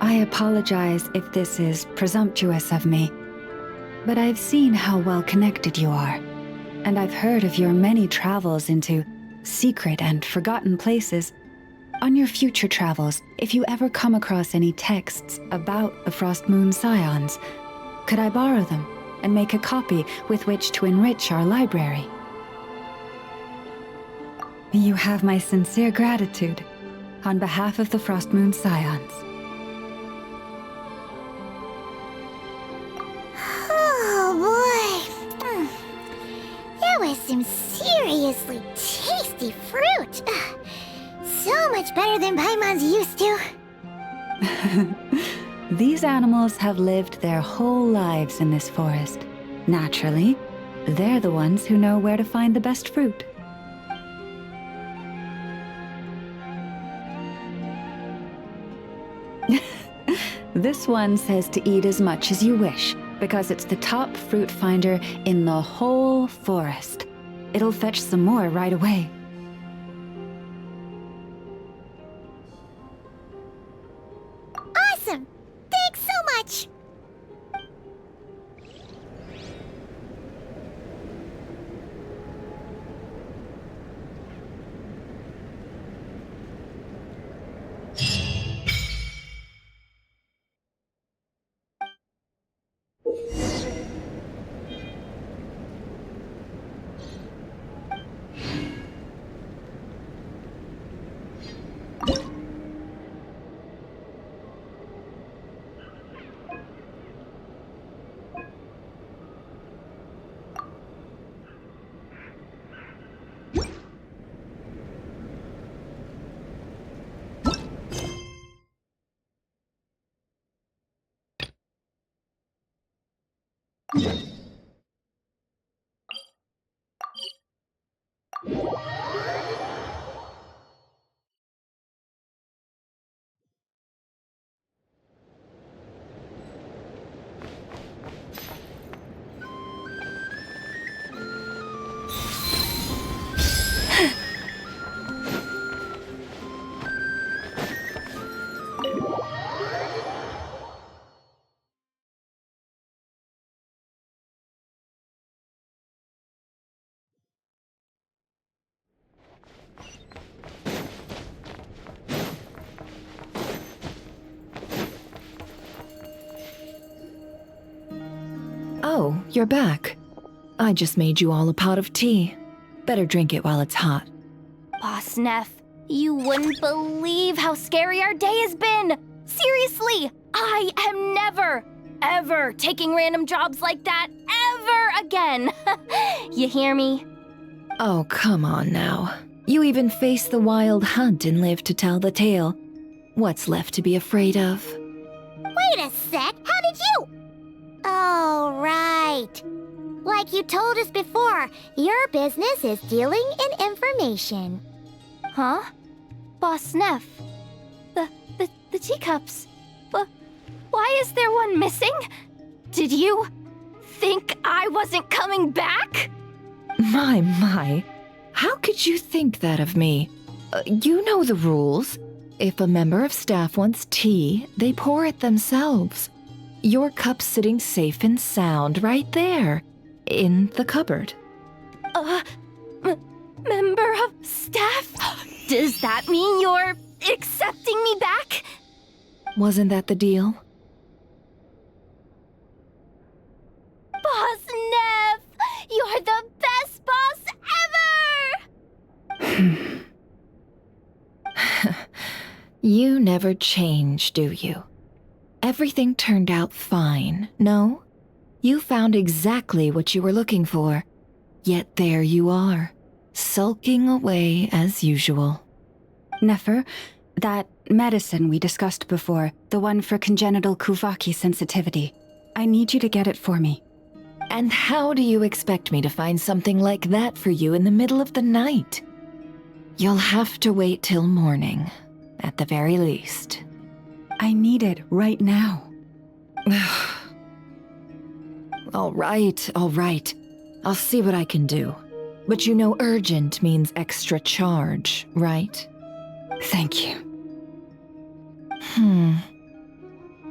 I apologize if this is presumptuous of me, but I've seen how well connected you are, and I've heard of your many travels into secret and forgotten places. On your future travels, if you ever come across any texts about the Frost Moon Scions, could I borrow them and make a copy with which to enrich our library? You have my sincere gratitude on behalf of the Frost Moon Scions. Oh boy. That was some seriously tasty fruit. So much better than Paimon's used to. These animals have lived their whole lives in this forest. Naturally, they're the ones who know where to find the best fruit. This one says to eat as much as you wish, because it's the top fruit finder in the whole forest. It'll fetch some more right away. Awesome! Thanks so much! Oh, you're back. I just made you all a pot of tea. Better drink it while it's hot. Boss Neff, you wouldn't believe how scary our day has been! Seriously, I am never, ever taking random jobs like that ever again! You hear me? Oh, come on now. You even faced the wild hunt and lived to tell the tale. What's left to be afraid of? Wait a sec, how did you? Oh, right. Like you told us before, your business is dealing in information. Huh? Boss Neff, the teacups. Why is there one missing? Did you think I wasn't coming back? My. How could you think that of me? You know the rules. If a member of staff wants tea, they pour it themselves. Your cup's sitting safe and sound right there, in the cupboard. Member of staff? Does that mean you're accepting me back? Wasn't that the deal? Boss Neff! You're the best boss ever! You never change, do you? Everything turned out fine, no? You found exactly what you were looking for. Yet there you are, sulking away as usual. Nefer, that medicine we discussed before, the one for congenital Kuvaki sensitivity, I need you to get it for me. And how do you expect me to find something like that for you in the middle of the night? You'll have to wait till morning, at the very least. I need it right now. All right. I'll see what I can do. But you know urgent means extra charge, right? Thank you.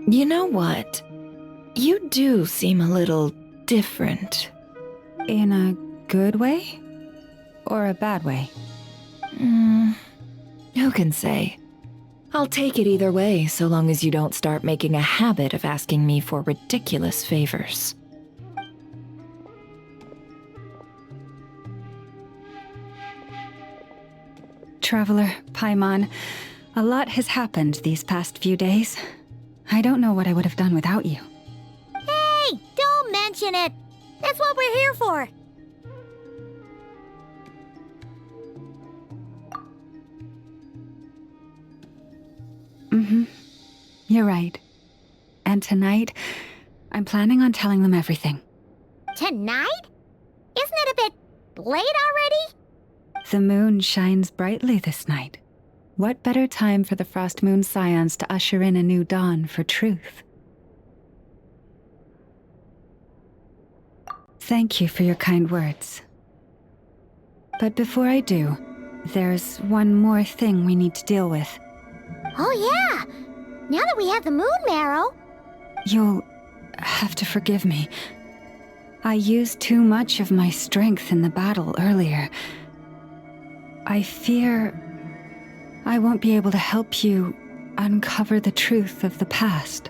You know what? You do seem a little different. In a good way? Or a bad way? Who can say? I'll take it either way, so long as you don't start making a habit of asking me for ridiculous favors. Traveler, Paimon, a lot has happened these past few days. I don't know what I would have done without you. Hey, don't mention it. That's what we're here for. You're right. And tonight, I'm planning on telling them everything. Tonight? Isn't it a bit late already? The moon shines brightly this night. What better time for the Frost Moon Scions to usher in a new dawn for truth? Thank you for your kind words. But before I do, there's one more thing we need to deal with. Oh yeah! Now that we have the moon marrow... You'll have to forgive me. I used too much of my strength in the battle earlier. I fear I won't be able to help you uncover the truth of the past.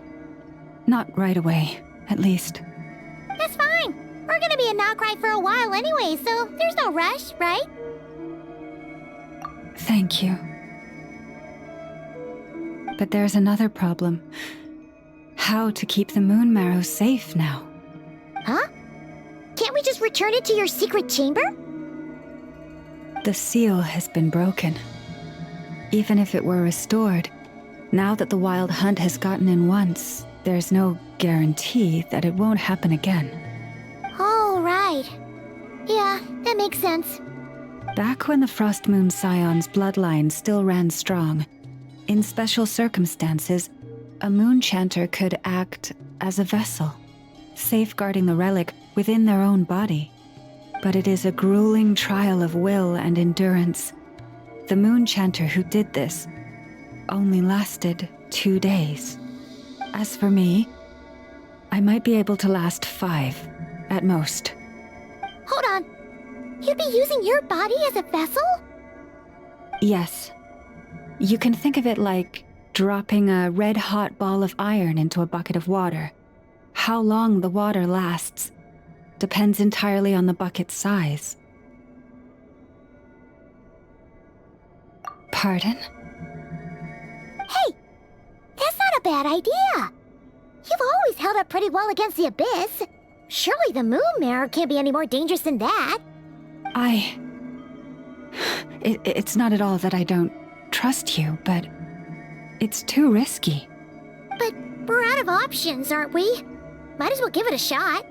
Not right away, at least. That's fine. We're gonna be in Notcry for a while anyway, so there's no rush, right? Thank you. But there's another problem. How to keep the moon marrow safe now? Huh? Can't we just return it to your secret chamber? The seal has been broken. Even if it were restored, now that the wild hunt has gotten in once, there's no guarantee that it won't happen again. right. Yeah, that makes sense. Back when the Frost Moon Scion's bloodline still ran strong, in special circumstances, a moon chanter could act as a vessel, safeguarding the relic within their own body. But it is a grueling trial of will and endurance. The moon chanter who did this only lasted 2 days. As for me, I might be able to last 5 at most. Hold on. You'd be using your body as a vessel? Yes. You can think of it like dropping a red-hot ball of iron into a bucket of water. How long the water lasts depends entirely on the bucket's size. Pardon? Hey! That's not a bad idea! You've always held up pretty well against the Abyss. Surely the Moon Mirror can't be any more dangerous than that. It's not at all that I don't trust you, but it's too risky. But we're out of options, aren't we? Might as well give it a shot.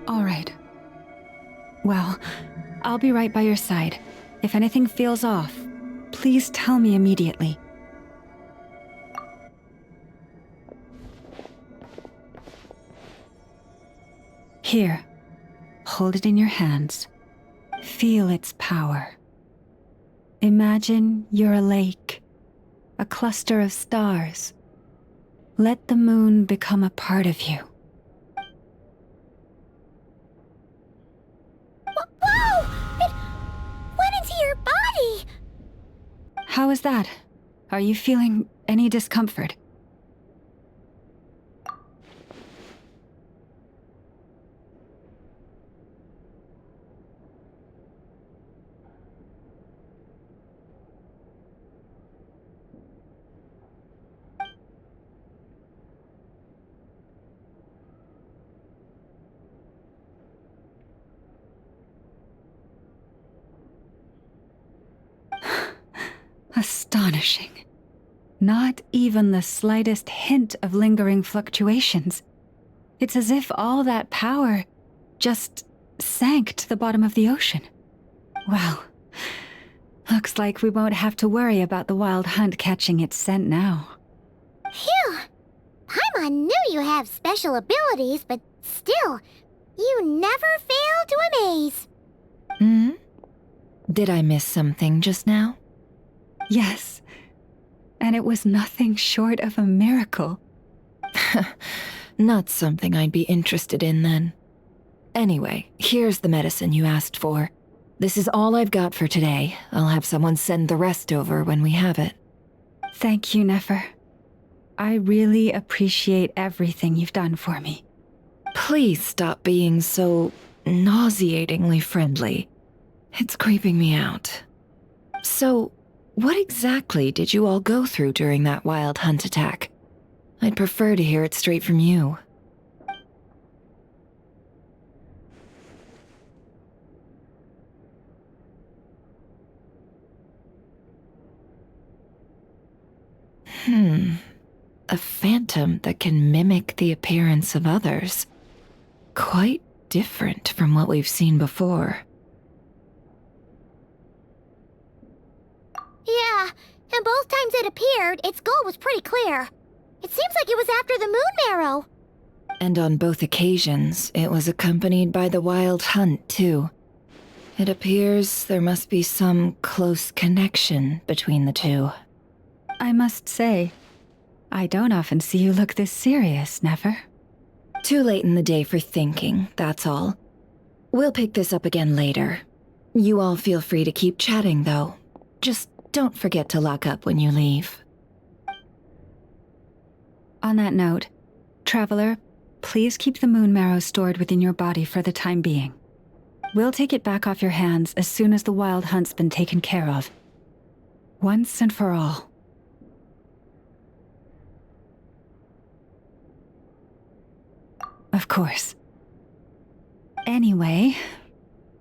All right. Well, I'll be right by your side. If anything feels off, please tell me immediately. Here, hold it in your hands. Feel its power. Imagine you're a lake, a cluster of stars. Let the moon become a part of you. Whoa! It went into your body! How is that? Are you feeling any discomfort? Astonishing. Not even the slightest hint of lingering fluctuations. It's as if all that power just sank to the bottom of the ocean. Well, looks like we won't have to worry about the wild hunt catching its scent now. Phew! Paimon knew you have special abilities, but still, you never fail to amaze. Hmm? Did I miss something just now? Yes, and it was nothing short of a miracle. Not something I'd be interested in then. Anyway, here's the medicine you asked for. This is all I've got for today. I'll have someone send the rest over when we have it. Thank you, Nefer. I really appreciate everything you've done for me. Please stop being so nauseatingly friendly. It's creeping me out. So, what exactly did you all go through during that wild hunt attack? I'd prefer to hear it straight from you. A phantom that can mimic the appearance of others. Quite different from what we've seen before. Yeah, and both times it appeared, its goal was pretty clear. It seems like it was after the Moon Marrow. And on both occasions, it was accompanied by the wild hunt, too. It appears there must be some close connection between the two. I must say, I don't often see you look this serious, Nefer. Too late in the day for thinking, that's all. We'll pick this up again later. You all feel free to keep chatting, though. Just don't forget to lock up when you leave. On that note, Traveler, please keep the moon marrow stored within your body for the time being. We'll take it back off your hands as soon as the wild hunt's been taken care of. Once and for all. Of course. Anyway,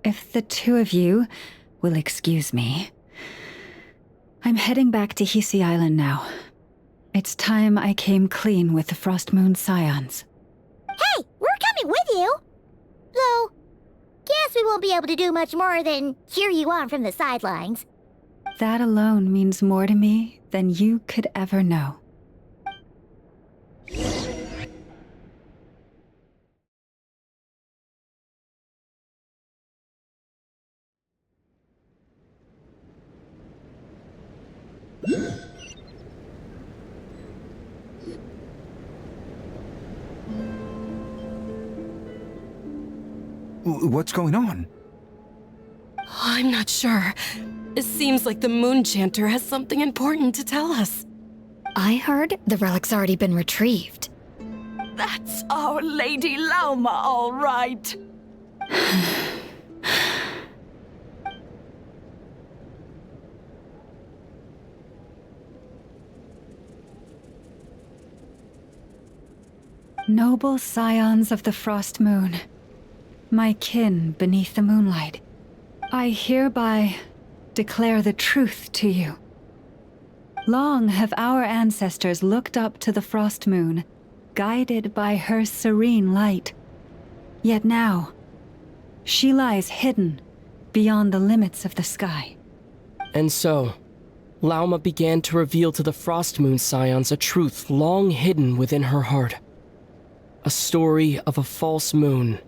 if the two of you will excuse me, I'm heading back to Hisi Island now. It's time I came clean with the Frost Moon Scions. Hey, we're coming with you! Though, guess we won't be able to do much more than cheer you on from the sidelines. That alone means more to me than you could ever know. What's going on? I'm not sure. It seems like the Moon Chanter has something important to tell us. I heard the relic's already been retrieved. That's our Lady Lauma, all right. Noble scions of the Frost Moon, my kin beneath the moonlight, I hereby declare the truth to you. Long have our ancestors looked up to the Frost Moon, guided by her serene light. Yet now, she lies hidden beyond the limits of the sky. And so, Lauma began to reveal to the Frost Moon Scions a truth long hidden within her heart. A story of a false moon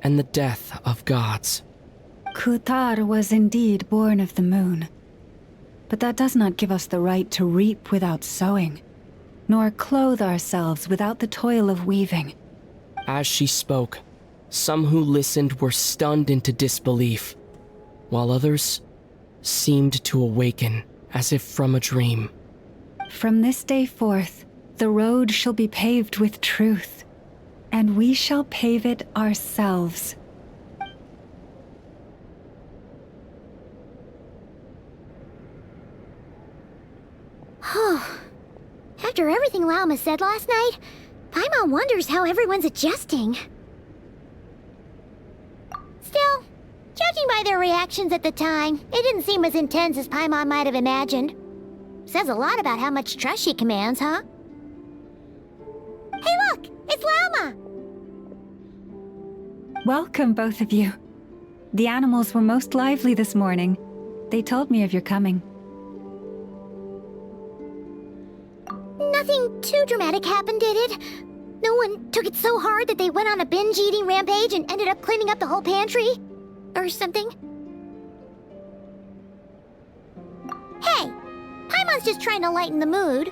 and the death of gods. Kutar was indeed born of the moon. But that does not give us the right to reap without sowing, nor clothe ourselves without the toil of weaving. As she spoke, some who listened were stunned into disbelief, while others seemed to awaken as if from a dream. From this day forth, the road shall be paved with truth, and we shall pave it ourselves. After everything Lauma said last night, Paimon wonders how everyone's adjusting. Still, judging by their reactions at the time, it didn't seem as intense as Paimon might have imagined. Says a lot about how much trust she commands, huh? Hey look! It's Lauma! Welcome, both of you. The animals were most lively this morning. They told me of your coming. Nothing too dramatic happened, did it? No one took it so hard that they went on a binge-eating rampage and ended up cleaning up the whole pantry? Or something? Hey! Paimon's just trying to lighten the mood.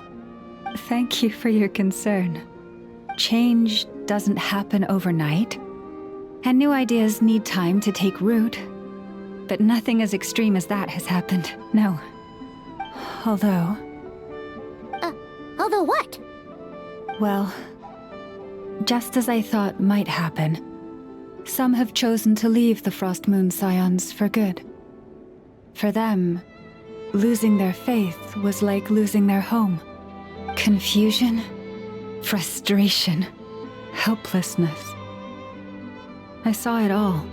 Thank you for your concern. Change doesn't happen overnight, and new ideas need time to take root. But nothing as extreme as that has happened, no. Although... Although what? Well, just as I thought might happen, some have chosen to leave the Frost Moon Scions for good. For them, losing their faith was like losing their home. Confusion, frustration, helplessness. I saw it all,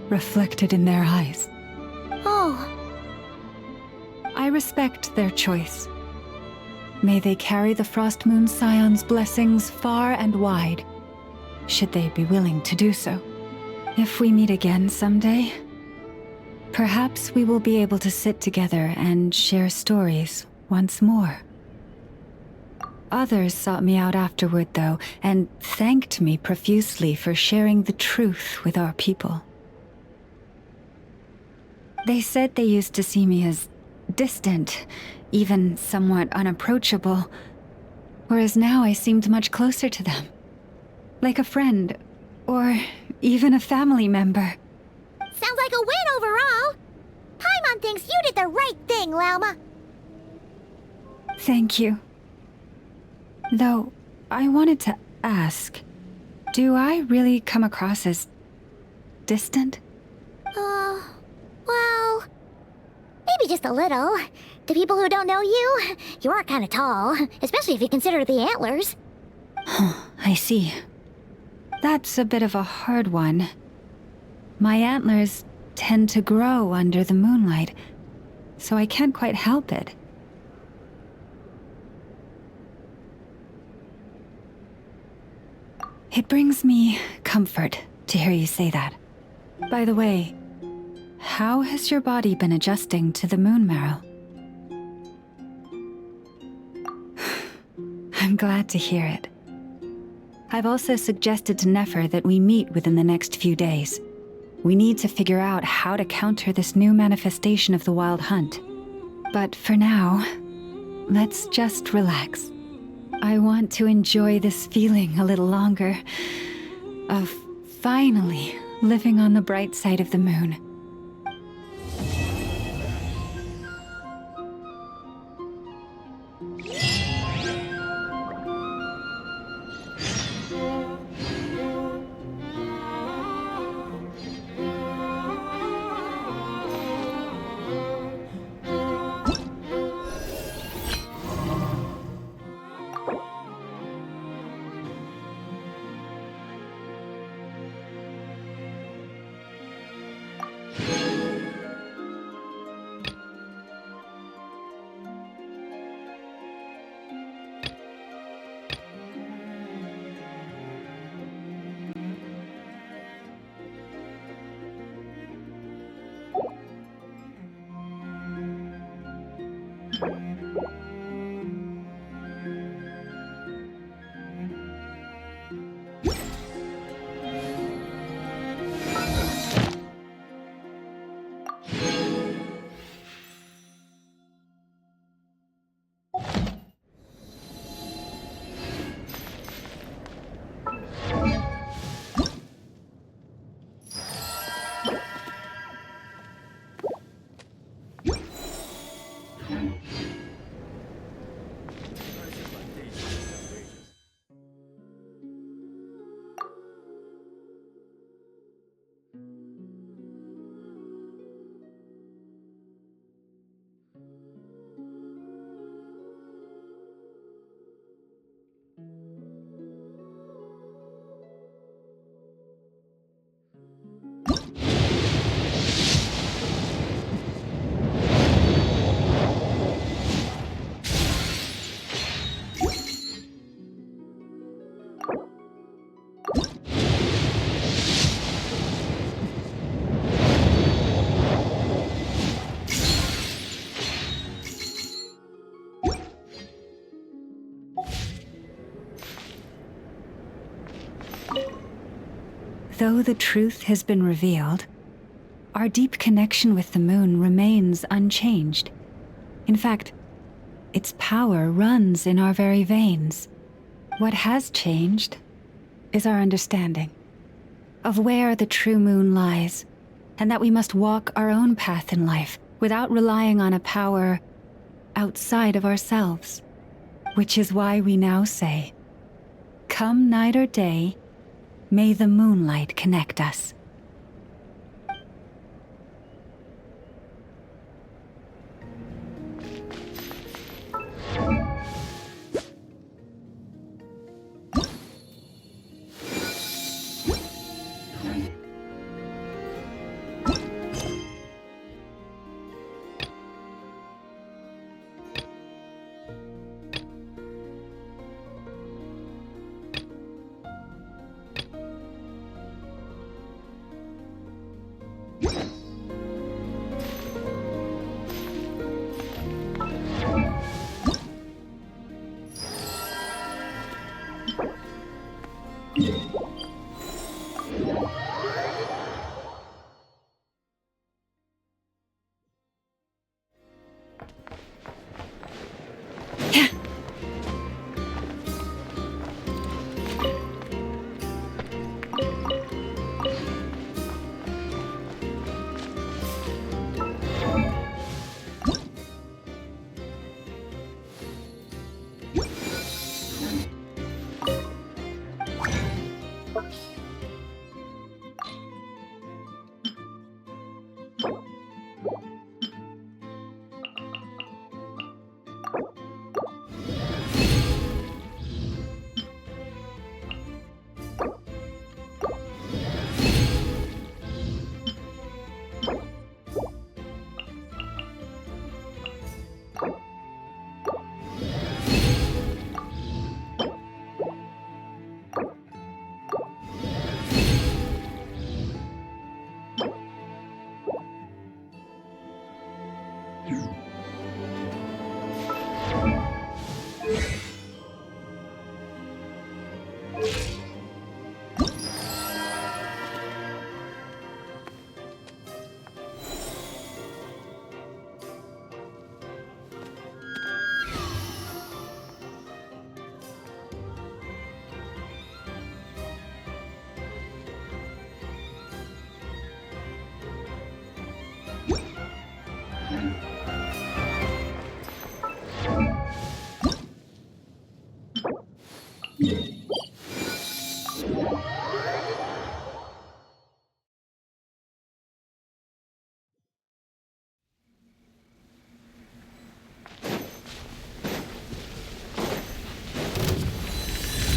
reflected in their eyes. Oh. I respect their choice. May they carry the Frost Moon Scions' blessings far and wide, should they be willing to do so. If we meet again someday, perhaps we will be able to sit together and share stories once more. Others sought me out afterward, though, and thanked me profusely for sharing the truth with our people. They said they used to see me as distant, even somewhat unapproachable, whereas now I seemed much closer to them. Like a friend, or even a family member. Sounds like a win overall! Paimon thinks you did the right thing, Lauma. Thank you. Though, I wanted to ask, do I really come across as distant? Well, maybe just a little. To people who don't know you, you are kind of tall, especially if you consider the antlers. I see. That's a bit of a hard one. My antlers tend to grow under the moonlight, so I can't quite help it. It brings me comfort to hear you say that. By the way, how has your body been adjusting to the moon marrow? I'm glad to hear it. I've also suggested to Nefer that we meet within the next few days. We need to figure out how to counter this new manifestation of the Wild Hunt. But for now, let's just relax. I want to enjoy this feeling a little longer of finally living on the bright side of the moon. Though the truth has been revealed, our deep connection with the moon remains unchanged. In fact, its power runs in our very veins. What has changed is our understanding of where the true moon lies, and that we must walk our own path in life without relying on a power outside of ourselves. Which is why we now say, come night or day, may the moonlight connect us.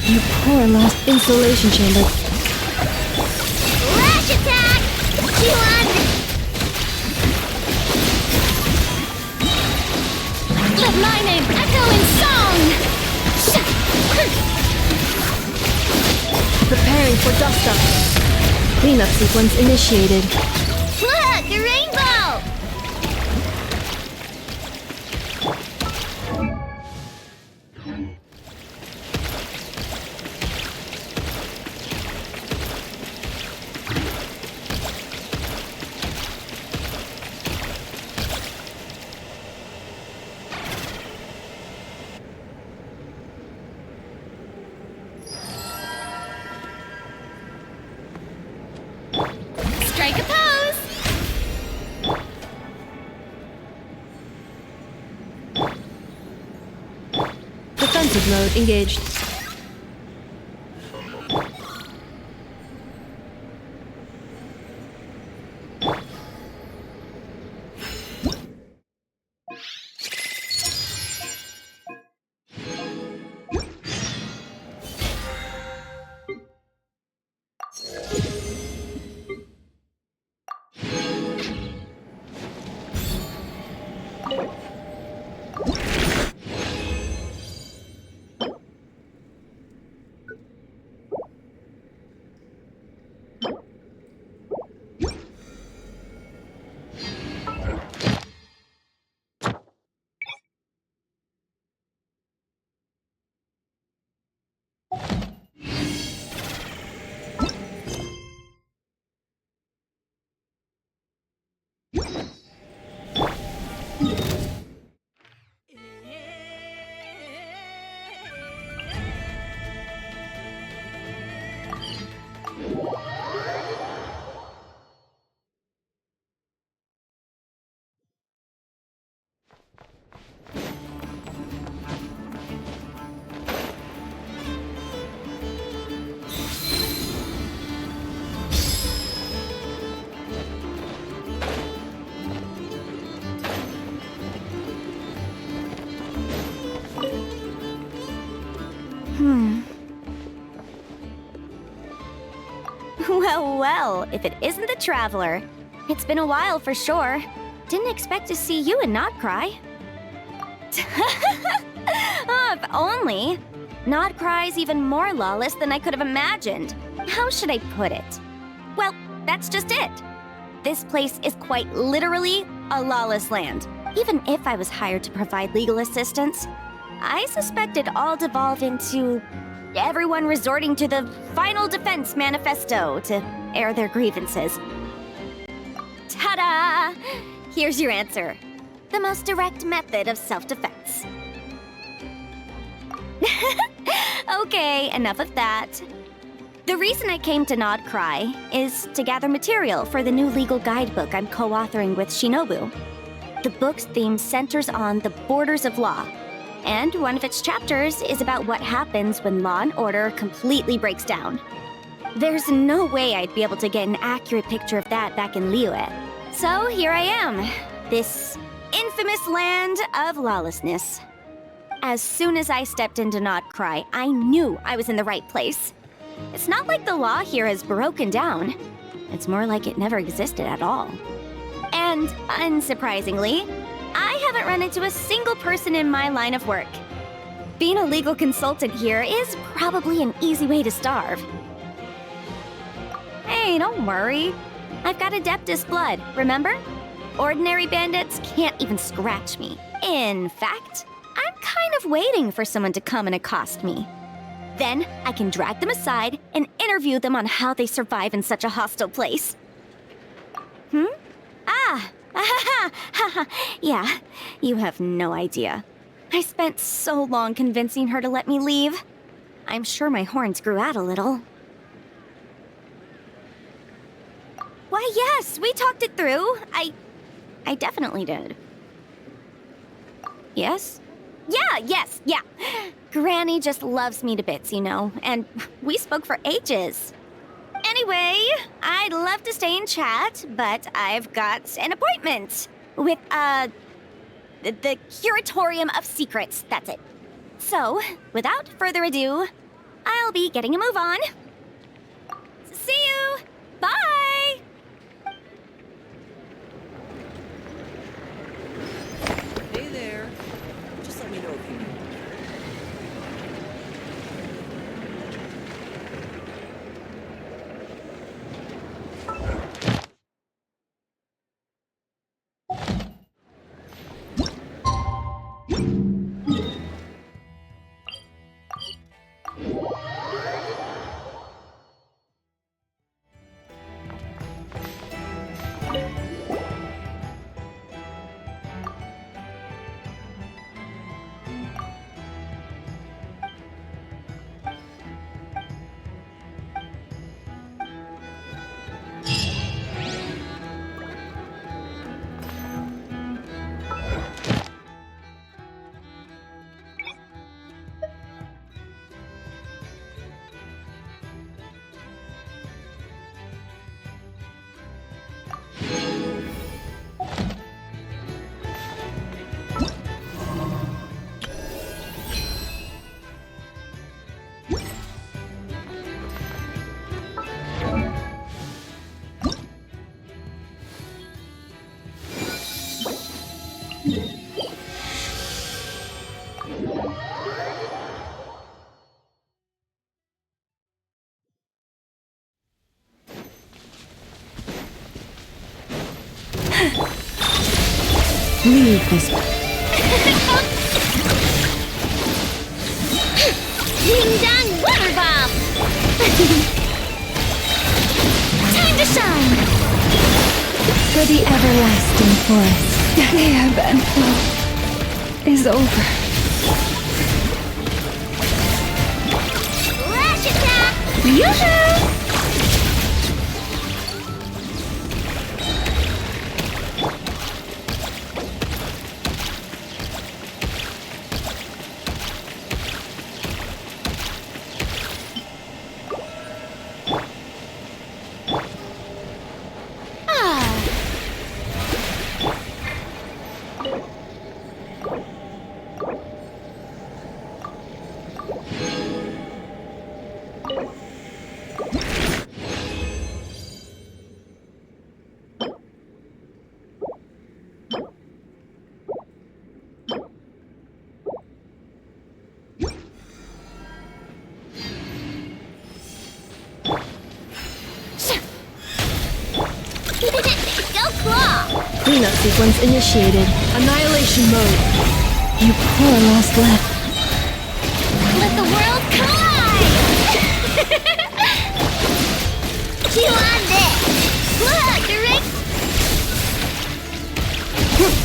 You poor lost insulation chamber. Lash attack! G1! Let my name echo in song! Preparing for dust up. Cleanup sequence initiated. Look, a rainbow! Strike a pose! Defensive mode engaged. Well, if it isn't the Traveler. It's been a while for sure. Didn't expect to see you and not cry. Oh, if only. Not cry's even more lawless than I could have imagined. How should I put it? Well, that's just it. This place is quite literally a lawless land. Even if I was hired to provide legal assistance, I suspect it'd all devolve into everyone resorting to the Final Defense Manifesto to air their grievances. Ta-da! Here's your answer. The most direct method of self-defense. Okay, enough of that. The reason I came to Nod Cry is to gather material for the new legal guidebook I'm co-authoring with Shinobu. The book's theme centers on the borders of law, and one of its chapters is about what happens when law and order completely breaks down. There's no way I'd be able to get an accurate picture of that back in Liyue. So here I am, this infamous land of lawlessness. As soon as I stepped into Nod Cry, I knew I was in the right place. It's not like the law here has broken down. It's more like it never existed at all. And unsurprisingly, I haven't run into a single person in my line of work. Being a legal consultant here is probably an easy way to starve. Hey, don't worry. I've got Adeptus blood, remember? Ordinary bandits can't even scratch me. In fact, I'm kind of waiting for someone to come and accost me. Then I can drag them aside and interview them on how they survive in such a hostile place. Ah! Yeah, you have no idea. I spent so long convincing her to let me leave. I'm sure my horns grew out a little. Why, yes, we talked it through. I definitely did. Yes? Yeah. Granny just loves me to bits, you know, and we spoke for ages. Anyway, I'd love to stay and chat, but I've got an appointment with, the Curatorium of Secrets, that's it. So, without further ado, I'll be getting a move on. See you! Bye! Hey there. Just let me know if you need. Leave this. Ding dong water bomb! Time to shine! For the everlasting forest, the ebb and flow is over. Flash attack! Yoo-hoo! Cleanup sequence initiated. Annihilation mode. You poor lost left. Let the world collide! Chew on this! Look, direct!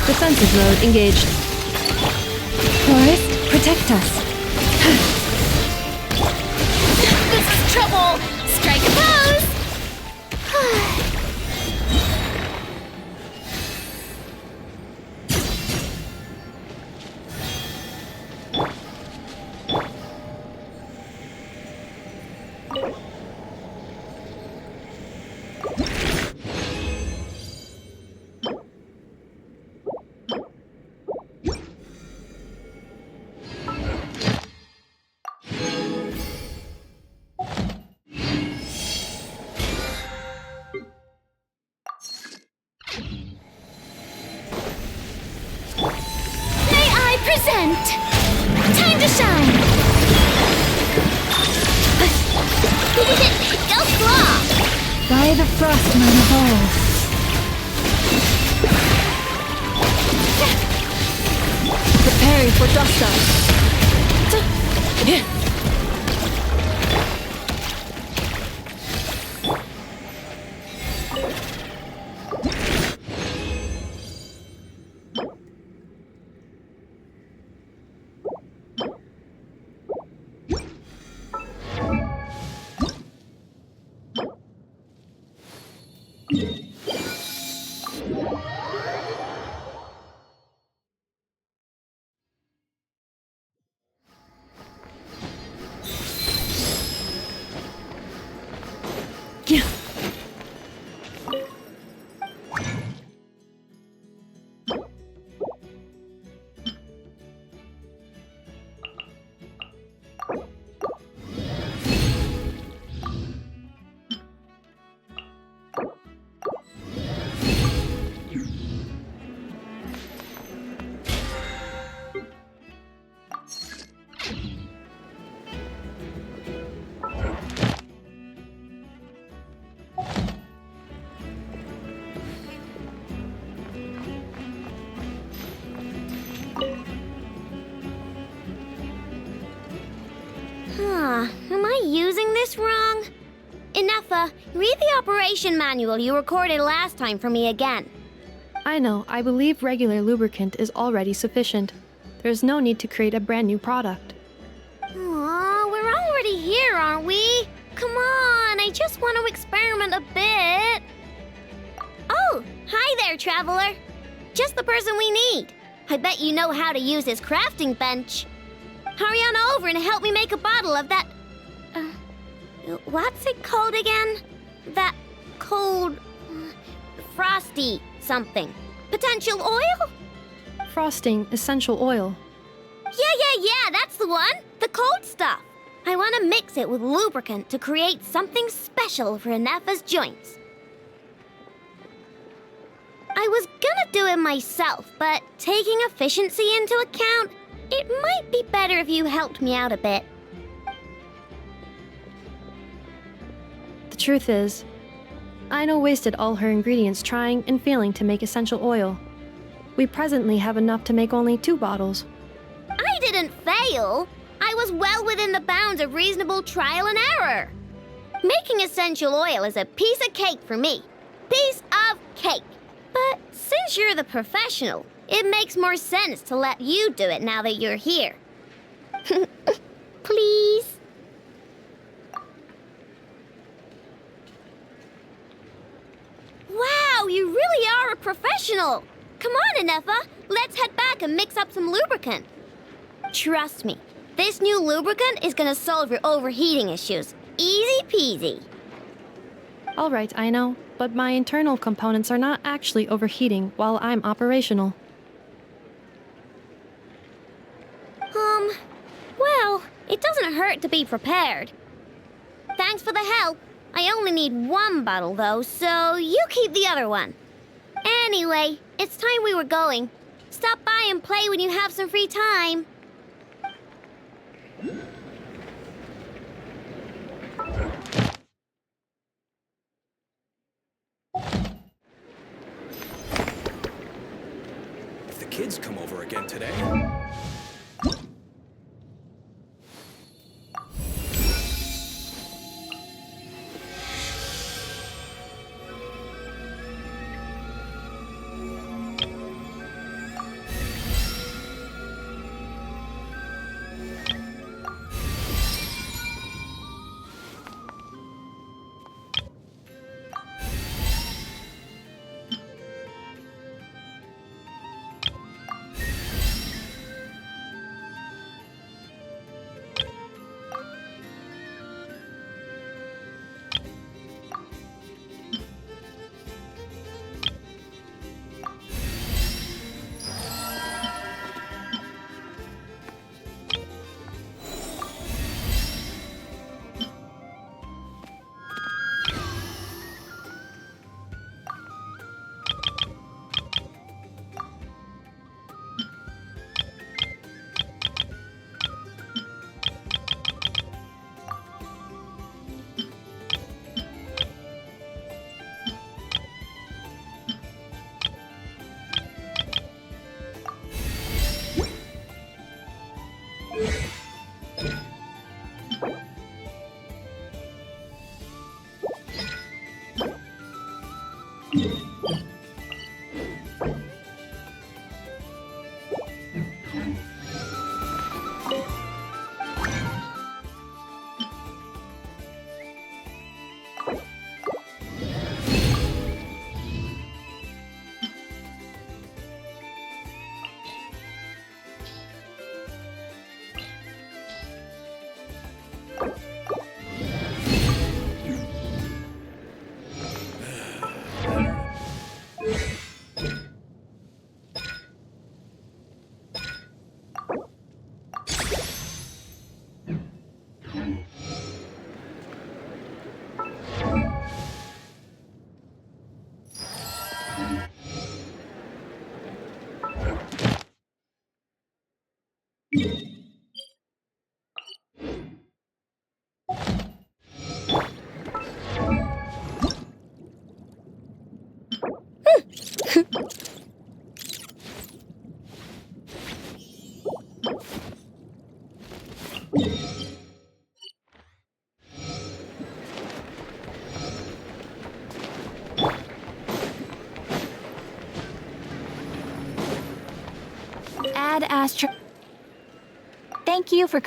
Defensive mode engaged. Forest, protect us. This is trouble! Strike a pose! May the frost moon evolve. Preparing for dust up. Am I using this wrong? Ineffa, read the operation manual you recorded last time for me again. I know, I believe regular lubricant is already sufficient. There's no need to create a brand new product. Aw, we're already here, aren't we? Come on, I just want to experiment a bit. Oh, hi there, traveler. Just the person we need. I bet you know how to use this crafting bench. Hurry on over and help me make a bottle of that... what's it called again? That cold... frosty something. Potential oil? Frosting essential oil. Yeah, that's the one. The cold stuff. I want to mix it with lubricant to create something special for Ineffa's joints. I was gonna do it myself, but taking efficiency into account, it might be better if you helped me out a bit. The truth is, Aino wasted all her ingredients trying and failing to make essential oil. We presently have enough to make only 2 bottles. I didn't fail. I was well within the bounds of reasonable trial and error. Making essential oil is a piece of cake for me. Piece of cake. But since you're the professional, it makes more sense to let you do it now that you're here. Please? Wow, you really are a professional! Come on, Ineffa, let's head back and mix up some lubricant. Trust me, this new lubricant is gonna solve your overheating issues. Easy peasy. Alright, I know, but my internal components are not actually overheating while I'm operational. Well, it doesn't hurt to be prepared. Thanks for the help. I only need 1 bottle though, so you keep the other one. Anyway, it's time we were going. Stop by and play when you have some free time. If the kids come over again today... Ad Astra. Thank you for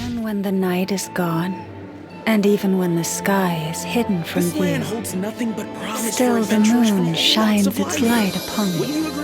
And when the night is gone, and even when the sky is hidden from This view, land holds nothing but promise still for the adventurers from moon all shines walks of its life. light upon Wouldn't you you. agree?